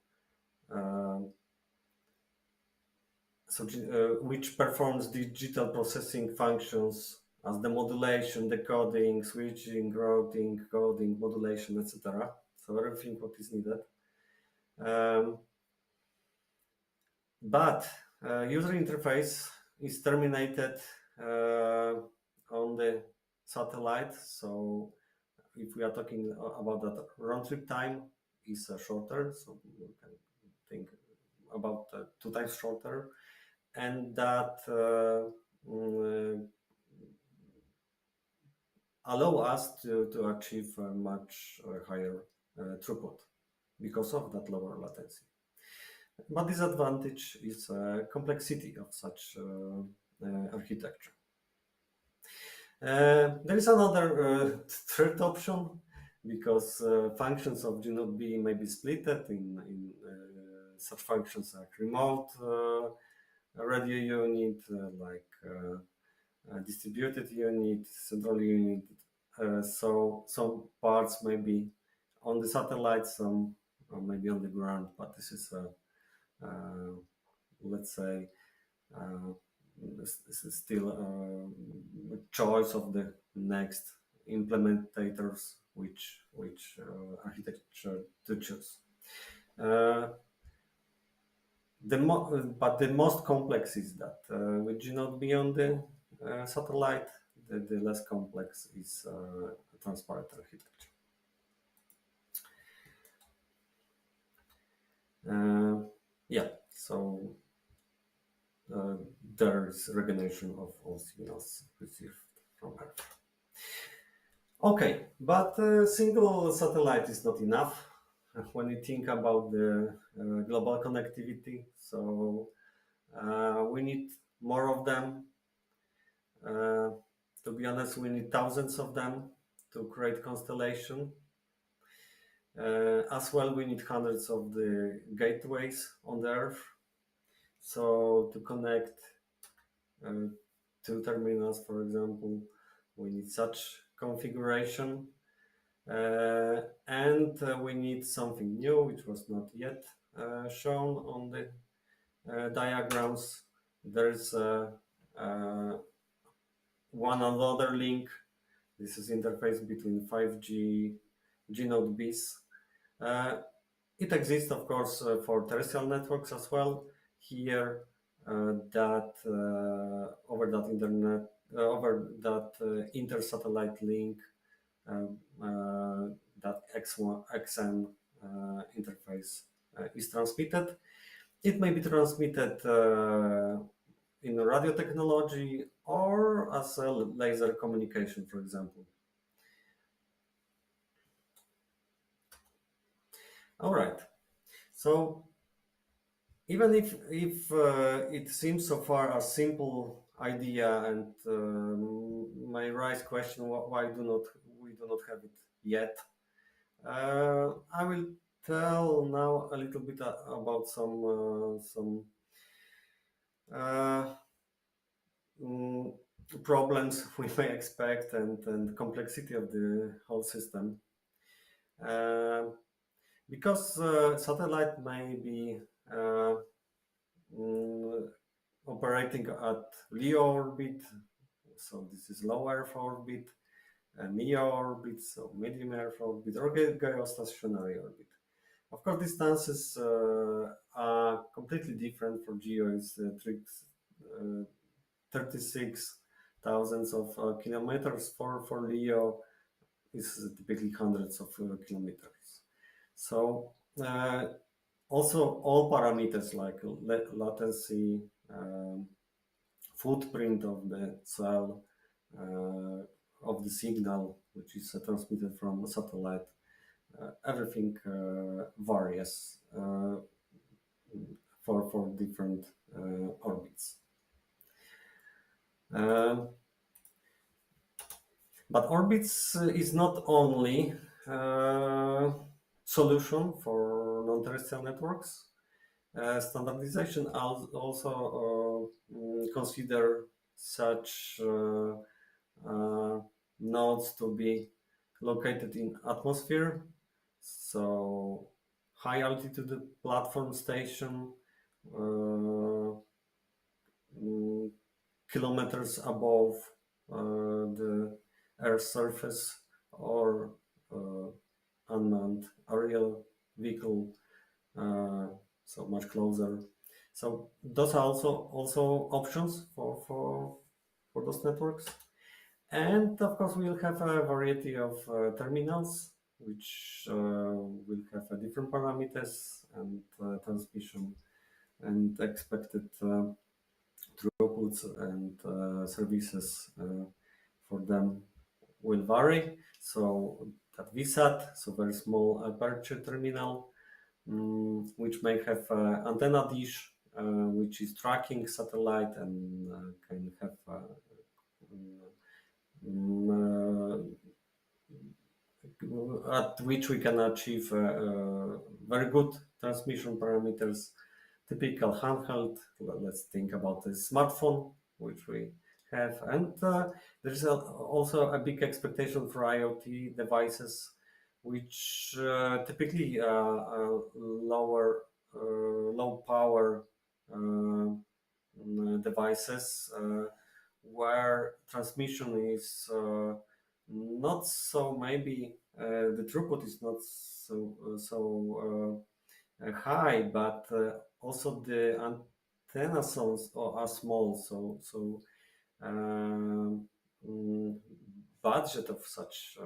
which performs digital processing functions as the modulation, decoding, switching, routing, coding, modulation, etc. So everything what is needed. But user interface is terminated on the satellite. So if we are talking about that, round trip time is shorter. So we can think about 2 times shorter. And that allow us to achieve a much higher throughput because of that lower latency. But disadvantage is complexity of such architecture. There is another third option, because functions of G-Node B may be split in such functions like remote radio unit, like distributed unit, central unit. So some parts may be on the satellite, some maybe on the ground, but this is let's say this is still a choice of the next implementators which architecture to choose. But the most complex is that with G-Node B on the satellite, the less complex is transparent architecture. Yeah, so there is recognition of all signals received from Earth. Okay, but a single satellite is not enough when you think about the global connectivity. So we need more of them. To be honest, we need thousands of them to create constellation. As well, we need hundreds of the gateways on the Earth. So to connect two terminals, for example, we need such configuration. And we need something new, which was not yet shown on the diagrams. There's one another link. This is interface between 5G G-Node BIS. It exists, of course, for terrestrial networks as well. Here, that over that internet, over that inter-satellite link, that XM interface is transmitted. It may be transmitted in radio technology or as a laser communication, for example. All right. So even if it seems so far a simple idea, and my raised question, why we do not have it yet, I will tell now a little bit about some problems we may expect and complexity of the whole system. Because satellite may be operating at LEO orbit, so this is low Earth orbit, MEO orbit, so medium Earth orbit, or geostationary orbit. Of course, distances are completely different for GEO. It's 36,000 of kilometers. For LEO, is typically hundreds of kilometers. So also all parameters like latency, footprint of the cell, of the signal, which is transmitted from a satellite, everything varies for different orbits. But orbits is not only solution for non-terrestrial networks. Standardization also consider such nodes to be located in atmosphere, so high altitude platform station, kilometers above the Earth's surface, or unmanned aerial vehicle, so much closer. So those are also options for those networks. And of course, we'll have a variety of terminals, which will have different parameters and transmission and expected throughputs and services for them will vary. So that VSAT, so very small aperture terminal, which may have antenna dish, which is tracking satellite and can have at which we can achieve very good transmission parameters. Typical handheld, let's think about the smartphone, which we have. And there's also a big expectation for IoT devices, which typically low power devices, where transmission is not so, maybe the throughput is not so high, but also the antenna zones are small, so budget of such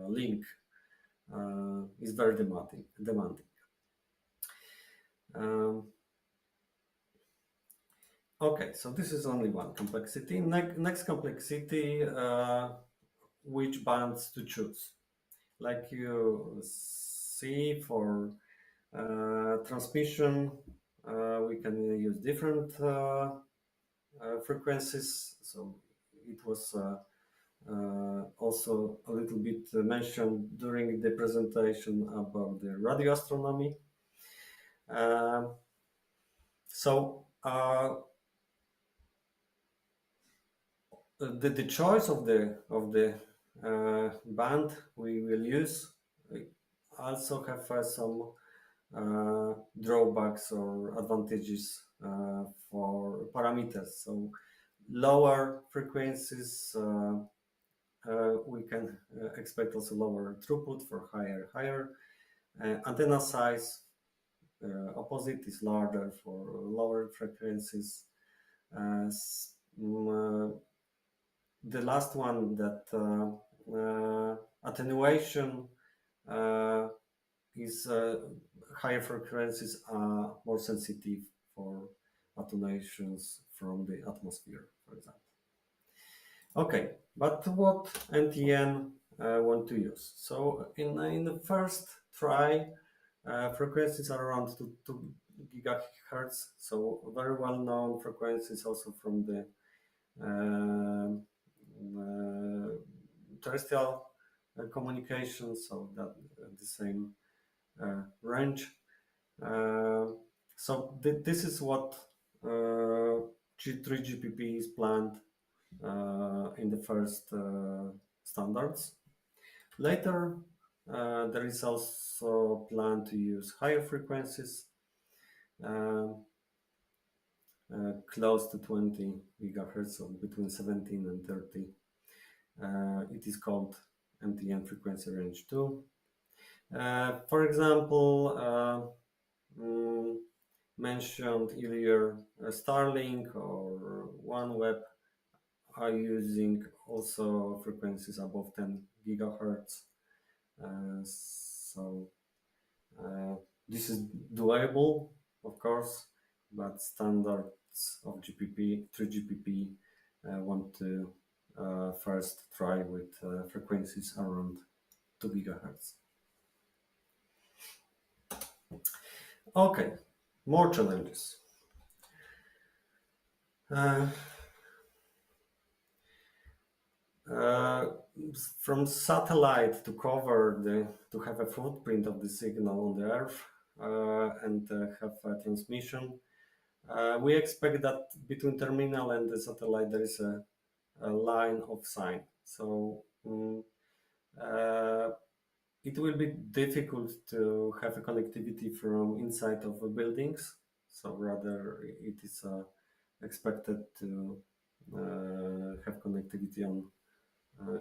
link is very demanding. Okay, so this is only one complexity. Next complexity, which bands to choose. Like you see for transmission, we can use different frequencies. So it was also a little bit mentioned during the presentation about the radio astronomy. So the choice of the band we will use also have some drawbacks or advantages for parameters. So lower frequencies, we can expect also lower throughput. For higher antenna size, opposite is larger for lower frequencies. The last one, that attenuation is higher frequencies are more sensitive for attenuations from the atmosphere, for example. Okay, but what NTN want to use? So in the first try, frequencies are around 2 gigahertz, so very well known frequencies also from the terrestrial communications, so that the same range. So this is what 3GPP is planned in the first standards. Later, there is also plan to use higher frequencies, close to 20 gigahertz, so between 17 and 30. It is called MTN frequency range 2. For example, mentioned earlier, Starlink or OneWeb are using also frequencies above 10 gigahertz. So this is doable, of course, but standards of GPP, 3GPP, want to first try with frequencies around 2 gigahertz. Okay, more challenges. From satellite to to have a footprint of the signal on the Earth and have a transmission, we expect that between terminal and the satellite there is a line of sight. So it will be difficult to have a connectivity from inside of the buildings. So rather it is expected to have connectivity on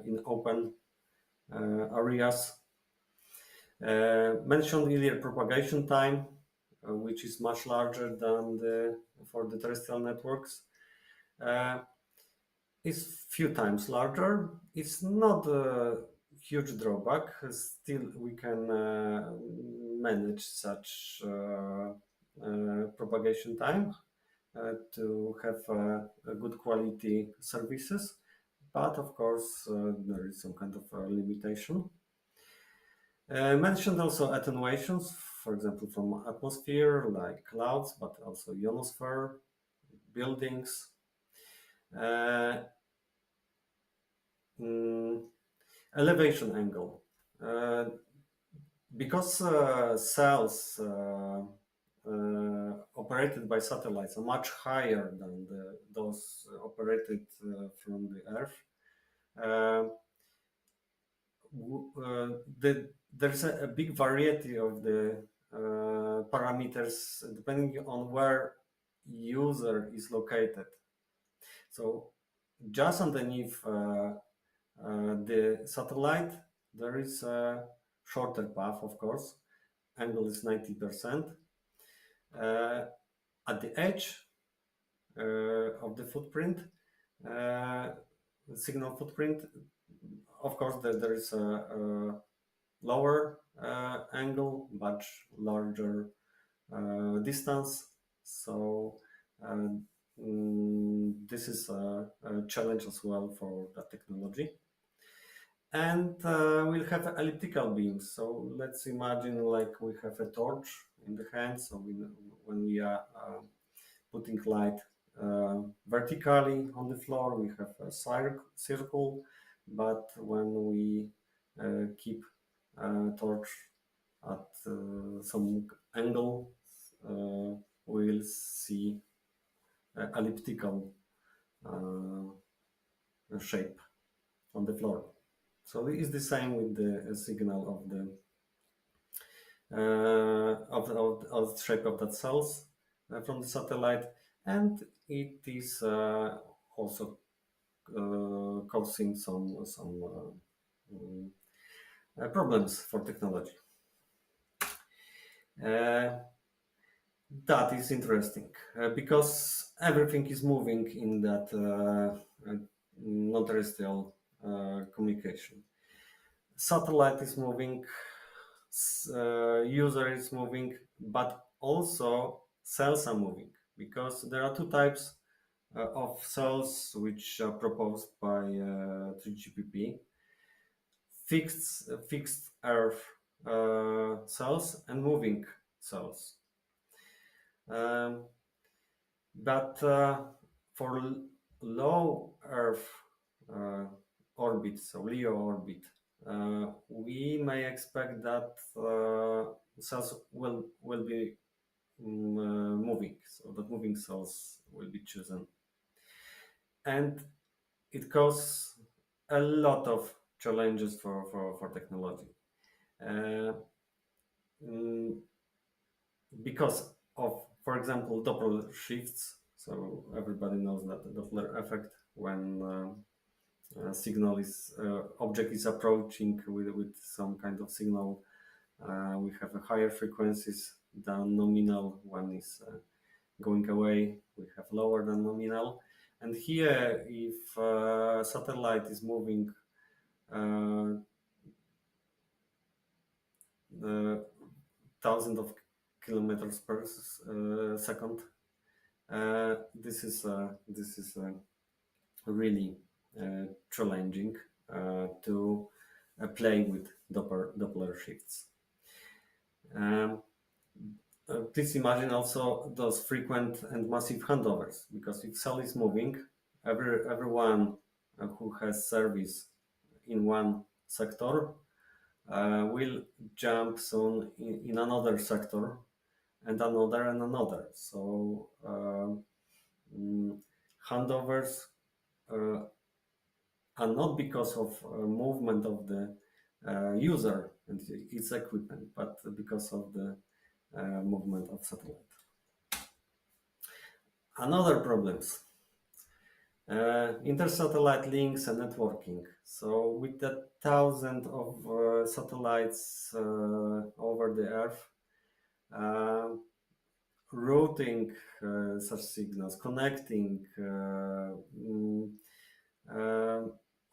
in open areas. Mentioned earlier propagation time, which is much larger than for the terrestrial networks, is few times larger. It's not a huge drawback. Still, we can manage such propagation time to have a good quality services. But of course, there is some kind of limitation. Mentioned also attenuations, for example, from atmosphere, like clouds, but also ionosphere, buildings. Elevation angle. Because cells operated by satellites are much higher than those operated from the Earth, there's a big variety of the parameters depending on where user is located. So just underneath the satellite, there is a shorter path, of course. Angle is 90%. At the edge of the footprint, signal footprint, of course, there is a lower angle, much larger distance. So this is a challenge as well for the technology. And we'll have elliptical beams. So let's imagine like we have a torch in the hand. So when we are putting light vertically on the floor, we have a circle. But when we keep torch at some angle, we'll see elliptical shape on the floor. So it's the same with the signal of the shape of that cells from the satellite, and it is also causing some problems for technology. That is interesting because everything is moving in that non-terrestrial communication. Satellite is moving, user is moving, but also cells are moving, because there are two types of cells which are proposed by 3GPP: fixed Earth cells and moving cells. But for low Earth orbit, so LEO orbit, we may expect that cells will be moving, so that moving cells will be chosen, and it causes a lot of challenges for technology, because of, for example, Doppler shifts. So everybody knows that the Doppler effect, when signal is object is approaching with some kind of signal, we have a higher frequencies than nominal. When is going away, we have lower than nominal. And here, if satellite is moving thousands of kilometers per second, this is really challenging to play with Doppler shifts. Please imagine also those frequent and massive handovers, because if cell is moving, everyone who has service in one sector will jump soon in another sector, and another and another. So handovers are not because of movement of the user and its equipment, but because of the movement of satellite. Another problems: inter-satellite links and networking. So with the thousands of satellites over the Earth, routing such signals, connecting,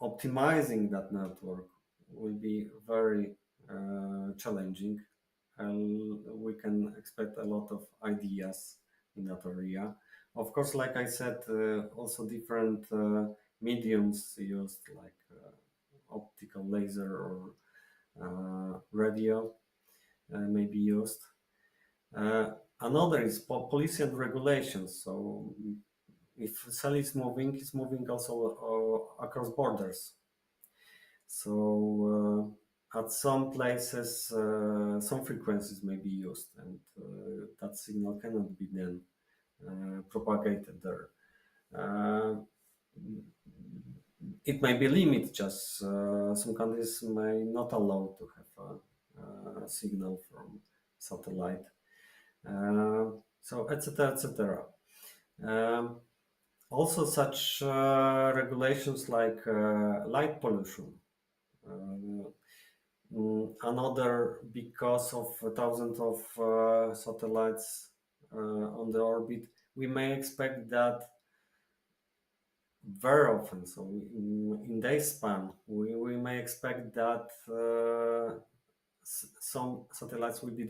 optimizing that network will be very challenging, and we can expect a lot of ideas in that area. Of course, like I said, also different mediums used, like optical laser or radio may be used. Another is policy and regulations. So if cell is moving, it's moving also across borders. So at some places, some frequencies may be used, and that signal cannot be then propagated there. It may be limited, just some countries may not allow to have a signal from satellite. So etc. etc. Also, such regulations like light pollution. Another, because of thousands of satellites on the orbit, we may expect that very often. So in day span, we may expect that some satellites will be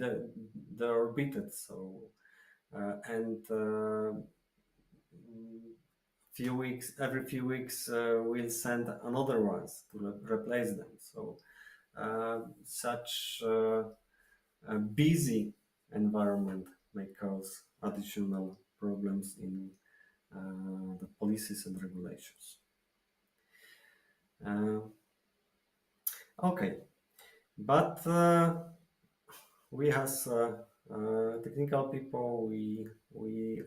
deorbited. So and every few weeks, we'll send another ones to replace them. So such a busy environment may cause additional problems in the policies and regulations. Okay, but we as technical people, we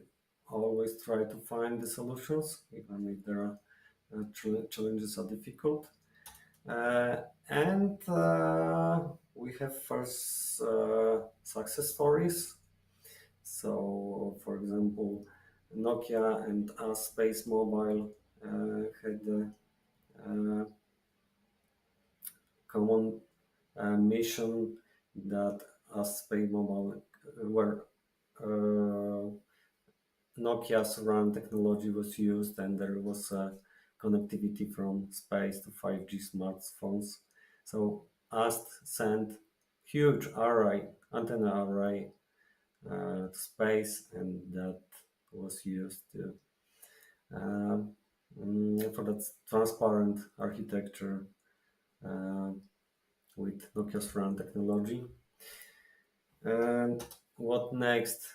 always try to find the solutions, even if there are challenges are difficult. And we have first success stories. So, for example, Nokia and Space Mobile had a common mission that Space Mobile where Nokia's RAN technology was used, and there was connectivity from space to 5G smartphones. So AST sent huge antenna array to space, and that was used to, for that transparent architecture with Nokia's RAN technology. And what next?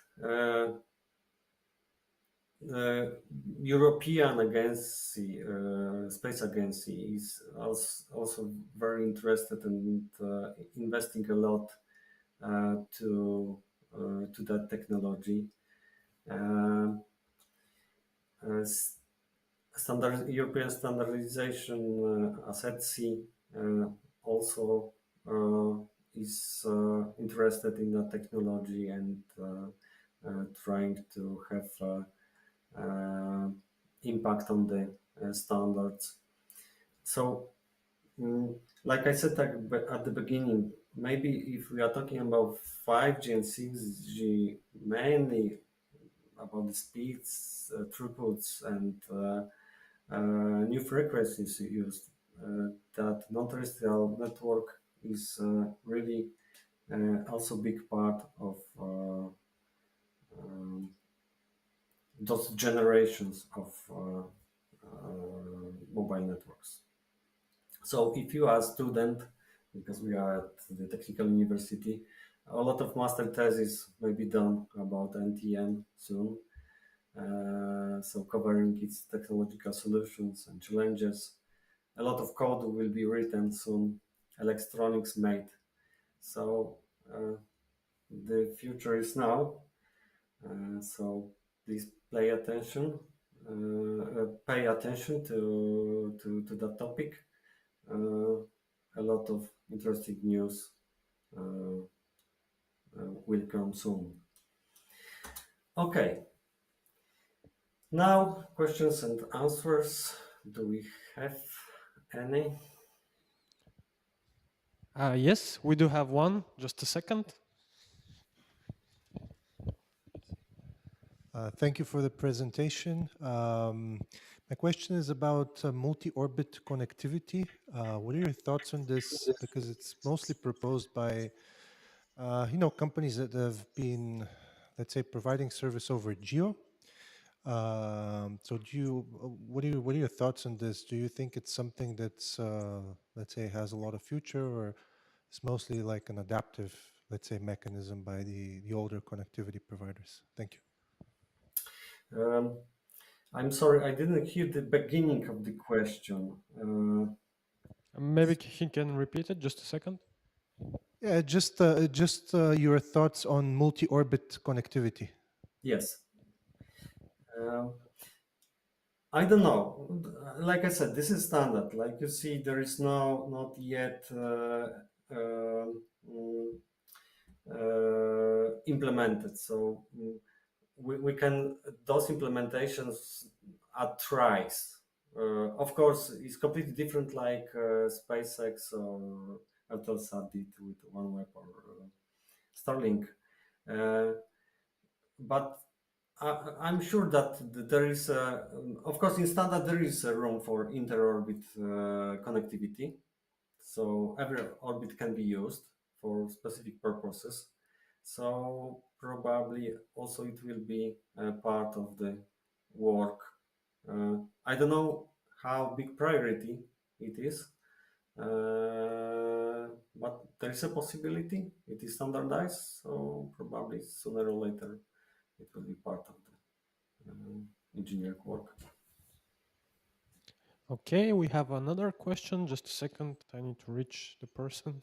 The European agency, space agency, is also very interested and investing a lot to that technology. European standardization ASETSI also is interested in that technology and trying to have impact on the standards. So, like I said at the beginning, maybe if we are talking about 5G and 6G, mainly about the speeds, throughputs, and new frequencies used, that non-terrestrial network is really also big part of those generations of mobile networks. So if you are a student, because we are at the technical university, a lot of master theses may be done about NTN soon. So covering its technological solutions and challenges. A lot of code will be written soon, electronics made. So the future is now. So please pay attention to that topic. A lot of interesting news will come soon. Okay. Now, questions and answers. Do we have any? Yes, we do have one. Just a second. Thank you for the presentation. My question is about multi-orbit connectivity. What are your thoughts on this? Because it's mostly proposed by, companies that have been, let's say, providing service over geo. So what are your thoughts on this? Do you think it's something that's, let's say, has a lot of future, or it's mostly like an adaptive, let's say, mechanism by the older connectivity providers? Thank you. I'm sorry, I didn't hear the beginning of the question. Maybe he can repeat it. Just a second. Yeah, just your thoughts on multi-orbit connectivity. Yes. I don't know. Like I said, this is standard. Like you see, there is not yet implemented. So we can, those implementations are tries. Of course, it's completely different, like SpaceX or Eutelsat did with OneWeb or Starlink. But I'm sure that there is, of course, in standard there is a room for inter-orbit connectivity. So every orbit can be used for specific purposes. So probably also it will be part of the work. I don't know how big priority it is, but there is a possibility. It is standardized, so probably sooner or later it will be part of the engineering work. Okay, we have another question. Just a second. I need to reach the person.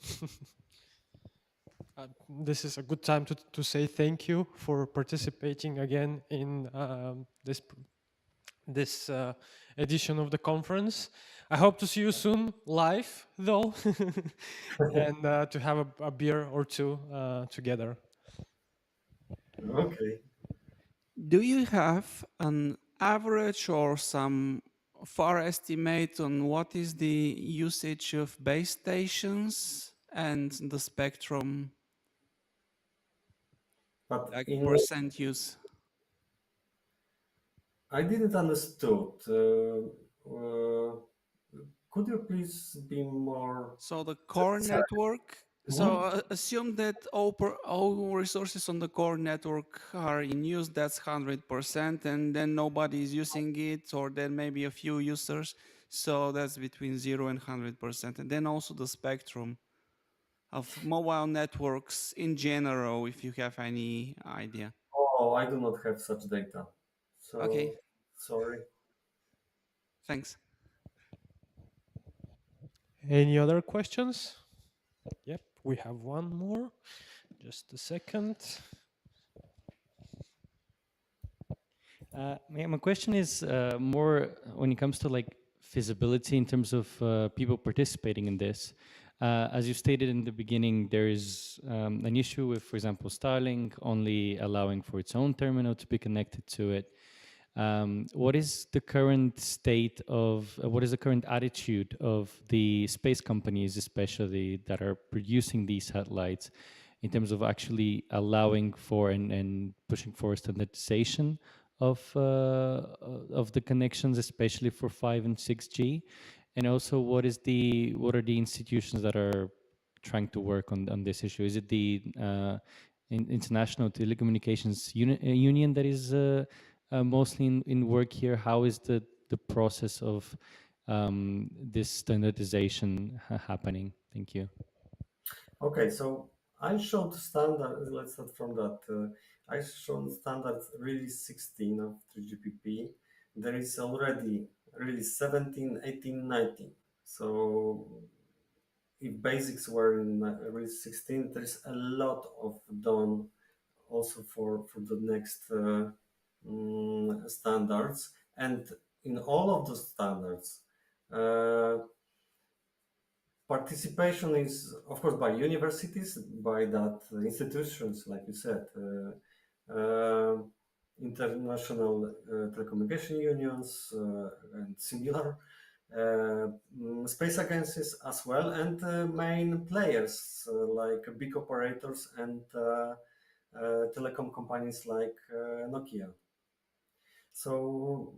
This is a good time to say thank you for participating again in this edition of the conference. I hope to see you soon live, though, and to have a beer or two together. Okay. Do you have an average or some far estimate on what is the usage of base stations and the spectrum, But like in percent use? I didn't understood. Could you please be more? So the core network. So assume that all resources on the core network are in use. That's 100%, and then nobody is using it, or then maybe a few users. So that's between 0 and 100%, and then also the spectrum of mobile networks in general, if you have any idea. Oh, I do not have such data. So Okay. sorry. Thanks. Any other questions? Yep, we have one more. Just a second. My question is more when it comes to like feasibility in terms of people participating in this. As you stated in the beginning, there is an issue with, for example, Starlink only allowing for its own terminal to be connected to it. What is the current state of, what is the current attitude of the space companies, especially that are producing these satellites, in terms of actually allowing for and pushing for standardization of the connections, especially for 5 and 6G? And also, what are the institutions that are trying to work on this issue? Is it the International Telecommunications Union that is mostly in work here? How is the process of this standardization happening? Thank you. Okay, so I showed standard. Let's start from that. I showed standard release 16 of 3GPP. There is already release 17, 18, 19. So if basics were in release 16, there's a lot of done also for the next standards. And in all of the standards, participation is, of course, by universities, by that institutions, like you said, international telecommunication unions and similar space agencies as well, and main players like big operators and telecom companies like Nokia. So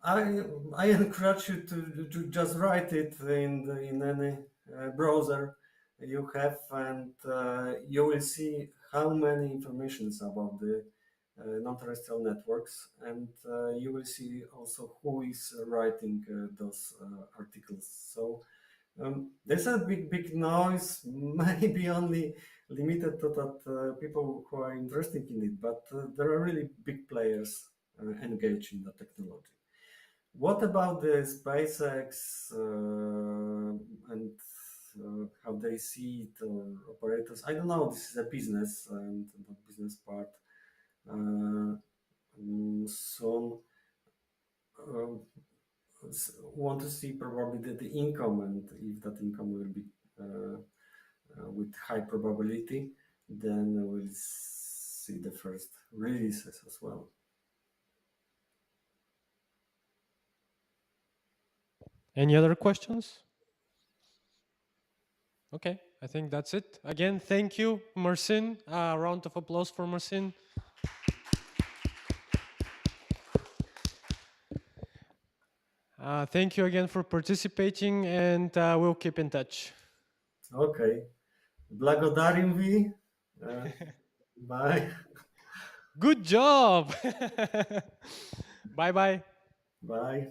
I encourage you to just write it in any browser you have, and you will see how many informations about the non-terrestrial networks, and you will see also who is writing those articles. So there's a big noise, maybe only limited to that people who are interested in it, but there are really big players engaged in the technology. What about the SpaceX and how they see it, or operators? I don't know. This is a business, and the business part soon want to see probably the income, and if that income will be with high probability, then we'll see the first releases as well. Any other questions? Okay, I think that's it. Again, thank you, Marcin. A round of applause for Marcin. Thank you again for participating, and we'll keep in touch. Okay. Благодарим ви. Bye. Good job. Bye bye. Bye.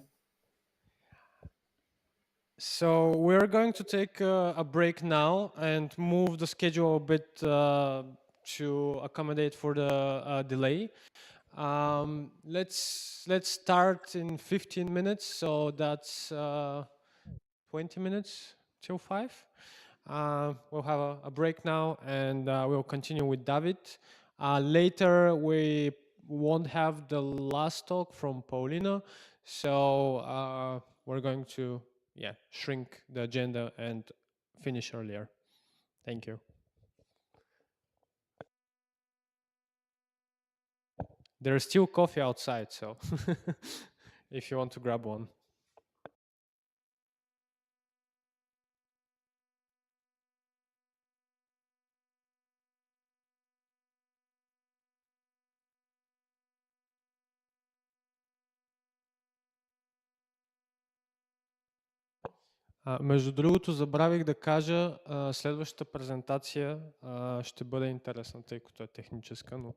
So we're going to take a break now and move the schedule a bit to accommodate for the delay. Let's start in 15 minutes. So that's 20 minutes till 5. We'll have a break now, and we'll continue with David. Later, we won't have the last talk from Paulina, so we're going to shrink the agenda and finish earlier. Thank you. There's still coffee outside, so if you want to grab one. Между другото, забравих да кажа, следващата презентация ще бъде интересна, тъй като е техническа, но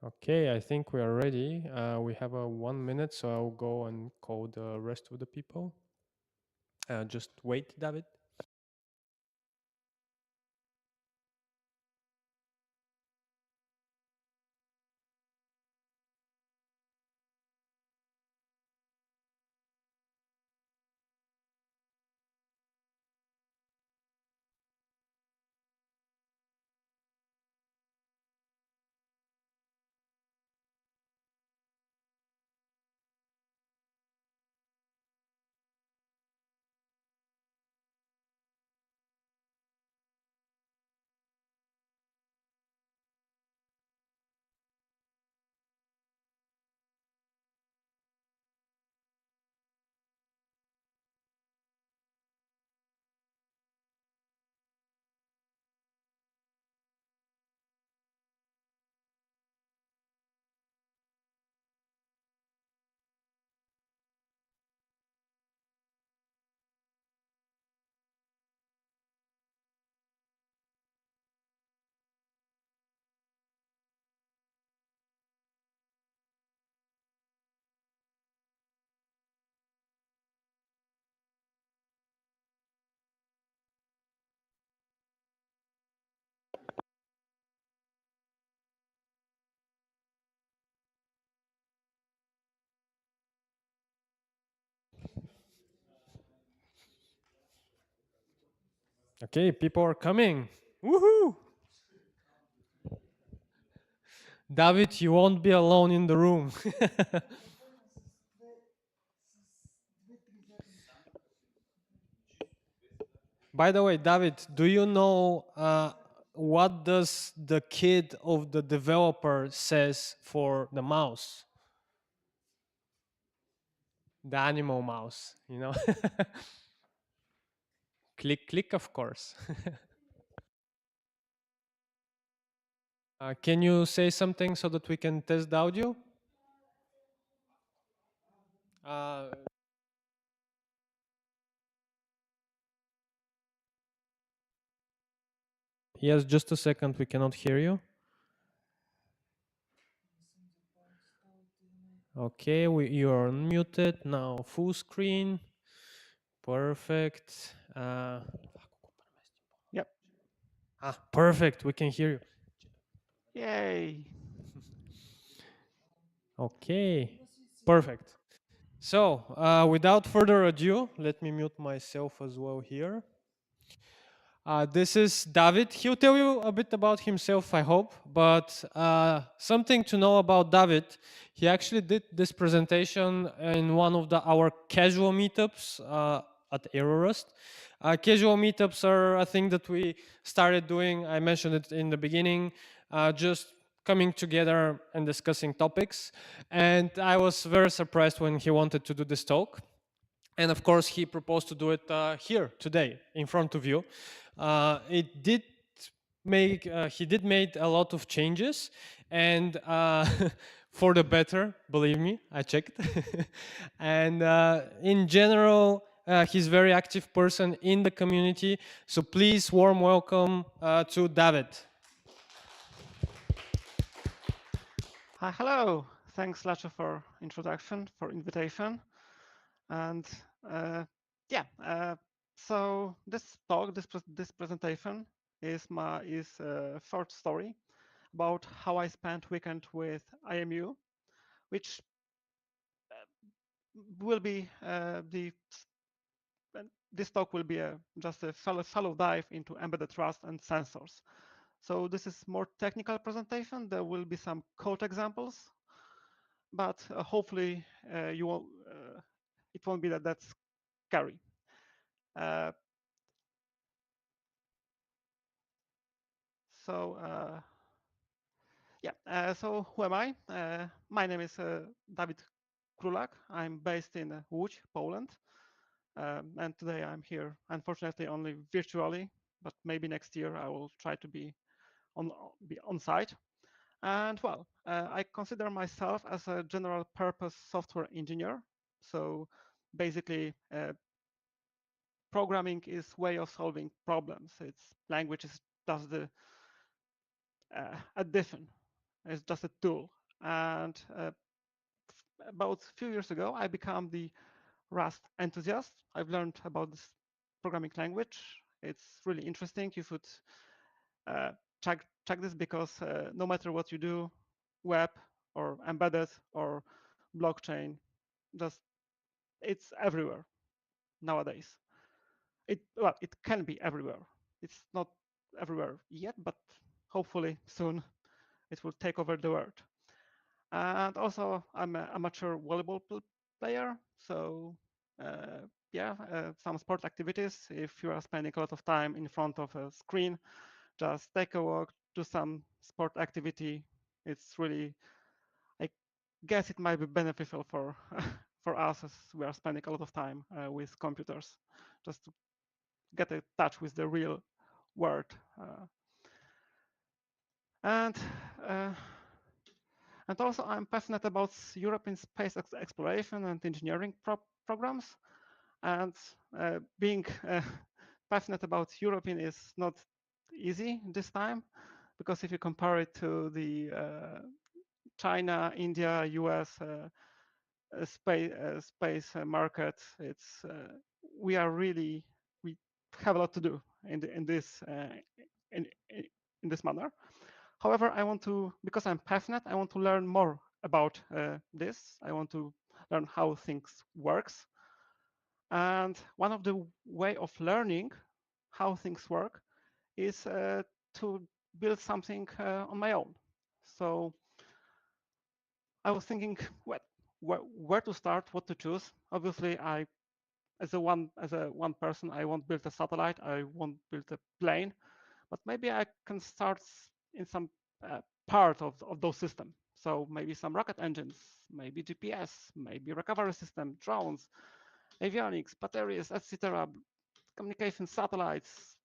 Okay, I think we are ready. We have 1 minute, so I'll go and call the rest of the people. Just wait, David. Okay, people are coming. Woohoo! David, you won't be alone in the room. By the way, David, do you know what does the kid of the developer says for the mouse? The animal mouse, you know? Click, click, of course. Can you say something so that we can test the audio? Yes, just a second, we cannot hear you. Okay, you're unmuted now. Full screen. Perfect. Yep. Perfect. We can hear you. Yay. Okay. Perfect. So, without further ado, let me mute myself as well here. This is David. He'll tell you a bit about himself, I hope. But something to know about David, he actually did this presentation in one of our casual meetups at Aerorust. Casual meetups are a thing that we started doing. I mentioned it in the beginning, just coming together and discussing topics. And I was very surprised when he wanted to do this talk. And of course, he proposed to do it here today in front of you. It did make he did made a lot of changes, and for the better. Believe me, I checked. And in general, he's a very active person in the community. So please, warm welcome to David. Hello. Thanks, Lacho, for introduction, for invitation. And yeah, so this talk, this presentation is a short story about how I spent weekend with IMU, which will be this talk will be just a shallow dive into embedded trust and sensors. So this is more technical presentation. There will be some code examples, but hopefully you won't, it won't be that scary. So who am I? My name is Dawid Krulak. I'm based in Łódź, Poland. And today I'm here, unfortunately, only virtually, but maybe next year I will try to be on site. And well, I consider myself as a general purpose software engineer. So basically, programming is way of solving problems. It's language is just the addition It's just a tool. And about a few years ago, I became the Rust enthusiast. I've learned about this programming language. It's really interesting. You should check this because no matter what you do, web or embedded or blockchain, just it's everywhere nowadays. It can be everywhere. It's not everywhere yet, but hopefully soon it will take over the world. And also, I'm an amateur volleyball player, so some sport activities. If you are spending a lot of time in front of a screen, just take a walk, do some sport activity. It's really, I guess it might be beneficial for for us as we are spending a lot of time with computers, just to get in touch with the real world. And uh, and also, I'm passionate about European space exploration and engineering programs. And being passionate about European is not easy this time, because if you compare it to the China, India, US space market, it's we have a lot to do in this in this manner. However, I want to, because I'm passionate, I want to learn more about this. I want to learn how things works. And one of the way of learning how things work is to build something on my own. So I was thinking where to start, what to choose. Obviously, as a one person, I won't build a satellite, I won't build a plane, but maybe I can start in some part of those systems. So maybe some rocket engines, maybe GPS, maybe recovery system, drones, avionics, batteries, etc., communication satellites.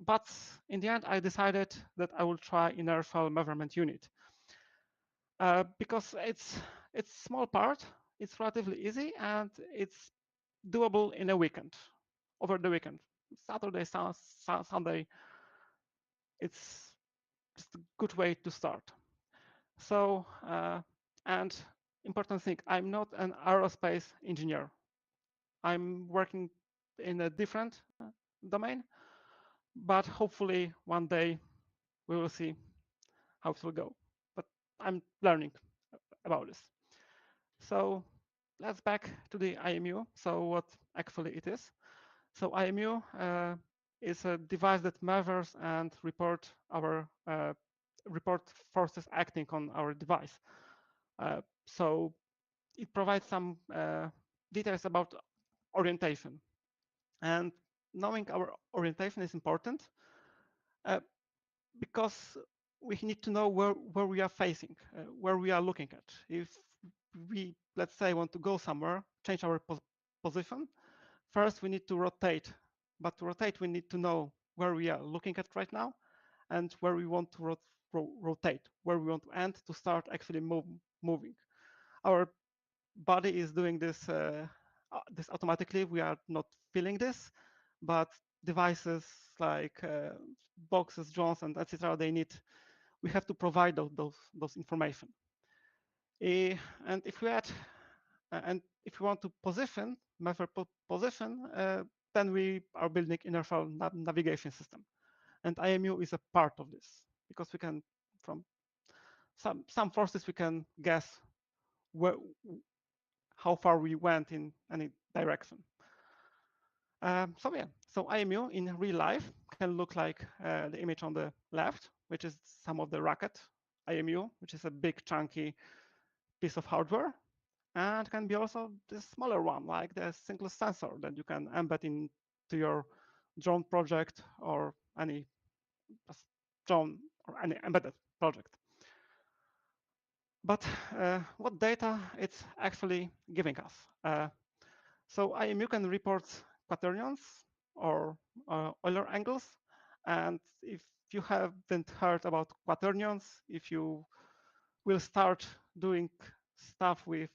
But in the end, I decided that I will try inertial measurement unit because it's small part, it's relatively easy, and it's doable in a weekend, over the weekend, Saturday, Sunday. It's just a good way to start. So, and important thing, I'm not an aerospace engineer. I'm working in a different domain, but hopefully one day we will see how it will go. But I'm learning about this. So let's back to the IMU. So what actually it is. So IMU is a device that measures and report forces acting on our device. So it provides some details about orientation. And knowing our orientation is important because we need to know where we are facing, where we are looking at. If we, let's say, want to go somewhere, change our position, first we need to rotate. But to rotate, we need to know where we are looking at right now and where we want to rotate, where we want to end to start actually moving. Our body is doing this this automatically. We are not feeling this, but devices like boxes, drones, and etc. We have to provide those information. And if we add, and if we want to measure position, then we are building inertial navigation system, and IMU is a part of this because we can, from some forces, we can guess how far we went in any direction. So IMU in real life can look like the image on the left, which is some of the rocket IMU, which is a big chunky piece of hardware, and can be also the smaller one, like the single sensor that you can embed into your drone project or any drone or any embedded project. But what data it's actually giving us? So IMU can report quaternions or Euler angles. And if you haven't heard about quaternions, if you will start doing stuff with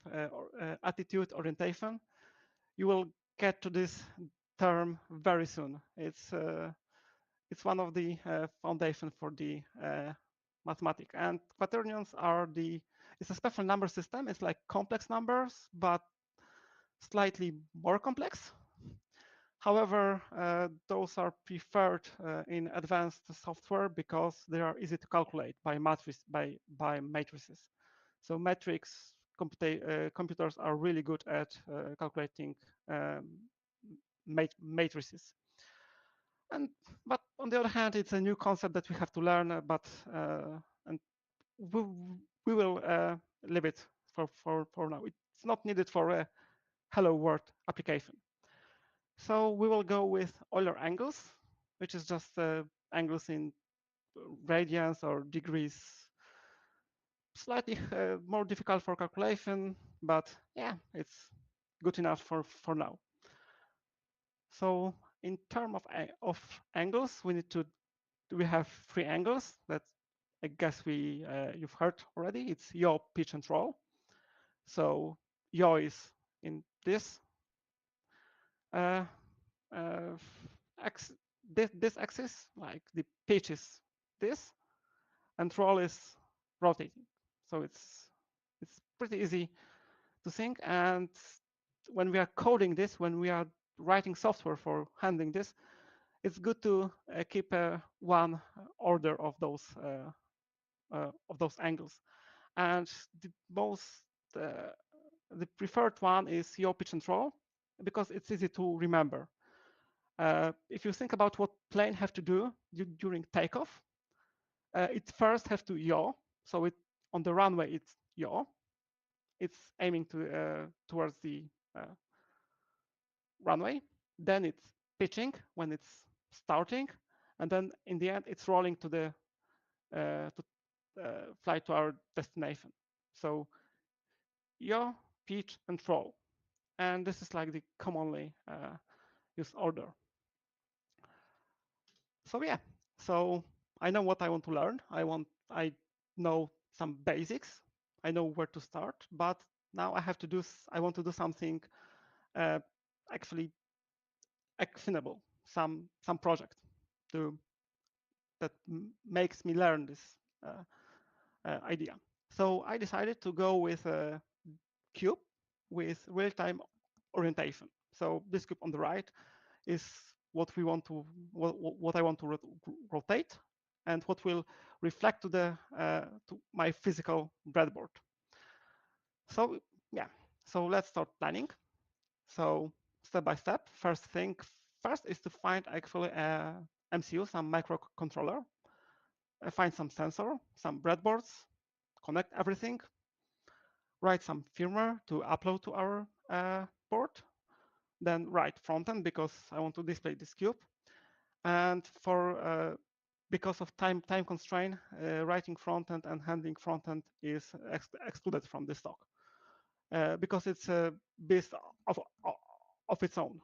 attitude orientation, you will get to this term very soon. It's one of the foundation for the mathematics. And quaternions are it's a special number system. It's like complex numbers, but slightly more complex. However, those are preferred in advanced software because they are easy to calculate by matrices. So computers are really good at calculating matrices. But on the other hand, it's a new concept that we have to learn. And we will leave it for now. It's not needed for a Hello World application. So we will go with Euler angles, which is just angles in radians or degrees. Slightly more difficult for calculation, but yeah, it's good enough for now. So in terms of angles, we have three angles that I guess you've heard already. It's yaw, pitch, and roll. So yaw is in this this axis, like the pitch is this, and roll is rotating. So it's pretty easy to think. And when we are coding this, when we are writing software for handling this, it's good to keep one order of those angles. And the preferred one is yaw, pitch, and roll because it's easy to remember. If you think about what plane have to do during takeoff, it first has to yaw. So on the runway it's yaw. It's aiming towards the runway. Then it's pitching when it's starting, and then in the end it's rolling to fly to our destination. So yaw, pitch, and roll, and this is like the commonly used order. So yeah, so I know what I want to learn. I know some basics. I know where to start, but now I want to do something actually actionable, some project that makes me learn this idea. So I decided to go with a cube with real-time orientation. So this cube on the right is what I want to rotate, and what will reflect to my physical breadboard. So yeah, so let's start planning. So step by step, first is to find actually a MCU, some microcontroller, find some sensor, some breadboards, connect everything, write some firmware to upload to our board, then write frontend because I want to display this cube. And because of time constraint, writing frontend and handling frontend is excluded from this talk because it's a beast of its own.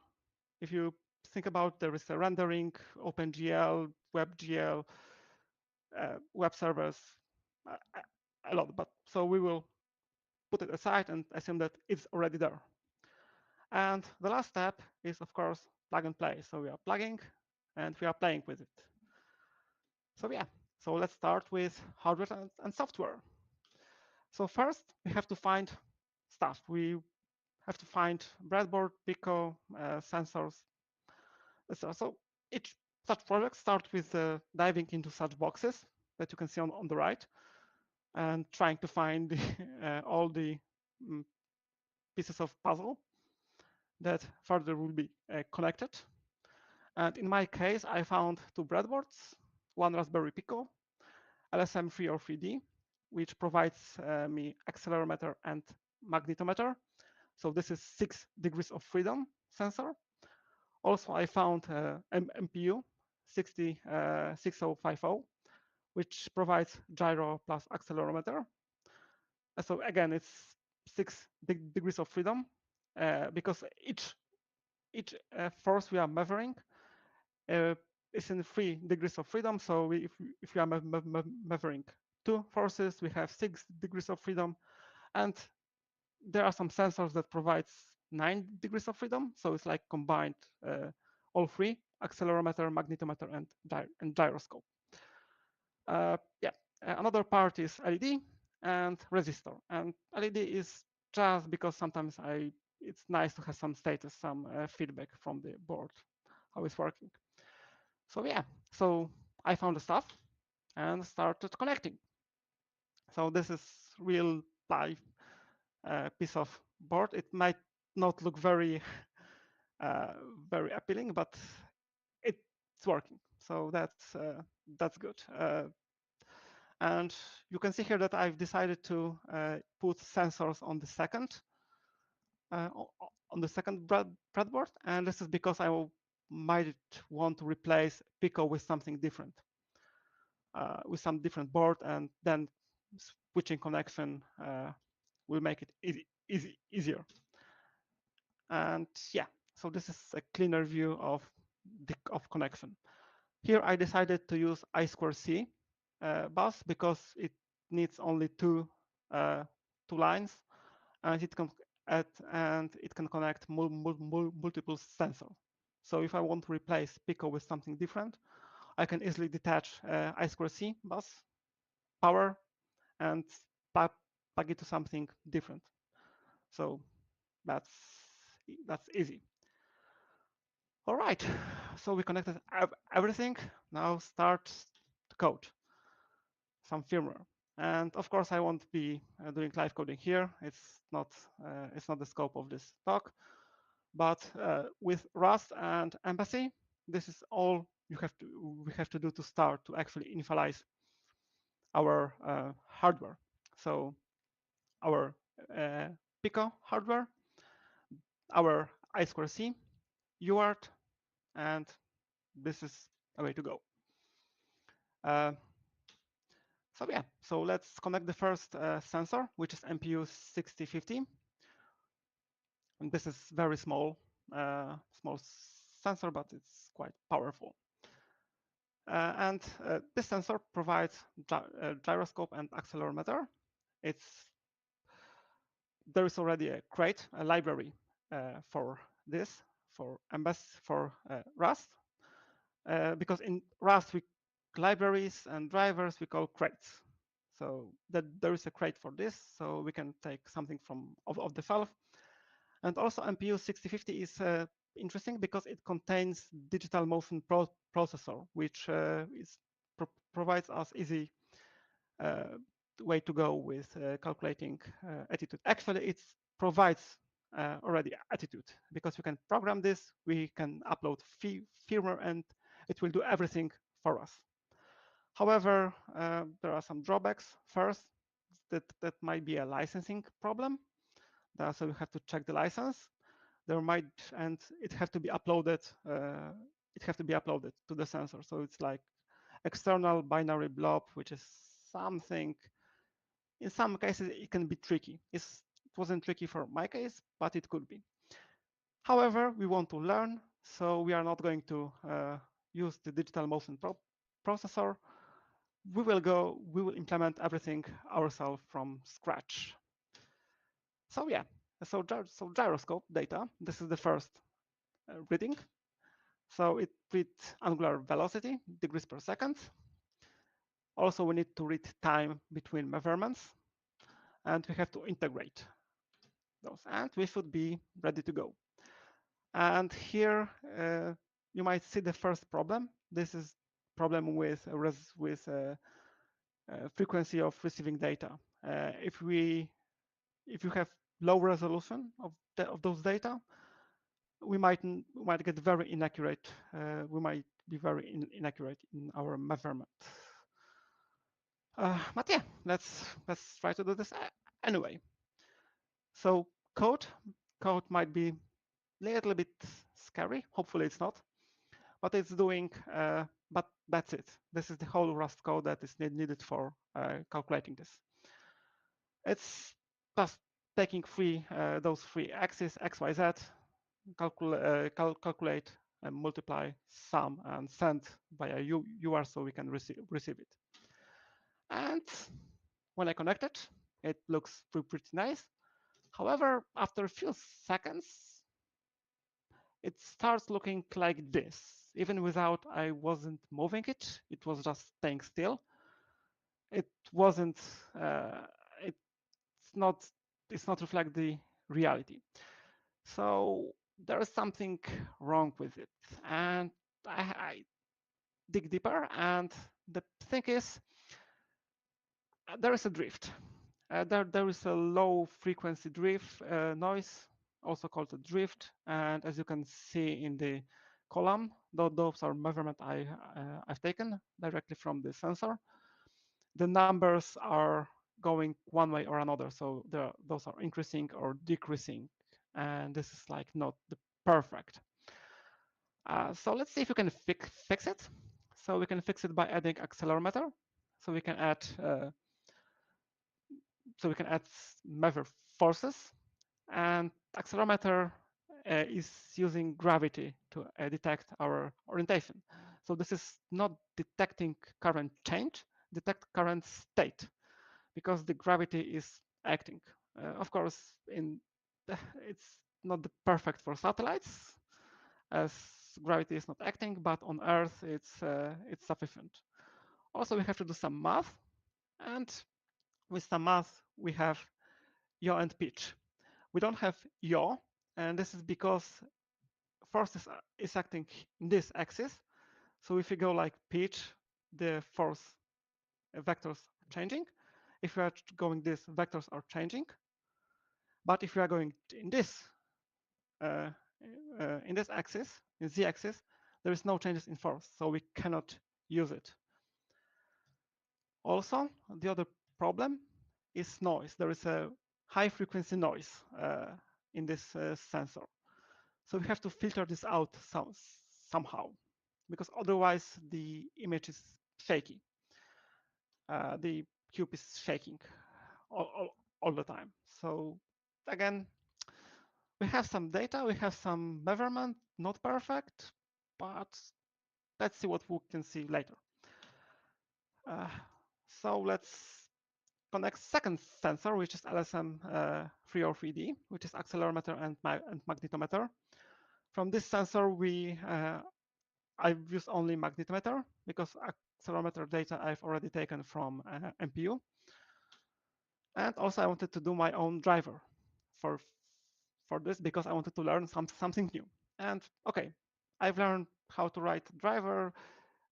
If you think about, there is a rendering, OpenGL, WebGL, web servers, a lot. But so we will put it aside and assume that it's already there. And the last step is, of course, plug and play. So we are plugging and we are playing with it. So yeah, so let's start with hardware and software. So first, we have to find stuff. We have to find breadboard, Pico, sensors, etc. So each such project starts with diving into such boxes that you can see on the right and trying to find all the pieces of puzzle that further will be connected. And in my case, I found two breadboards, one Raspberry Pico, LSM3 or 3D, which provides me accelerometer and magnetometer. So this is 6 degrees of freedom sensor. Also, I found MPU 6050, which provides gyro plus accelerometer. So again, it's 6 degrees of freedom because each force we are measuring is in 3 degrees of freedom. So if we are measuring 2 forces, we have 6 degrees of freedom, and there are some sensors that provides 9 degrees of freedom. So it's like combined all 3: accelerometer, magnetometer, and gyroscope. Yeah. Another part is LED and resistor. And LED is just because sometimes it's nice to have some status, some feedback from the board, how it's working. So yeah, so I found the stuff and started connecting. So this is real life piece of board. It might not look very very appealing, but it's working. So that's good. And you can see here that I've decided to put sensors on the second breadboard, and this is because I might want to replace Pico with something different, with some different board, and then switching connection will make it easier. And yeah, so this is a cleaner view of connection. Here I decided to use I2C bus because it needs only two lines, and it can connect multiple sensors. So if I want to replace Pico with something different, I can easily detach I2C bus power and plug it to something different. So that's easy. All right, so we connected everything. Now start the code, some firmware. And of course, I won't be doing live coding here. It's not the scope of this talk. But with Rust and Embassy, this is all we have to do to start to actually initialize our hardware. So our Pico hardware, our I2C, UART, and this is a way to go. So yeah, so let's connect the first sensor, which is MPU 6050. And this is very small sensor, but it's quite powerful. And this sensor provides gyroscope and accelerometer. There is already a crate, a library for this, for Rust, because in Rust libraries and drivers we call crates. So that there is a crate for this, so we can take something from of the shelf. And also MPU 6050 is interesting because it contains digital motion processor, which provides us easy way to go with calculating attitude. Actually, it provides already attitude because we can program this, we can upload firmware, and it will do everything for us. However, there are some drawbacks. First, that might be a licensing problem. So you have to check the license. And it have to be uploaded. It have to be uploaded to the sensor. So it's like external binary blob, which is something. In some cases, it can be tricky. It wasn't tricky for my case, but it could be. However, we want to learn, so we are not going to use the digital motion processor. We will implement everything ourselves from scratch. So yeah, so gyroscope data, this is the first reading. So it reads angular velocity, degrees per second. Also, we need to read time between measurements, and we have to integrate those, and we should be ready to go. And here you might see the first problem. This is problem with frequency of receiving data. If you have low resolution of those data, we might get very inaccurate. We might be very inaccurate in our measurement. But yeah, let's try to do this anyway. So code might be a little bit scary. Hopefully it's not, but it's doing. But that's it. This is the whole Rust code that is needed for calculating this. It's just taking those three axes, x, y, z, calculate and multiply, sum, and send via UART so we can receive it. And when I connect it, it looks pretty nice. However, after a few seconds, it starts looking like this. Even without I wasn't moving it, it was just staying still. it wasn't. It's not. It's not reflect the reality. So there is something wrong with it, and I dig deeper, and the thing is, there is a drift. There is a low frequency drift noise, also called a drift, and as you can see in the column, those are measurements I've taken directly from the sensor. The numbers are going one way or another, so those are increasing or decreasing, and this is like not the perfect. So let's see if we can fix it. So we can fix it by adding accelerometer. So we can add measure forces, and accelerometer is using gravity to detect our orientation. So this is not detecting current change, detect current state, because the gravity is acting. Of course, it's not the perfect for satellites, as gravity is not acting, but on Earth it's sufficient. Also, we have to do some math, and with some math we have yaw and pitch. We don't have yaw, and this is because force is acting in this axis. So if we go like pitch, the force vectors are changing. If we are going this, vectors are changing. But if we are going in this axis, in z-axis, there is no changes in force, so we cannot use it. Also, the other problem is noise. There is a high frequency noise in this sensor. So we have to filter this out somehow, because otherwise the image is shaky. The cube is shaking all the time. So again, we have some data, we have some measurement, not perfect, but let's see what we can see later. So let's connect second sensor, which is LSM 303D, which is accelerometer and magnetometer. From this sensor, I've used only magnetometer because accelerometer data I've already taken from MPU. And also I wanted to do my own driver for this because I wanted to learn something new. And okay, I've learned how to write driver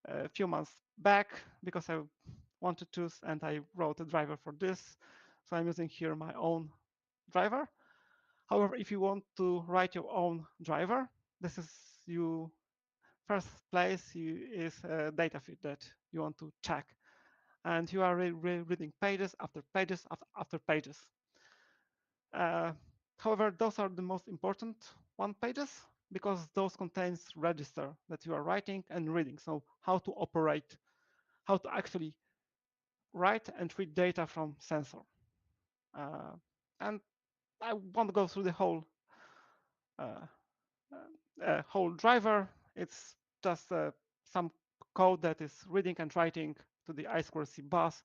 a few months back because I wanted to, and I wrote a driver for this. So I'm using here my own driver. However, if you want to write your own driver, this is first place is a data feed that you want to check. And you are reading pages after pages after pages. However, those are the most important pages because those contains register that you are writing and reading. So how to operate, how to actually write and read data from sensor. And I won't go through the whole driver. It's just some code that is reading and writing to the I2C bus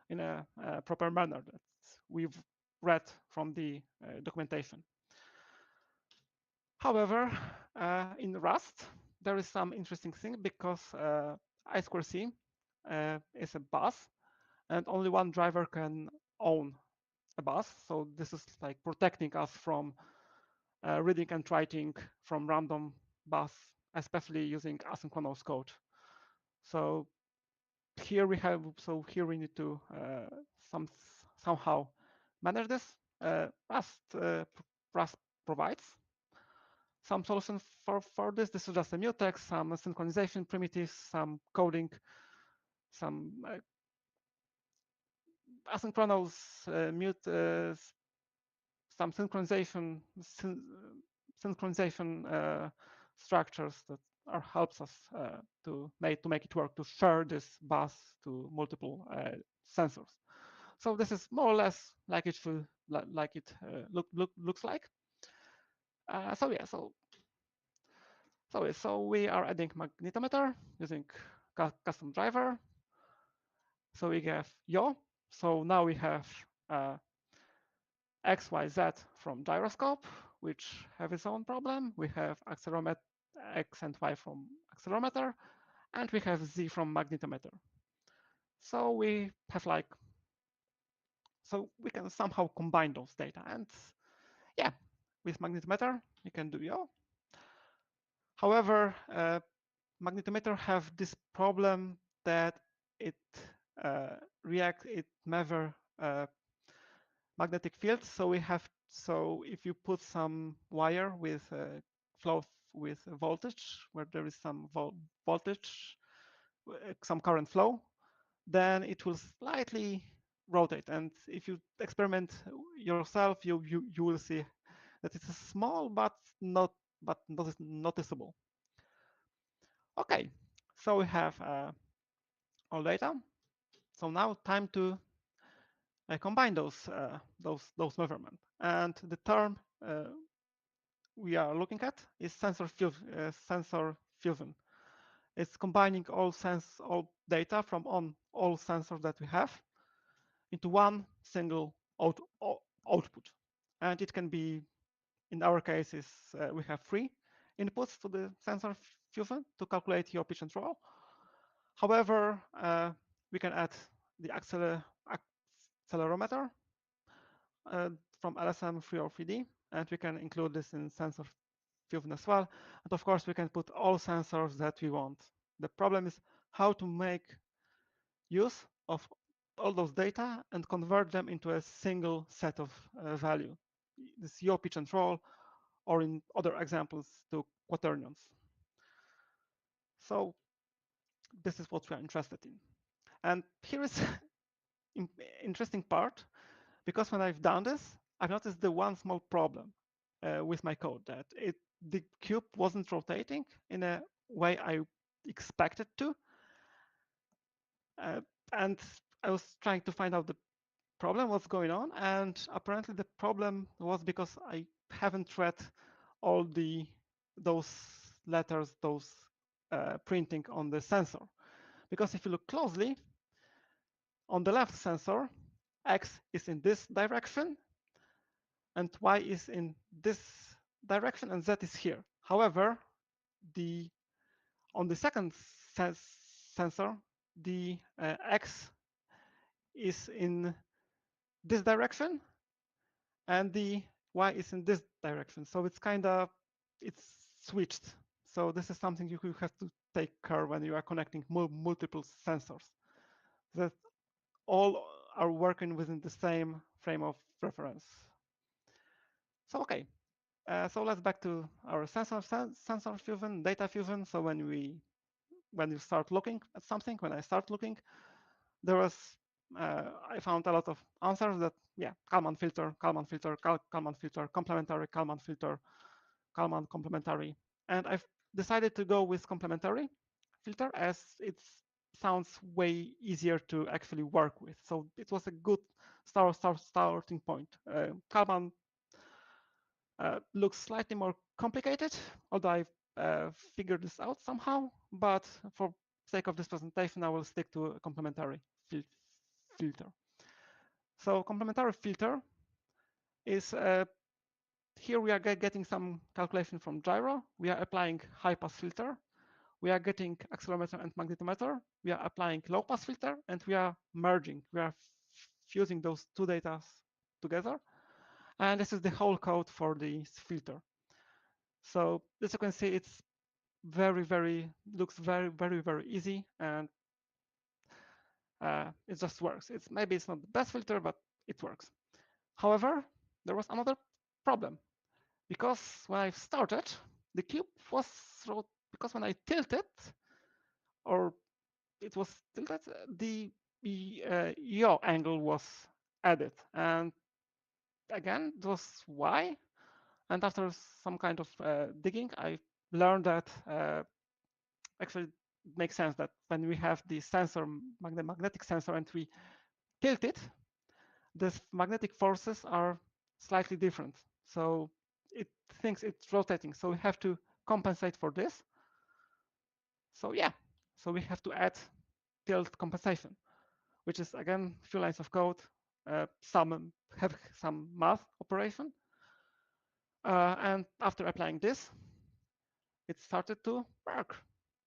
in a proper manner that we've read from the documentation. However, in Rust, there is some interesting thing because I2C is a bus and only one driver can own a bus. So this is like protecting us from reading and writing from random bus, especially using asynchronous code. So here we need to somehow manage this. Rust provides some solution for this. This is just a mutex, some synchronization primitives, some coding, some asynchronous some synchronization structures that helps us to make it work, to share this bus to multiple sensors. So this is more or less like it looks like. So we are adding magnetometer using custom driver. So we have yaw. So now we have X, Y, Z from gyroscope, which have its own problem. We have accelerometer X and Y from accelerometer, and we have Z from magnetometer. So we have like, so we can somehow combine those data. And yeah, with magnetometer, you can do yaw. However, magnetometer have this problem that it it measure magnetic field. So we have, so if you put some wire with flow with voltage, where there is some voltage, some current flow, then it will slightly rotate. And if you experiment yourself, you will see that it's small but not noticeable. Okay, so we have all data. So now time to combine those measurements. And the term we are looking at is sensor fusion. It's combining all data from all sensors that we have into one single output. And it can be, in our case, we have 3 inputs to the sensor fusion to calculate your pitch and roll. However, we can add the accelerometer from LSM 3 or 3D, and we can include this in sensor fusion as well. And of course, we can put all sensors that we want. The problem is how to make use of all those data and convert them into a single set of value. This yaw, pitch and roll, or in other examples, to quaternions. So this is what we are interested in. And here is interesting part, because when I've done this, I've noticed the one small problem with my code, that the cube wasn't rotating in a way I expected to. And I was trying to find out the problem, what's going on, and apparently the problem was because I haven't read all those letters, those printing on the sensor. Because if you look closely, on the left sensor, X is in this direction, and Y is in this direction, and Z is here. However, on the second sensor, the X is in this direction, and the Y is in this direction. So it's switched. So this is something you have to take care when you are connecting multiple sensors, that all are working within the same frame of reference. So okay, so let's back to our sensor fusion, data fusion. So when you start looking at something, when I start looking, there was I found a lot of answers that, yeah, Kalman filter, Kalman filter, Kalman filter, complementary Kalman filter, Kalman complementary, and I've decided to go with complementary filter as it sounds way easier to actually work with. So it was a good starting point. Kalman looks slightly more complicated, although I've figured this out somehow, but for sake of this presentation, I will stick to a complementary filter. So complementary filter is, here we are getting some calculation from gyro. We are applying high pass filter. We are getting accelerometer and magnetometer. We are applying low pass filter, and we are merging. We are fusing those two data together. And this is the whole code for this filter. So as you can see, it's looks very easy, and it just works. Maybe it's not the best filter, but it works. However, there was another problem, because when I started, the cube was because when I tilted, or it was tilted, the yaw angle was added, and again, it was why. And after some kind of digging, I learned that actually it makes sense that when we have the sensor, magnetic sensor, and we tilt it, the magnetic forces are slightly different. So it thinks it's rotating. So we have to compensate for this. So yeah, so we have to add tilt compensation, which is again a few lines of code, have some math operation. And after applying this, it started to work.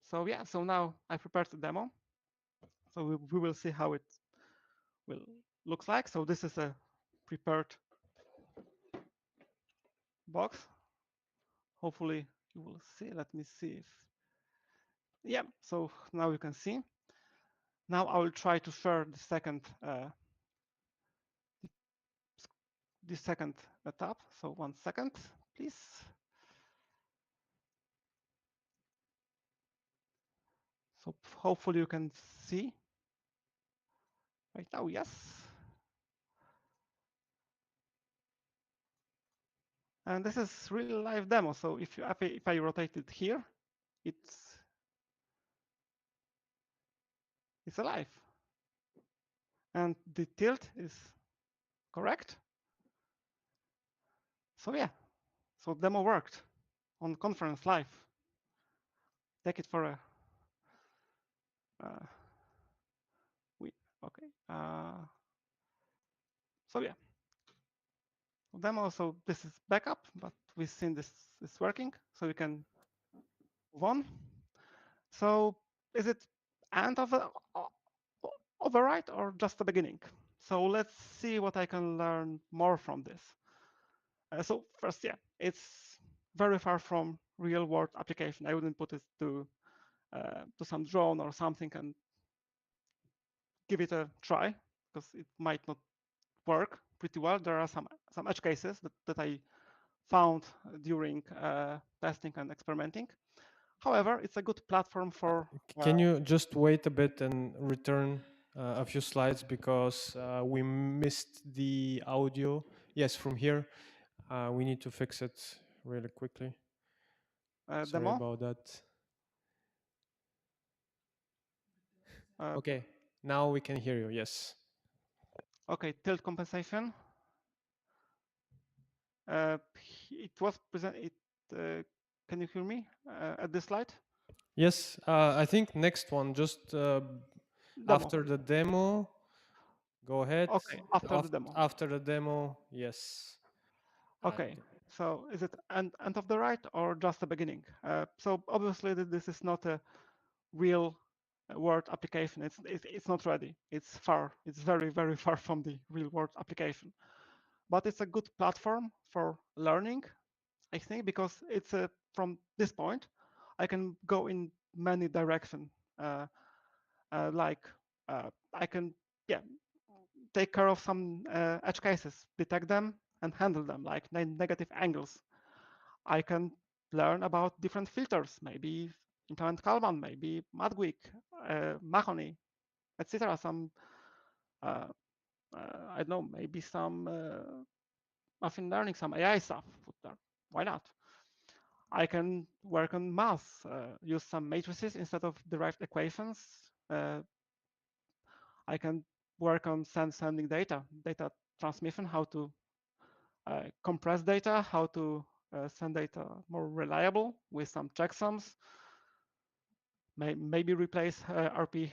So yeah, so now I prepared the demo. So we will see how it will looks like. So this is a prepared box. Hopefully you will see. Let me see if, yeah, so now you can see. Now I will try to share the second tab. So 1 second, please. So hopefully you can see right now. Yes. And this is real live demo. So if I rotate it here, it's alive. And the tilt is correct. So yeah, so demo worked on conference live. Take it for a okay. So yeah, demo. So this is backup, but we've seen this is working. So we can move on. So is it end of a override or just the beginning? So let's see what I can learn more from this. So first, yeah, it's very far from real world application. I wouldn't put it to some drone or something and give it a try because it might not work pretty well. There are some edge cases that I found during testing and experimenting. However, it's a good platform for. Can you just wait a bit and return a few slides because we missed the audio? Yes, from here. We need to fix it really quickly. Sorry demo? about that. Okay, now we can hear you. Yes. Okay, tilt compensation. It was presented. Can you hear me at this slide? Yes, I think next one, just after the demo. Go ahead. Okay, after the demo. After the demo, yes. Okay, so is it end of the right or just the beginning? So obviously this is not a real world application. It's not ready. It's far. It's very, very far from the real world application. But it's a good platform for learning, I think, because it's from this point, I can go in many directions. I can, yeah, take care of some edge cases, detect them, and handle them, like negative angles. I can learn about different filters, maybe implement Kalman, maybe Madgwig, Mahoney, etc. Some, I don't know, maybe some machine learning, some AI stuff. Why not? I can work on math, use some matrices instead of derived equations. I can work on sending data transmission, how to compress data, how to send data more reliable with some checksums. Maybe replace RP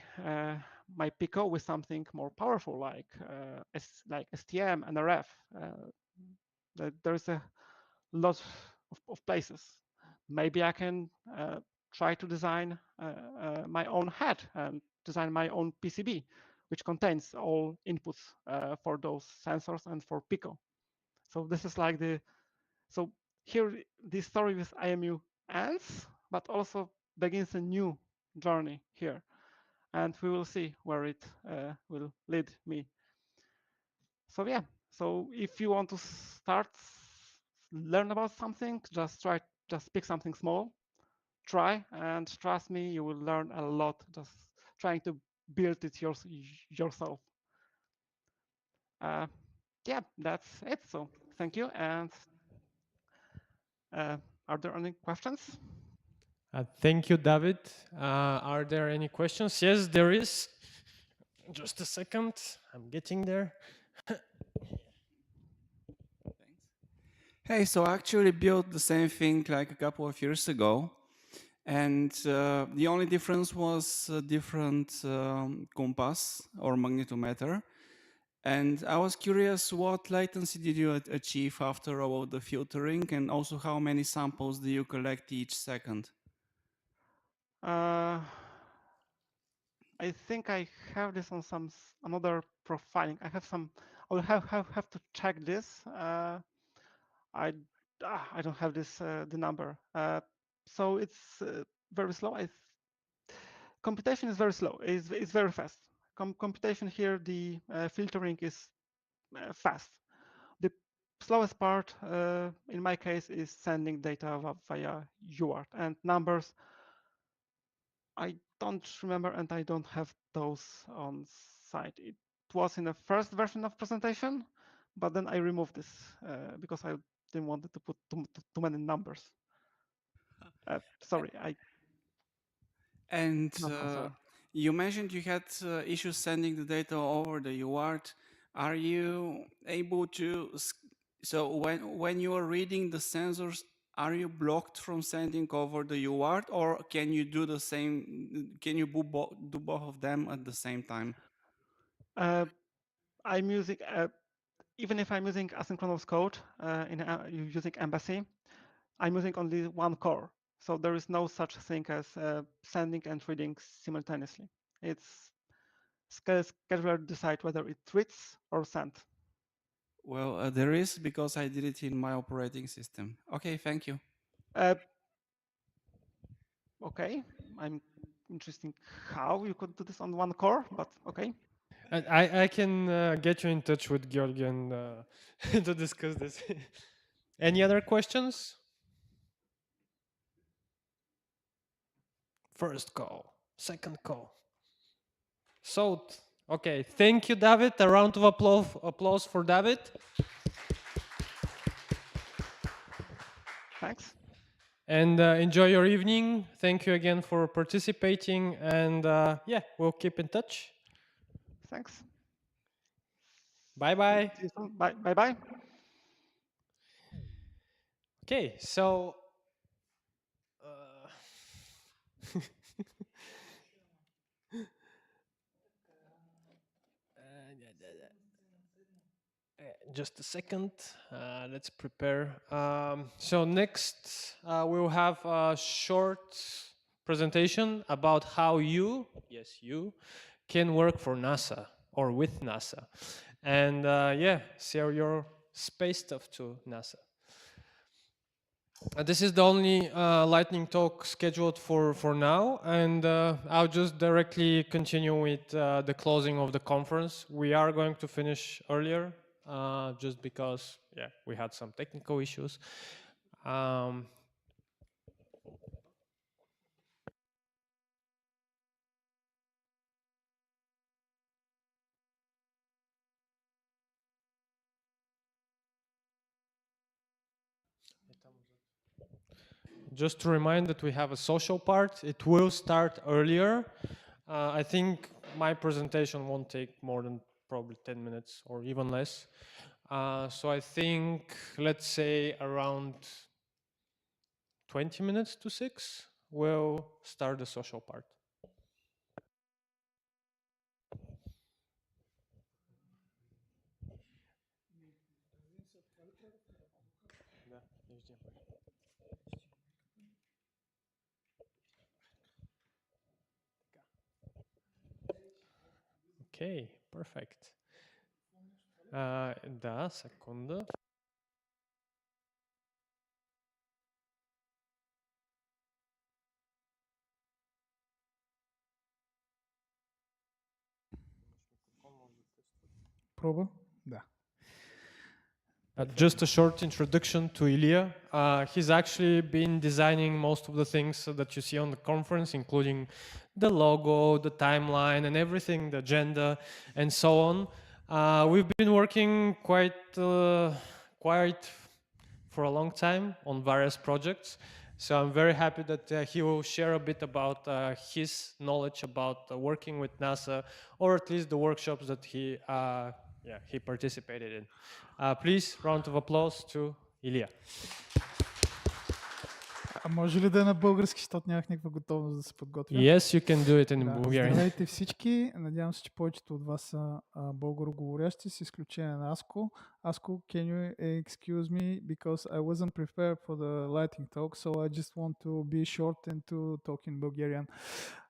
my Pico with something more powerful like STM, NRF. There's a lot of places. Maybe I can try to design my own head and design my own PCB, which contains all inputs for those sensors and for Pico. So this is like so here this story with IMU ends, but also begins a new journey here. And we will see where it will lead me. So yeah, so if you want to learn about something, just pick something small, try, and trust me, you will learn a lot just trying to build it yourself. Yeah, that's it. So thank you. And are there any questions? Thank you, David. Are there any questions? Yes, there is. Just a second. I'm getting there. Hey, so I actually built the same thing like a couple of years ago. And the only difference was a different compass or magnetometer. And I was curious, what latency did you achieve after all the filtering? And also how many samples do you collect each second? I I think I have this on some another profiling. I have some. I will have to check this. I don't have this the number. So it's very slow. Computation is very slow. It's very fast. Computation here, the filtering is fast. The slowest part, in my case, is sending data via UART, and numbers I don't remember, and I don't have those on site. It was in the first version of presentation, but then I removed this because I didn't want to put too many numbers. Sorry, I. And Not answer. you mentioned you had issues sending the data over the UART. Are you able to, so when you are reading the sensors, are you blocked from sending over the UART, or can you do the same, can you do both of them at the same time? I'm using, even if I'm using asynchronous code using Embassy, I'm using only one core. So there is no such thing as sending and reading simultaneously. It's scheduler decide whether it reads or sends. Well, there is, because I did it in my operating system. Okay, thank you. Okay, I'm interested how you could do this on one core, but okay. I can get you in touch with Georgi and to discuss this. Any other questions? First call, second call. So, okay, thank you, David. A round of applause for David. Thanks. And enjoy your evening. Thank you again for participating. And yeah, we'll keep in touch. Thanks. Bye-bye. See you soon. Bye. Bye-bye. Okay, so just a second. Let's prepare. So next, we'll have a short presentation about how you, yes, you, can work for NASA or with NASA. And yeah, share your space stuff to NASA. This is the only lightning talk scheduled for now, and I'll just directly continue with the closing of the conference. We are going to finish earlier, just because, yeah, we had some technical issues. Just to remind that we have a social part. It will start earlier. I think my presentation won't take more than probably 10 minutes or even less. So I think, let's say around 20 minutes to 6, we'll start the social part. Okay, perfect. Да, секунда. Проба? Да. Just a short introduction to Ilya. He's actually been designing most of the things that you see on the conference, including the logo, the timeline, and everything, the agenda, and so on. We've been working quite for a long time on various projects. So I'm very happy that he will share a bit about his knowledge about working with NASA, or at least the workshops that he participated in. Please, round of applause to Ilya. А може ли да е на български, защото нямах никаква готовност да се подготвя? Yes, you can do it in Bulgarian. Здравейте всички. Надявам се, че повечето от вас са българоговорящи, с изключение на Аско. Аско, can you excuse me because I wasn't prepared for the lightning talk, so I just want to be short and to talk in Bulgarian.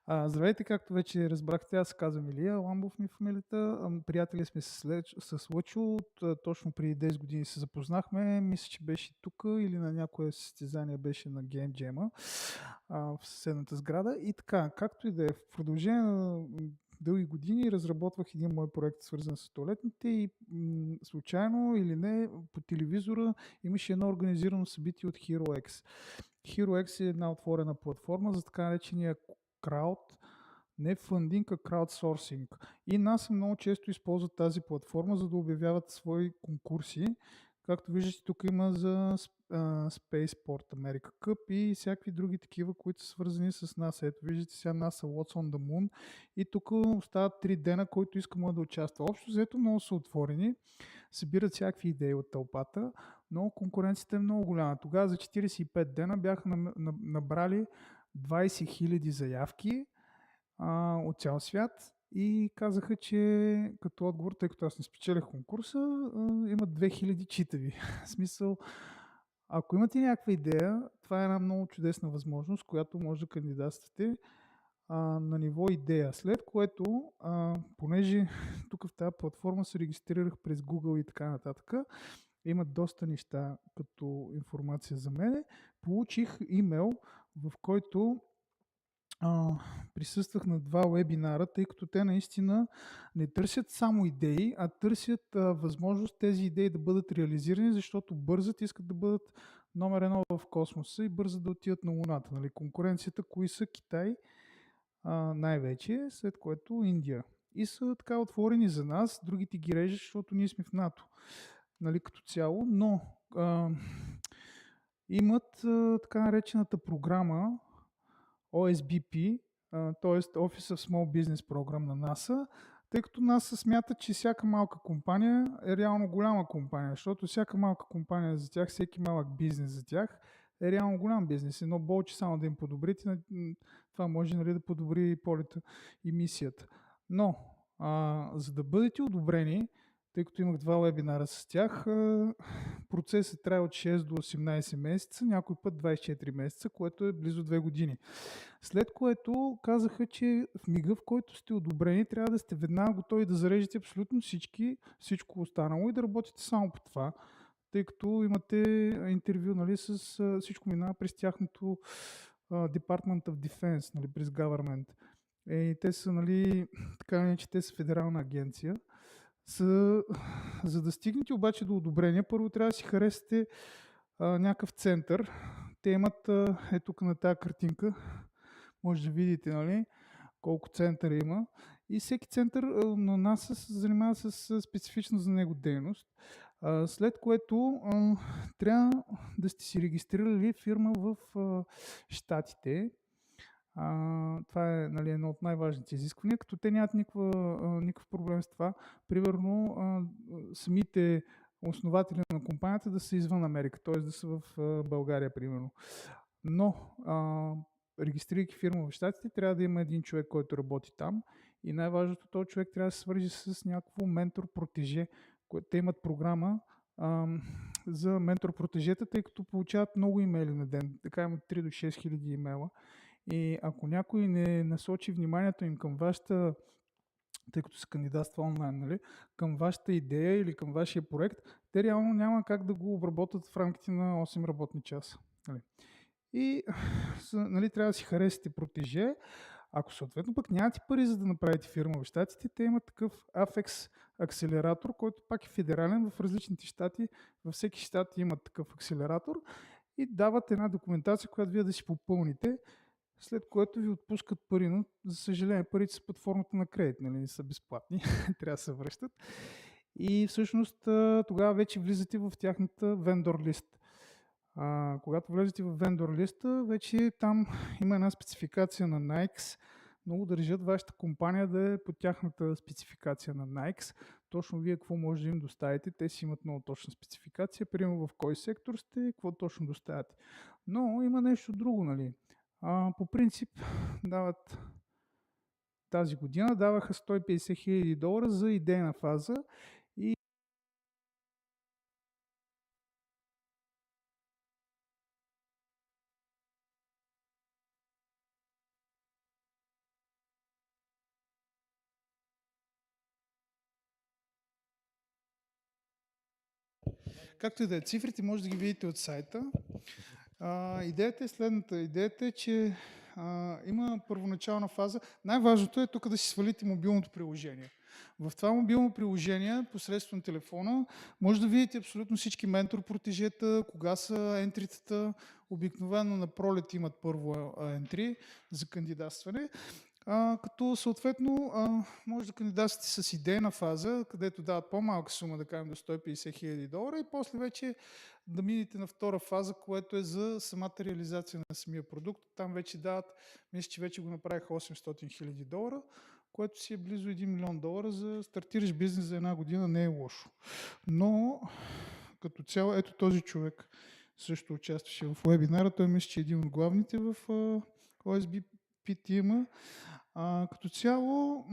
Здравейте, както вече разбрахте, аз се казвам Илия Ламбов ми е фамилията. Приятели сме с Лъчо. Точно преди 10 години се запознахме. Мисля, че беше тук или на някое състезание беше на Game Jam в съседната сграда. И така, както и да е, в продължение на дълги години разработвах един мой проект, свързан с туалетните и случайно или не, по телевизора имаше едно организирано събитие от HeroX. HeroX е една отворена платформа за така наречения крауд, не фандинг, а краудсорсинг. И НАСА много често използват тази платформа, за да обявяват свои конкурси. Както виждате, тук има за Spaceport America Cup и всякакви други такива, които са свързани с НАСА. Ето виждате сега НАСА What's on the Moon и тук остават 3 дена, който иска може да участва. Общо взето много са отворени, събират всякакви идеи от тълпата, но конкуренцията е много голяма. Тогава за 45 дена бяха набрали 20 000 заявки от цял свят и казаха, че като отговор, тъй като аз не спечелих конкурса, имат 2000 читави. В смисъл, ако имате някаква идея, това е една много чудесна възможност, която може да кандидатствате на ниво идея. След което, понеже тук в тази платформа се регистрирах през Google и така нататък, имат доста неща като информация за мен, получих имейл, в който присъствах на 2 вебинара, тъй като те наистина не търсят само идеи, а търсят възможност тези идеи да бъдат реализирани, защото бързат, искат да бъдат номер 1 в космоса и бързат да отидат на Луната. Нали? Конкуренцията, кои са Китай най-вече, след което Индия. И са така отворени за нас, другите ги режат, защото ние сме в НАТО, нали, като цяло, но имат така наречената програма OSBP, т.е. Office of Small Business Program на НАСА, тъй като НАСА смята, че всяка малка компания е реално голяма компания, защото всяка малка компания за тях, всеки малък бизнес за тях е реално голям бизнес. Едно болче само да им подобрите, това може, нали, да подобри полета и мисията. Но, за да бъдете одобрени, тъй като имах 2 вебинара с тях, процесът трае от 6 до 18 месеца, някой път 24 месеца, което е близо 2 години. След което казаха, че в мига, в който сте одобрени, трябва да сте веднага готови да зарежете абсолютно всичко останало и да работите само по това, тъй като имате интервю, нали, с всичко минава през тяхното Department of Defense, нали, през Government. Те са, нали, така не, че те са федерална агенция. За да стигнете обаче до одобрение, първо трябва да си харесате някакъв център. Те имат, тук на тази картинка, може да видите, нали, колко центъра има. И всеки център на нас се занимава с специфична за него дейност. След което трябва да сте си регистрирали фирма в Щатите. Това е, нали, едно от най-важните изисквания, като те нямат никакъв проблем с това. Примерно, самите основатели на компанията да са извън Америка, т.е. да са в България, примерно. Но, регистрирайки фирма в Щатите, трябва да има един човек, който работи там и най-важното, този човек трябва да се свържи с някакво ментор-протеже, което те имат програма за ментор-протежета, тъй като получават много имейли на ден. Така имат 3 до 6 хиляди имейла. И ако някой не насочи вниманието им към вашата, тъй като се кандидатства онлайн, нали, към вашата идея или към вашия проект, те реално няма как да го обработят в рамките на 8 работни часа. Нали. И, нали, трябва да си харесате протеже. Ако съответно пък нямате пари за да направите фирма в щатите, те имат такъв Афекс акселератор, който пак е федерален в различните щати. Във всеки щат има такъв акселератор и дават една документация, която вие да си попълните, след което ви отпускат пари, но за съжаление парите са под формата на кредит, нали, не са безплатни, трябва да се връщат. И всъщност тогава вече влизате в тяхната вендор лист. Когато влезете в вендор листа, вече там има една спецификация на Nike. Много държат вашата компания да е по тяхната спецификация на Nike. Точно вие какво може да им доставите. Те си имат много точна спецификация. Примерно в кой сектор сте, какво точно доставяте. Но има нещо друго, нали. По принцип дават тази година даваха $150 000 за идейна фаза и както и да е, цифрите може да ги видите от сайта. Идеята е следната. Идеята е, че има първоначална фаза. Най-важното е тук да си свалите мобилното приложение. В това мобилно приложение, посредством телефона, може да видите абсолютно всички ментор протежета, кога са ентритата. Обикновено на пролет имат първо ентри за кандидатстване. Като съответно може да кандидатствате с идейна фаза, където дават по-малка сума, да кажем до $150,000 и после вече да минете на втора фаза, което е за самата реализация на самия продукт. Там вече дават, мисля, че вече го направиха $800,000, което си е близо $1 милион. За стартираш бизнес за една година не е лошо. Но като цяло, ето този човек също участваше в вебинара. Той мисля, че е един от главните в OSB PTM. Като цяло,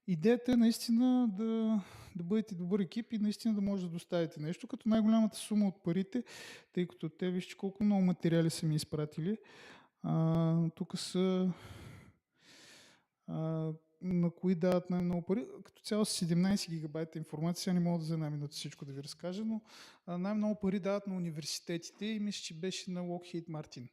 идеята е наистина да бъдете добър екип и наистина да може да доставите нещо, като най-голямата сума от парите, тъй като те вижте колко много материали са ми изпратили. Тук са на кои дават най-много пари. Като цяло с 17 гигабайта информация, сега не мога за една минута всичко да ви разкажа, но най-много пари дават на университетите и мисля, че беше на Lockheed Martin.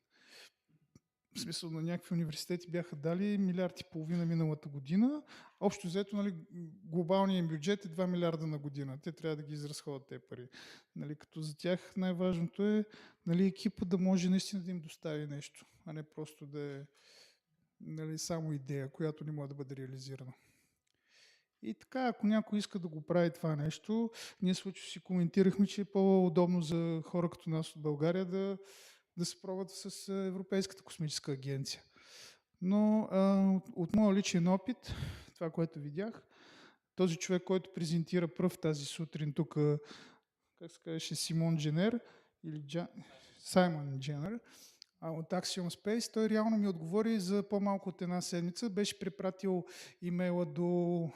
В смисъл, на някакви университети бяха дали $1,5 милиарда миналата година. Общо взето, нали, глобалният им бюджет е $2 милиарда на година. Те трябва да ги изразходят тези пари. Нали, като за тях най-важното е, нали, екипа да може наистина да им достави нещо, а не просто да е, нали, само идея, която не може да бъде реализирана. И така, ако някой иска да го прави това нещо, ние случайно си коментирахме, че е по-удобно за хора като нас от България да се пробват с Европейската космическа агенция. Но от моя личен опит, това, което видях, този човек, който презентира пръв тази сутрин тук, как се казваше, Саймон Дженер, от Axiom Space, той реално ми отговори за по-малко от една седмица. Беше препратил имейла до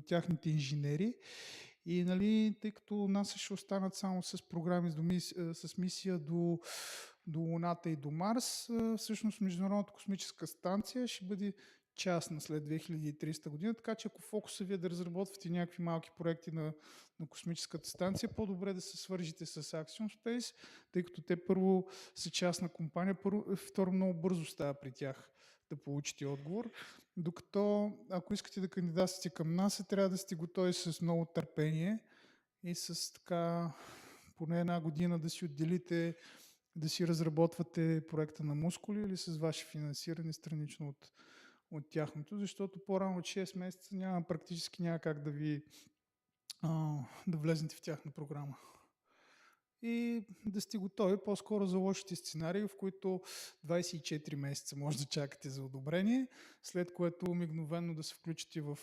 тяхните инженери. И, нали, тъй като НАСА ще останат само с програми с мисия до Луната и до Марс, всъщност Международната космическа станция ще бъде частна след 2300 година, така че ако фокуса ви е да разработвате някакви малки проекти на космическата станция, по-добре да се свържите с Axiom Space, тъй като те първо са частна компания, второ много бързо става при тях да получите отговор. Докато ако искате да кандидатствате към НАСА, трябва да сте готови с много търпение и с така поне една година да си отделите, да си разработвате проекта на мускули или с ваше финансиране странично от тяхното, защото по-рано от 6 месеца практически няма как да влезнете в тяхна програма. И да сте готови по-скоро за лошите сценарии, в които 24 месеца може да чакате за одобрение, след което мигновено да се включите в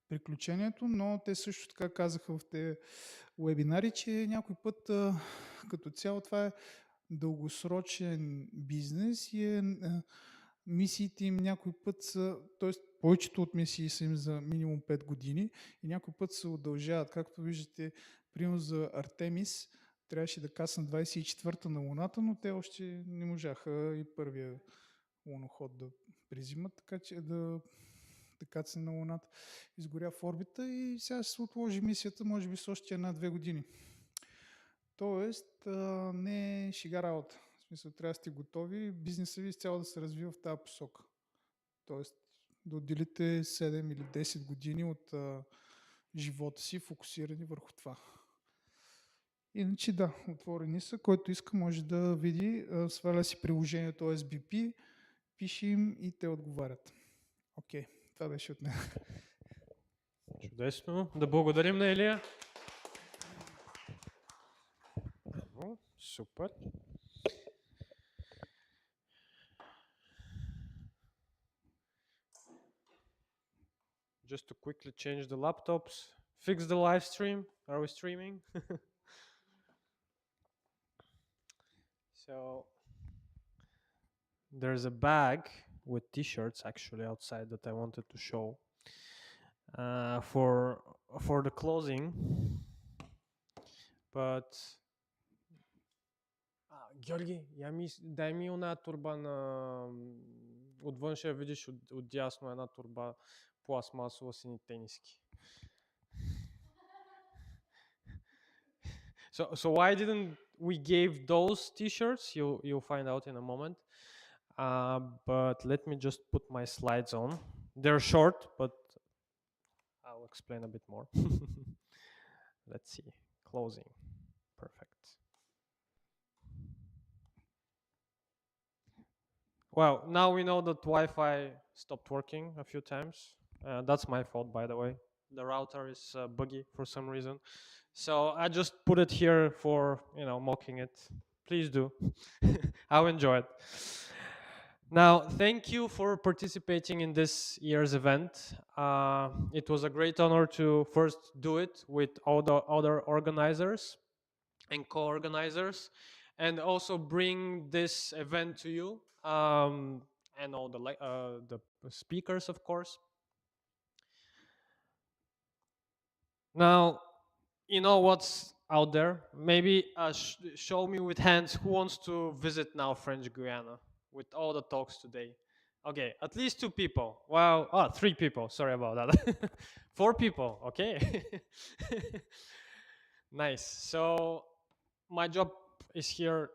приключението, но те също така казаха в тези вебинари, че някой път като цяло това е дългосрочен бизнес и мисиите им някой път са, т.е. повечето от мисии са им за минимум 5 години и някой път се удължават. Както виждате, примерно за Артемис трябваше да каснат 24-та на Луната, но те още не можаха и първия луноход да призимат, така че да кацне на Луната. Изгоря в орбита и сега ще се отложи мисията, може би с още 1-2 години. Тоест, не е шега работа. В смисъл, трябва да сте готови бизнесът ви изцяло да се развива в тази посока. Тоест, да отделите 7 или 10 години от живота си, фокусирани върху това. Иначе да, отворени са. Който иска може да види, сваля си приложението OSBP, пише им и те отговарят. Окей, това беше от мен. Чудесно. Да благодарим на Илия. Супер. Just to quickly change the laptops, fix the live stream. Are we streaming? So there's a bag with t-shirts actually outside that I wanted to show for the closing, but Георги, дай ми една турба отвън ще видиш отдясно една турба пластмасова сини тениски. So why didn't we give those T-shirts? You'll find out in a moment. But let me just put my slides on. They're short, but I'll explain a bit more. Let's see. Closing. Perfect. Well, now we know that Wi-Fi stopped working a few times. That's my fault, by the way. The router is buggy for some reason. So I just put it here for, mocking it. Please do. I'll enjoy it. Now, thank you for participating in this year's event. It was a great honor to first do it with all the other organizers and co-organizers, and also bring this event to you, and all the speakers, of course. Now, you know what's out there. Maybe show me with hands who wants to visit now French Guiana with all the talks today. Okay, at least 2 people. Well, 3 people. Sorry about that. 4 people. Okay. Nice. So my job is here.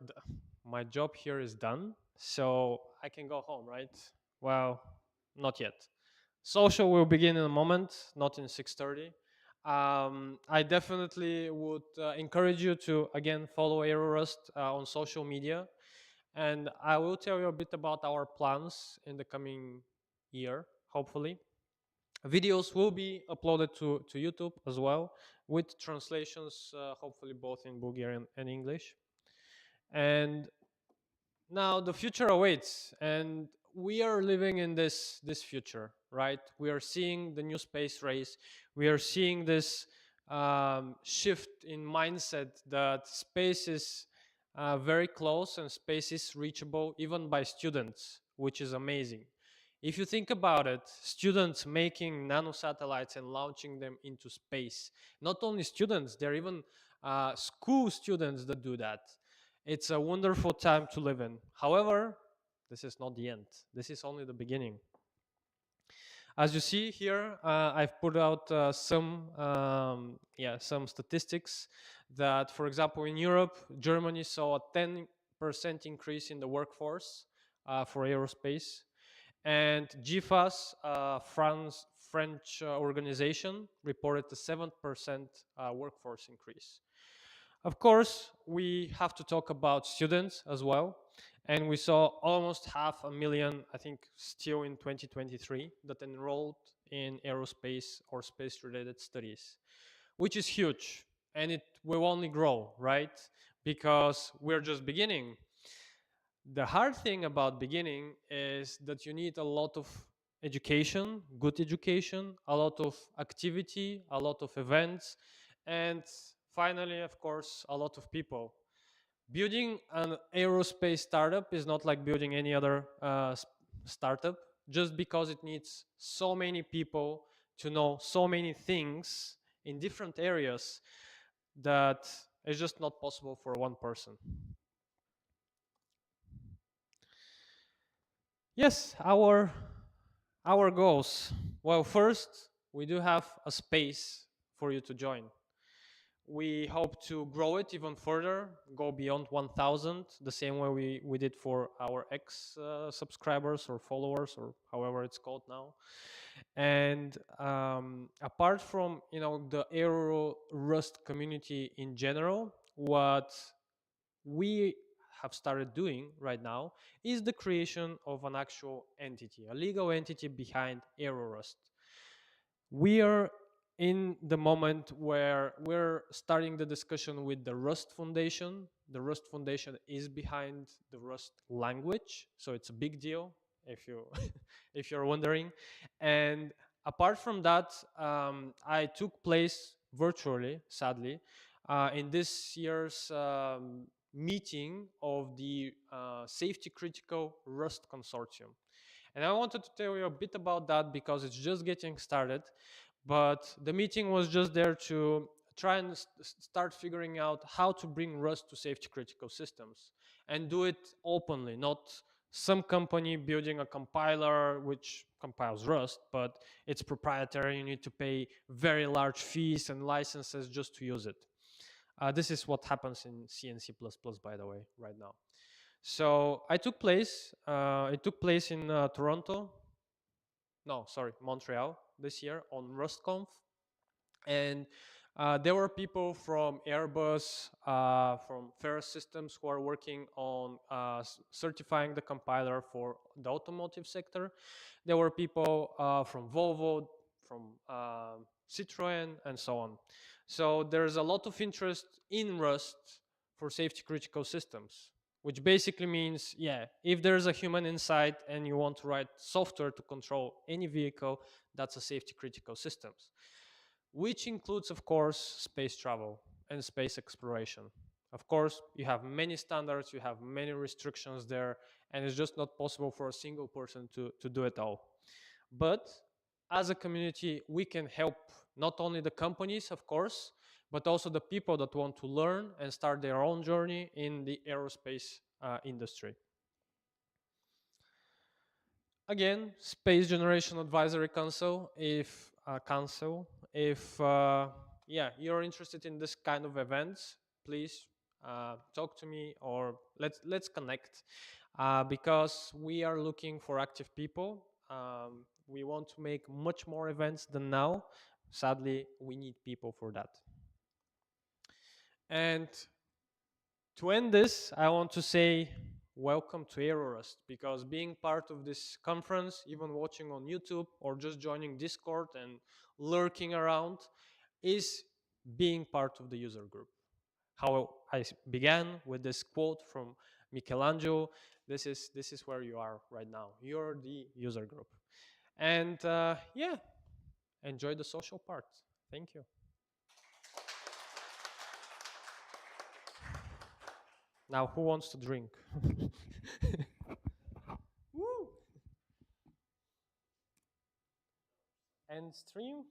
My job here is done. So I can go home, right? Well, not yet. Social will begin in a moment, not in 6:30. I definitely would encourage you to, again, follow Aerorust on social media. And I will tell you a bit about our plans in the coming year, hopefully. Videos will be uploaded to YouTube as well, with translations, hopefully both in Bulgarian and English. And now the future awaits, and we are living in this future, right? We are seeing the new space race. We are seeing this shift in mindset that space is very close and space is reachable even by students, which is amazing. If you think about it, students making nanosatellites and launching them into space. Not only students, there are even school students that do that. It's a wonderful time to live in. However, this is not the end. This is only the beginning. As you see here, I've put out some statistics that, for example, in Europe, Germany saw a 10% increase in the workforce for aerospace. And GFAS, French organization, reported a 7% workforce increase. Of course, we have to talk about students as well. And we saw almost 500,000, I think, still in 2023, that enrolled in aerospace or space-related studies, which is huge. And it will only grow, right? Because we're just beginning. The hard thing about beginning is that you need a lot of education, good education, a lot of activity, a lot of events, and finally, of course, a lot of people. Building an aerospace startup is not like building any other startup, just because it needs so many people to know so many things in different areas that it's just not possible for one person. Yes, our goals. Well, first, we do have a space for you to join. We hope to grow it even further, go beyond 1,000, the same way we did for our subscribers or followers, or however it's called now. And apart from the Aerorust community in general, what we have started doing right now is the creation of an actual entity, a legal entity behind Aerorust. We are in the moment where we're starting the discussion with the Rust Foundation. The Rust Foundation is behind the Rust language, so it's a big deal if you if you're wondering. And apart from that, I took place virtually, sadly, in this year's meeting of the Safety Critical Rust Consortium. And I wanted to tell you a bit about that because it's just getting started. But the meeting was just there to try and start figuring out how to bring Rust to safety critical systems and do it openly, not some company building a compiler which compiles Rust, but it's proprietary. You need to pay very large fees and licenses just to use it. This is what happens in C and C++, by the way, right now. So it took place in Toronto, no, sorry, Montreal this year on RustConf. And there were people from Airbus, from Ferris Systems who are working on certifying the compiler for the automotive sector. There were people from Volvo, from Citroën, and so on. So there's a lot of interest in Rust for safety critical systems, which basically means, yeah, if there's a human inside and you want to write software to control any vehicle, that's a safety critical systems, which includes, of course, space travel and space exploration. Of course, you have many standards, you have many restrictions there, and it's just not possible for a single person to do it all. But as a community, we can help not only the companies, of course, but also the people that want to learn and start their own journey in the aerospace industry. Again, Space Generation Advisory Council, if yeah, you're interested in this kind of events, please talk to me, or let's connect, because we are looking for active people. We want to make much more events than now. Sadly, we need people for that. And to end this, I want to say welcome to Aerorust, because being part of this conference, even watching on YouTube or just joining Discord and lurking around, is being part of the user group. How I began with this quote from Michelangelo, this is where you are right now. You're the user group. And yeah, enjoy the social part. Thank you. Now, who wants to drink? Woo! End stream.